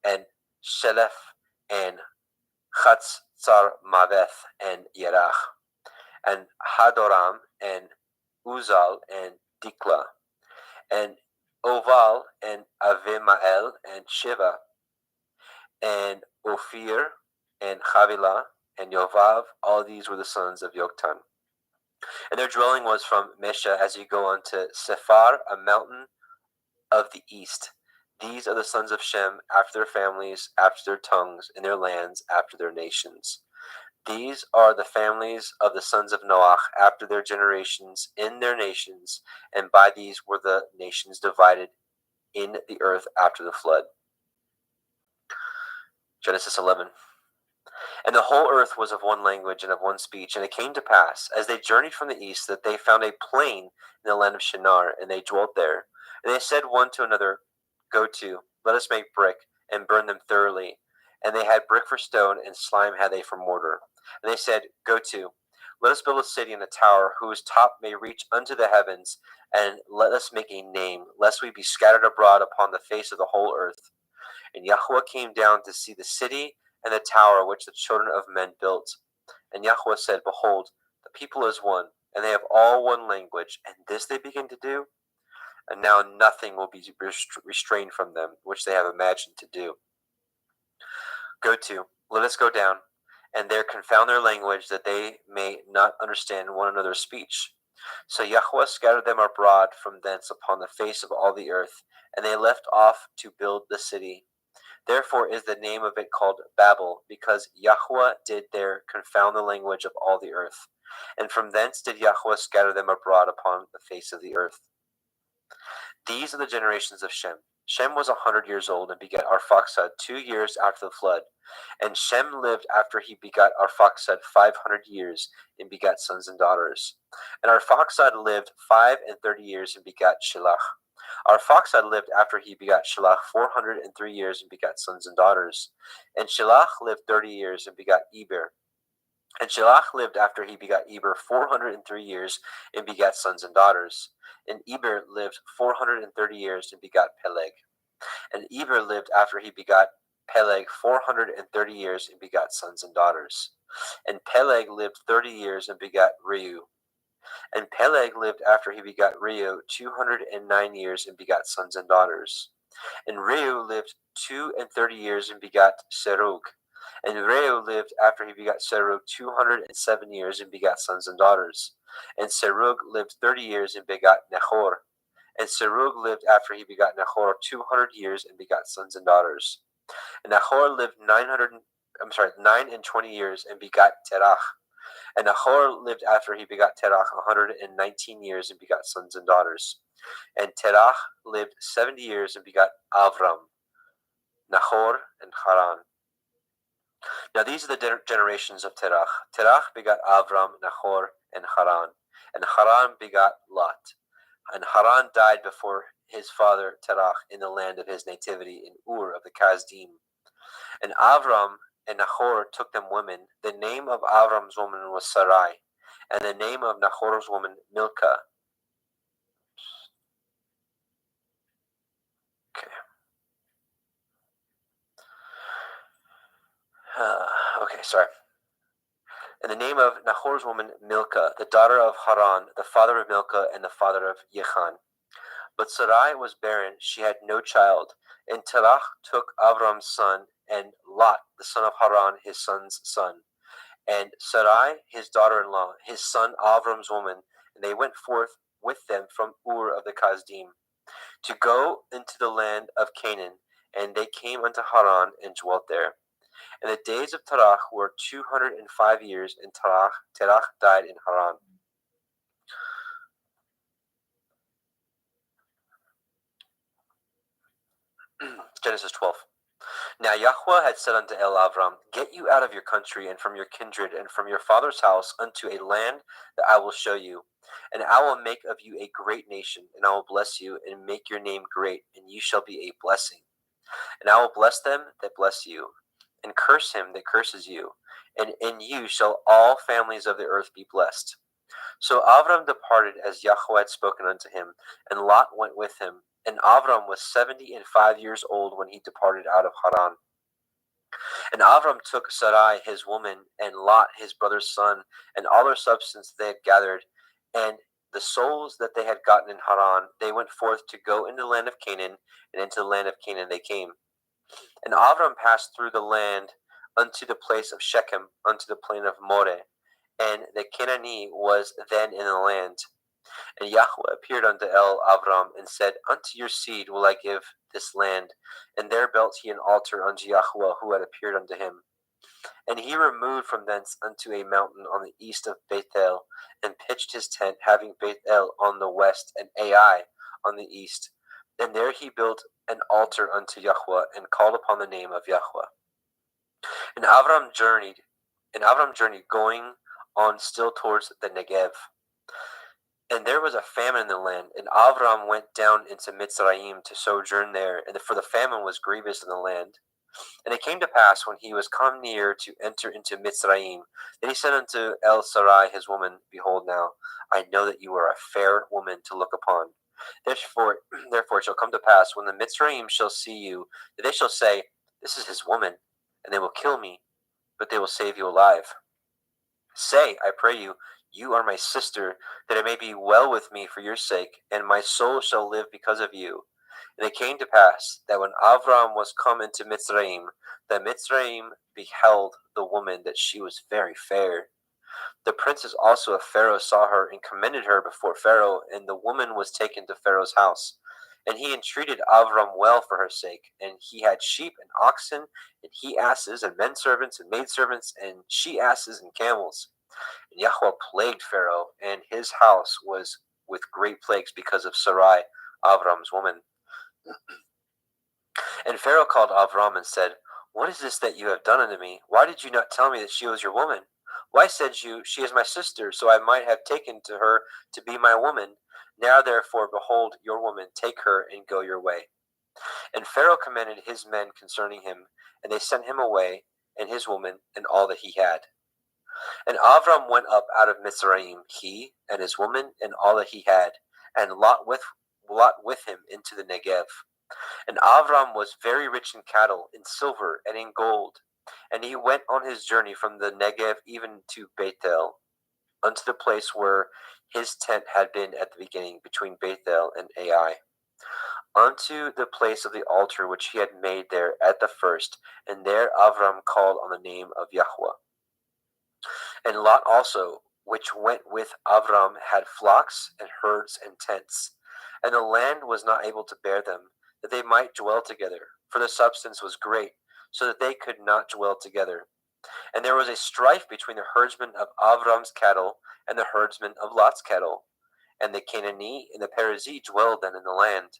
and Shelef, and Chatzar-maveth, and Yerach, and Hadoram, and Uzal, and Dikla, and Oval, and Avimael, and Shiva, and Ophir, and Havilah, and Yovav. All these were the sons of Yoktan. And their dwelling was from Mesha, as you go unto Sephar, a mountain of the east. These are the sons of Shem, after their families, after their tongues, in their lands, after their nations. These are the families of the sons of Noach, after their generations, in their nations, and by these were the nations divided in the earth after the flood. Genesis 11. And the whole earth was of one language and of one speech. And it came to pass, as they journeyed from the east, that they found a plain in the land of Shinar, and they dwelt there. And they said one to another, Go to, let us make brick, and burn them thoroughly. And they had brick for stone, and slime had they for mortar. And they said, Go to, let us build a city and a tower, whose top may reach unto the heavens, and let us make a name, lest we be scattered abroad upon the face of the whole earth. And Yahweh came down to see the city and the tower which the children of men built. And Yahweh said, Behold, the people is one, and they have all one language, and this they begin to do. And now nothing will be restrained from them, which they have imagined to do. Go to, let us go down, and there confound their language, that they may not understand one another's speech. So Yahweh scattered them abroad from thence upon the face of all the earth, and they left off to build the city. Therefore is the name of it called Babel, because Yahweh did there confound the language of all the earth. And from thence did Yahweh scatter them abroad upon the face of the earth. These are the generations of Shem. Shem was 100 years old and begat Arphaxad 2 years after the flood. And Shem lived after he begat Arphaxad 500 years and begat sons and daughters. And Arphaxad lived 35 years and begat Shelah. Arphaxad lived after he begat Shelah 403 years and begat sons and daughters. And Shelah lived 30 years and begat Eber. And Shelah lived after he begat Eber 403 years and begat sons and daughters. And Eber lived 430 years and begat Peleg. And Eber lived after he begat Peleg 430 years and begat sons and daughters. And Peleg lived 30 years and begat Reu. And Peleg lived after he begat Reu 209 years and begat sons and daughters. And Reu lived 32 years and begat Serug. And Reu lived after he begat Serug 207 years and begat sons and daughters. And Serug lived 30 years and begat Nahor. And Serug lived after he begat Nahor 200 years and begat sons and daughters. And Nahor lived 920 years and begat Terach. And Nahor lived after he begat Terach 119 years and begat sons and daughters. And Terach lived 70 years and begat Avram, Nahor, and Haran. Now these are the generations of Terach. Terach begat Avram, Nahor, and Haran. And Haran begat Lot. And Haran died before his father Terach in the land of his nativity in Ur of the Kasdim. And Avram and Nahor took them women. The name of Avram's woman was Sarai, and the name of Nahor's woman Milcah. Okay, sorry. And the name of Nahor's woman Milcah, the daughter of Haran, the father of Milcah, and the father of Yechan. But Sarai was barren; she had no child. And Terach took Avram's son, and Lot, the son of Haran, his son's son, and Sarai, his daughter-in-law, his son Avram's woman, and they went forth with them from Ur of the Kasdim to go into the land of Canaan, and they came unto Haran and dwelt there. And the days of Terach were 205 years, and Terach died in Haran. Genesis 12. Now Yahweh had said unto Avram, Get you out of your country, and from your kindred, and from your father's house, unto a land that I will show you. And I will make of you a great nation, and I will bless you, and make your name great, and you shall be a blessing. And I will bless them that bless you, and curse him that curses you. And in you shall all families of the earth be blessed. So Avram departed as Yahweh had spoken unto him, and Lot went with him. And Avram was 75 years old when he departed out of Haran. And Avram took Sarai his woman, and Lot his brother's son, and all their substance they had gathered, and the souls that they had gotten in Haran. They went forth to go into the land of Canaan, and into the land of Canaan they came. And Avram passed through the land unto the place of Shechem, unto the plain of Moreh, and the Canaanite was then in the land. And Yahweh appeared unto Avram, and said, Unto your seed will I give this land. And there built he an altar unto Yahweh, who had appeared unto him. And he removed from thence unto a mountain on the east of Bethel, and pitched his tent, having Bethel on the west, and Ai on the east. And there he built an altar unto Yahweh, and called upon the name of Yahweh. And Avram journeyed, going on still towards the Negev. And there was a famine in the land, and Avram went down into Mitzrayim to sojourn there, and for the famine was grievous in the land. And it came to pass, when he was come near to enter into Mitzrayim, that he said unto Sarai his woman, Behold now, I know that you are a fair woman to look upon. Therefore it shall come to pass, when the Mitzrayim shall see you, that they shall say, This is his woman, and they will kill me, but they will save you alive. Say, I pray you, You are my sister, that it may be well with me for your sake, and my soul shall live because of you. And it came to pass, that when Avram was come into Mitzrayim, that Mitzrayim beheld the woman, that she was very fair. The princes also of Pharaoh saw her, and commended her before Pharaoh, and the woman was taken to Pharaoh's house. And he entreated Avram well for her sake, and he had sheep and oxen, and he asses, and men servants, and maidservants, and she asses, and camels. And Yahweh plagued Pharaoh, and his house was with great plagues because of Sarai, Avram's woman. And Pharaoh called Avram and said, What is this that you have done unto me? Why did you not tell me that she was your woman? Why said you, She is my sister, so I might have taken to her to be my woman? Now therefore, behold, your woman, take her and go your way. And Pharaoh commanded his men concerning him, and they sent him away, and his woman, and all that he had. And Avram went up out of Mizraim, he and his woman, and all that he had, and Lot with him into the Negev. And Avram was very rich in cattle, in silver, and in gold. And he went on his journey from the Negev even to Bethel, unto the place where his tent had been at the beginning, between Bethel and Ai, unto the place of the altar which he had made there at the first. And there Avram called on the name of Yahweh. And Lot also, which went with Avram, had flocks and herds and tents. And the land was not able to bear them, that they might dwell together, for the substance was great, so that they could not dwell together. And there was a strife between the herdsmen of Avram's cattle and the herdsmen of Lot's cattle. And the Canaanite and the Perizzite dwelled then in the land.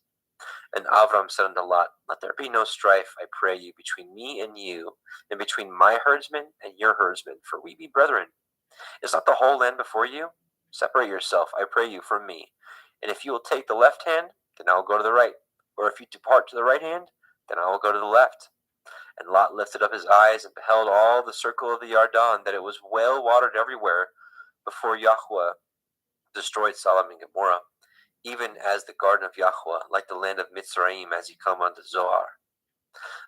And Avram said unto Lot, Let there be no strife, I pray you, between me and you, and between my herdsmen and your herdsmen, for we be brethren. Is not the whole land before you? Separate yourself, I pray you, from me. And if you will take the left hand, then I will go to the right. Or if you depart to the right hand, then I will go to the left. And Lot lifted up his eyes and beheld all the circle of the Yarden, that it was well watered everywhere, before Yahweh destroyed Sodom and Gomorrah, even as the garden of Yahweh, like the land of Mitzrayim, as ye come unto Zoar.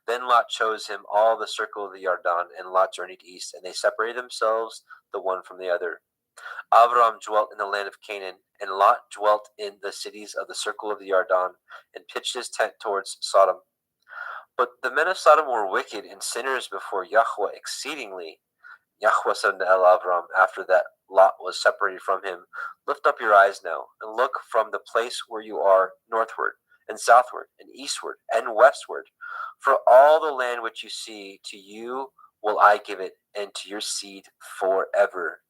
Then Lot chose him all the circle of the Yarden, and Lot journeyed east, and they separated themselves the one from the other. Avram dwelt in the land of Canaan, and Lot dwelt in the cities of the circle of the Yarden, and pitched his tent towards Sodom. But the men of Sodom were wicked and sinners before Yahweh exceedingly. Yahweh said unto Avram, after that Lot was separated from him, Lift up your eyes now, and look from the place where you are northward, and southward, and eastward, and westward. For all the land which you see, to you will I give it, and to your seed forever.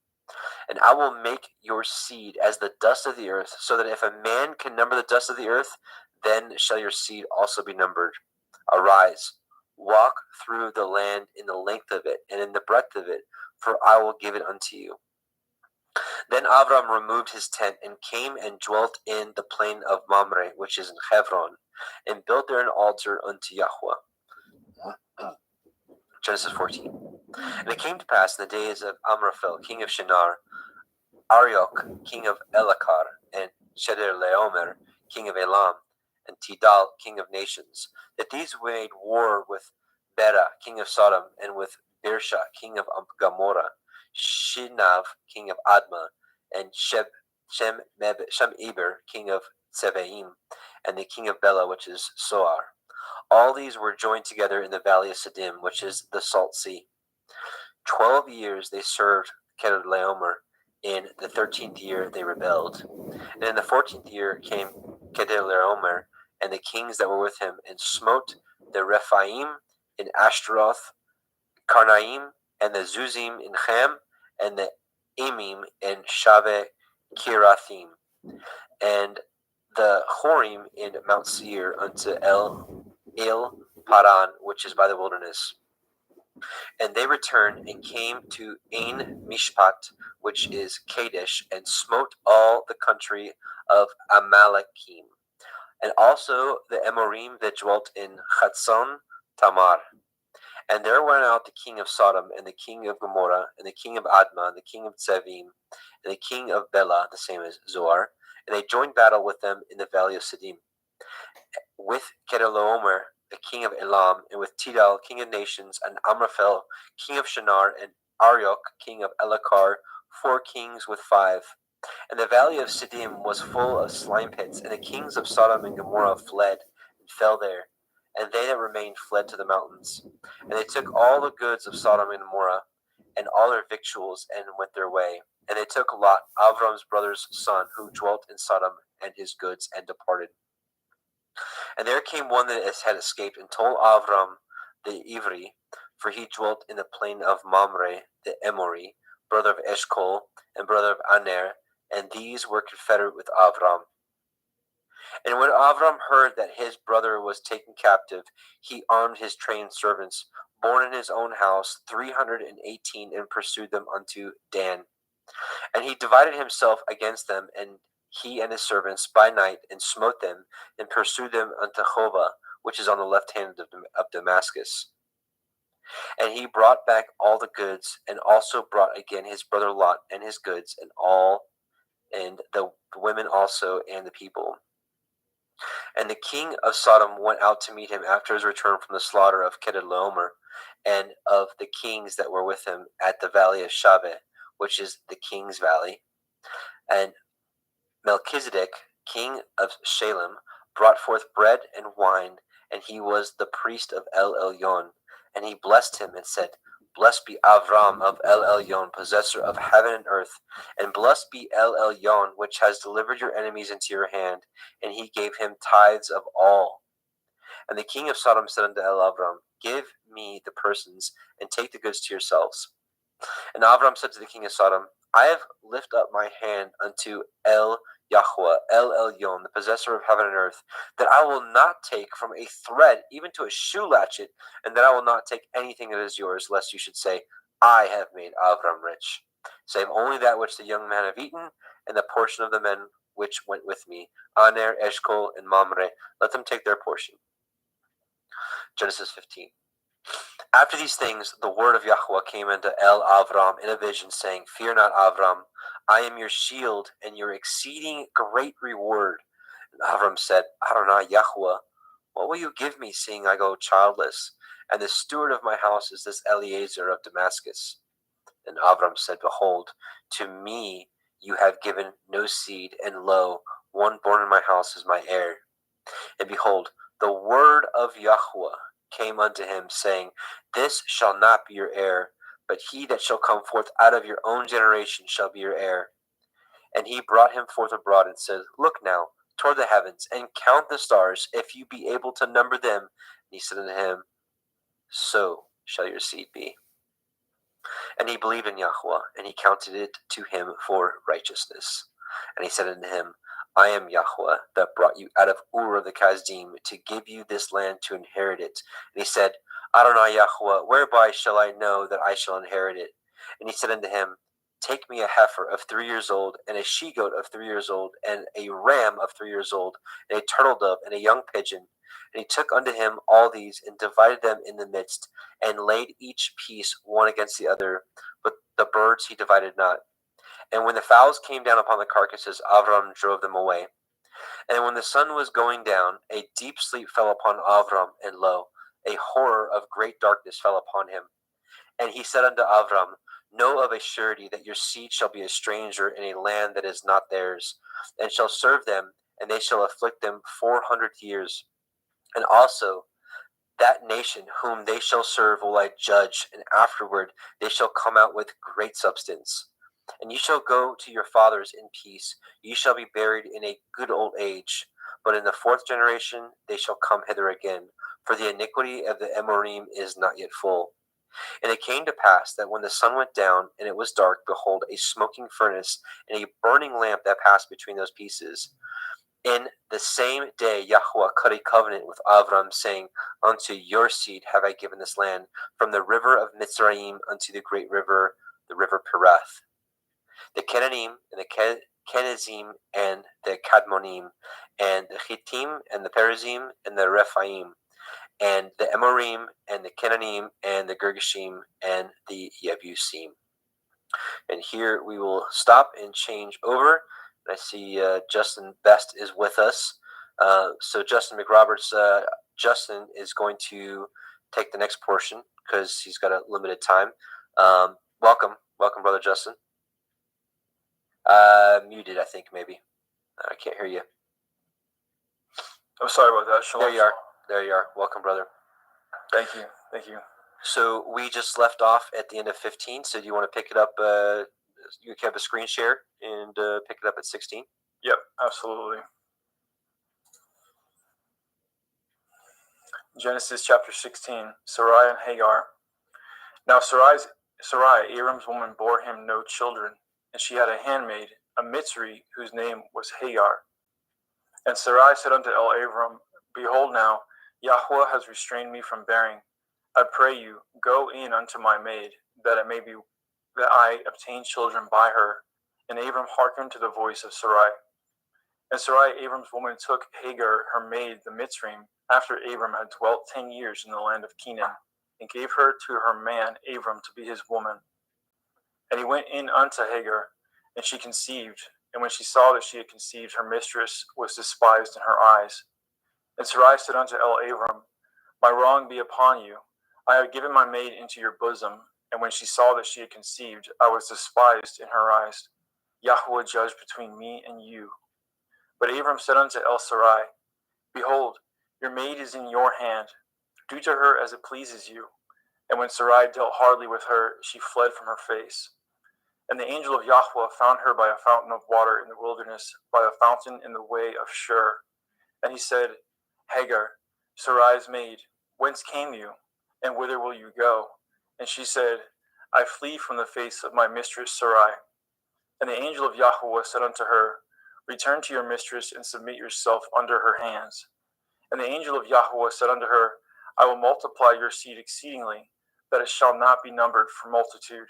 And I will make your seed as the dust of the earth, so that if a man can number the dust of the earth, then shall your seed also be numbered. Arise, walk through the land in the length of it, and in the breadth of it, for I will give it unto you. Then Avram removed his tent, and came and dwelt in the plain of Mamre, which is in Hebron, and built there an altar unto Yahweh. Genesis 14. And it came to pass in the days of Amraphel, king of Shinar, Arioch, king of Elakar, and Chedorlaomer, king of Elam, and Tidal, king of nations, that these made war with Bera, king of Sodom, and with Birsha, king of Gomorrah, Shinav, king of Admah, and Shem-Eber, king of Tsevaim, and the king of Bela, which is Soar. All these were joined together in the valley of Siddim, which is the Salt Sea. 12 years they served Chedorlaomer. In the 13th year they rebelled. And in the 14th year came Chedorlaomer and the kings that were with him, and smote the Rephaim in Ashtaroth, Karnaim, and the Zuzim in Ham, and the Emim in Shave Kirathim, and the Horim in Mount Seir unto El Paran, which is by the wilderness. And they returned and came to Ain Mishpat, which is Kadesh, and smote all the country of Amalekim, and also the Amorim that dwelt in Chatzon Tamar. And there went out the king of Sodom, and the king of Gomorrah, and the king of Admah, and the king of Tsevim, and the king of Bela, the same as Zoar, and they joined battle with them in the valley of Siddim, with Chedorlaomer, the king of Elam, and with Tidal, king of nations, and Amraphel, king of Shinar, and Arioch, king of Elakar, 4 kings with 5. And the valley of Siddim was full of slime pits, and the kings of Sodom and Gomorrah fled and fell there, and they that remained fled to the mountains. And they took all the goods of Sodom and Gomorrah, and all their victuals, and went their way. And they took Lot, Avram's brother's son, who dwelt in Sodom, and his goods, and departed. And there came one that had escaped and told Avram the Ivri, for he dwelt in the plain of Mamre the Emori, brother of Eshcol and brother of Aner, and these were confederate with Avram. And when Avram heard that his brother was taken captive, he armed his trained servants, born in his own house, 318, and pursued them unto Dan. And he divided himself against them, and he and his servants by night, and smote them, and pursued them unto Hova, which is on the left hand of Damascus. And he brought back all the goods, and also brought again his brother Lot and his goods, and the women also, and the people. And the king of Sodom went out to meet him after his return from the slaughter of Kedorlaomer, and of the kings that were with him at the valley of Shaveh, which is the king's valley. And Melchizedek, king of Shalem, brought forth bread and wine, and he was the priest of El Elyon. And he blessed him and said, Blessed be Avram of El Elyon, possessor of heaven and earth, and blessed be El Elyon, which has delivered your enemies into your hand. And he gave him tithes of all. And the king of Sodom said unto El Avram, Give me the persons, and take the goods to yourselves. And Avram said to the king of Sodom, I have lifted up my hand unto El Yahweh, El Elyon, the possessor of heaven and earth, that I will not take from a thread even to a shoe latchet, and that I will not take anything that is yours, lest you should say, I have made Avram rich, save only that which the young men have eaten, and the portion of the men which went with me, Aner, Eshcol, and Mamre, let them take their portion. Genesis 15. After these things, the word of Yahweh came unto El Avram in a vision, saying, Fear not, Avram, I am your shield and your exceeding great reward. And Avram said, Adonai Yahweh, what will you give me, seeing I go childless? And the steward of my house is this Eliezer of Damascus. And Avram said, Behold, to me you have given no seed, and lo, one born in my house is my heir. And behold, the word of Yahweh came unto him, saying, This shall not be your heir, but he that shall come forth out of your own generation shall be your heir. And he brought him forth abroad, and said, Look now toward the heavens, and count the stars, if you be able to number them. And he said unto him, So shall your seed be. And he believed in Yahweh, and he counted it to him for righteousness. And he said unto him, I am Yahweh, that brought you out of Ur of the Kasdim, to give you this land to inherit it. And he said, Adonai Yahweh, whereby shall I know that I shall inherit it? And he said unto him, Take me a heifer of 3 years old, and a she-goat of 3 years old, and a ram of 3 years old, and a turtle dove, and a young pigeon. And he took unto him all these, and divided them in the midst, and laid each piece one against the other, but the birds he divided not. And when the fowls came down upon the carcasses, Avram drove them away. And when the sun was going down, a deep sleep fell upon Avram, and lo, a horror of great darkness fell upon him. And he said unto Avram, Know of a surety that your seed shall be a stranger in a land that is not theirs, and shall serve them, and they shall afflict them 400 years. And also that nation whom they shall serve will I judge, and afterward they shall come out with great substance. And ye shall go to your fathers in peace. Ye shall be buried in a good old age. But in the 4th generation they shall come hither again, for the iniquity of the Amorim is not yet full. And it came to pass that when the sun went down, and it was dark, behold, a smoking furnace, and a burning lamp that passed between those pieces. In the same day Yahweh cut a covenant with Avram, saying, Unto your seed have I given this land, from the river of Mitzrayim unto the great river, the river Perath. The Kenanim, and the Kenizim, and the Kadmonim, and the Chittim, and the Perizim, and the Rephaim, and the Amorim, and the Kenanim, and the Girgashim, and the Yebusim. And here we will stop and change over. I see Justin Best is with us. So Justin McRoberts, Justin is going to take the next portion because he's got a limited time. Welcome, brother Justin. Muted, I think, maybe. I can't hear you. I'm sorry about that, Sean. There you are. Welcome, brother. Thank you. So we just left off at the end of 15. So do you want to pick it up? You can have a screen share and pick it up at 16. Yep, absolutely. Genesis chapter 16, Sarai and Hagar. Now Sarai, Abram's woman, bore him no children, and she had a handmaid, a Mitzri, whose name was Hagar. And Sarai said unto Abram, Behold now, Yahweh has restrained me from bearing. I pray you, go in unto my maid, that it may be that I obtain children by her. And Abram hearkened to the voice of Sarai. And Sarai, Abram's woman, took Hagar, her maid, the Mitzrayim, after Abram had dwelt 10 years in the land of Canaan, and gave her to her man Abram to be his woman. And he went in unto Hagar, and she conceived. And when she saw that she had conceived, her mistress was despised in her eyes. And Sarai said unto Abram, My wrong be upon you. I have given my maid into your bosom. And when she saw that she had conceived, I was despised in her eyes. Yahweh judge between me and you. But Abram said unto Sarai, Behold, your maid is in your hand. Do to her as it pleases you. And when Sarai dealt hardly with her, she fled from her face. And the angel of Yahweh found her by a fountain of water in the wilderness, by a fountain in the way of Shur. And he said, Hagar, Sarai's maid, whence came you, and whither will you go? And she said, I flee from the face of my mistress Sarai. And the angel of Yahweh said unto her, Return to your mistress, and submit yourself under her hands. And the angel of Yahweh said unto her, I will multiply your seed exceedingly, that it shall not be numbered for multitude.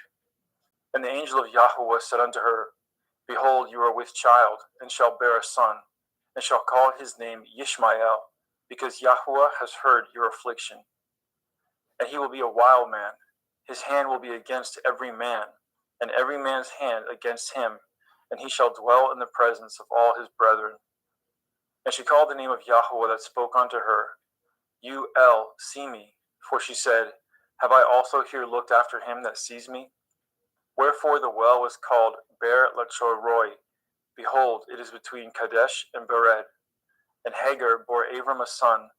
And the angel of Yahweh said unto her, Behold, you are with child, and shall bear a son, and shall call his name Yishmael, because Yahweh has heard your affliction. And he will be a wild man. His hand will be against every man, and every man's hand against him, and he shall dwell in the presence of all his brethren. And she called the name of Yahweh that spoke unto her, You see me. For she said, Have I also here looked after him that sees me? Wherefore the well was called Ber Lachoroi. Behold, it is between Kadesh and Bered. And Hagar bore Abram a son,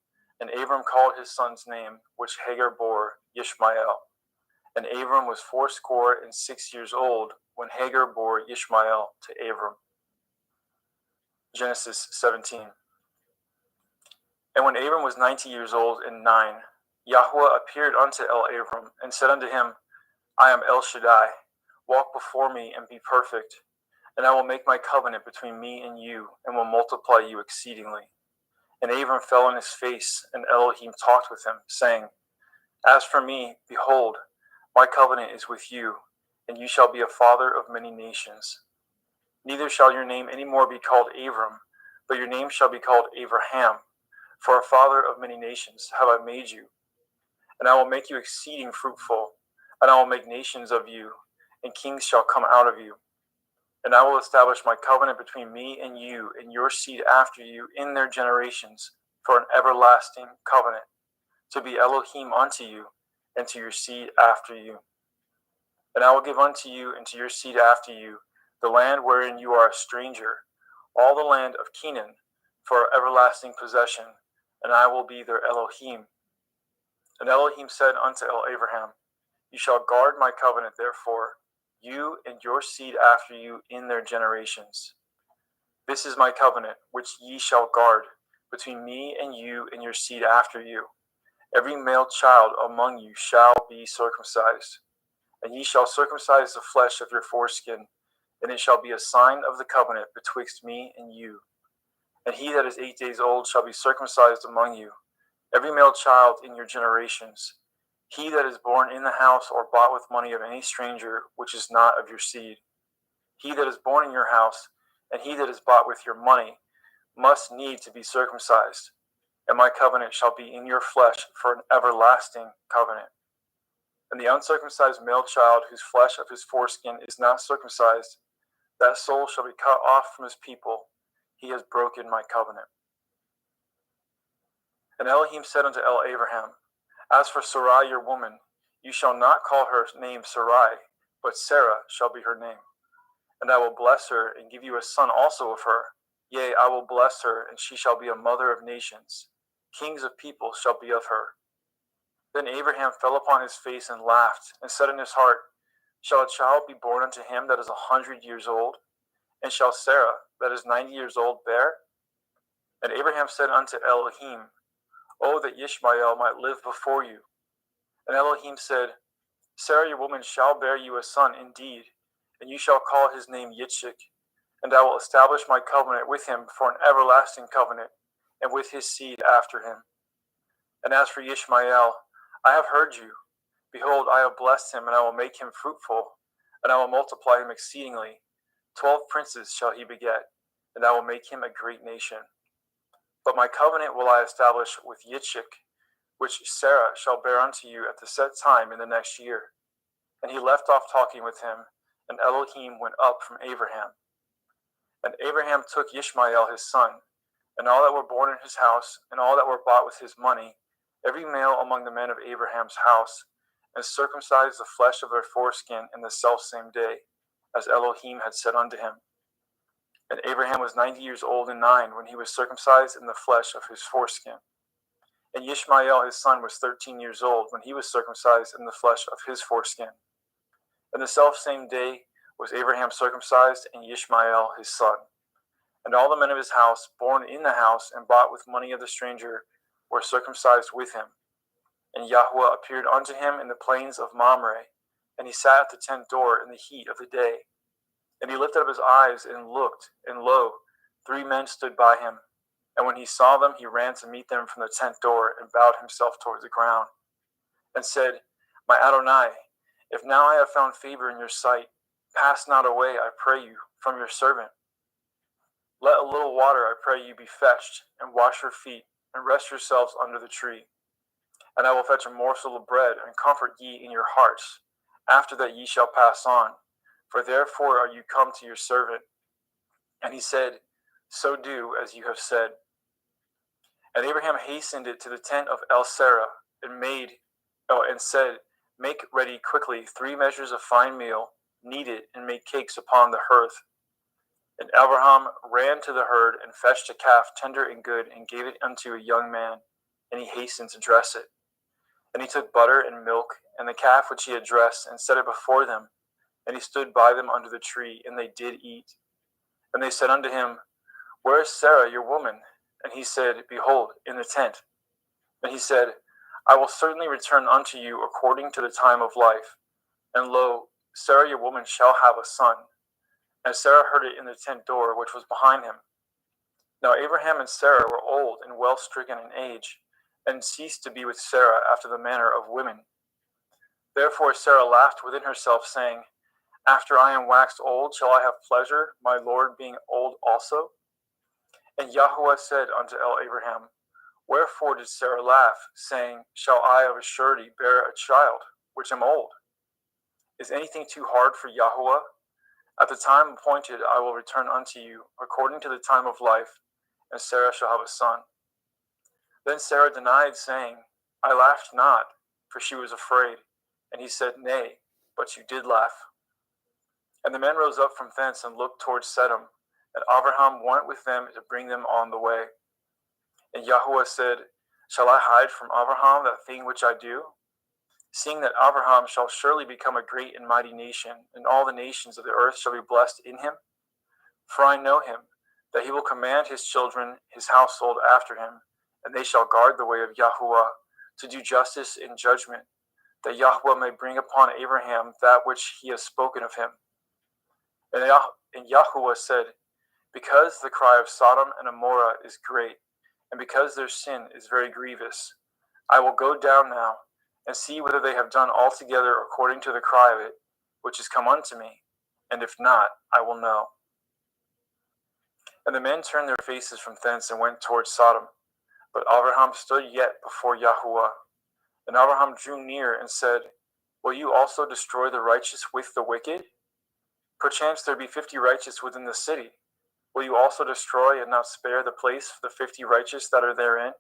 and Abram called his son's name, which Hagar bore, Yishmael. And Abram was 86 years old when Hagar bore Yishmael to Abram. Genesis 17. And when Abram was 90 years old and 9, Yahweh appeared unto Abram, and said unto him, I am El Shaddai. Walk before me and be perfect, and I will make my covenant between me and you, and will multiply you exceedingly. And Abram fell on his face, and Elohim talked with him, saying, As for me, behold, my covenant is with you, and you shall be a father of many nations. Neither shall your name any more be called Abram, but your name shall be called Abraham, for a father of many nations have I made you. And I will make you exceeding fruitful, and I will make nations of you, and kings shall come out of you. And I will establish my covenant between me and you and your seed after you in their generations, for an everlasting covenant, to be Elohim unto you, and to your seed after you. And I will give unto you and to your seed after you the land wherein you are a stranger, all the land of Canaan, for everlasting possession, and I will be their Elohim. And Elohim said unto Abraham, You shall guard my covenant, therefore, you and your seed after you in their generations. This is my covenant, which ye shall guard, between me and you and your seed after you. Every male child among you shall be circumcised, and ye shall circumcise the flesh of your foreskin, and it shall be a sign of the covenant betwixt me and you. And he that is 8 days old shall be circumcised among you, every male child in your generations. He that is born in the house or bought with money of any stranger, which is not of your seed. He that is born in your house, and he that is bought with your money, must need to be circumcised. And my covenant shall be in your flesh for an everlasting covenant. And the uncircumcised male child, whose flesh of his foreskin is not circumcised, that soul shall be cut off from his people. He has broken my covenant. And Elohim said unto Abraham, As for Sarai your woman, you shall not call her name Sarai, but Sarah shall be her name. And I will bless her, and give you a son also of her. Yea, I will bless her, and she shall be a mother of nations. Kings of people shall be of her. Then Abraham fell upon his face and laughed, and said in his heart, Shall a child be born unto him that is 100 years old? And shall Sarah, that is 90 years old, bear? And Abraham said unto Elohim, Oh, that Ishmael might live before you. And Elohim said, Sarah your woman shall bear you a son indeed, and you shall call his name Yitzchak, and I will establish my covenant with him for an everlasting covenant, and with his seed after him. And as for Ishmael, I have heard you. Behold, I have blessed him, and I will make him fruitful, and I will multiply him exceedingly. 12 princes shall he beget, and I will make him a great nation. But my covenant will I establish with Yitzchak, which Sarah shall bear unto you at the set time in the next year. And he left off talking with him, and Elohim went up from Abraham. And Abraham took Ishmael his son, and all that were born in his house, and all that were bought with his money, every male among the men of Abraham's house, and circumcised the flesh of their foreskin in the selfsame day, as Elohim had said unto him. And Abraham was 90 years old and 9 when he was circumcised in the flesh of his foreskin. And Ishmael his son was 13 years old when he was circumcised in the flesh of his foreskin. And the selfsame day was Abraham circumcised, and Ishmael his son. And all the men of his house, born in the house and bought with money of the stranger, were circumcised with him. And Yahweh appeared unto him in the plains of Mamre, and he sat at the tent door in the heat of the day. And he lifted up his eyes and looked, and lo, 3 men stood by him. And when he saw them, he ran to meet them from the tent door, and bowed himself toward the ground, and said, My Adonai, if now I have found favor in your sight, pass not away, I pray you, from your servant. Let a little water, I pray you, be fetched, and wash your feet, and rest yourselves under the tree. And I will fetch a morsel of bread, and comfort ye in your hearts. After that ye shall pass on, for therefore are you come to your servant. And he said, So do as you have said. And Abraham hastened it to the tent of El-Sarah, and said, Make ready quickly 3 measures of fine meal, knead it, and make cakes upon the hearth. And Abraham ran to the herd, and fetched a calf tender and good, and gave it unto a young man, and he hastened to dress it. And he took butter and milk, and the calf which he had dressed, and set it before them. And he stood by them under the tree, and they did eat. And they said unto him, Where is Sarah your woman? And he said, Behold, in the tent. And he said, I will certainly return unto you according to the time of life. And lo, Sarah your woman shall have a son. And Sarah heard it in the tent door which was behind him. Now Abraham and Sarah were old and well stricken in age, and ceased to be with Sarah after the manner of women. Therefore Sarah laughed within herself, saying, After I am waxed old, shall I have pleasure, my Lord being old also? And Yahweh said unto Abraham, Wherefore did Sarah laugh, saying, Shall I of a surety bear a child, which am old? Is anything too hard for Yahweh? At the time appointed I will return unto you, according to the time of life, and Sarah shall have a son. Then Sarah denied, saying, I laughed not, for she was afraid. And he said, Nay, but you did laugh. And the men rose up from thence, and looked towards Sedom, and Abraham went with them to bring them on the way. And Yahweh said, Shall I hide from Abraham that thing which I do? Seeing that Abraham shall surely become a great and mighty nation, and all the nations of the earth shall be blessed in him. For I know him, that he will command his children, his household after him, and they shall guard the way of Yahuwah, to do justice and judgment, that Yahweh may bring upon Abraham that which he has spoken of him. And Yahuwah said, Because the cry of Sodom and Amorah is great, and because their sin is very grievous, I will go down now, and see whether they have done altogether according to the cry of it, which is come unto me, and if not, I will know. And the men turned their faces from thence, and went towards Sodom. But Abraham stood yet before Yahuwah. And Abraham drew near, and said, Will you also destroy the righteous with the wicked? Perchance there be 50 righteous within the city. Will you also destroy and not spare the place for the 50 righteous that are therein?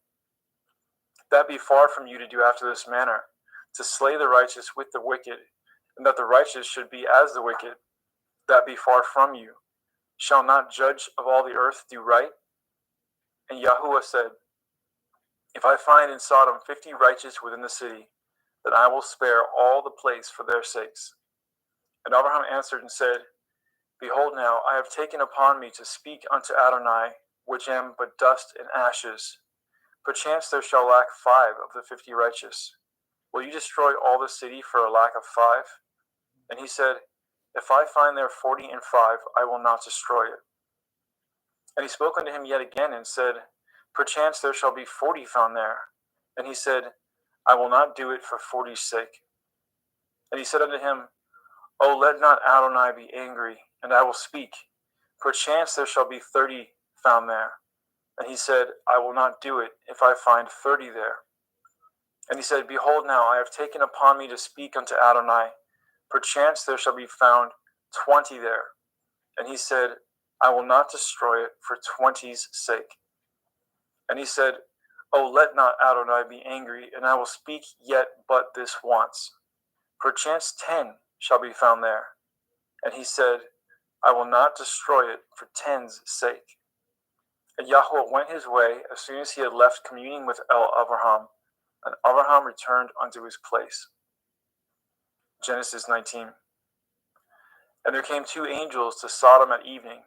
That be far from you to do after this manner, to slay the righteous with the wicked, and that the righteous should be as the wicked. That be far from you. Shall not judge of all the earth do right? And Yahuwah said, If I find in Sodom 50 righteous within the city, then I will spare all the place for their sakes. And Abraham answered and said, Behold now, I have taken upon me to speak unto Adonai, which am but dust and ashes. Perchance there shall lack 5 of the 50 righteous. Will you destroy all the city for a lack of 5? And he said, If I find there 40 and 5, I will not destroy it. And he spoke unto him yet again, and said, Perchance there shall be 40 found there. And he said, I will not do it for 40's sake. And he said unto him, O let not Adonai be angry, and I will speak. Perchance there shall be 30 found there. And he said, I will not do it, if I find 30 there. And he said, Behold now, I have taken upon me to speak unto Adonai. Perchance there shall be found 20 there. And he said, I will not destroy it for 20's sake. And he said, O let not Adonai be angry, and I will speak yet but this once. Perchance 10 shall be found there. And he said, I will not destroy it for 10's sake. And Yahweh went his way as soon as he had left communing with Abraham, and Abraham returned unto his place. Genesis 19. And there came 2 angels to Sodom at evening,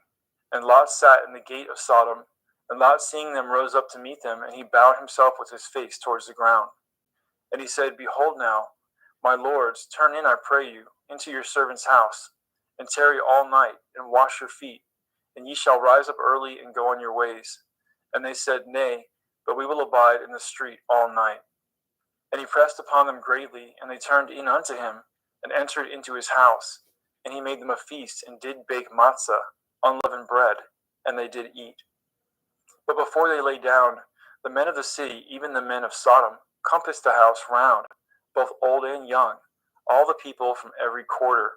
and Lot sat in the gate of Sodom, and Lot seeing them rose up to meet them, and he bowed himself with his face towards the ground. And he said, Behold now, my lords, turn in, I pray you, into your servant's house, and tarry all night, and wash your feet, and ye shall rise up early and go on your ways. And they said, Nay, but we will abide in the street all night. And he pressed upon them greatly, and they turned in unto him, and entered into his house. And he made them a feast, and did bake matzah, unleavened bread, and they did eat. But before they lay down, the men of the city, even the men of Sodom, compassed the house round, both old and young, all the people from every quarter.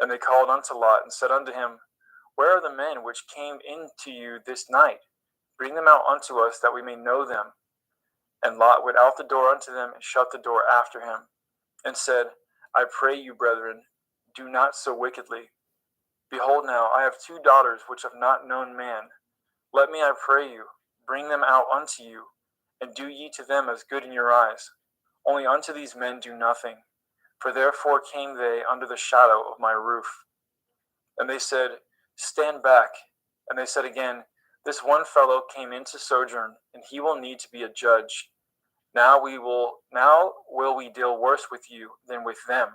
And they called unto Lot, and said unto him, Where are the men which came in to you this night? Bring them out unto us, that we may know them. And Lot went out the door unto them, and shut the door after him, and said, I pray you, brethren, do not so wickedly. Behold now, I have 2 daughters which have not known man. Let me, I pray you, bring them out unto you, and do ye to them as good in your eyes. Only unto these men do nothing, for therefore came they under the shadow of my roof. And they said, Stand back. And they said again, This one fellow came in to sojourn, and he will need to be a judge. Now will we deal worse with you than with them.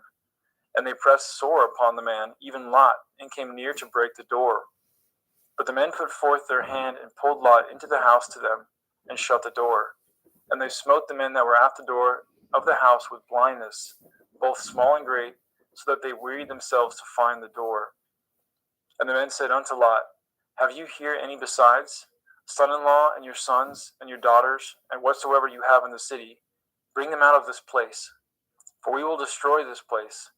And they pressed sore upon the man, even Lot, and came near to break the door. But the men put forth their hand, and pulled Lot into the house to them, and shut the door. And they smote the men that were at the door of the house with blindness, both small and great, so that they wearied themselves to find the door. And the men said unto Lot, Have you here any besides? Son-in-law, and your sons, and your daughters, and whatsoever you have in the city, bring them out of this place. For we will destroy this place,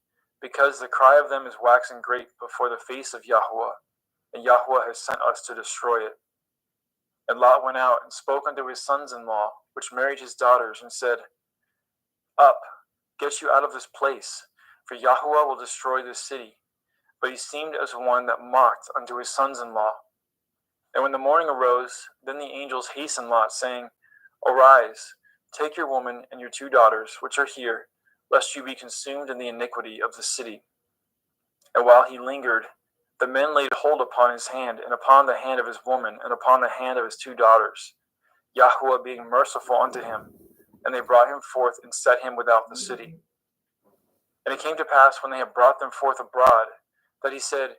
because the cry of them is waxing great before the face of Yahweh, and Yahweh has sent us to destroy it. And Lot went out and spoke unto his sons-in-law, which married his daughters, and said, Up, get you out of this place, for Yahweh will destroy this city. But he seemed as one that mocked unto his sons-in-law. And when the morning arose, then the angels hastened Lot, saying, Arise, take your woman and your 2 daughters, which are here, lest you be consumed in the iniquity of the city. And while he lingered, the men laid hold upon his hand, and upon the hand of his woman, and upon the hand of his 2 daughters, Yahweh being merciful unto him. And they brought him forth, and set him without the city. And it came to pass, when they had brought them forth abroad, that he said,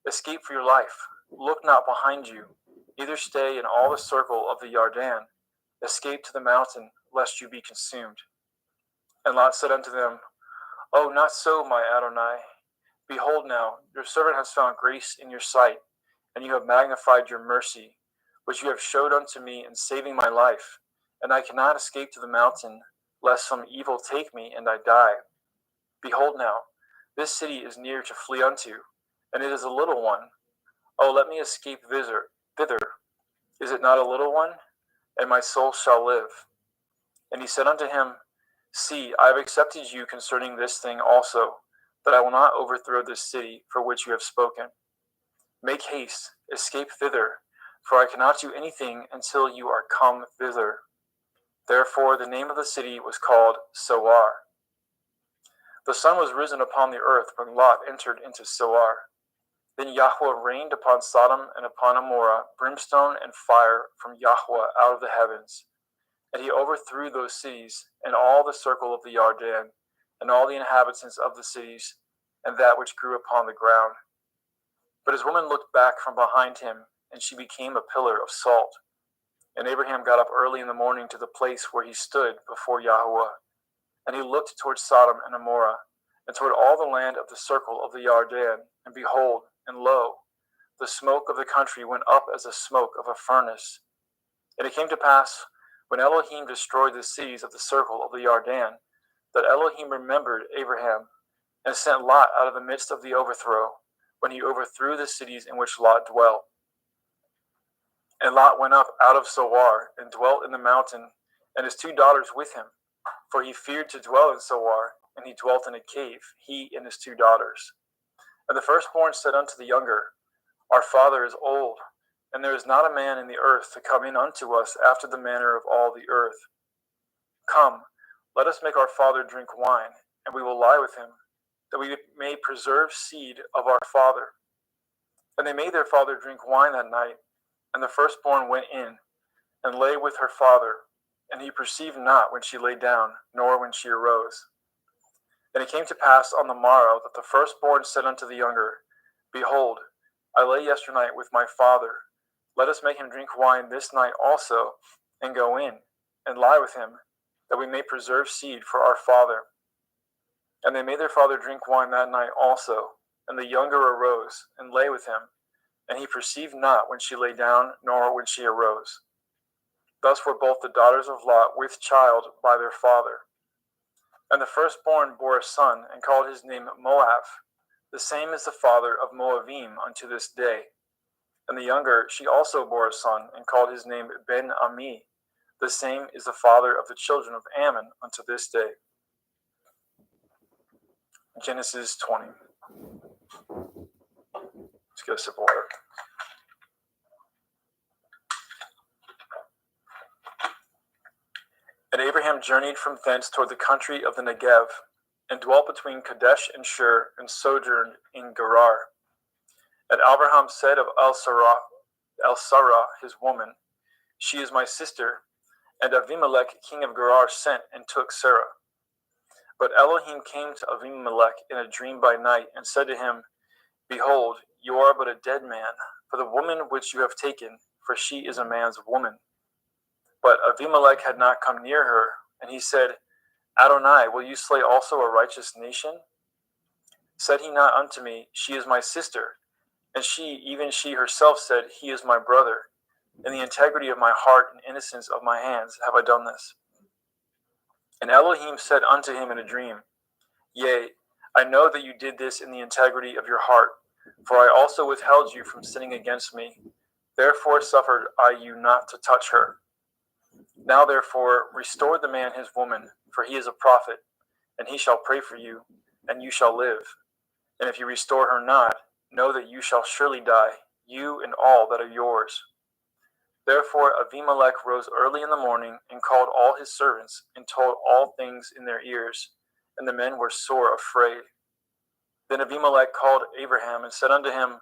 Escape for your life, look not behind you, neither stay in all the circle of the Yarden. Escape to the mountain, lest you be consumed. And Lot said unto them, Oh, not so, my Adonai. Behold now, your servant has found grace in your sight, and you have magnified your mercy, which you have showed unto me in saving my life. And I cannot escape to the mountain, lest some evil take me, and I die. Behold now, this city is near to flee unto, and it is a little one. Oh, let me escape thither. Is it not a little one? And my soul shall live. And he said unto him, See, I have accepted you concerning this thing also, that I will not overthrow this city for which you have spoken. Make haste, escape thither, for I cannot do anything until you are come thither. Therefore the name of the city was called Soar. The sun was risen upon the earth when Lot entered into Soar. Then Yahweh rained upon Sodom and upon Amorah brimstone and fire from Yahweh out of the heavens. And he overthrew those cities, and all the circle of the Yarden, and all the inhabitants of the cities, and that which grew upon the ground. But his woman looked back from behind him, and she became a pillar of salt. And Abraham got up early in the morning to the place where he stood before Yahweh. And he looked toward Sodom and Gomorrah, and toward all the land of the circle of the Yarden. And behold, and lo, the smoke of the country went up as the smoke of a furnace. And it came to pass, when Elohim destroyed the cities of the circle of the Yarden, that Elohim remembered Abraham, and sent Lot out of the midst of the overthrow, when he overthrew the cities in which Lot dwelt. And Lot went up out of Zoar, and dwelt in the mountain, and his 2 daughters with him. For he feared to dwell in Zoar, and he dwelt in a cave, he and his 2 daughters. And the firstborn said unto the younger, Our father is old, and there is not a man in the earth to come in unto us after the manner of all the earth. Come, let us make our father drink wine, and we will lie with him, that we may preserve seed of our father. And they made their father drink wine that night, and the firstborn went in, and lay with her father, and he perceived not when she lay down, nor when she arose. And it came to pass on the morrow that the firstborn said unto the younger, Behold, I lay yesternight with my father. Let us make him drink wine this night also, and go in, and lie with him, that we may preserve seed for our father. And they made their father drink wine that night also, and the younger arose, and lay with him, and he perceived not when she lay down, nor when she arose. Thus were both the daughters of Lot with child by their father. And the firstborn bore a son, and called his name Moab. The same is the father of Moabim unto this day. And the younger, she also bore a son, and called his name Ben-Ami. The same is the father of the children of Ammon unto this day. Genesis 20. Let's get a sip of water. And Abraham journeyed from thence toward the country of the Negev, and dwelt between Kadesh and Shur, and sojourned in Gerar. And Abraham said of El-Sarah, his woman, She is my sister. And Avimelech, king of Gerar, sent and took Sarah. But Elohim came to Avimelech in a dream by night, and said to him, Behold, you are but a dead man, for the woman which you have taken, for she is a man's woman. But Avimelech had not come near her, and he said, Adonai, will you slay also a righteous nation? Said he not unto me, She is my sister? And she, even she herself, said, He is my brother. In the integrity of my heart and innocence of my hands have I done this. And Elohim said unto him in a dream, Yea, I know that you did this in the integrity of your heart, for I also withheld you from sinning against me. Therefore suffered I you not to touch her. Now therefore restore the man his woman, for he is a prophet, and he shall pray for you, and you shall live. And if you restore her not, know that you shall surely die, you and all that are yours. Therefore Avimelech rose early in the morning, and called all his servants, and told all things in their ears, and the men were sore afraid. Then Avimelech called Abraham, and said unto him,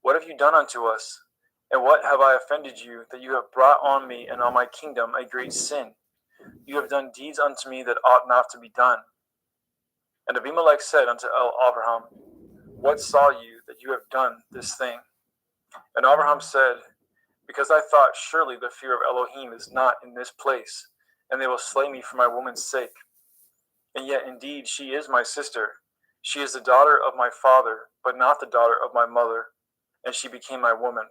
What have you done unto us? And what have I offended you, that you have brought on me and on my kingdom a great sin? You have done deeds unto me that ought not to be done. And Abimelech said unto Abraham, What saw you that you have done this thing? And Abraham said, Because I thought, surely the fear of Elohim is not in this place, and they will slay me for my woman's sake. And yet indeed she is my sister. She is the daughter of my father, but not the daughter of my mother, and she became my woman.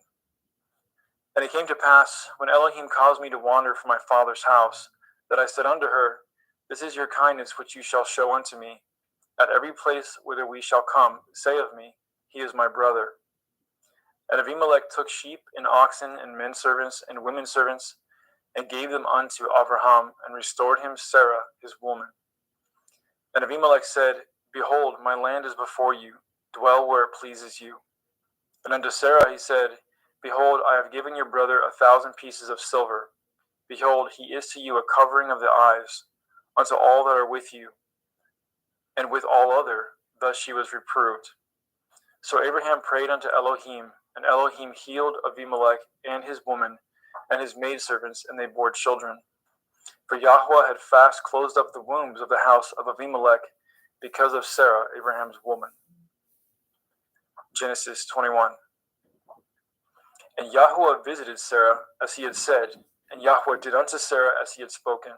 And it came to pass, when Elohim caused me to wander from my father's house, that I said unto her, This is your kindness which you shall show unto me. At every place whither we shall come, say of me, He is my brother. And Abimelech took sheep and oxen and men servants and women servants, and gave them unto Abraham, and restored him Sarah his woman. And Abimelech said, Behold, my land is before you, dwell where it pleases you. And unto Sarah he said, Behold, I have given your brother 1,000 pieces of silver. Behold, he is to you a covering of the eyes, unto all that are with you. And with all other, thus she was reproved. So Abraham prayed unto Elohim, and Elohim healed Abimelech and his woman, and his maidservants, and they bore children. For Yahweh had fast closed up the wombs of the house of Abimelech because of Sarah, Abraham's woman. Genesis 21. And Yahweh visited Sarah as he had said, and Yahweh did unto Sarah as he had spoken.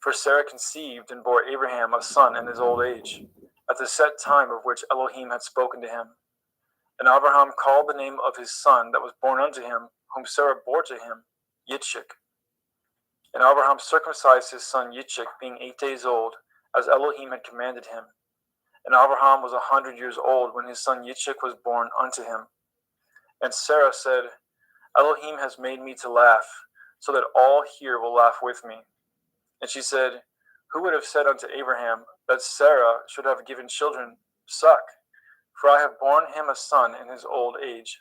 For Sarah conceived and bore Abraham a son in his old age, at the set time of which Elohim had spoken to him. And Abraham called the name of his son that was born unto him, whom Sarah bore to him, Yitzchak. And Abraham circumcised his son Yitzchak, being 8 days old, as Elohim had commanded him. And Abraham was 100 years old when his son Yitzchak was born unto him. And Sarah said, Elohim has made me to laugh, so that all here will laugh with me. And she said, Who would have said unto Abraham that Sarah should have given children suck? For I have borne him a son in his old age.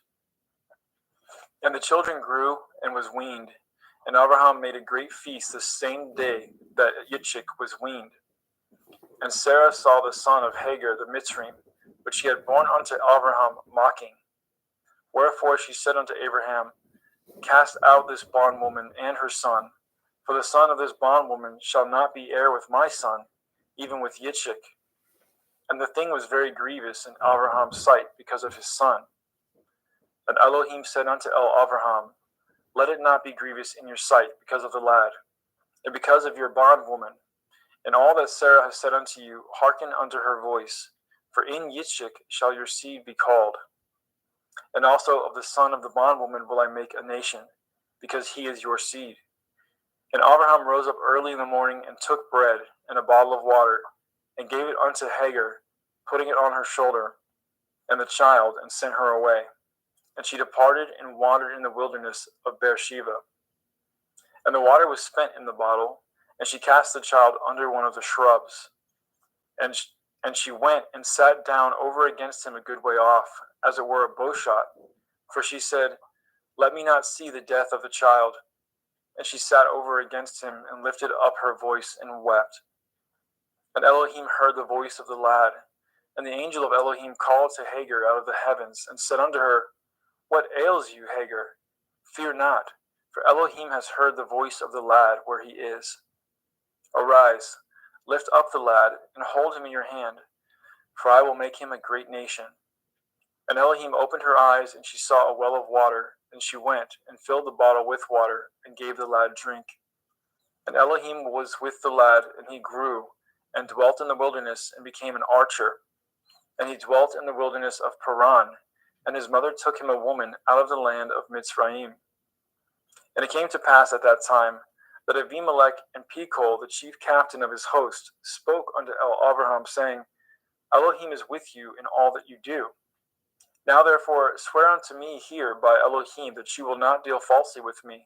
And the children grew and was weaned. And Abraham made a great feast the same day that Yitzchak was weaned. And Sarah saw the son of Hagar the Mitzrayim, which she had borne unto Abraham, mocking. Wherefore she said unto Abraham, Cast out this bondwoman and her son, for the son of this bondwoman shall not be heir with my son, even with Yitzchak. And the thing was very grievous in Abraham's sight because of his son. And Elohim said unto Abraham, Let it not be grievous in your sight because of the lad, and because of your bondwoman. And all that Sarah has said unto you, hearken unto her voice, for in Yitzchak shall your seed be called. And also of the son of the bondwoman will I make a nation, because he is your seed. And Abraham rose up early in the morning, and took bread and a bottle of water, and gave it unto Hagar, putting it on her shoulder, and the child, and sent her away. And she departed and wandered in the wilderness of Beersheba. And the water was spent in the bottle, and she cast the child under one of the shrubs. And she went and sat down over against him a good way off, as it were a bowshot. For she said, Let me not see the death of the child. And she sat over against him, and lifted up her voice, and wept. And Elohim heard the voice of the lad. And the angel of Elohim called to Hagar out of the heavens, and said unto her, What ails you, Hagar? Fear not, for Elohim has heard the voice of the lad where he is. Arise, lift up the lad, and hold him in your hand, for I will make him a great nation. And Elohim opened her eyes, and she saw a well of water. And she went, and filled the bottle with water, and gave the lad drink. And Elohim was with the lad, and he grew, and dwelt in the wilderness, and became an archer. And he dwelt in the wilderness of Paran, and his mother took him a woman out of the land of Mitzrayim. And it came to pass at that time, that Abimelech and Pekol, the chief captain of his host, spoke unto Abraham, saying, Elohim is with you in all that you do. Now therefore swear unto me here by Elohim that you will not deal falsely with me,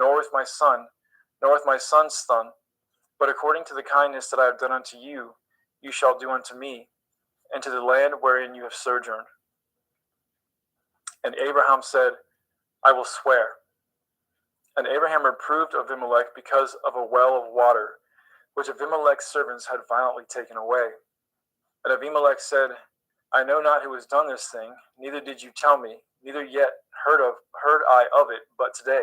nor with my son, nor with my son's son, but according to the kindness that I have done unto you, you shall do unto me, and to the land wherein you have sojourned. And Abraham said, I will swear. And Abraham reproved Abimelech because of a well of water, which Abimelech's servants had violently taken away. And Abimelech said, I know not who has done this thing, neither did you tell me, neither yet heard I of it but today.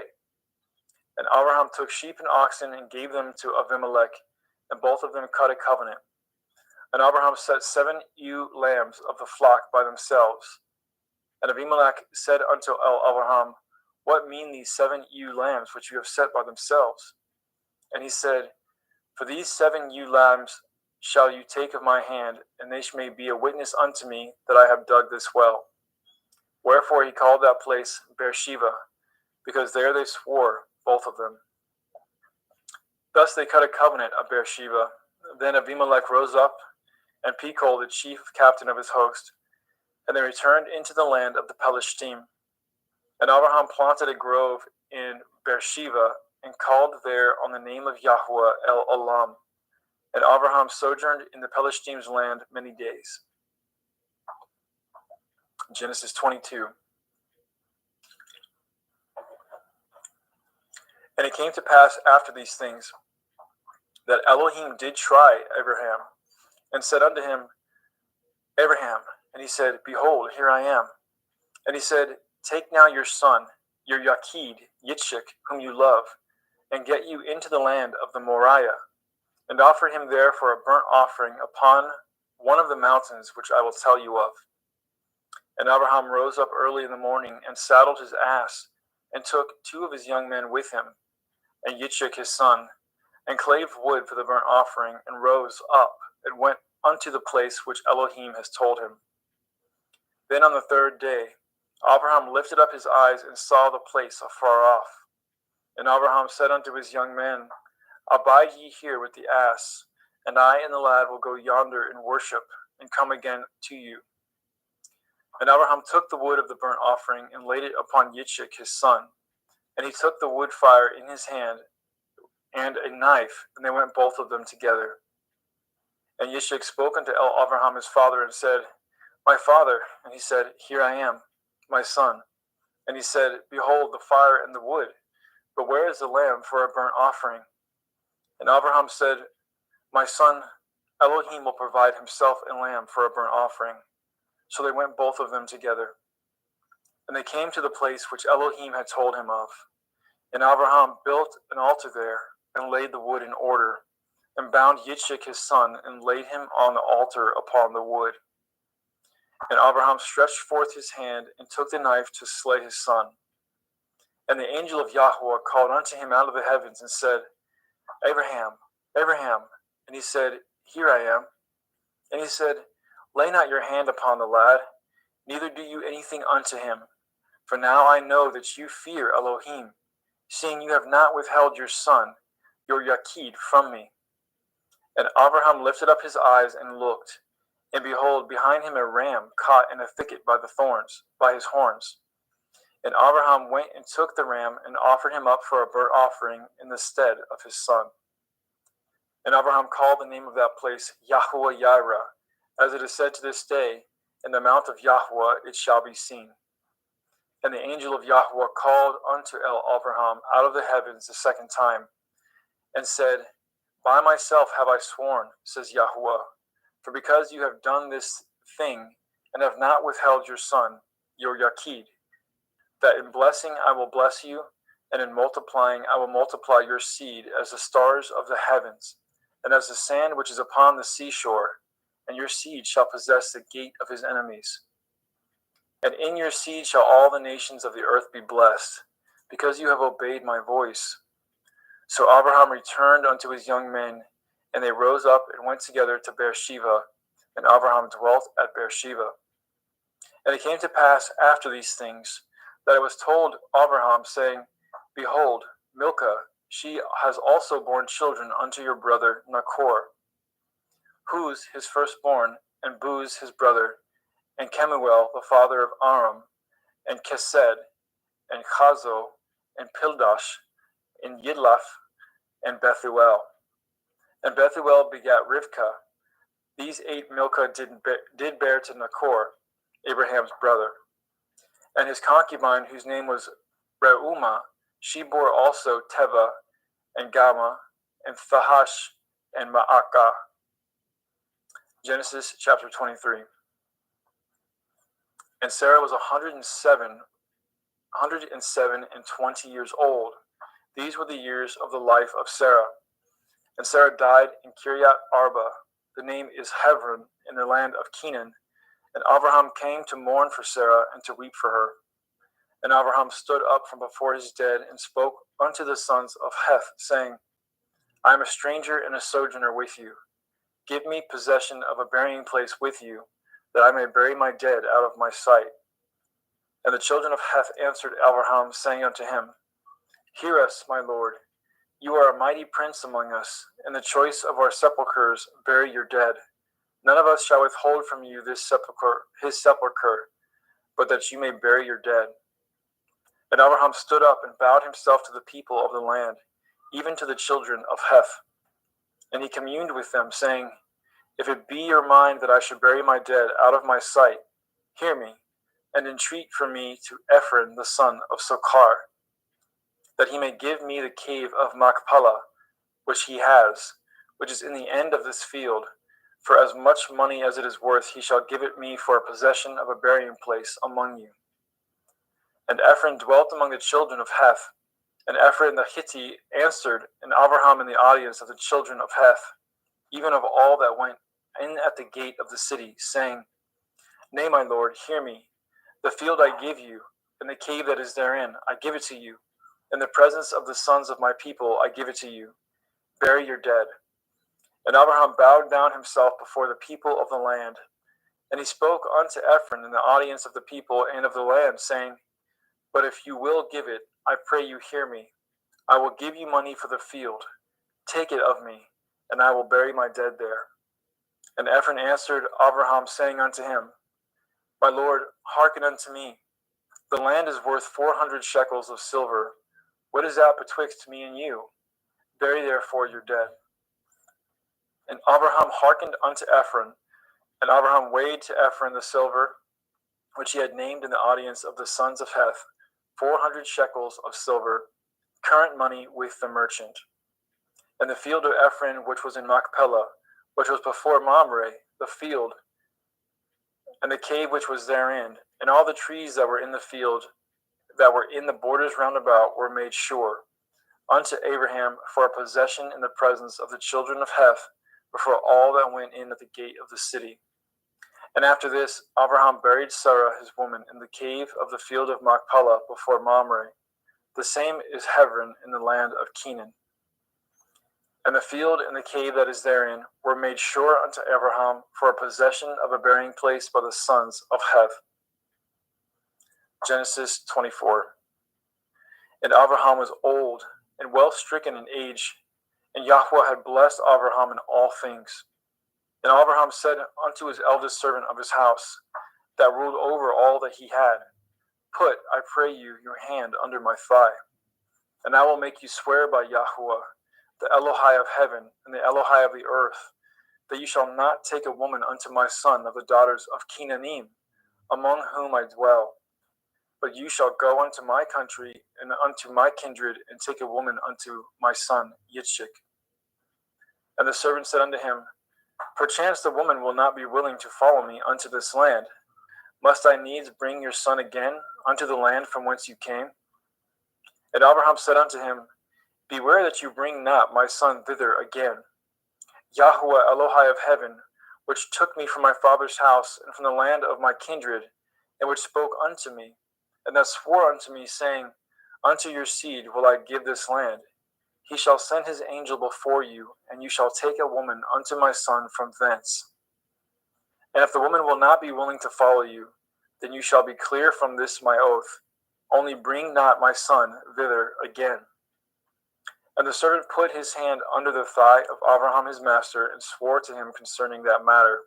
And Abraham took sheep and oxen and gave them to Abimelech, and both of them cut a covenant. And Abraham set 7 ewe lambs of the flock by themselves. And Abimelech said unto Abraham, What mean these 7 ewe lambs which you have set by themselves? And he said, For these 7 ewe lambs shall you take of my hand, and they may be a witness unto me that I have dug this well. Wherefore he called that place Beersheba, because there they swore, both of them. Thus they cut a covenant at Beersheba. Then Abimelech rose up, and Pekol, the chief captain of his host, and they returned into the land of the Pelishtim. And Abraham planted a grove in Beersheba, and called there on the name of Yahweh El Olam. And Abraham sojourned in the Pelishtim's land many days. Genesis 22. And it came to pass after these things, that Elohim did try Abraham, and said unto him, Abraham. And he said, Behold, here I am. And he said, Take now your son, your Yachid, Yitzchak, whom you love, and get you into the land of the Moriah, and offer him there for a burnt offering upon one of the mountains which I will tell you of. And Abraham rose up early in the morning and saddled his ass, and took 2 of his young men with him, and Yitzchak his son, and clave wood for the burnt offering, and rose up and went unto the place which Elohim has told him. Then on the 3rd day, Abraham lifted up his eyes and saw the place afar off. And Abraham said unto his young men, Abide ye here with the ass, and I and the lad will go yonder and worship, and come again to you. And Abraham took the wood of the burnt offering, and laid it upon Yitzchak his son. And he took the wood fire in his hand, and a knife, and they went both of them together. And Yitzchak spoke unto Abraham his father, and said, My father. And he said, Here I am, my son. And he said, Behold the fire and the wood, but where is the lamb for a burnt offering? And Abraham said, My son, Elohim will provide himself a lamb for a burnt offering. So they went both of them together. And they came to the place which Elohim had told him of. And Abraham built an altar there, and laid the wood in order, and bound Yitzchak his son, and laid him on the altar upon the wood. And Abraham stretched forth his hand, and took the knife to slay his son. And the angel of Yahweh called unto him out of the heavens, and said, Abraham, Abraham. And he said, Here I am. And he said, Lay not your hand upon the lad, neither do you anything unto him. For now I know that you fear Elohim, seeing you have not withheld your son, your Yakid, from me. And Abraham lifted up his eyes and looked, and behold, behind him a ram caught in a thicket by the thorns, by his horns. And Abraham went and took the ram, and offered him up for a burnt offering in the stead of his son. And Abraham called the name of that place Yahweh Yireh, as it is said to this day, In the mount of Yahweh it shall be seen. And the angel of Yahweh called unto Abraham out of the heavens the 2nd time, and said, By myself have I sworn, says Yahweh, for because you have done this thing, and have not withheld your son, your Yakid, that in blessing I will bless you, and in multiplying I will multiply your seed as the stars of the heavens, and as the sand which is upon the seashore, and your seed shall possess the gate of his enemies. And in your seed shall all the nations of the earth be blessed, because you have obeyed my voice. So Abraham returned unto his young men, and they rose up and went together to Beersheba, and Abraham dwelt at Beersheba. And it came to pass after these things, that it was told Abraham, saying, Behold, Milcah, she has also borne children unto your brother Nachor, Huz his firstborn, and Buz his brother, and Kemuel the father of Aram, and Kesed, and Chazo, and Pildash, and Yidlaph, and Bethuel. And Bethuel begat Rivkah. These 8 Milcah did bear to Nachor, Abraham's brother. And his concubine, whose name was Reumah, she bore also Teva, and Gama, and Thahash, and Ma'akah. Genesis chapter 23. And Sarah was 107 and 20 years old. These were the years of the life of Sarah. And Sarah died in Kiryat Arba. The name is Hebron, in the land of Canaan. And Abraham came to mourn for Sarah, and to weep for her. And Abraham stood up from before his dead, and spoke unto the sons of Heth, saying, I am a stranger and a sojourner with you. Give me possession of a burying place with you, that I may bury my dead out of my sight. And the children of Heth answered Abraham, saying unto him, Hear us, my lord. You are a mighty prince among us. In the choice of our sepulchres bury your dead. None of us shall withhold from you his sepulchre, but that you may bury your dead. And Abraham stood up and bowed himself to the people of the land, even to the children of Heth. And he communed with them, saying, If it be your mind that I should bury my dead out of my sight, hear me, and entreat for me to Ephron the son of Sochar, that he may give me the cave of Machpelah, which he has, which is in the end of this field. For as much money as it is worth, he shall give it me for a possession of a burying place among you. And Ephron dwelt among the children of Heth, And Ephron the Hittite answered, and Abraham in the audience of the children of Heth, even of all that went in at the gate of the city, saying, Nay, my lord, hear me. The field I give you, and the cave that is therein, I give it to you. In the presence of the sons of my people, I give it to you. Bury your dead. And Abraham bowed down himself before the people of the land. And he spoke unto Ephron in the audience of the people and of the land, saying, But if you will give it, I pray you hear me. I will give you money for the field. Take it of me, and I will bury my dead there. And Ephron answered Abraham, saying unto him, My lord, hearken unto me. The land is worth 400 shekels of silver. What is that betwixt me and you? Bury therefore your dead. And Abraham hearkened unto Ephron, and Abraham weighed to Ephron the silver, which he had named in the audience of the sons of Heth, 400 shekels of silver, current money with the merchant. And the field of Ephron, which was in Machpelah, which was before Mamre, the field, and the cave which was therein, and all the trees that were in the field, that were in the borders round about, were made sure unto Abraham for a possession in the presence of the children of Heth, before all that went in at the gate of the city. And after this, Abraham buried Sarah his woman in the cave of the field of Machpelah before Mamre. The same is Hebron in the land of Canaan. And the field and the cave that is therein were made sure unto Abraham for a possession of a burying place by the sons of Heth. Genesis 24. And Abraham was old and well stricken in age, and Yahweh had blessed Abraham in all things. And Abraham said unto his eldest servant of his house, that ruled over all that he had, Put, I pray you, your hand under my thigh, and I will make you swear by Yahweh, the Elohai of heaven and the Elohai of the earth, that you shall not take a woman unto my son of the daughters of Canaanim, among whom I dwell, but you shall go unto my country and unto my kindred, and take a woman unto my son Yitzchak. And the servant said unto him, Perchance the woman will not be willing to follow me unto this land. Must I needs bring your son again unto the land from whence you came? And Abraham said unto him, Beware that you bring not my son thither again. Yahweh Elohai of heaven, which took me from my father's house and from the land of my kindred, and which spoke unto me, and that swore unto me, saying, Unto your seed will I give this land. He shall send his angel before you, and you shall take a woman unto my son from thence. And if the woman will not be willing to follow you, then you shall be clear from this my oath. Only bring not my son thither again. And the servant put his hand under the thigh of Abraham his master, and swore to him concerning that matter.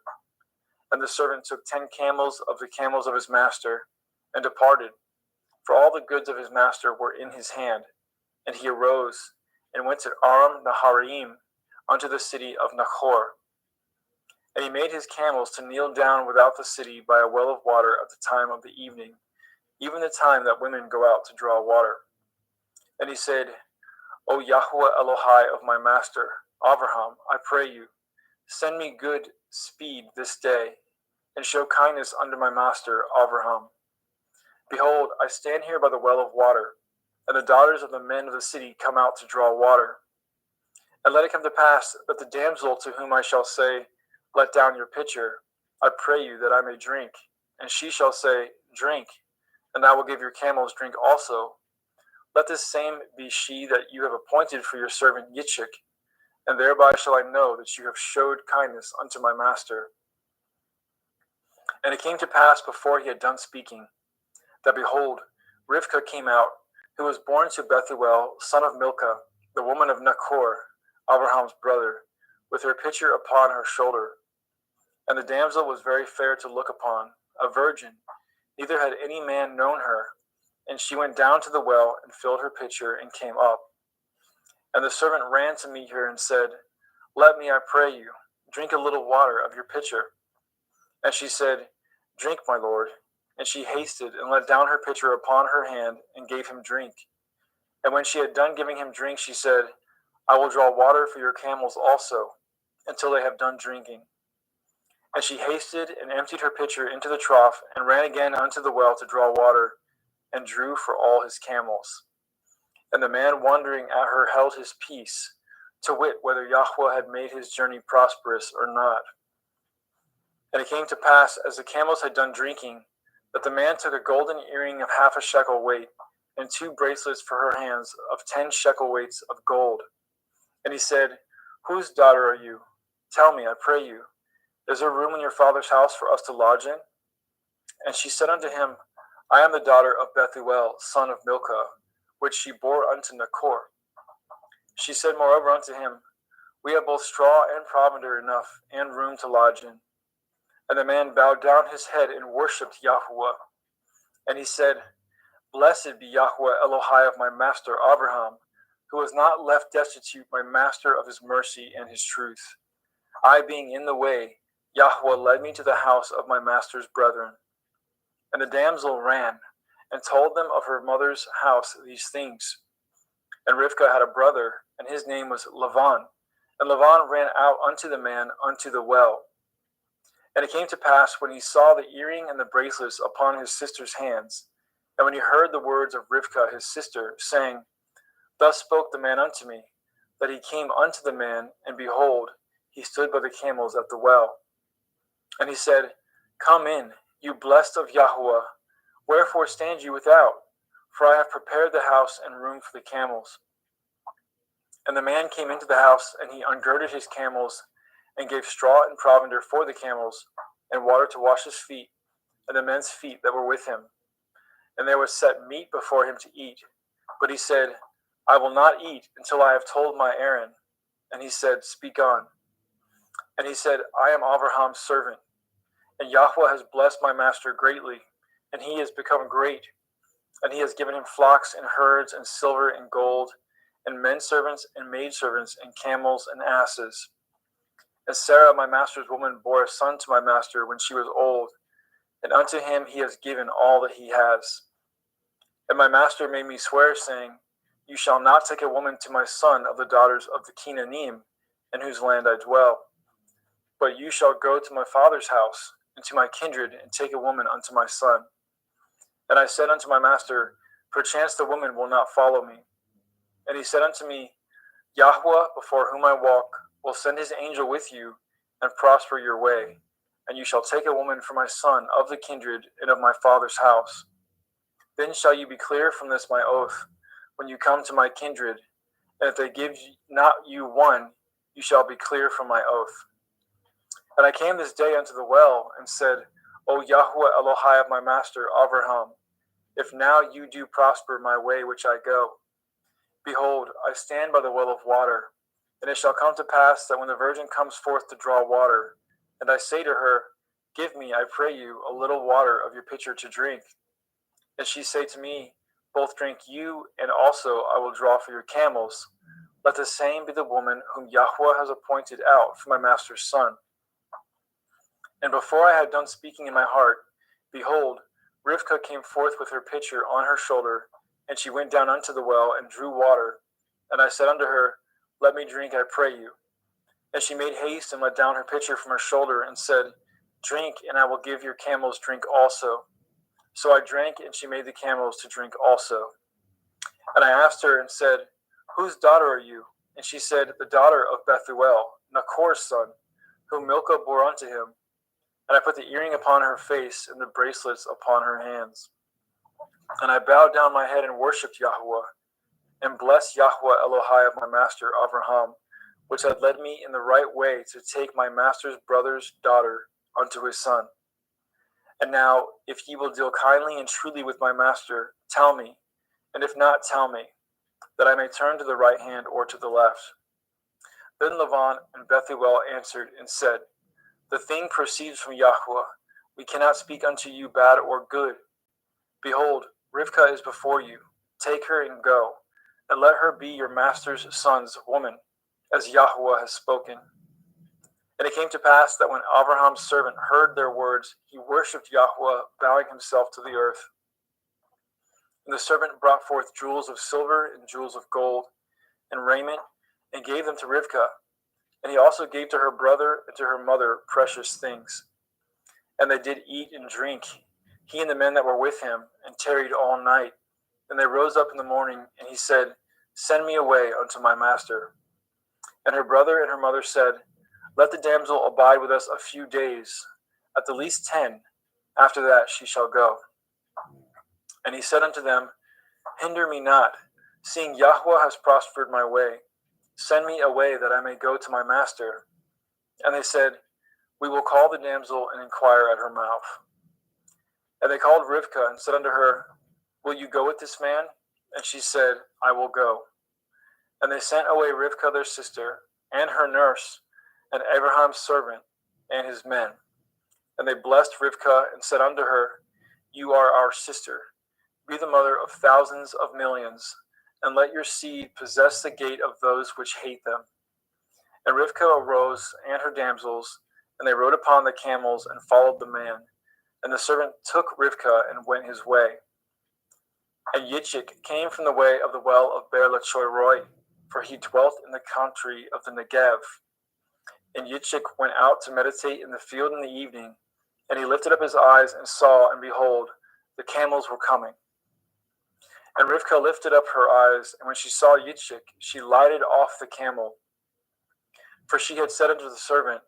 And the servant took 10 camels of the camels of his master, and departed, for all the goods of his master were in his hand. And he arose, and went to Aram Naharaim, unto the city of Nachor. And he made his camels to kneel down without the city by a well of water at the time of the evening, even the time that women go out to draw water. And he said, O Yahweh Elohai of my master, Abraham, I pray you, send me good speed this day, and show kindness unto my master, Abraham. Behold, I stand here by the well of water, and the daughters of the men of the city come out to draw water. And let it come to pass that the damsel to whom I shall say, Let down your pitcher, I pray you that I may drink, and she shall say, Drink, and I will give your camels drink also. Let this same be she that you have appointed for your servant Yitzchak, and thereby shall I know that you have showed kindness unto my master. And it came to pass before he had done speaking, that behold, Rivkah came out, who was born to Bethuel, son of Milcah, the woman of Nachor, Abraham's brother, with her pitcher upon her shoulder. And the damsel was very fair to look upon, a virgin, neither had any man known her. And she went down to the well, and filled her pitcher, and came up. And the servant ran to meet her, and said, Let me, I pray you, drink a little water of your pitcher. And she said, Drink, my lord. And she hasted, and let down her pitcher upon her hand, and gave him drink. And when she had done giving him drink, she said, I will draw water for your camels also, until they have done drinking. And she hasted, and emptied her pitcher into the trough, and ran again unto the well to draw water, and drew for all his camels. And the man wondering at her held his peace, to wit whether Yahweh had made his journey prosperous or not. And it came to pass, as the camels had done drinking, that the man took a golden earring of 1/2 shekel weight, and 2 bracelets for her hands of 10 shekel weights of gold. And he said, Whose daughter are you? Tell me, I pray you, is there room in your father's house for us to lodge in? And she said unto him, I am the daughter of Bethuel, son of Milcah, which she bore unto Nachor. She said moreover unto him, We have both straw and provender enough, and room to lodge in. And the man bowed down his head and worshipped Yahweh. And he said, Blessed be Yahweh Elohai of my master Abraham, who has not left destitute my master of his mercy and his truth. I being in the way, Yahweh led me to the house of my master's brethren. And the damsel ran, and told them of her mother's house these things. And Rivkah had a brother, and his name was Lavan. And Lavan ran out unto the man unto the well. And it came to pass, when he saw the earring and the bracelets upon his sister's hands, and when he heard the words of Rivkah his sister, saying, Thus spoke the man unto me, that he came unto the man, and behold, he stood by the camels at the well. And he said, Come in, you blessed of Yahweh, wherefore stand you without? For I have prepared the house and room for the camels. And the man came into the house, and he ungirded his camels, and gave straw and provender for the camels, and water to wash his feet, and the men's feet that were with him. And there was set meat before him to eat. But he said, I will not eat until I have told my errand. And he said, Speak on. And he said, I am Abraham's servant, and Yahweh has blessed my master greatly, and he is become great. And he has given him flocks and herds and silver and gold, and men servants and maidservants and camels and asses. And Sarah, my master's woman, bore a son to my master when she was old, and unto him he has given all that he has. And my master made me swear, saying, You shall not take a woman to my son of the daughters of the Canaanim, in whose land I dwell. But you shall go to my father's house, and to my kindred, and take a woman unto my son. And I said unto my master, Perchance the woman will not follow me. And he said unto me, Yahweh, before whom I walk, will send his angel with you, and prosper your way. And you shall take a woman for my son of the kindred and of my father's house. Then shall you be clear from this my oath, when you come to my kindred. And if they give not you one, you shall be clear from my oath. And I came this day unto the well, and said, O Yahweh Elohai of my master Abraham, if now you do prosper my way which I go, behold, I stand by the well of water. And it shall come to pass that when the virgin comes forth to draw water, and I say to her, Give me, I pray you, a little water of your pitcher to drink. And she say to me, Both drink you, and also I will draw for your camels. Let the same be the woman whom Yahweh has appointed out for my master's son. And before I had done speaking in my heart, behold, Rivkah came forth with her pitcher on her shoulder, and she went down unto the well and drew water. And I said unto her, Let me drink, I pray you. And she made haste and let down her pitcher from her shoulder, and said, Drink, and I will give your camels drink also. So I drank, and she made the camels to drink also. And I asked her and said, Whose daughter are you? And she said, The daughter of Bethuel, Nachor's son, whom Milcah bore unto him. And I put the earring upon her face and the bracelets upon her hands. And I bowed down my head and worshipped Yahweh, and blessed Yahweh Elohai of my master Abraham, which had led me in the right way to take my master's brother's daughter unto his son. And now, if ye will deal kindly and truly with my master, tell me, and if not, tell me, that I may turn to the right hand or to the left. Then Lavan and Bethuel answered and said, The thing proceeds from Yahweh. We cannot speak unto you bad or good. Behold, Rivkah is before you. Take her and go, and let her be your master's son's woman, as Yahweh has spoken. And it came to pass that when Abraham's servant heard their words, he worshipped Yahweh, bowing himself to the earth. And the servant brought forth jewels of silver and jewels of gold, and raiment, and gave them to Rivkah. And he also gave to her brother and to her mother precious things. And they did eat and drink, he and the men that were with him, and tarried all night. And they rose up in the morning, and he said, Send me away unto my master. And her brother and her mother said, Let the damsel abide with us a few days, at the least 10. After that she shall go. And he said unto them, Hinder me not, seeing Yahweh has prospered my way. Send me away that I may go to my master. And they said, We will call the damsel and inquire at her mouth. And they called Rivkah and said unto her, Will you go with this man? And she said, I will go. And they sent away Rivkah their sister, and her nurse, and Abraham's servant, and his men. And they blessed Rivkah and said unto her, You are our sister. Be the mother of thousands of millions, and let your seed possess the gate of those which hate them. And Rivkah arose, and her damsels, and they rode upon the camels and followed the man. And the servant took Rivkah and went his way. And Yitzchak came from the way of the well of Beer-Lachoi-Roi, for he dwelt in the country of the Negev. And Yitzchak went out to meditate in the field in the evening, and he lifted up his eyes and saw, and behold, the camels were coming. And Rivkah lifted up her eyes, and when she saw Yitzchak, she lighted off the camel. For she had said unto the servant,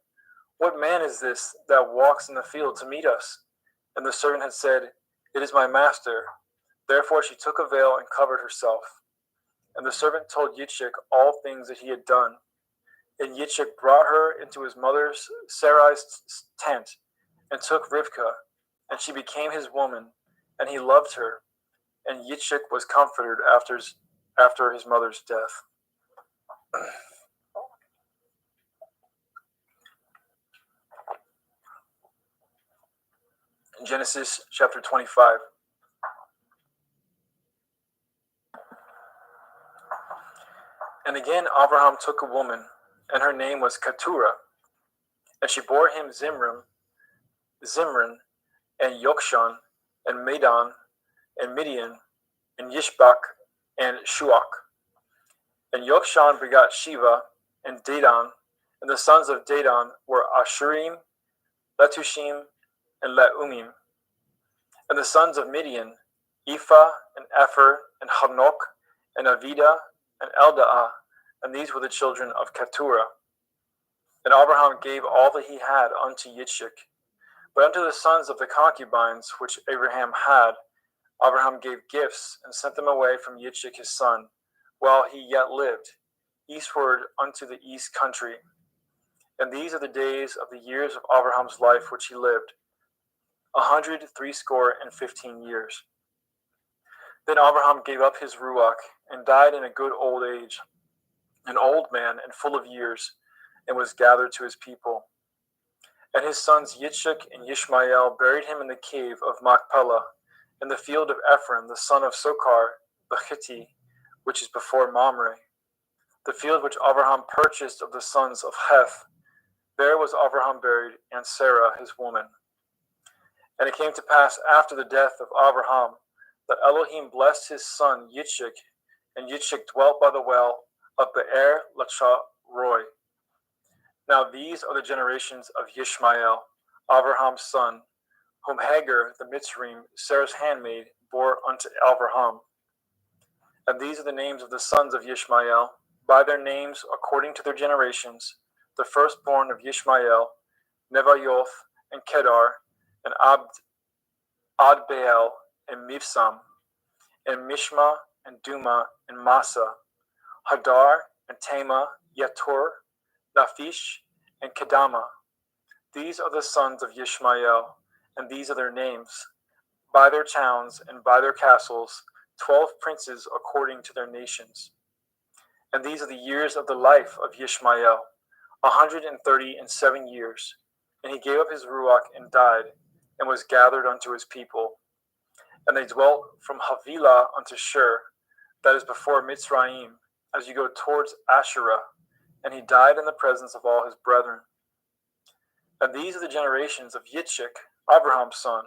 What man is this that walks in the field to meet us? And the servant had said, It is my master. Therefore she took a veil and covered herself. And the servant told Yitzchak all things that he had done. And Yitzchak brought her into his mother's Sarai's tent, and took Rivkah, and she became his woman, and he loved her. And Yitzchak was comforted after his mother's death. In Genesis chapter 25. And again Abraham took a woman, and her name was Keturah. And she bore him Zimran, and Yokshan, and Medan, and Midian, and Yishbak, and Shuach. And Yokshan begot Shiva, and Dedan, and the sons of Dedan were Ashurim, Letushim, and Leumim. And the sons of Midian, Ephah, and Epher, and Hanok, and Avida, and Eldaah, and these were the children of Keturah. And Abraham gave all that he had unto Yitzchak. But unto the sons of the concubines which Abraham had, Abraham gave gifts, and sent them away from Yitzchak his son, while he yet lived, eastward unto the east country. And these are the days of the years of Abraham's life which he lived, 160 years. Then Abraham gave up his ruach, and died in a good old age, an old man and full of years, and was gathered to his people. And his sons Yitzchak and Yishmael buried him in the cave of Machpelah, in the field of Ephron, the son of Sokar, the Hittite, which is before Mamre, the field which Abraham purchased of the sons of Heth. There was Abraham buried, and Sarah his woman. And it came to pass after the death of Abraham, that Elohim blessed his son Yitzchak, and Yitzchak dwelt by the well of Beer-Lachoi-Roi. Now these are the generations of Yishmael, Abraham's son, whom Hagar the Mitzrayim, Sarah's handmaid, bore unto Abraham. And these are the names of the sons of Yishmael, by their names according to their generations: the firstborn of Yishmael, Nevayoth, and Kedar, and Adbeel, and Mibsam, and Mishma, and Duma, and Massa, Hadar, and Tema, Yetur, Naphish, and Kedama. These are the sons of Yishmael, and these are their names, by their towns and by their castles, 12 princes according to their nations. And these are the years of the life of Yishmael, 137 years. And he gave up his ruach and died, and was gathered unto his people. And they dwelt from Havilah unto Shur, that is before Mitzrayim, as you go towards Asherah. And he died in the presence of all his brethren. And these are the generations of Yitzchak, Abraham's son.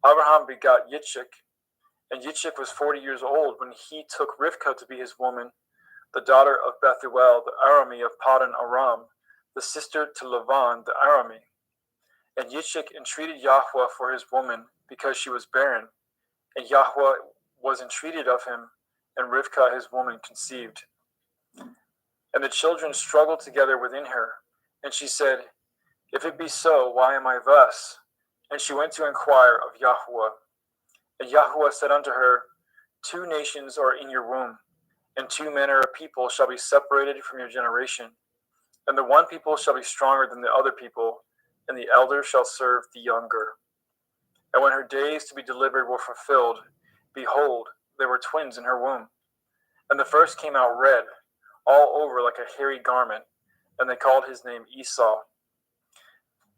Abraham begot Yitzchak, and Yitzchak was 40 years old when he took Rivkah to be his woman, the daughter of Bethuel, the Arami of Paddan Aram, the sister to Lavan, the Arami. And Yitzchak entreated Yahweh for his woman, because she was barren. And Yahweh was entreated of him, and Rivkah his woman conceived. And the children struggled together within her, and she said, If it be so, why am I thus? And she went to inquire of Yahuwah. And Yahuwah said unto her, 2 nations are in your womb, and 2 manner of people shall be separated from your generation. And the one people shall be stronger than the other people, and the elder shall serve the younger. And when her days to be delivered were fulfilled, behold, there were twins in her womb. And the first came out red, all over like a hairy garment, and they called his name Esau.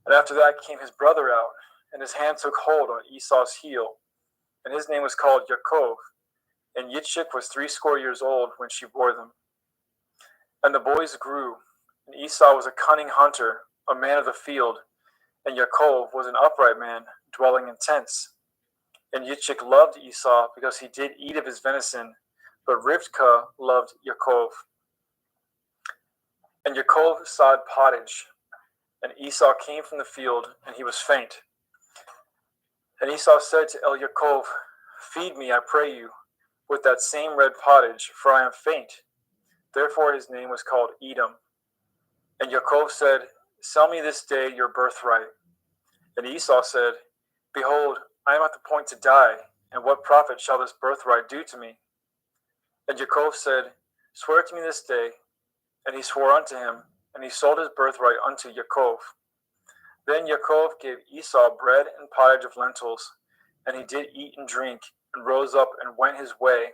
And after that came his brother out, and his hand took hold on Esau's heel, and his name was called Yaakov. And Yitzchak was 80 years old when she bore them. And the boys grew, and Esau was a cunning hunter, a man of the field, and Yaakov was an upright man, dwelling in tents. And Yitzchak loved Esau because he did eat of his venison, but Rivkah loved Yaakov. And Yaakov sawed pottage, and Esau came from the field, and he was faint. And Esau said to Yaakov, Feed me, I pray you, with that same red pottage, for I am faint. Therefore his name was called Edom. And Yaakov said, Sell me this day your birthright. And Esau said, Behold, I am at the point to die, and what profit shall this birthright do to me? And Yaakov said, Swear to me this day. And he swore unto him, and he sold his birthright unto Yaakov. Then Yaakov gave Esau bread and pottage of lentils, and he did eat and drink, and rose up and went his way.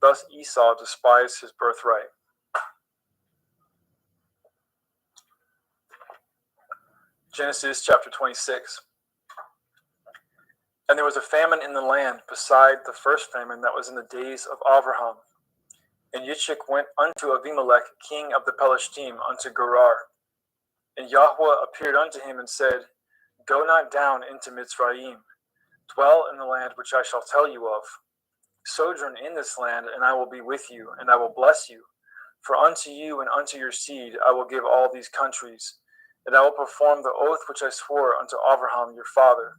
Thus Esau despised his birthright. Genesis chapter 26. And there was a famine in the land beside the first famine that was in the days of Abraham. And Yitzchak went unto Abimelech, king of the Pelishtim, unto Gerar. And Yahweh appeared unto him and said, Go not down into Mitzrayim. Dwell in the land which I shall tell you of. Sojourn in this land, and I will be with you, and I will bless you. For unto you and unto your seed I will give all these countries, and I will perform the oath which I swore unto Abraham your father.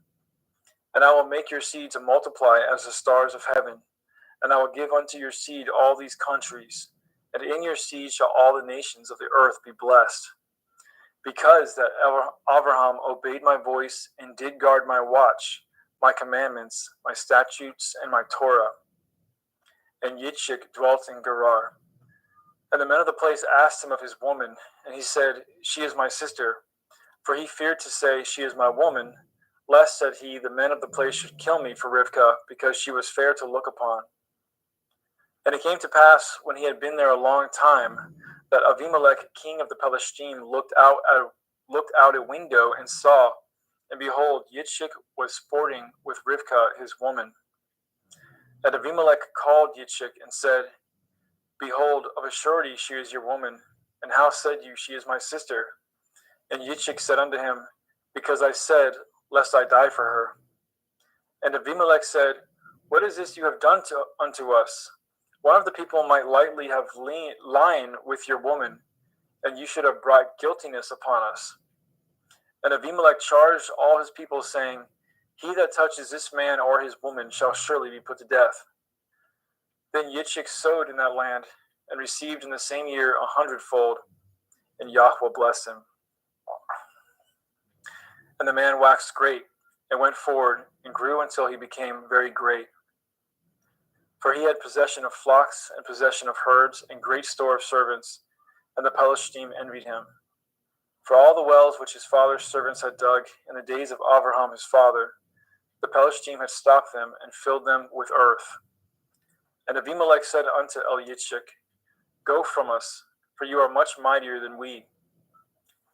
And I will make your seed to multiply as the stars of heaven, and I will give unto your seed all these countries, and in your seed shall all the nations of the earth be blessed. Because that Abraham obeyed my voice and did guard my watch, my commandments, my statutes, and my Torah. And Yitzchak dwelt in Gerar. And the men of the place asked him of his woman, and he said, She is my sister. For he feared to say, She is my woman, lest, said he, the men of the place should kill me for Rivkah, because she was fair to look upon. And it came to pass, when he had been there a long time, that Abimelech, king of the Pelishtim, looked out a window and saw, and behold, Yitzchak was sporting with Rivkah his woman. And Abimelech called Yitzchak and said, Behold, of a surety she is your woman, and how said you, She is my sister? And Yitzchak said unto him, Because I said, Lest I die for her. And Abimelech said, What is this you have done unto us? One of the people might lightly have lain with your woman, and you should have brought guiltiness upon us. And Abimelech charged all his people, saying, He that touches this man or his woman shall surely be put to death. Then Yitzchak sowed in that land, and received in the same year 100-fold, and Yahweh blessed him. And the man waxed great, and went forward, and grew until he became very great. For he had possession of flocks, and possession of herds, and great store of servants, and the Pelishtim envied him. For all the wells which his father's servants had dug in the days of Abraham his father, the Pelishtim had stopped them, and filled them with earth. And Abimelech said unto Yitzchak, Go from us, for you are much mightier than we.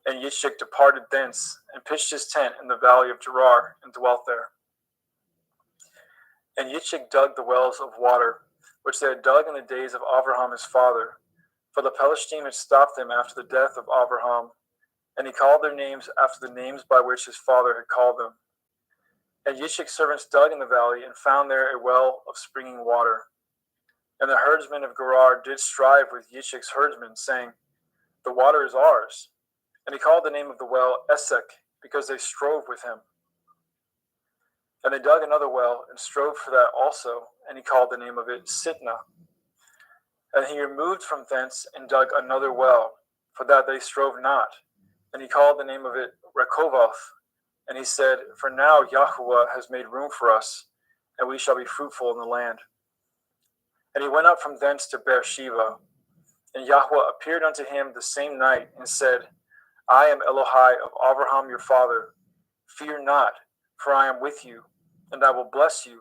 And Yitzchak departed thence, and pitched his tent in the valley of Gerar, and dwelt there. And Yitzchak dug the wells of water, which they had dug in the days of Abraham his father, for the Pelishtim had stopped them after the death of Abraham, and he called their names after the names by which his father had called them. And Yitzchak's servants dug in the valley, and found there a well of springing water. And the herdsmen of Gerar did strive with Yitzchak's herdsmen, saying, The water is ours. And he called the name of the well Esek, because they strove with him. And they dug another well and strove for that also, and he called the name of it Sitnah. And he removed from thence and dug another well, for that they strove not, and he called the name of it Rechoboth. And he said, For now Yahuwah has made room for us, and we shall be fruitful in the land. And he went up from thence to Beersheba, and Yahuwah appeared unto him the same night, and said, I am Elohai of Abraham your father. Fear not, for I am with you, and I will bless you,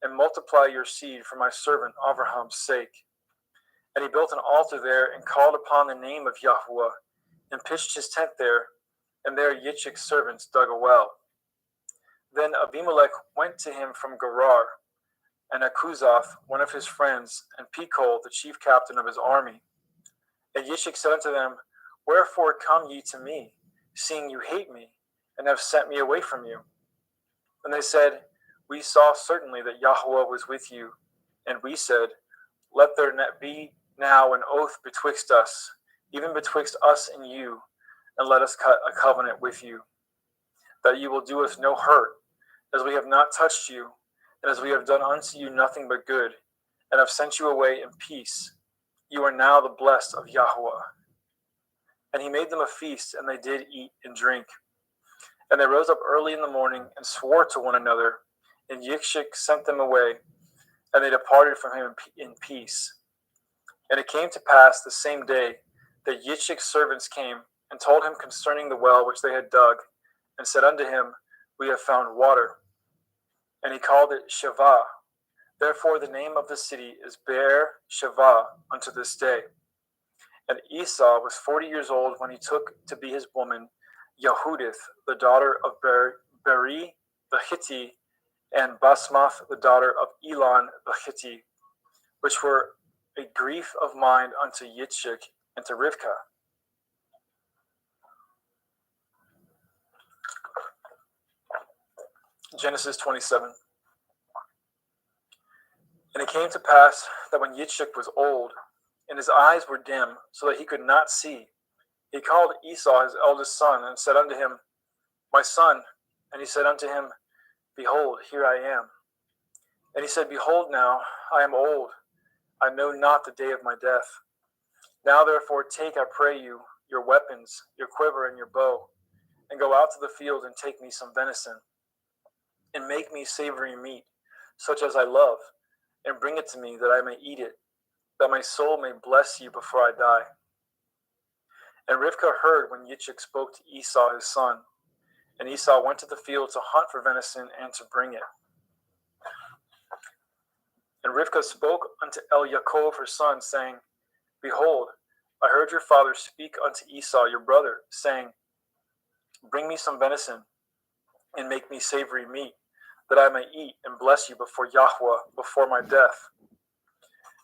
and multiply your seed for my servant Abraham's sake. And he built an altar there, and called upon the name of Yahuwah, and pitched his tent there, and there Yitzchak's servants dug a well. Then Abimelech went to him from Gerar, and Akuzath, one of his friends, and Pekol, the chief captain of his army. And Yitzchak said unto them, Wherefore come ye to me, seeing you hate me, and have sent me away from you? And they said, We saw certainly that Yahuwah was with you. And we said, Let there be now an oath betwixt us, even betwixt us and you, and let us cut a covenant with you, that you will do us no hurt, as we have not touched you, and as we have done unto you nothing but good, and have sent you away in peace. You are now the blessed of Yahuwah. And he made them a feast, and they did eat and drink. And they rose up early in the morning, and swore to one another, and Yitzchak sent them away, and they departed from him in peace. And it came to pass the same day that Yitzchak's servants came, and told him concerning the well which they had dug, and said unto him, We have found water. And he called it Shavah. Therefore the name of the city is Beer Shavah unto this day. And Esau was 40 years old when he took to be his woman Yehudith, the daughter of Beri the Hittite, and Basmath, the daughter of Elon the Hittite, which were a grief of mind unto Yitzchak and to Rivkah. Genesis 27. And it came to pass that when Yitzchak was old, and his eyes were dim, so that he could not see, he called Esau his eldest son, and said unto him, My son. And he said unto him, Behold, here I am. And he said, Behold now, I am old, I know not the day of my death. Now therefore take, I pray you, your weapons, your quiver, and your bow, and go out to the field, and take me some venison, and make me savory meat, such as I love, and bring it to me, that I may eat it, that my soul may bless you before I die. And Rivkah heard when Yitzchak spoke to Esau his son. And Esau went to the field to hunt for venison and to bring it. And Rivkah spoke unto Yaakov her son, saying, Behold, I heard your father speak unto Esau your brother, saying, Bring me some venison, and make me savory meat, that I may eat and bless you before Yahuwah, before my death.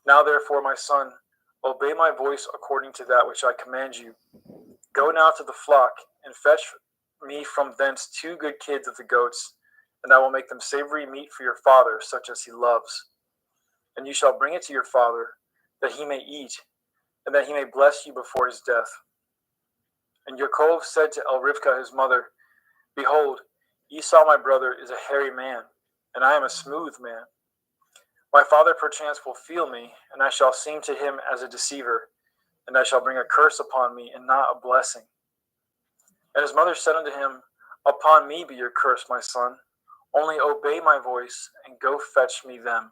Now therefore, my son, obey my voice according to that which I command you. Go now to the flock, and fetch me from thence 2 good kids of the goats, and I will make them savory meat for your father, such as he loves. And you shall bring it to your father, that he may eat, and that he may bless you before his death. And Yaakov said to Rivkah his mother, Behold, Esau my brother is a hairy man, and I am a smooth man. My father perchance will feel me, and I shall seem to him as a deceiver, and I shall bring a curse upon me, and not a blessing. And his mother said unto him, Upon me be your curse, my son. Only obey my voice, and go fetch me them.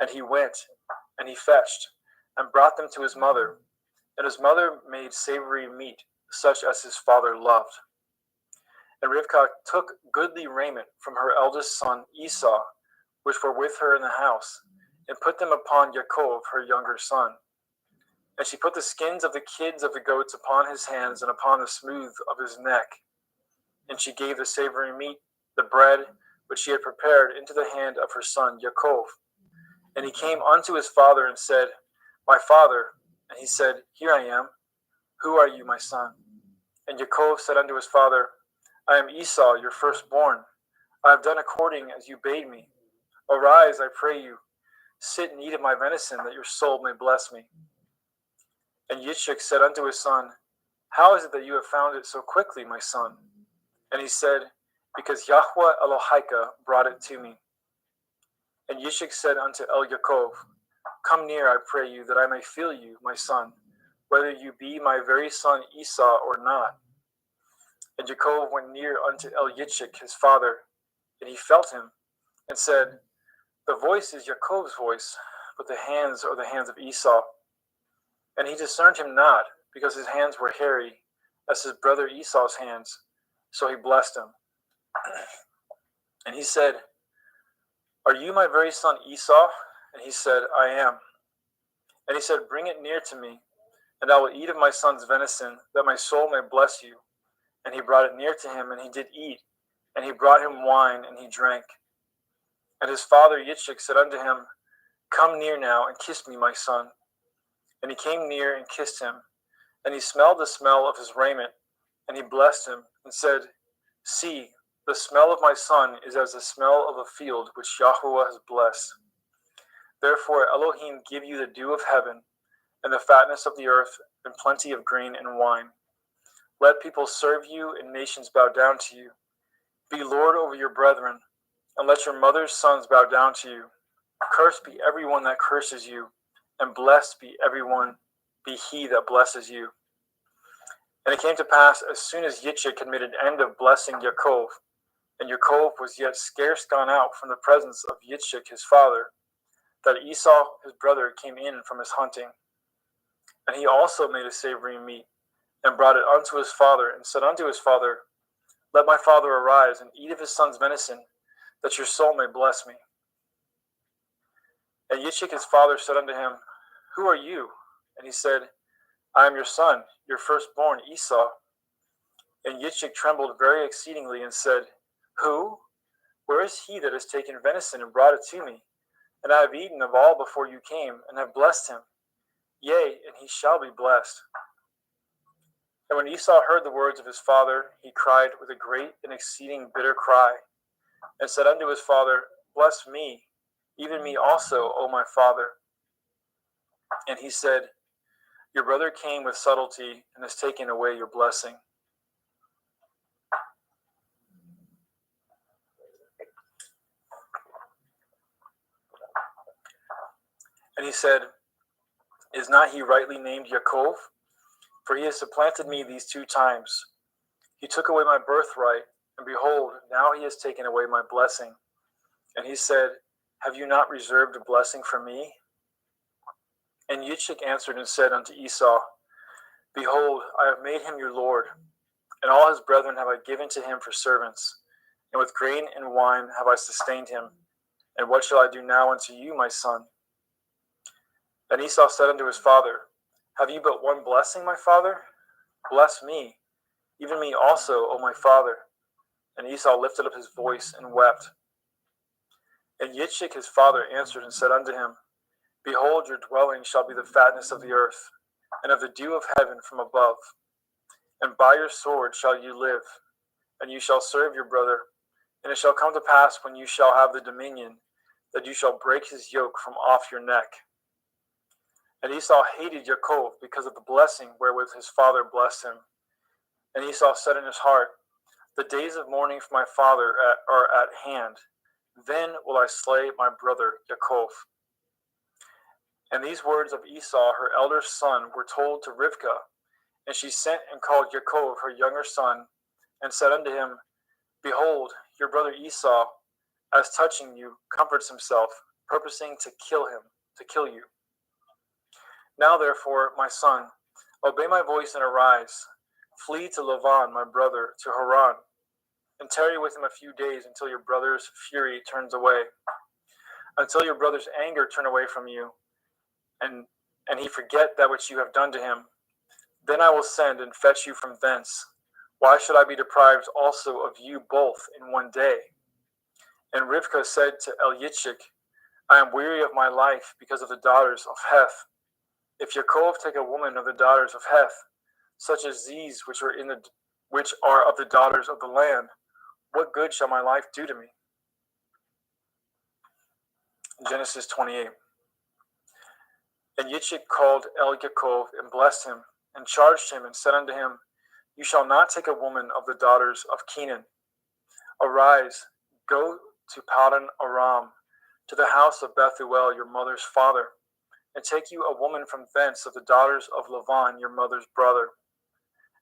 And he went, and he fetched, and brought them to his mother. And his mother made savory meat, such as his father loved. And Rivkah took goodly raiment from her eldest son Esau, which were with her in the house, and put them upon Yaakov her younger son. And she put the skins of the kids of the goats upon his hands, and upon the smooth of his neck. And she gave the savory meat, the bread, which she had prepared, into the hand of her son Yaakov. And he came unto his father, and said, My father. And he said, Here I am. Who are you, my son? And Yaakov said unto his father, I am Esau, your firstborn. I have done according as you bade me. Arise, I pray you. Sit and eat of my venison, that your soul may bless me. And Yitzchak said unto his son, How is it that you have found it so quickly, my son? And he said, because Yahweh Elohika brought it to me. And Yitzchak said unto El Yaakov, Come near, I pray you, that I may feel you, my son, whether you be my very son Esau or not. And Yaakov went near unto El Yitzchak his father, and he felt him, and said, The voice is Yaakov's voice, but the hands are the hands of Esau. And he discerned him not, because his hands were hairy, as his brother Esau's hands. So he blessed him. And he said, Are you my very son Esau? And he said, I am. And he said, Bring it near to me, and I will eat of my son's venison, that my soul may bless you. And he brought it near to him, and he did eat. And he brought him wine, and he drank. And his father Yitzchak said unto him, Come near now, and kiss me, my son. And he came near and kissed him. And he smelled the smell of his raiment, and he blessed him, and said, See, the smell of my son is as the smell of a field which Yahweh has blessed. Therefore Elohim give you the dew of heaven, and the fatness of the earth, and plenty of grain and wine. Let people serve you, and nations bow down to you. Be Lord over your brethren, and let your mother's sons bow down to you. Cursed be everyone that curses you, and blessed be he that blesses you. And it came to pass, as soon as Yitzchak had made an end of blessing Yaakov, and Yaakov was yet scarce gone out from the presence of Yitzchak his father, that Esau his brother came in from his hunting. And he also made a savory meat, and brought it unto his father, and said unto his father, Let my father arise, and eat of his son's venison, that your soul may bless me. And Yitzchak his father said unto him, Who are you? And he said, I am your son, your firstborn Esau. And Yitzchak trembled very exceedingly, and said, Who? Where is he that has taken venison and brought it to me? And I have eaten of all before you came, and have blessed him. Yea, and he shall be blessed. And when Esau heard the words of his father, he cried with a great and exceeding bitter cry, and said unto his father, Bless me, even me also, O my father. And he said, Your brother came with subtlety, and has taken away your blessing. And he said, Is not he rightly named Yaakov? For he has supplanted me these 2 times. He took away my birthright, and behold, now he has taken away my blessing. And he said, Have you not reserved a blessing for me? And Yitzchak answered and said unto Esau, Behold, I have made him your lord, and all his brethren have I given to him for servants, and with grain and wine have I sustained him. And what shall I do now unto you, my son? Then Esau said unto his father, Have you but one blessing, my father? Bless me, even me also, O my father. And Esau lifted up his voice and wept. And Yitzchak his father answered and said unto him, Behold, your dwelling shall be the fatness of the earth, and of the dew of heaven from above. And by your sword shall you live, and you shall serve your brother. And it shall come to pass, when you shall have the dominion, that you shall break his yoke from off your neck. And Esau hated Yaakov because of the blessing wherewith his father blessed him. And Esau said in his heart, The days of mourning for my father are at hand. Then will I slay my brother Yaakov. And these words of Esau, her elder son, were told to Rivkah. And she sent and called Yaakov, her younger son, and said unto him, Behold, your brother Esau, as touching you, comforts himself, purposing to kill you. Now therefore, my son, obey my voice and arise. Flee to Lavan, my brother, to Haran, and tarry with him a few days until your brother's fury turns away, until your brother's anger turn away from you, and he forget that which you have done to him. Then I will send and fetch you from thence. Why should I be deprived also of you both in one day? And Rivkah said to El Yitzchak, I am weary of my life because of the daughters of Heth. If Yaakov take a woman of the daughters of Heth, such as these which are of the daughters of the land, what good shall my life do to me? Genesis 28. And Yitzchak called El Yaakov and blessed him, and charged him, and said unto him, You shall not take a woman of the daughters of Canaan. Arise, go to Padan Aram, to the house of Bethuel your mother's father, and take you a woman from thence of the daughters of Lavan your mother's brother.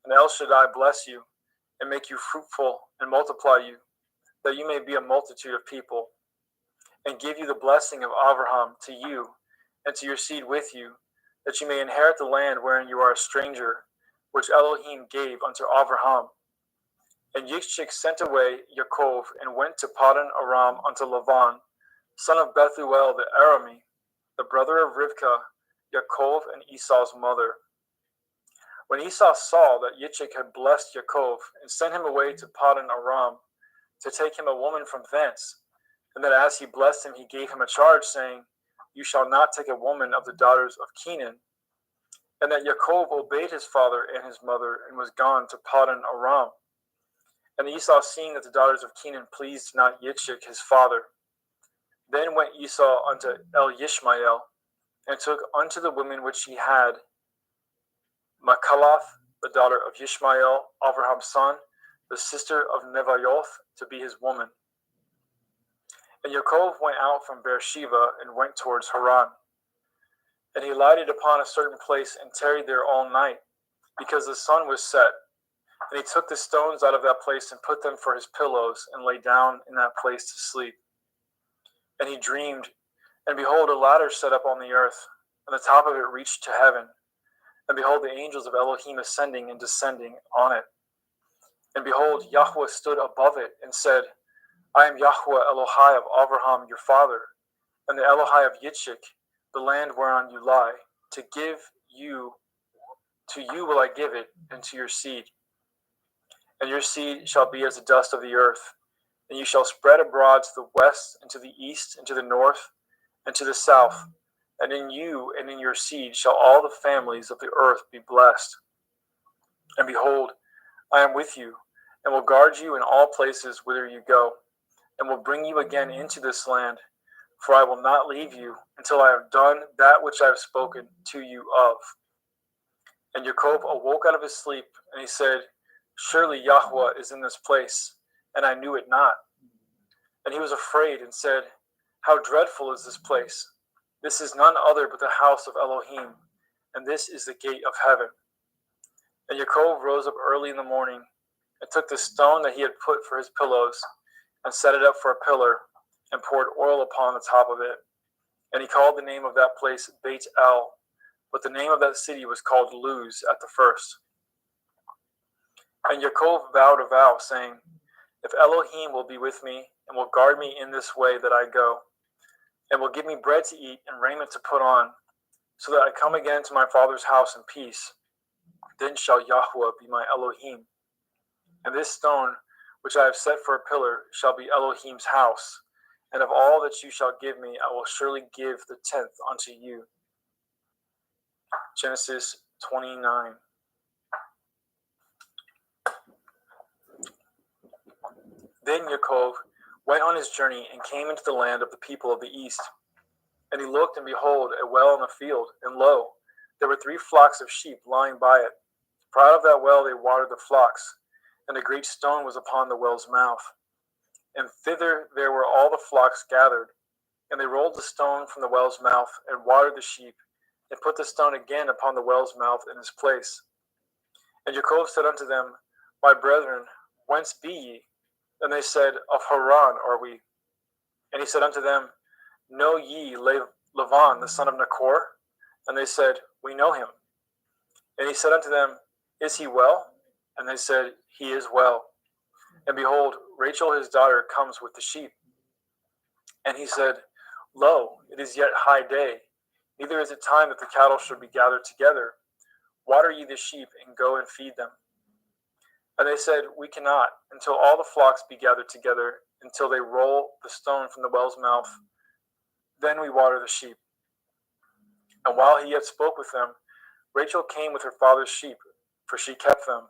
And El Shaddai bless you, and make you fruitful, and multiply you, that you may be a multitude of people, and give you the blessing of Abraham to you, and to your seed with you, that you may inherit the land wherein you are a stranger, which Elohim gave unto Abraham. And Yitzchak sent away Yaakov, and went to Padan Aram unto Lavan, son of Bethuel the Arami, the brother of Rivkah, Yaakov and Esau's mother. When Esau saw that Yitzchak had blessed Yaakov, and sent him away to Padan Aram, to take him a woman from thence, and that as he blessed him, he gave him a charge, saying, You shall not take a woman of the daughters of Canaan, and that Yaakov obeyed his father and his mother, and was gone to Padan Aram. And Esau, seeing that the daughters of Canaan pleased not Yitzchak his father, then went Esau unto El-Yishmael, and took unto the women which he had Machalath, the daughter of Yishmael, Abraham's son, the sister of Nevaioth, to be his woman. And Yaakov went out from Beersheba, and went towards Haran. And he lighted upon a certain place, and tarried there all night, because the sun was set. And he took the stones out of that place, and put them for his pillows, and lay down in that place to sleep. And he dreamed, and behold, a ladder set up on the earth, and the top of it reached to heaven. And behold, the angels of Elohim ascending and descending on it. And behold, Yahweh stood above it, and said, I am Yahweh Elohai of Abraham your father, and the Elohai of Yitzchak, the land whereon you lie. To you will I give it, and to your seed. And your seed shall be as the dust of the earth, and you shall spread abroad to the west, and to the east, and to the north, and to the south. And in you and in your seed shall all the families of the earth be blessed. And behold, I am with you, and will guard you in all places whither you go, and will bring you again into this land, for I will not leave you until I have done that which I have spoken to you of. And Yaakov awoke out of his sleep, and he said, Surely Yahweh is in this place, and I knew it not. And he was afraid, and said, How dreadful is this place! This is none other but the house of Elohim, and this is the gate of heaven. And Yaakov rose up early in the morning, and took the stone that he had put for his pillows, and set it up for a pillar, and poured oil upon the top of it. And he called the name of that place Beit El, but the name of that city was called Luz at the first. And Yaakov vowed a vow, saying, If Elohim will be with me, and will guard me in this way that I go, and will give me bread to eat and raiment to put on, so that I come again to my father's house in peace, then shall Yahweh be my Elohim. And this stone, which I have set for a pillar, shall be Elohim's house. And of all that you shall give me, I will surely give the 10th unto you. Genesis 29. Then Yaakov went on his journey, and came into the land of the people of the east. And he looked, and behold, a well in the field, and lo, there were 3 flocks of sheep lying by it. For out of that well they watered the flocks, and a great stone was upon the well's mouth. And thither there were all the flocks gathered. And they rolled the stone from the well's mouth, and watered the sheep, and put the stone again upon the well's mouth in his place. And Yaakov said unto them, My brethren, whence be ye? And they said, Of Haran are we. And he said unto them, Know ye Lavan the son of Nachor? And they said, We know him. And he said unto them, Is he well? And they said, He is well. And behold, Rachel his daughter comes with the sheep. And he said, Lo, it is yet high day, neither is it time that the cattle should be gathered together. Water ye the sheep, and go and feed them. And they said, We cannot, until all the flocks be gathered together, until they roll the stone from the well's mouth. Then we water the sheep. And while he yet spoke with them, Rachel came with her father's sheep, for she kept them.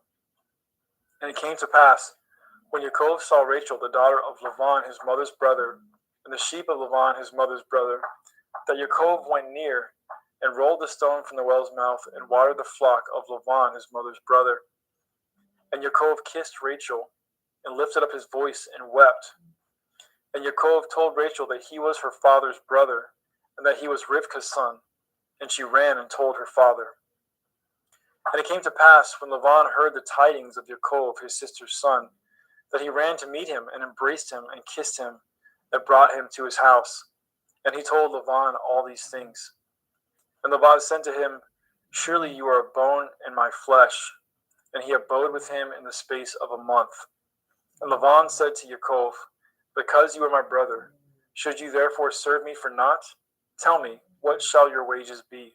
And it came to pass, when Yaakov saw Rachel, the daughter of Lavan his mother's brother, and the sheep of Lavan his mother's brother, that Yaakov went near, and rolled the stone from the well's mouth, and watered the flock of Lavan his mother's brother. And Yaakov kissed Rachel, and lifted up his voice and wept. And Yaakov told Rachel that he was her father's brother, and that he was Rivka's son. And she ran and told her father. And it came to pass, when Laban heard the tidings of Yaakov, his sister's son, that he ran to meet him and embraced him and kissed him, and brought him to his house. And he told Laban all these things. And Laban said to him, Surely you are a bone in my flesh. And he abode with him in the space of a month. And Laban said to Yaakov, Because you are my brother, should you therefore serve me for naught? Tell me, what shall your wages be?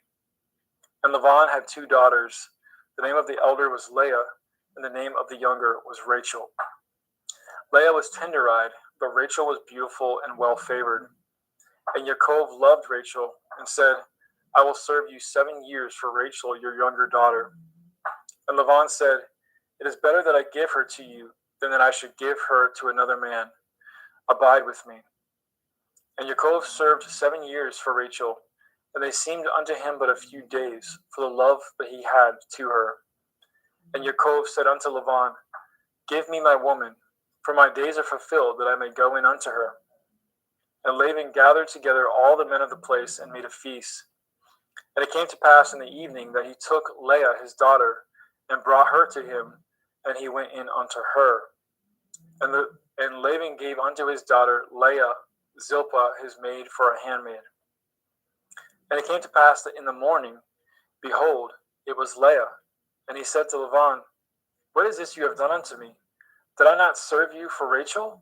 And Laban had 2 daughters. The name of the elder was Leah, and the name of the younger was Rachel. Leah was tender-eyed, but Rachel was beautiful and well-favored. And Yaakov loved Rachel, and said, I will serve you 7 years for Rachel, your younger daughter. And Laban said, It is better that I give her to you, than that I should give her to another man. Abide with me. And Yaakov served 7 years for Rachel, and they seemed unto him but a few days, for the love that he had to her. And Yaakov said unto Laban, Give me my woman, for my days are fulfilled, that I may go in unto her. And Laban gathered together all the men of the place, and made a feast. And it came to pass in the evening that he took Leah his daughter, and brought her to him, and he went in unto her. And Laban gave unto his daughter Leah Zilpah his maid for a handmaid. And it came to pass that in the morning, behold, it was Leah. And he said to Laban, What is this you have done unto me? Did I not serve you for Rachel?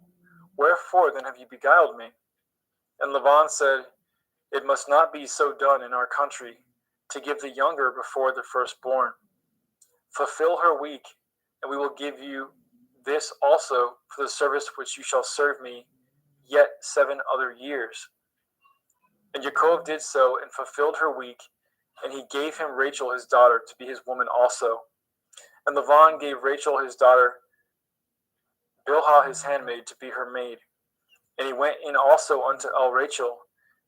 Wherefore then have you beguiled me? And Laban said, It must not be so done in our country, to give the younger before the firstborn. Fulfill her week, and we will give you this also for the service which you shall serve me yet 7 other years. And Yaakov did so, and fulfilled her week, and he gave him Rachel his daughter to be his woman also. And Laban gave Rachel his daughter Bilhah his handmaid to be her maid. And he went in also unto Rachel,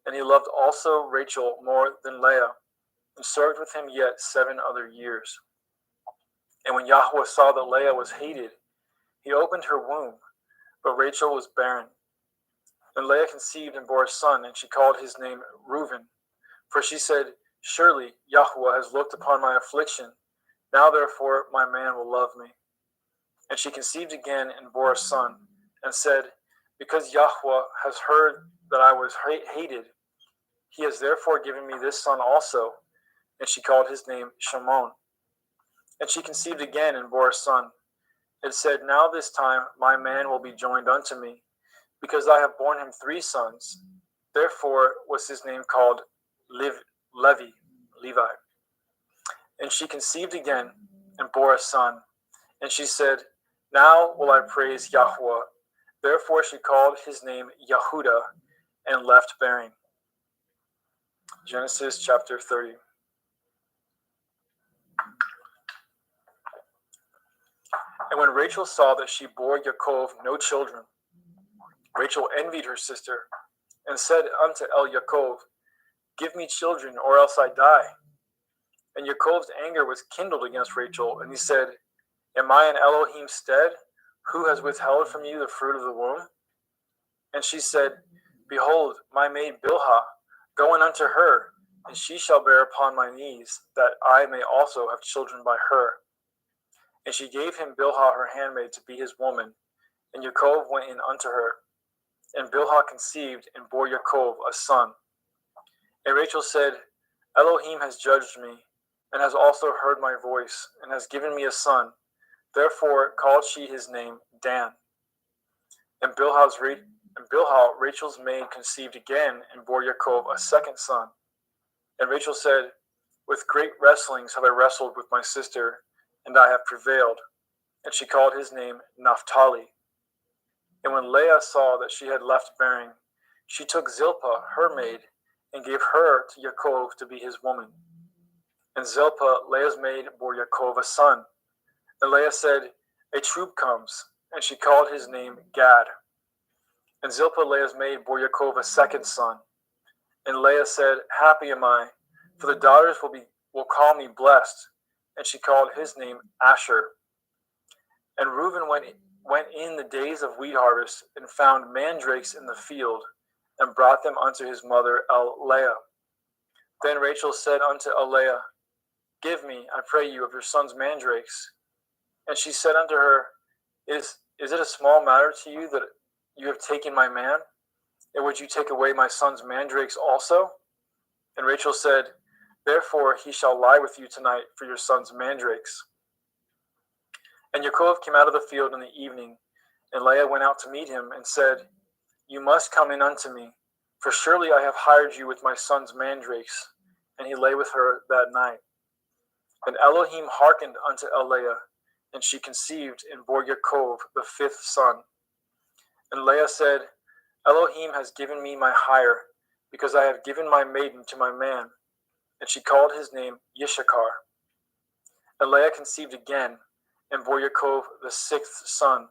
and he loved also Rachel more than Leah, and served with him yet 7 other years. And when Yahweh saw that Leah was hated, he opened her womb, but Rachel was barren. And Leah conceived and bore a son, and she called his name Reuben. For she said, Surely Yahweh has looked upon my affliction. Now therefore my man will love me. And she conceived again and bore a son, and said, Because Yahweh has heard that I was hated, he has therefore given me this son also. And she called his name Shimon. And she conceived again and bore a son, and said, Now this time my man will be joined unto me, because I have borne him 3 sons. Therefore was his name called Levi. And she conceived again and bore a son. And she said, Now will I praise Yahweh. Therefore she called his name Yehudah, and left bearing. Genesis chapter 30. And when Rachel saw that she bore Yaakov no children, Rachel envied her sister, and said unto Yaakov, Give me children, or else I die. And Yaakov's anger was kindled against Rachel, and he said, Am I in Elohim's stead, who has withheld from you the fruit of the womb? And she said, Behold, my maid Bilhah, go in unto her, and she shall bear upon my knees, that I may also have children by her. And she gave him Bilhah her handmaid to be his woman, and Yaakov went in unto her. And Bilhah conceived and bore Yaakov a son. And Rachel said, Elohim has judged me, and has also heard my voice, and has given me a son. Therefore called she his name Dan. And Bilhah, Rachel's maid, conceived again, and bore Yaakov a second son. And Rachel said, With great wrestlings have I wrestled with my sister, and I have prevailed. And she called his name Naphtali. And when Leah saw that she had left bearing, she took Zilpah, her maid, and gave her to Yaakov to be his woman. And Zilpah, Leah's maid, bore Yaakov a son. And Leah said, A troop comes, and she called his name Gad. And Zilpah, Leah's maid, bore Yaakov a second son. And Leah said, Happy am I, for the daughters will call me blessed. And she called his name Asher. And Reuben went in the days of wheat harvest and found mandrakes in the field, and brought them unto his mother Leah. Then Rachel said unto Leah, Give me, I pray you, of your son's mandrakes. And she said unto her, Is it a small matter to you that you have taken my man? And would you take away my son's mandrakes also? And Rachel said, Therefore he shall lie with you tonight for your son's mandrakes. And Yaakov came out of the field in the evening, and Leah went out to meet him, and said, You must come in unto me, for surely I have hired you with my son's mandrakes. And he lay with her that night. And Elohim hearkened unto Leah, and she conceived and bore Yaakov the 5th son. And Leah said, Elohim has given me my hire, because I have given my maiden to my man. And she called his name Yishakar. And Leah conceived again, and bore Yaakov the 6th son.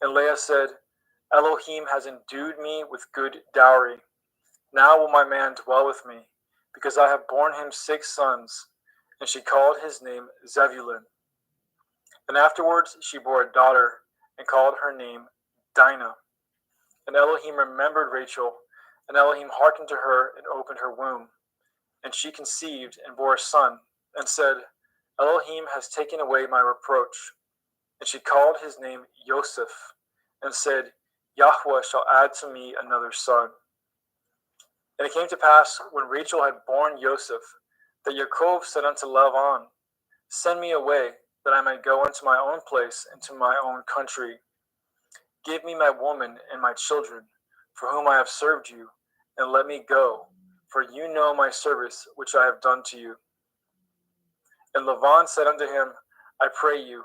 And Leah said, Elohim has endued me with good dowry. Now will my man dwell with me, because I have borne him 6 sons. And she called his name Zebulun. And afterwards she bore a daughter, and called her name Dinah. And Elohim remembered Rachel, and Elohim hearkened to her, and opened her womb. And she conceived, and bore a son, and said, Elohim has taken away my reproach. And she called his name Joseph, and said, Yahweh shall add to me another son. And it came to pass, when Rachel had borne Joseph, that Yaakov said unto Laban, Send me away, that I may go unto my own place, and to my own country. Give me my woman and my children, for whom I have served you, and let me go, for you know my service which I have done to you. And Laban said unto him, I pray you,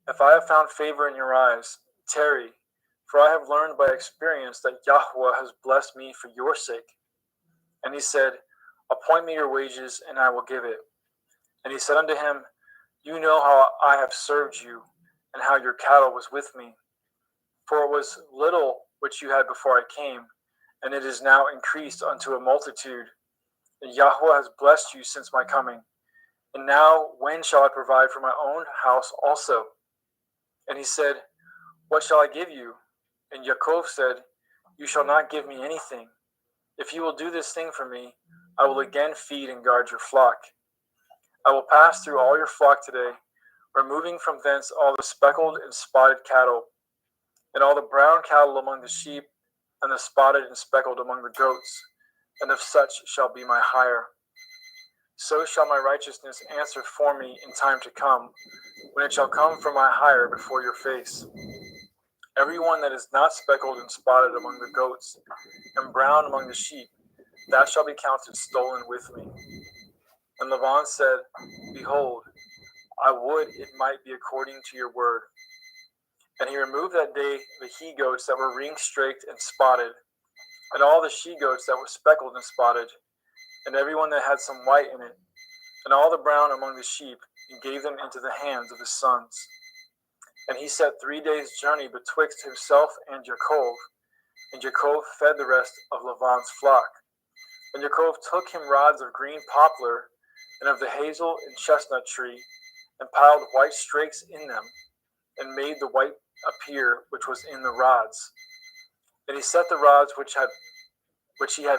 if I have found favor in your eyes, tarry, for I have learned by experience that Yahweh has blessed me for your sake. And he said, Appoint me your wages, and I will give it. And he said unto him, You know how I have served you, and how your cattle was with me. For it was little which you had before I came, and it is now increased unto a multitude. And Yahweh has blessed you since my coming. And now when shall I provide for my own house also? And he said, What shall I give you? And Yaakov said, You shall not give me anything. If you will do this thing for me, I will again feed and guard your flock. I will pass through all your flock today, removing from thence all the speckled and spotted cattle, and all the brown cattle among the sheep, and the spotted and speckled among the goats, and of such shall be my hire. So shall my righteousness answer for me in time to come, when it shall come from my hire before your face. Every one that is not speckled and spotted among the goats, and brown among the sheep, that shall be counted stolen with me. And Laban said, Behold, I would it might be according to your word. And he removed that day the he-goats that were ring-straked and spotted, and all the she-goats that were speckled and spotted, and every one that had some white in it, and all the brown among the sheep, and gave them into the hands of his sons. And he set 3 days' journey betwixt himself and Yaakov, and Yaakov fed the rest of Laban's flock. And Yaakov took him rods of green poplar, and of the hazel and chestnut tree, and piled white strakes in them, and made the white appear which was in the rods. And he set the rods which he had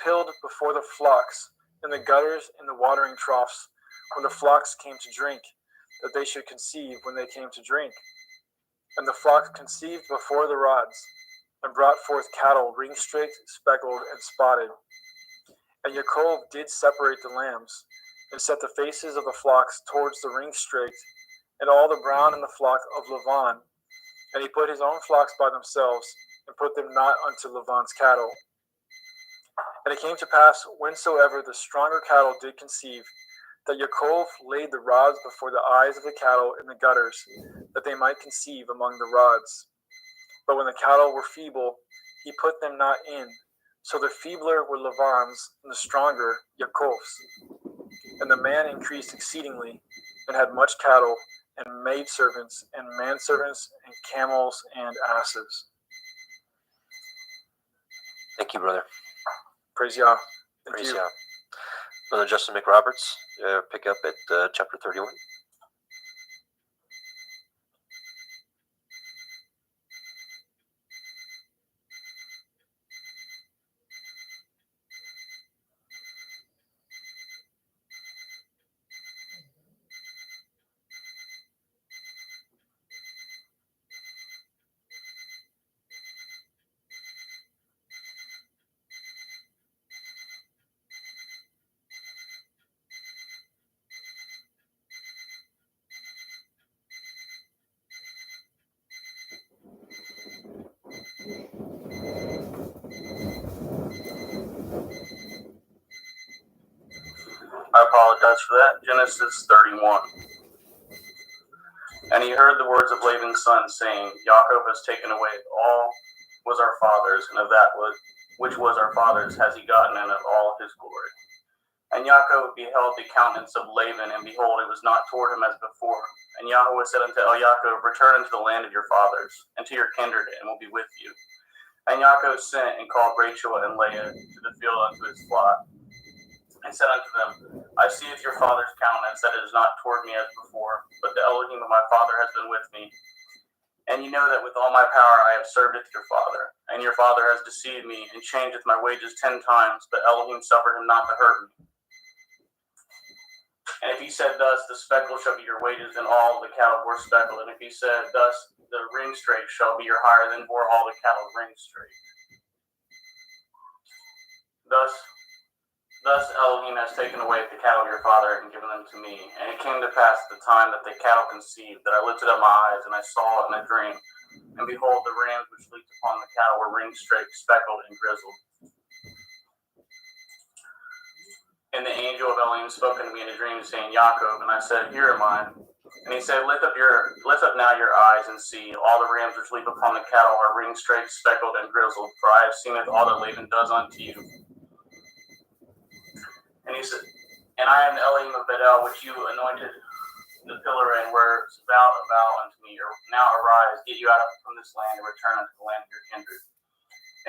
pilled before the flocks, in the gutters and the watering troughs, when the flocks came to drink, that they should conceive when they came to drink. And the flock conceived before the rods, and brought forth cattle ring-straked, speckled, and spotted. And Yaakov did separate the lambs, and set the faces of the flocks towards the ring-straked, and all the brown in the flock of Laban. And he put his own flocks by themselves, and put them not unto Laban's cattle. And it came to pass, whensoever the stronger cattle did conceive, that Yaakov laid the rods before the eyes of the cattle in the gutters, that they might conceive among the rods. But when the cattle were feeble, he put them not in. So the feebler were Laban's, and the stronger Yaakov's. And the man increased exceedingly, and had much cattle, and maidservants, and manservants, and camels, and asses. Thank you, brother. Praise Yah. Thank Praise you. Yah. Brother Justin McRoberts, pick up at chapter 31. I apologize for that. Genesis 31. And he heard the words of Laban's son, saying, Jacob has taken away all was our father's, and of that which was our father's has he gotten, and of all his glory. And Jacob beheld the countenance of Laban, and behold, it was not toward him as before. And Yahweh said unto Jacob, return unto the land of your fathers, and to your kindred, and will be with you. And Jacob sent and called Rachel and Leah to the field unto his flock, and said unto them, I seeth your father's countenance, that it is not toward me as before, but the Elohim of my father has been with me. And you know that with all my power I have served your father, and your father has deceived me, and changeth my wages 10 times, but Elohim suffered him not to hurt me. And if he said thus, the speckle shall be your wages, and all the cattle bore speckle. And if he said thus, the ring straight shall be your hire, then bore all the cattle ring straight. Thus Elohim has taken away the cattle of your father and given them to me. And it came to pass at the time that the cattle conceived, that I lifted up my eyes, and I saw in a dream. And behold, the rams which leaped upon the cattle were ring straight, speckled, and grizzled. And the angel of Elohim spoke unto me in a dream, saying, Jacob. And I said, Here am I. And he said, Lift up now your eyes, and see, all the rams which leap upon the cattle are ring straight, speckled, and grizzled. For I have seen it all that Laban does unto you. And he said, And I am the Elohim of Bedel, which you anointed the pillar, and were vow unto me. Now arise, get you out from this land, and return unto the land of your kindred.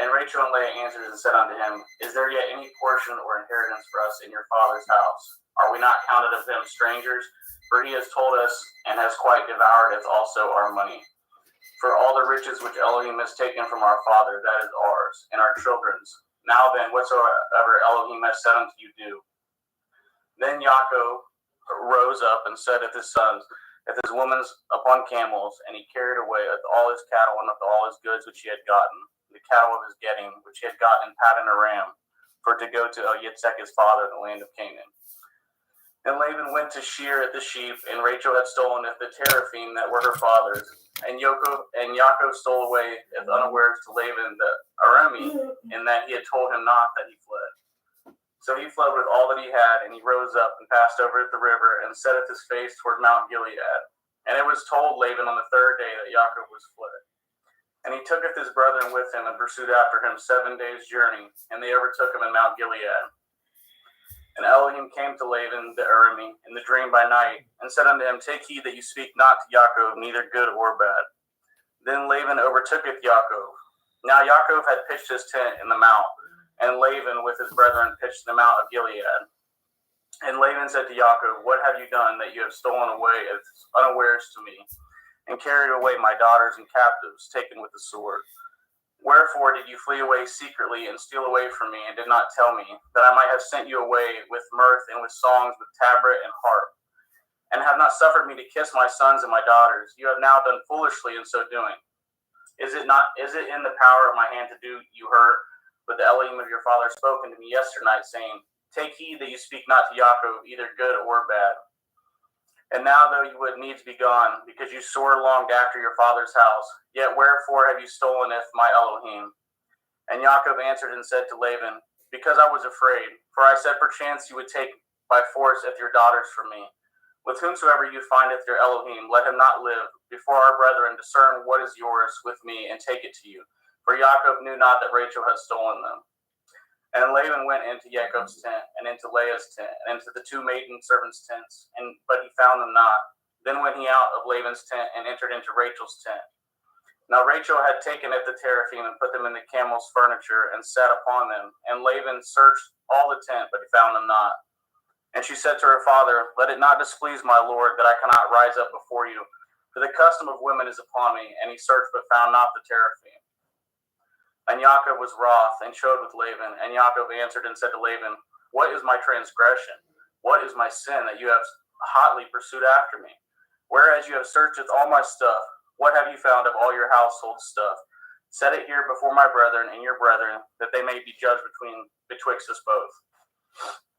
And Rachel and Leah answered and said unto him, Is there yet any portion or inheritance for us in your father's house? Are we not counted of them strangers? For he has told us, and has quite devoured us also our money. For all the riches which Elohim has taken from our father, that is ours, and our children's. Now then, whatsoever Elohim has said unto you, do. Then Jacob rose up and said of his sons, of his women upon camels, and he carried away all his cattle and all his goods which he had gotten, the cattle of his getting, which he had gotten in Paddan Aram, for to go to Yitzhak his father in the land of Canaan. And Laban went to shear at the sheep, and Rachel had stolen at the teraphim that were her father's. And Jacob stole away as unawares to Laban the Arami, in that he had told him not that he fled. So he fled with all that he had, and he rose up and passed over at the river, and set his face toward Mount Gilead. And it was told Laban on the 3rd day that Jacob was fled. And he tooketh his brethren with him, and pursued after him 7 days' journey, and they overtook him in Mount Gilead. And Elohim came to Laban the Arami in the dream by night, and said unto him, Take heed that you speak not to Jacob, neither good or bad. Then Laban overtooketh Jacob. Now Jacob had pitched his tent in the mount, and Laban with his brethren pitched the mount of Gilead. And Laban said to Jacob, What have you done that you have stolen away as unawares to me, and carried away my daughters and captives, taken with the sword? Wherefore did you flee away secretly and steal away from me, and did not tell me, that I might have sent you away with mirth and with songs, with tabret and harp, and have not suffered me to kiss my sons and my daughters? You have now done foolishly in so doing. Is it in the power of my hand to do you hurt? But the Elohim of your father spoke unto me yesternight, saying, Take heed that you speak not to Jacob, either good or bad. And now, though you would needs be gone, because you sore longed after your father's house, yet wherefore have you stolen my Elohim? And Jacob answered and said to Laban, Because I was afraid, for I said, Perchance you would take by force your daughters from me. With whomsoever you findeth your Elohim, let him not live. Before our brethren discern what is yours with me, and take it to you. For Jacob knew not that Rachel had stolen them. And Laban went into Jacob's tent, and into Leah's tent, and into the 2 maiden servants' tents, but he found them not. Then went he out of Laban's tent, and entered into Rachel's tent. Now Rachel had taken at the teraphim, and put them in the camel's furniture, and sat upon them. And Laban searched all the tent, but he found them not. And she said to her father, Let it not displease my lord, that I cannot rise up before you, for the custom of women is upon me. And he searched, but found not the teraphim. And Jacob was wroth, and showed with Laban. And Jacob answered and said to Laban, What is my transgression? What is my sin, that you have hotly pursued after me? Whereas you have searched all my stuff, what have you found of all your household stuff? Set it here before my brethren and your brethren, that they may be judged betwixt us both.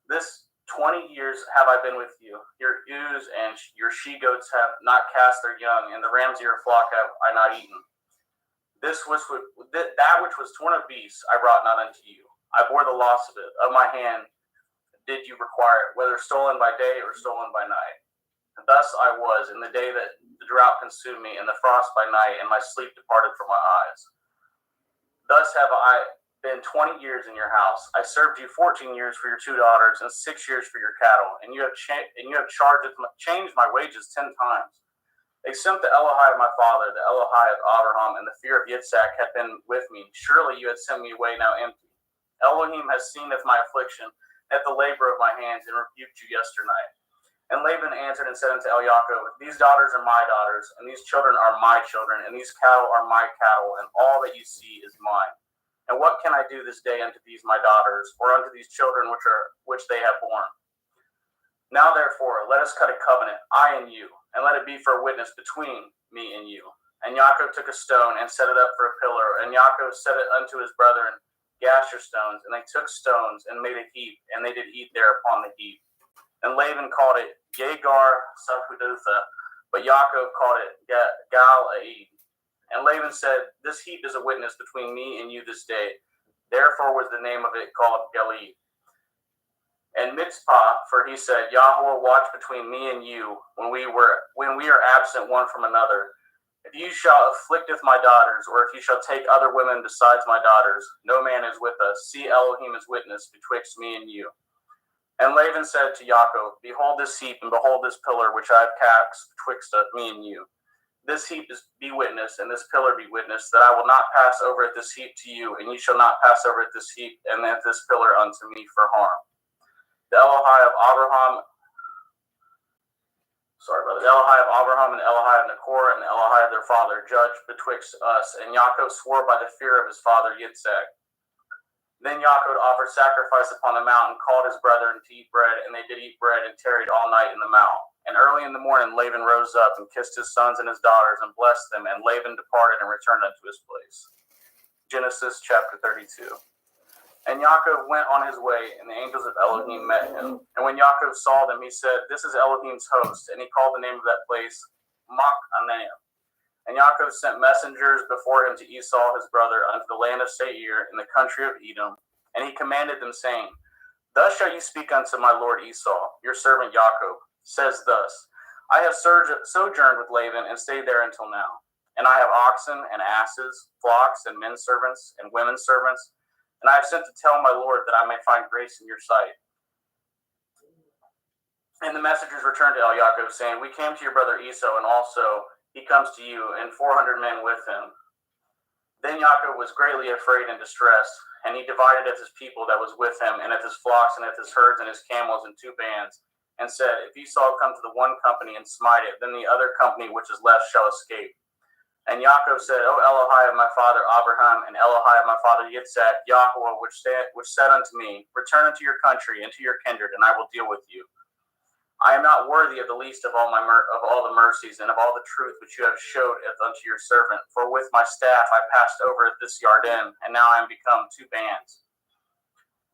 This 20 years have I been with you. Your ewes and your she-goats have not cast their young, and the rams of your flock have I not eaten. That which was torn of beasts I brought not unto you. I bore the loss of it, of my hand did you require it, whether stolen by day or stolen by night? And thus I was in the day that the drought consumed me, and the frost by night, and my sleep departed from my eyes. Thus have I been 20 years in your house. I served you 14 years for your 2 daughters, and 6 years for your cattle, and you have changed my wages 10 times. Except the Elohai of my father, the Elohai of Abraham, and the fear of Yitzhak had been with me, surely you had sent me away now empty. Elohim has seen of my affliction, at the labor of my hands, and rebuked you yesternight. And Laban answered and said unto Yaakov, these daughters are my daughters, and these children are my children, and these cattle are my cattle, and all that you see is mine. And what can I do this day unto these my daughters, or unto these children which they have borne? Now therefore, let us cut a covenant, I and you, and let it be for a witness between me and you. And Yaakov took a stone and set it up for a pillar, and Yaakov set it unto his brethren, Gasher stones, and they took stones and made a heap, and they did eat there upon the heap. And Laban called it Yegar Sahudutha, but Yaakov called it Gal-Aid. And Laban said, this heap is a witness between me and you this day. Therefore was the name of it called Galeed. And Mitzpah, for he said, Yahweh watch between me and you when we are absent one from another. If you shall afflicteth my daughters, or if you shall take other women besides my daughters, no man is with us. See Elohim as witness betwixt me and you. And Laban said to Yaakov, behold this heap, and behold this pillar which I have cast betwixt me and you. This heap be witness, and this pillar be witness, that I will not pass over at this heap to you, and ye shall not pass over at this heap and at this pillar unto me for harm. The Elohai of Abraham, the Elohai of Abraham and the Elohai of Nachor and the Elohai of their father judged betwixt us. And Yaakov swore by the fear of his father Yitzhak. Then Yaakov offered sacrifice upon the mount and called his brethren to eat bread, and they did eat bread and tarried all night in the mount. And early in the morning Laban rose up and kissed his sons and his daughters and blessed them, and Laban departed and returned unto his place. Genesis chapter 32. And Yaakov went on his way, and the angels of Elohim met him. And when Yaakov saw them, he said, this is Elohim's host. And he called the name of that place Machanaim. And Yaakov sent messengers before him to Esau his brother unto the land of Seir in the country of Edom. And he commanded them, saying, thus shall you speak unto my lord Esau, your servant Yaakov, says thus, I have sojourned with Laban and stayed there until now. And I have oxen and asses, flocks and men servants and women servants. And I have sent to tell my Lord that I may find grace in your sight. And the messengers returned to Yaakov, saying, we came to your brother Esau, and also he comes to you, and 400 men with him. Then Yaakov was greatly afraid and distressed, and he divided his people that was with him, and his flocks, and his herds, and his camels in 2 bands, and said, if Esau come to the one company and smite it, then the other company which is left shall escape. And Yaakov said, O Elohai of my father Abraham, and Elohai of my father Yitzhak, Yahweh, which said unto me, return unto your country and to your kindred, and I will deal with you. I am not worthy of the least of all the mercies and of all the truth which you have showed unto your servant. For with my staff I passed over this Yarden, and now I am become 2 bands.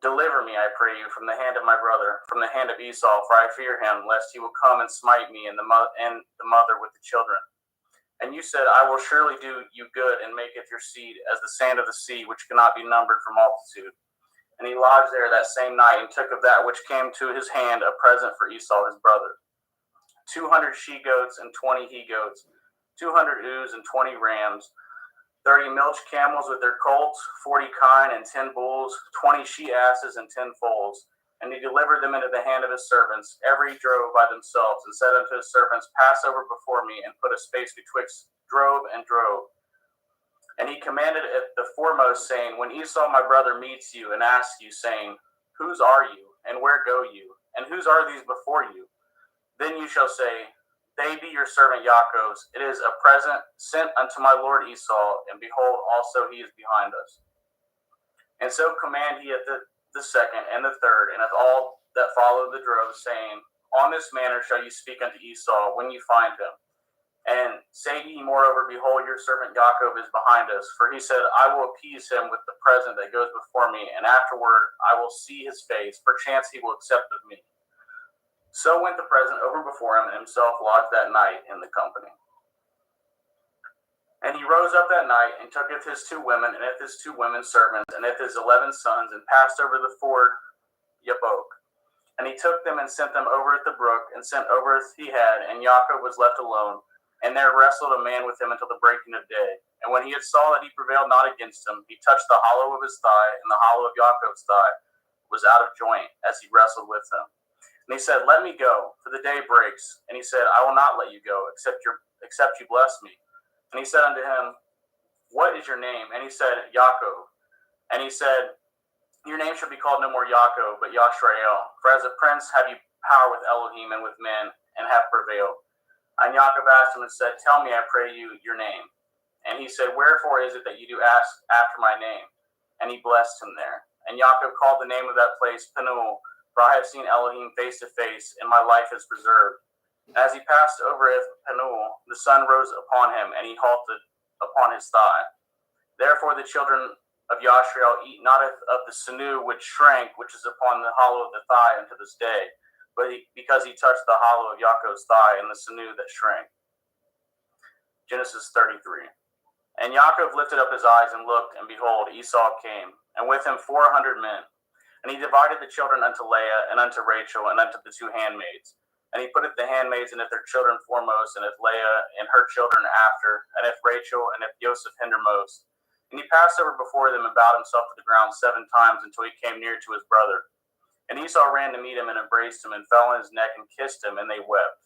Deliver me, I pray you, from the hand of my brother, from the hand of Esau, for I fear him, lest he will come and smite me and the mother with the children. And you said, I will surely do you good, and maketh your seed as the sand of the sea, which cannot be numbered for multitude. And he lodged there that same night, and took of that which came to his hand a present for Esau his brother, 200 she-goats and 20 he-goats, 200 ewes and 20 rams, 30 milch camels with their colts, 40 kine and 10 bulls, 20 she-asses and 10 foals. And he delivered them into the hand of his servants, every drove by themselves, and said unto his servants, pass over before me, and put a space betwixt drove and drove. And he commanded it the foremost, saying, when Esau my brother meets you and asks you, saying, whose are you, and where go you, and whose are these before you? Then you shall say, they be your servant Yaakov's. It is a present sent unto my lord Esau, and behold, also he is behind us. And so command he at the second and the third, and of all that follow the drove, saying, on this manner shall you speak unto Esau when you find him. And say ye moreover, behold, your servant Yaakov is behind us. For he said, I will appease him with the present that goes before me, and afterward I will see his face. Perchance he will accept of me. So went the present over before him, and himself lodged that night in the company. And he rose up that night, and tooketh his 2 women, and his 2 women servants, and his 11 sons, and passed over the ford Yabbok. And he took them and sent them over at the brook, and sent over as he had, and Yaakov was left alone. And there wrestled a man with him until the breaking of day. And when he had saw that he prevailed not against him, he touched the hollow of his thigh, and the hollow of Yaakov's thigh was out of joint as he wrestled with him. And he said, Let me go, for the day breaks. And he said, I will not let you go, except you bless me. And he said unto him, What is your name? And he said, Yaakov. And he said, Your name shall be called no more Yaakov, but Yashrael. For as a prince have you power with Elohim and with men, and have prevailed. And Yaakov asked him and said, Tell me, I pray you, your name. And he said, Wherefore is it that you do ask after my name? And he blessed him there. And Yaakov called the name of that place Penuel, for I have seen Elohim face to face, and my life is preserved. As he passed over Penuel, the sun rose upon him, and he halted upon his thigh. Therefore the children of Yashrael eat not of the sinew which shrank, which is upon the hollow of the thigh unto this day, but because he touched the hollow of Yaakov's thigh and the sinew that shrank. Genesis 33. And Yaakov lifted up his eyes and looked, and behold, Esau came, and with him 400 men. And he divided the children unto Leah, and unto Rachel, and unto the two handmaids. And he putteth the handmaids and if their children foremost, and if Leah and her children after, and if Rachel, and if Joseph hindermost. And he passed over before them, and bowed himself to the ground 7 times, until he came near to his brother. And Esau ran to meet him, and embraced him, and fell on his neck, and kissed him, and they wept.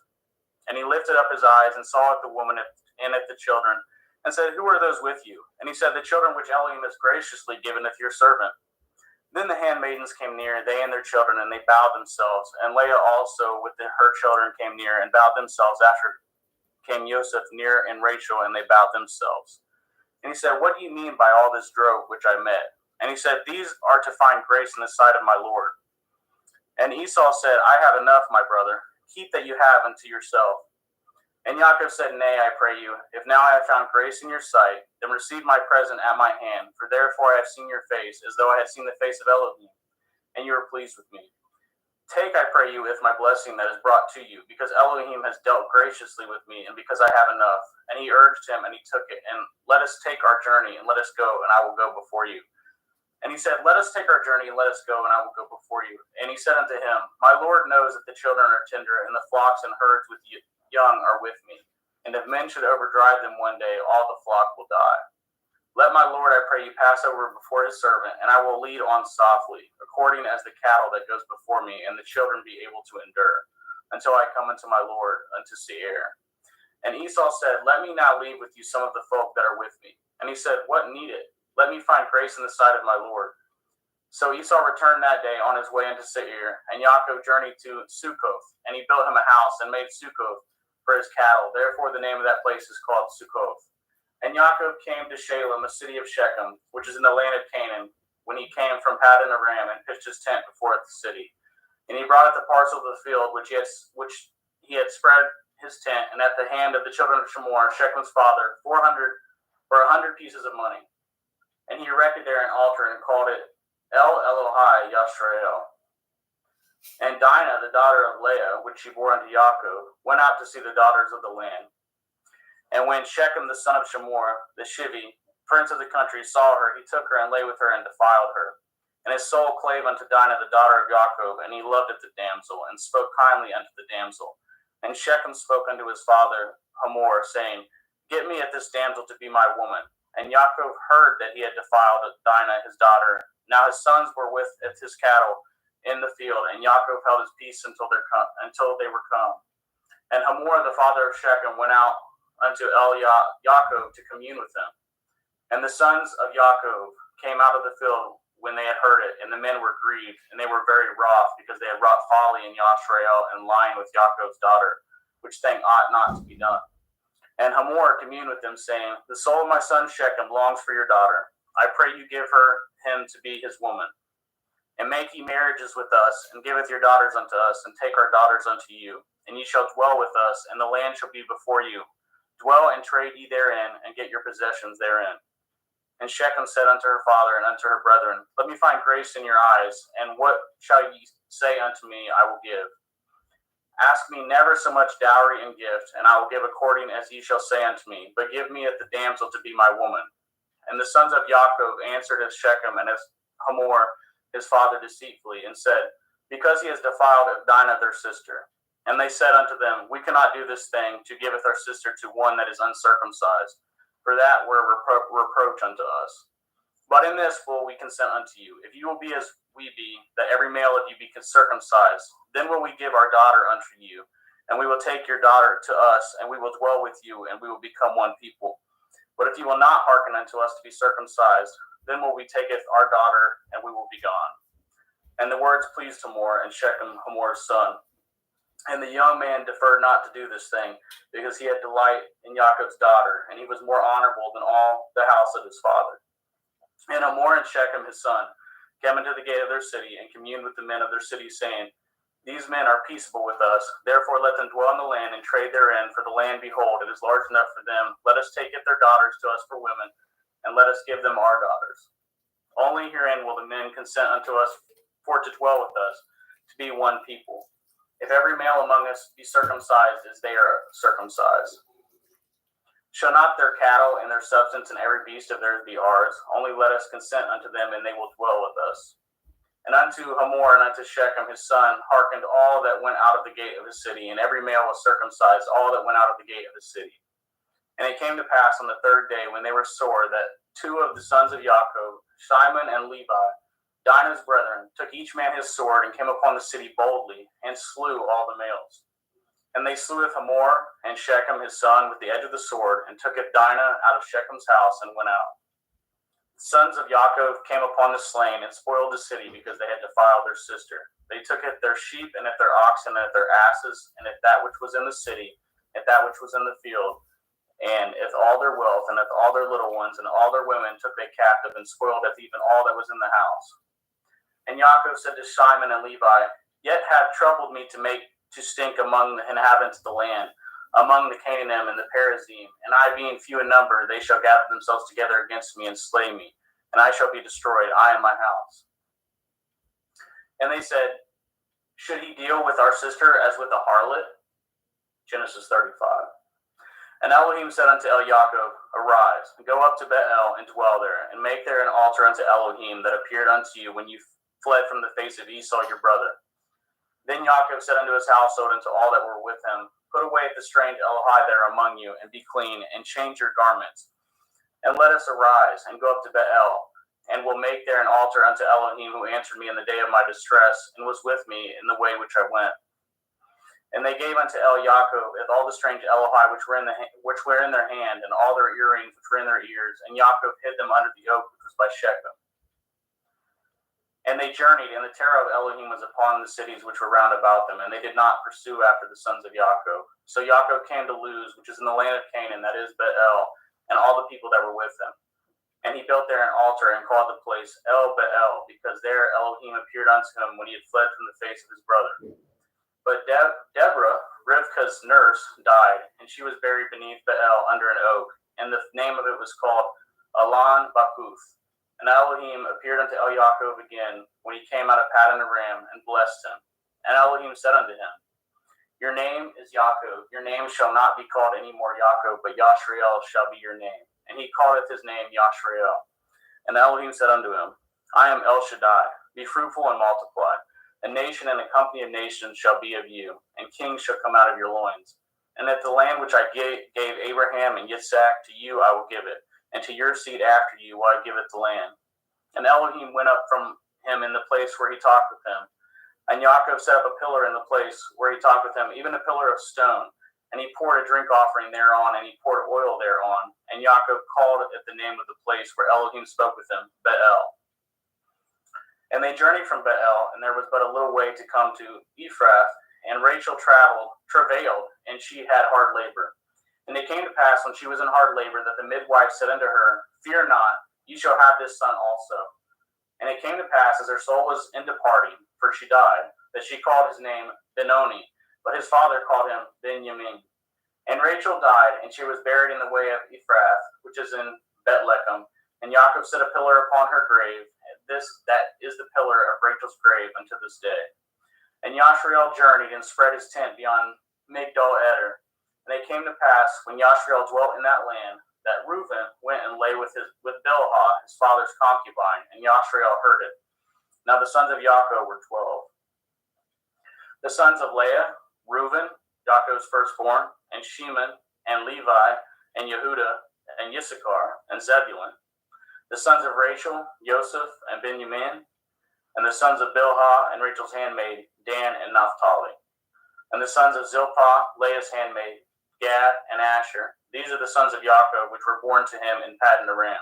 And he lifted up his eyes, and saw at the woman and at the children, and said, Who are those with you? And he said, The children which Elohim has graciously given to your servant. Then the handmaidens came near, they and their children, and they bowed themselves. And Leah also with her children came near, and bowed themselves. After came Joseph near, and Rachel, and they bowed themselves. And he said, What do you mean by all this drove which I met? And he said, These are to find grace in the sight of my Lord. And Esau said, I have enough, my brother. Keep that you have unto yourself. And Yaakov said, Nay, I pray you, if now I have found grace in your sight, then receive my present at my hand, for therefore I have seen your face, as though I had seen the face of Elohim, and you are pleased with me. Take, I pray you, with my blessing that is brought to you, because Elohim has dealt graciously with me, and because I have enough. And he urged him, and he took it, and let us take our journey, and let us go, and I will go before you. And he said, Let us take our journey, and let us go, and I will go before you. And he said unto him, My Lord knows that the children are tender, and the flocks and herds with you young are with me, and if men should overdrive them one day, all the flock will die. Let my Lord, I pray you, pass over before his servant, and I will lead on softly, according as the cattle that goes before me, and the children be able to endure, until I come unto my Lord, unto Seir. And Esau said, Let me now leave with you some of the folk that are with me. And he said, What need it? Let me find grace in the sight of my Lord. So Esau returned that day on his way into Seir, and Yaakov journeyed to Succoth, and he built him a house, and made Succoth for his cattle. Therefore the name of that place is called Succoth. And Yaakov came to Shalem, a city of Shechem, which is in the land of Canaan, when he came from Paddan Aram, and pitched his tent before the city. And he brought at the parcel of the field which he had spread his tent, and at the hand of the children of Shemor, Shechem's father, 100 pieces of money. And he erected there an altar, and called it El Elohai Yashrael. And Dinah, the daughter of Leah, which she bore unto Yaakov, went out to see the daughters of the land. And when Shechem, the son of Shemor, the Shivi, prince of the country, saw her, he took her and lay with her and defiled her. And his soul clave unto Dinah, the daughter of Yaakov, and he loved at the damsel, and spoke kindly unto the damsel. And Shechem spoke unto his father Hamor, saying, Get me at this damsel to be my woman. And Yaakov heard that he had defiled Dinah, his daughter. Now his sons were with his cattle in the field, and Yaakov held his peace until they were come. And Hamor, the father of Shechem, went out unto Yaakov to commune with him. And the sons of Yaakov came out of the field when they had heard it, and the men were grieved, and they were very wroth, because they had wrought folly in Yashrael, and lying with Yaakov's daughter, which thing ought not to be done. And Hamor communed with them, saying, The soul of my son Shechem longs for your daughter. I pray you give him to be his woman. And make ye marriages with us, and giveth your daughters unto us, and take our daughters unto you. And ye shall dwell with us, and the land shall be before you. Dwell and trade ye therein, and get your possessions therein. And Shechem said unto her father and unto her brethren, Let me find grace in your eyes, and what shall ye say unto me, I will give. Ask me never so much dowry and gift, and I will give according as ye shall say unto me, but give me at the damsel to be my woman. And the sons of Yaakov answered as Shechem and as Hamor his father deceitfully, and said, because he has defiled Dinah their sister. And they said unto them, We cannot do this thing, to giveth our sister to one that is uncircumcised, for that were reproach unto us. But in this will we consent unto you, if you will be as we be, that every male of you be circumcised, then will we give our daughter unto you, and we will take your daughter to us, and we will dwell with you, and we will become one people. But if you will not hearken unto us to be circumcised, then will we taketh our daughter, and we will be gone. And the words pleased Hamor and Shechem, Hamor's son. And the young man deferred not to do this thing, because he had delight in Jacob's daughter, and he was more honorable than all the house of his father. And Hamor and Shechem his son came into the gate of their city, and communed with the men of their city, saying, These men are peaceable with us, therefore let them dwell in the land and trade therein, for the land, behold, it is large enough for them. Let us take it their daughters to us for women, and let us give them our daughters. Only herein will the men consent unto us for to dwell with us, to be one people. If every male among us be circumcised as they are circumcised. Shall not their cattle and their substance and every beast of theirs be ours? Only let us consent unto them, and they will dwell with us. And unto Hamor and unto Shechem his son hearkened all that went out of the gate of his city, and every male was circumcised, all that went out of the gate of his city. And it came to pass on the third day, when they were sore, that two of the sons of Jacob, Shimon and Levi, Dinah's brethren, took each man his sword, and came upon the city boldly, and slew all the males. And they slew Hamor and Shechem his son with the edge of the sword, and took Dinah out of Shechem's house, and went out. The sons of Jacob came upon the slain, and spoiled the city, because they had defiled their sister. They took at their sheep, and at their oxen, and at their asses, and at that which was in the city, at that which was in the field, and at all their wealth, and at all their little ones, and all their women took they captive, and spoiled at even all that was in the house. And Jacob said to Shimon and Levi, Yet have troubled me to make to stink among the inhabitants of the land, among the Canaanim and the Perizim, and I being few in number, they shall gather themselves together against me and slay me, and I shall be destroyed, I and my house. And they said, Should he deal with our sister as with a harlot? Genesis 35. And Elohim said unto Jacob, Arise, and go up to Bethel, and dwell there, and make there an altar unto Elohim that appeared unto you when you fled from the face of Esau your brother. Then Jacob said unto his household and to all that were with him, Put away the strange Elohai there among you, and be clean, and change your garments. And let us arise, and go up to Bethel, and will make there an altar unto Elohim, who answered me in the day of my distress, and was with me in the way which I went. And they gave unto Jacob all the strange Elohai which were in their hand, and all their earrings which were in their ears, and Jacob hid them under the oak which was by Shechem. And they journeyed, and the terror of Elohim was upon the cities which were round about them, and they did not pursue after the sons of Jacob. So Jacob came to Luz, which is in the land of Canaan, that is Bethel, and all the people that were with him. And he built there an altar, and called the place El Bethel, because there Elohim appeared unto him when he had fled from the face of his brother. But Deborah, Rivkah's nurse, died, and she was buried beneath Bethel under an oak, and the name of it was called Alon Bakuth. And Elohim appeared unto Jacob again when he came out of Paddan Aram, and blessed him. And Elohim said unto him, Your name is Jacob. Your name shall not be called any more Jacob, but Yashrael shall be your name. And he calleth his name Yashrael. And Elohim said unto him, I am El Shaddai. Be fruitful and multiply. A nation and a company of nations shall be of you, and kings shall come out of your loins. And that the land which I gave Abraham and Yitzhak, to you I will give it, and to your seed after you will I give it the land. And Elohim went up from him in the place where he talked with him. And Jacob set up a pillar in the place where he talked with him, even a pillar of stone. And he poured a drink offering thereon, and he poured oil thereon. And Jacob called it the name of the place where Elohim spoke with him, Bethel. And they journeyed from Bethel, and there was but a little way to come to Ephrath. And Rachel travailed, and she had hard labor. And it came to pass, when she was in hard labor, that the midwife said unto her, Fear not, you shall have this son also. And it came to pass, as her soul was in departing, for she died, that she called his name Benoni, but his father called him Benjamin. And Rachel died, and she was buried in the way of Ephrath, which is in Bethlehem. And Jacob set a pillar upon her grave, and that is the pillar of Rachel's grave unto this day. And Yashrael journeyed and spread his tent beyond Migdal Eder. And it came to pass, when Yashrael dwelt in that land, that Reuben went and lay with Bilhah, his father's concubine, and Yashrael heard it. Now the sons of Jacob were 12. The sons of Leah, Reuben, Yaakov's firstborn, and Shimon, and Levi, and Yehuda, and Issachar, and Zebulun. The sons of Rachel, Joseph, and Benjamin. And the sons of Bilhah, and Rachel's handmaid, Dan and Naphtali. And the sons of Zilpah, Leah's handmaid, Gad and Asher. These are the sons of Yaakov, which were born to him in Paddan Aram.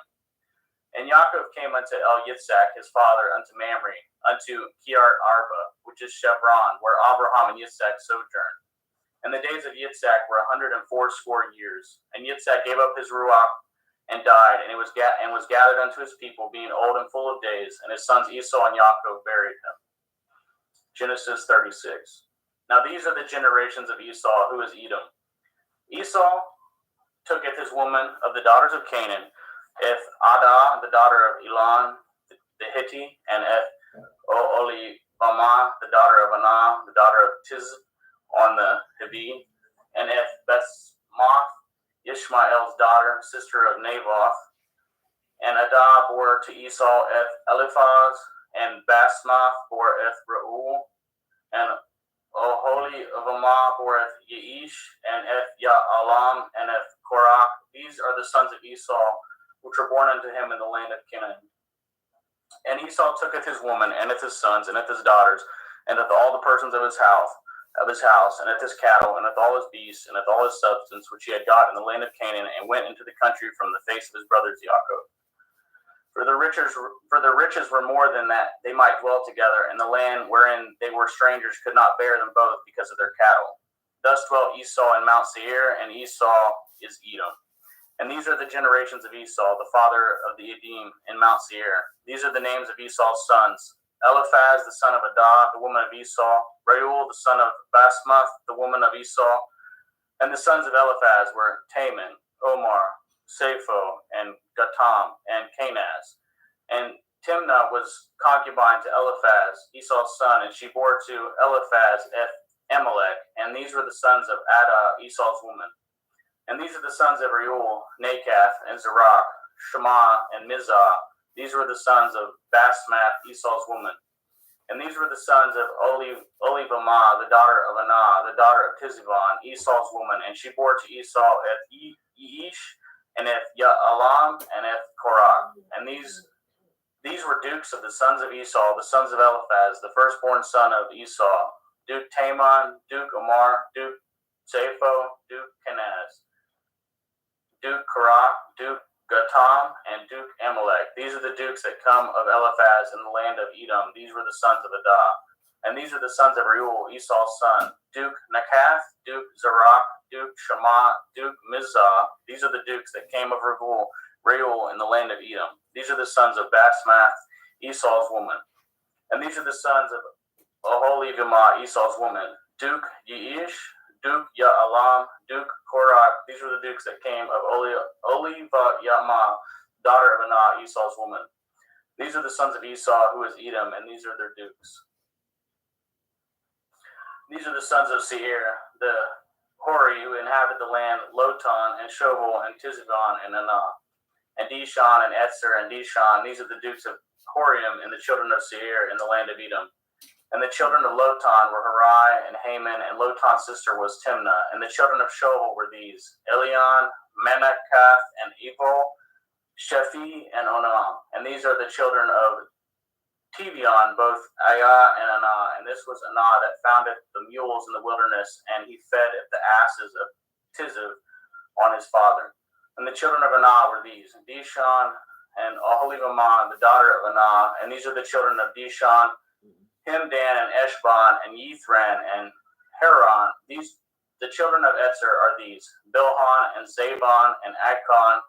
And Yaakov came unto Yitzhak his father, unto Mamre, unto Kiart Arba, which is Chevron, where Abraham and Yitzhak sojourned. And the days of Yitzhak were 180 years. And Yitzhak gave up his ruach and died, and was gathered unto his people, being old and full of days. And his sons Esau and Yaakov buried him. Genesis 36. Now these are the generations of Esau, who is Edom. Esau tooketh his woman of the daughters of Canaan, Eth Adah, the daughter of Elon the Hittite, and Eth Oholibamah, the daughter of Anah, the daughter of Tiz on the Hivi, and Eth Bethmoth, Ishmael's daughter, sister of Naboth. And Adah bore to Esau Eth Eliphaz, and Basmath bore Eth Reuel, and Oholibamah bore Eth Yeish, and Eth Ya'alam, and Eth Korach. These are the sons of Esau, which were born unto him in the land of Canaan. And Esau tooketh his woman, and his sons, and his daughters, and all the persons of his house, and his cattle, and all his beasts, and all his substance which he had got in the land of Canaan, and went into the country from the face of his brothers Yaakov. For the riches were more than that they might dwell together, and the land wherein they were strangers could not bear them both because of their cattle. Thus dwelt Esau in Mount Seir, and Esau is Edom. And these are the generations of Esau, the father of the Edom, in Mount Seir. These are the names of Esau's sons: Eliphaz, the son of Adah, the woman of Esau; Reuel, the son of Basmath, the woman of Esau. And the sons of Eliphaz were Taman, Omar, Sapho, and Gatam, and Kenaz. And Timnah was concubine to Eliphaz, Esau's son, and she bore to Eliphaz Amalek. And these were the sons of Adah, Esau's woman. And these are the sons of Reuel, Nakath, and Zerach, Shema, and Mizah. These were the sons of Basmath, Esau's woman. And these were the sons of Oholibamah, the daughter of Anah, the daughter of Tizivon, Esau's woman. And she bore to Esau Eth Yeish, and Eth Ya'alam, and Eth Korach. And these were dukes of the sons of Esau, the sons of Eliphaz, the firstborn son of Esau: Duke Taman, Duke Omar, Duke Sapho, Duke Kenaz, Duke Korach, Duke Gatam, and Duke Amalek. These are the dukes that come of Eliphaz in the land of Edom. These were the sons of Adah. And these are the sons of Reuel, Esau's son: Duke Nakath, Duke Zerach, Duke Shema, Duke Mizah. These are the dukes that came of Reuel in the land of Edom. These are the sons of Basmath, Esau's woman. And these are the sons of Oholibamah, Esau's woman: Duke Yeish, Duke Ya'alam, Duke Korach. These were the dukes that came of Oholibamah, daughter of Anah, Esau's woman. These are the sons of Esau, who is Edom, and these are their dukes. These are the sons of Seir, the Hori, who inhabit the land: Lotan, and Shoval, and Tizivon, and Anah, and Dishon, and Etzer, and Dishon. These are the dukes of Horium, and the children of Seir in the land of Edom. And the children of Lotan were Harai and Haman, and Lotan's sister was Timnah. And the children of Shoval were these: Elion, Menakath, and Ebal, Shephi, and Onam. And these are the children of Tevion, both Ayah and Anah. And this was Anah that founded the mules in the wilderness, and he fed the asses of Tiziv on his father. And the children of Anah were these: Dishon and Oholibamah, the daughter of Anah. And these are the children of Dishon: Himdan, and Eshban, and Yithran, and Haran. The children of Etzer are these: Bilhan, and Zabon, and Akon.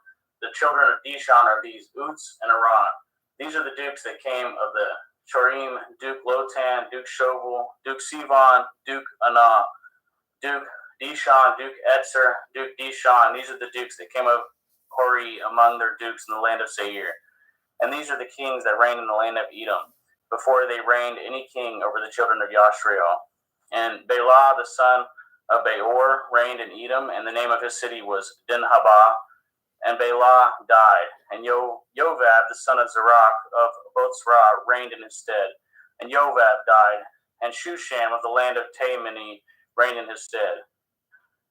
The children of Dishon are these: Uts and Aran. These are the dukes that came of the Chorim: Duke Lotan, Duke Shoval, Duke Sivon, Duke Anah, Duke Dishon, Duke Etzer, Duke Dishon. These are the dukes that came of Hori among their dukes in the land of Seir. And these are the kings that reigned in the land of Edom, before they reigned any king over the children of Yashrael. And Bela, the son of Beor, reigned in Edom, and the name of his city was Dinhabah. And Bela died, and Jovab, the son of Zerach of Botzrah, reigned in his stead. And Jovab died, and Shusham of the land of Taimani reigned in his stead.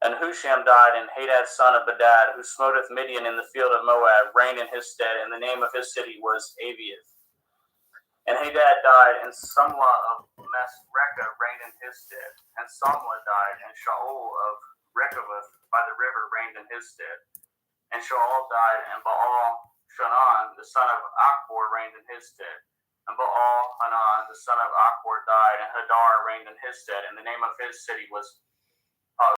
And Husham died, and Hadad son of Bedad, who smoteth Midian in the field of Moab, reigned in his stead, and the name of his city was Aviath. And Hadad died, and Samlah of Masrekah reigned in his stead. And Samlah died, and Shaul of Rechoboth by the river reigned in his stead. And Shaul died, and Baal-Shannon, the son of Achbor, reigned in his stead. And Baal-Hanan, the son of Achbor, died, and Hadar reigned in his stead, and the name of his city was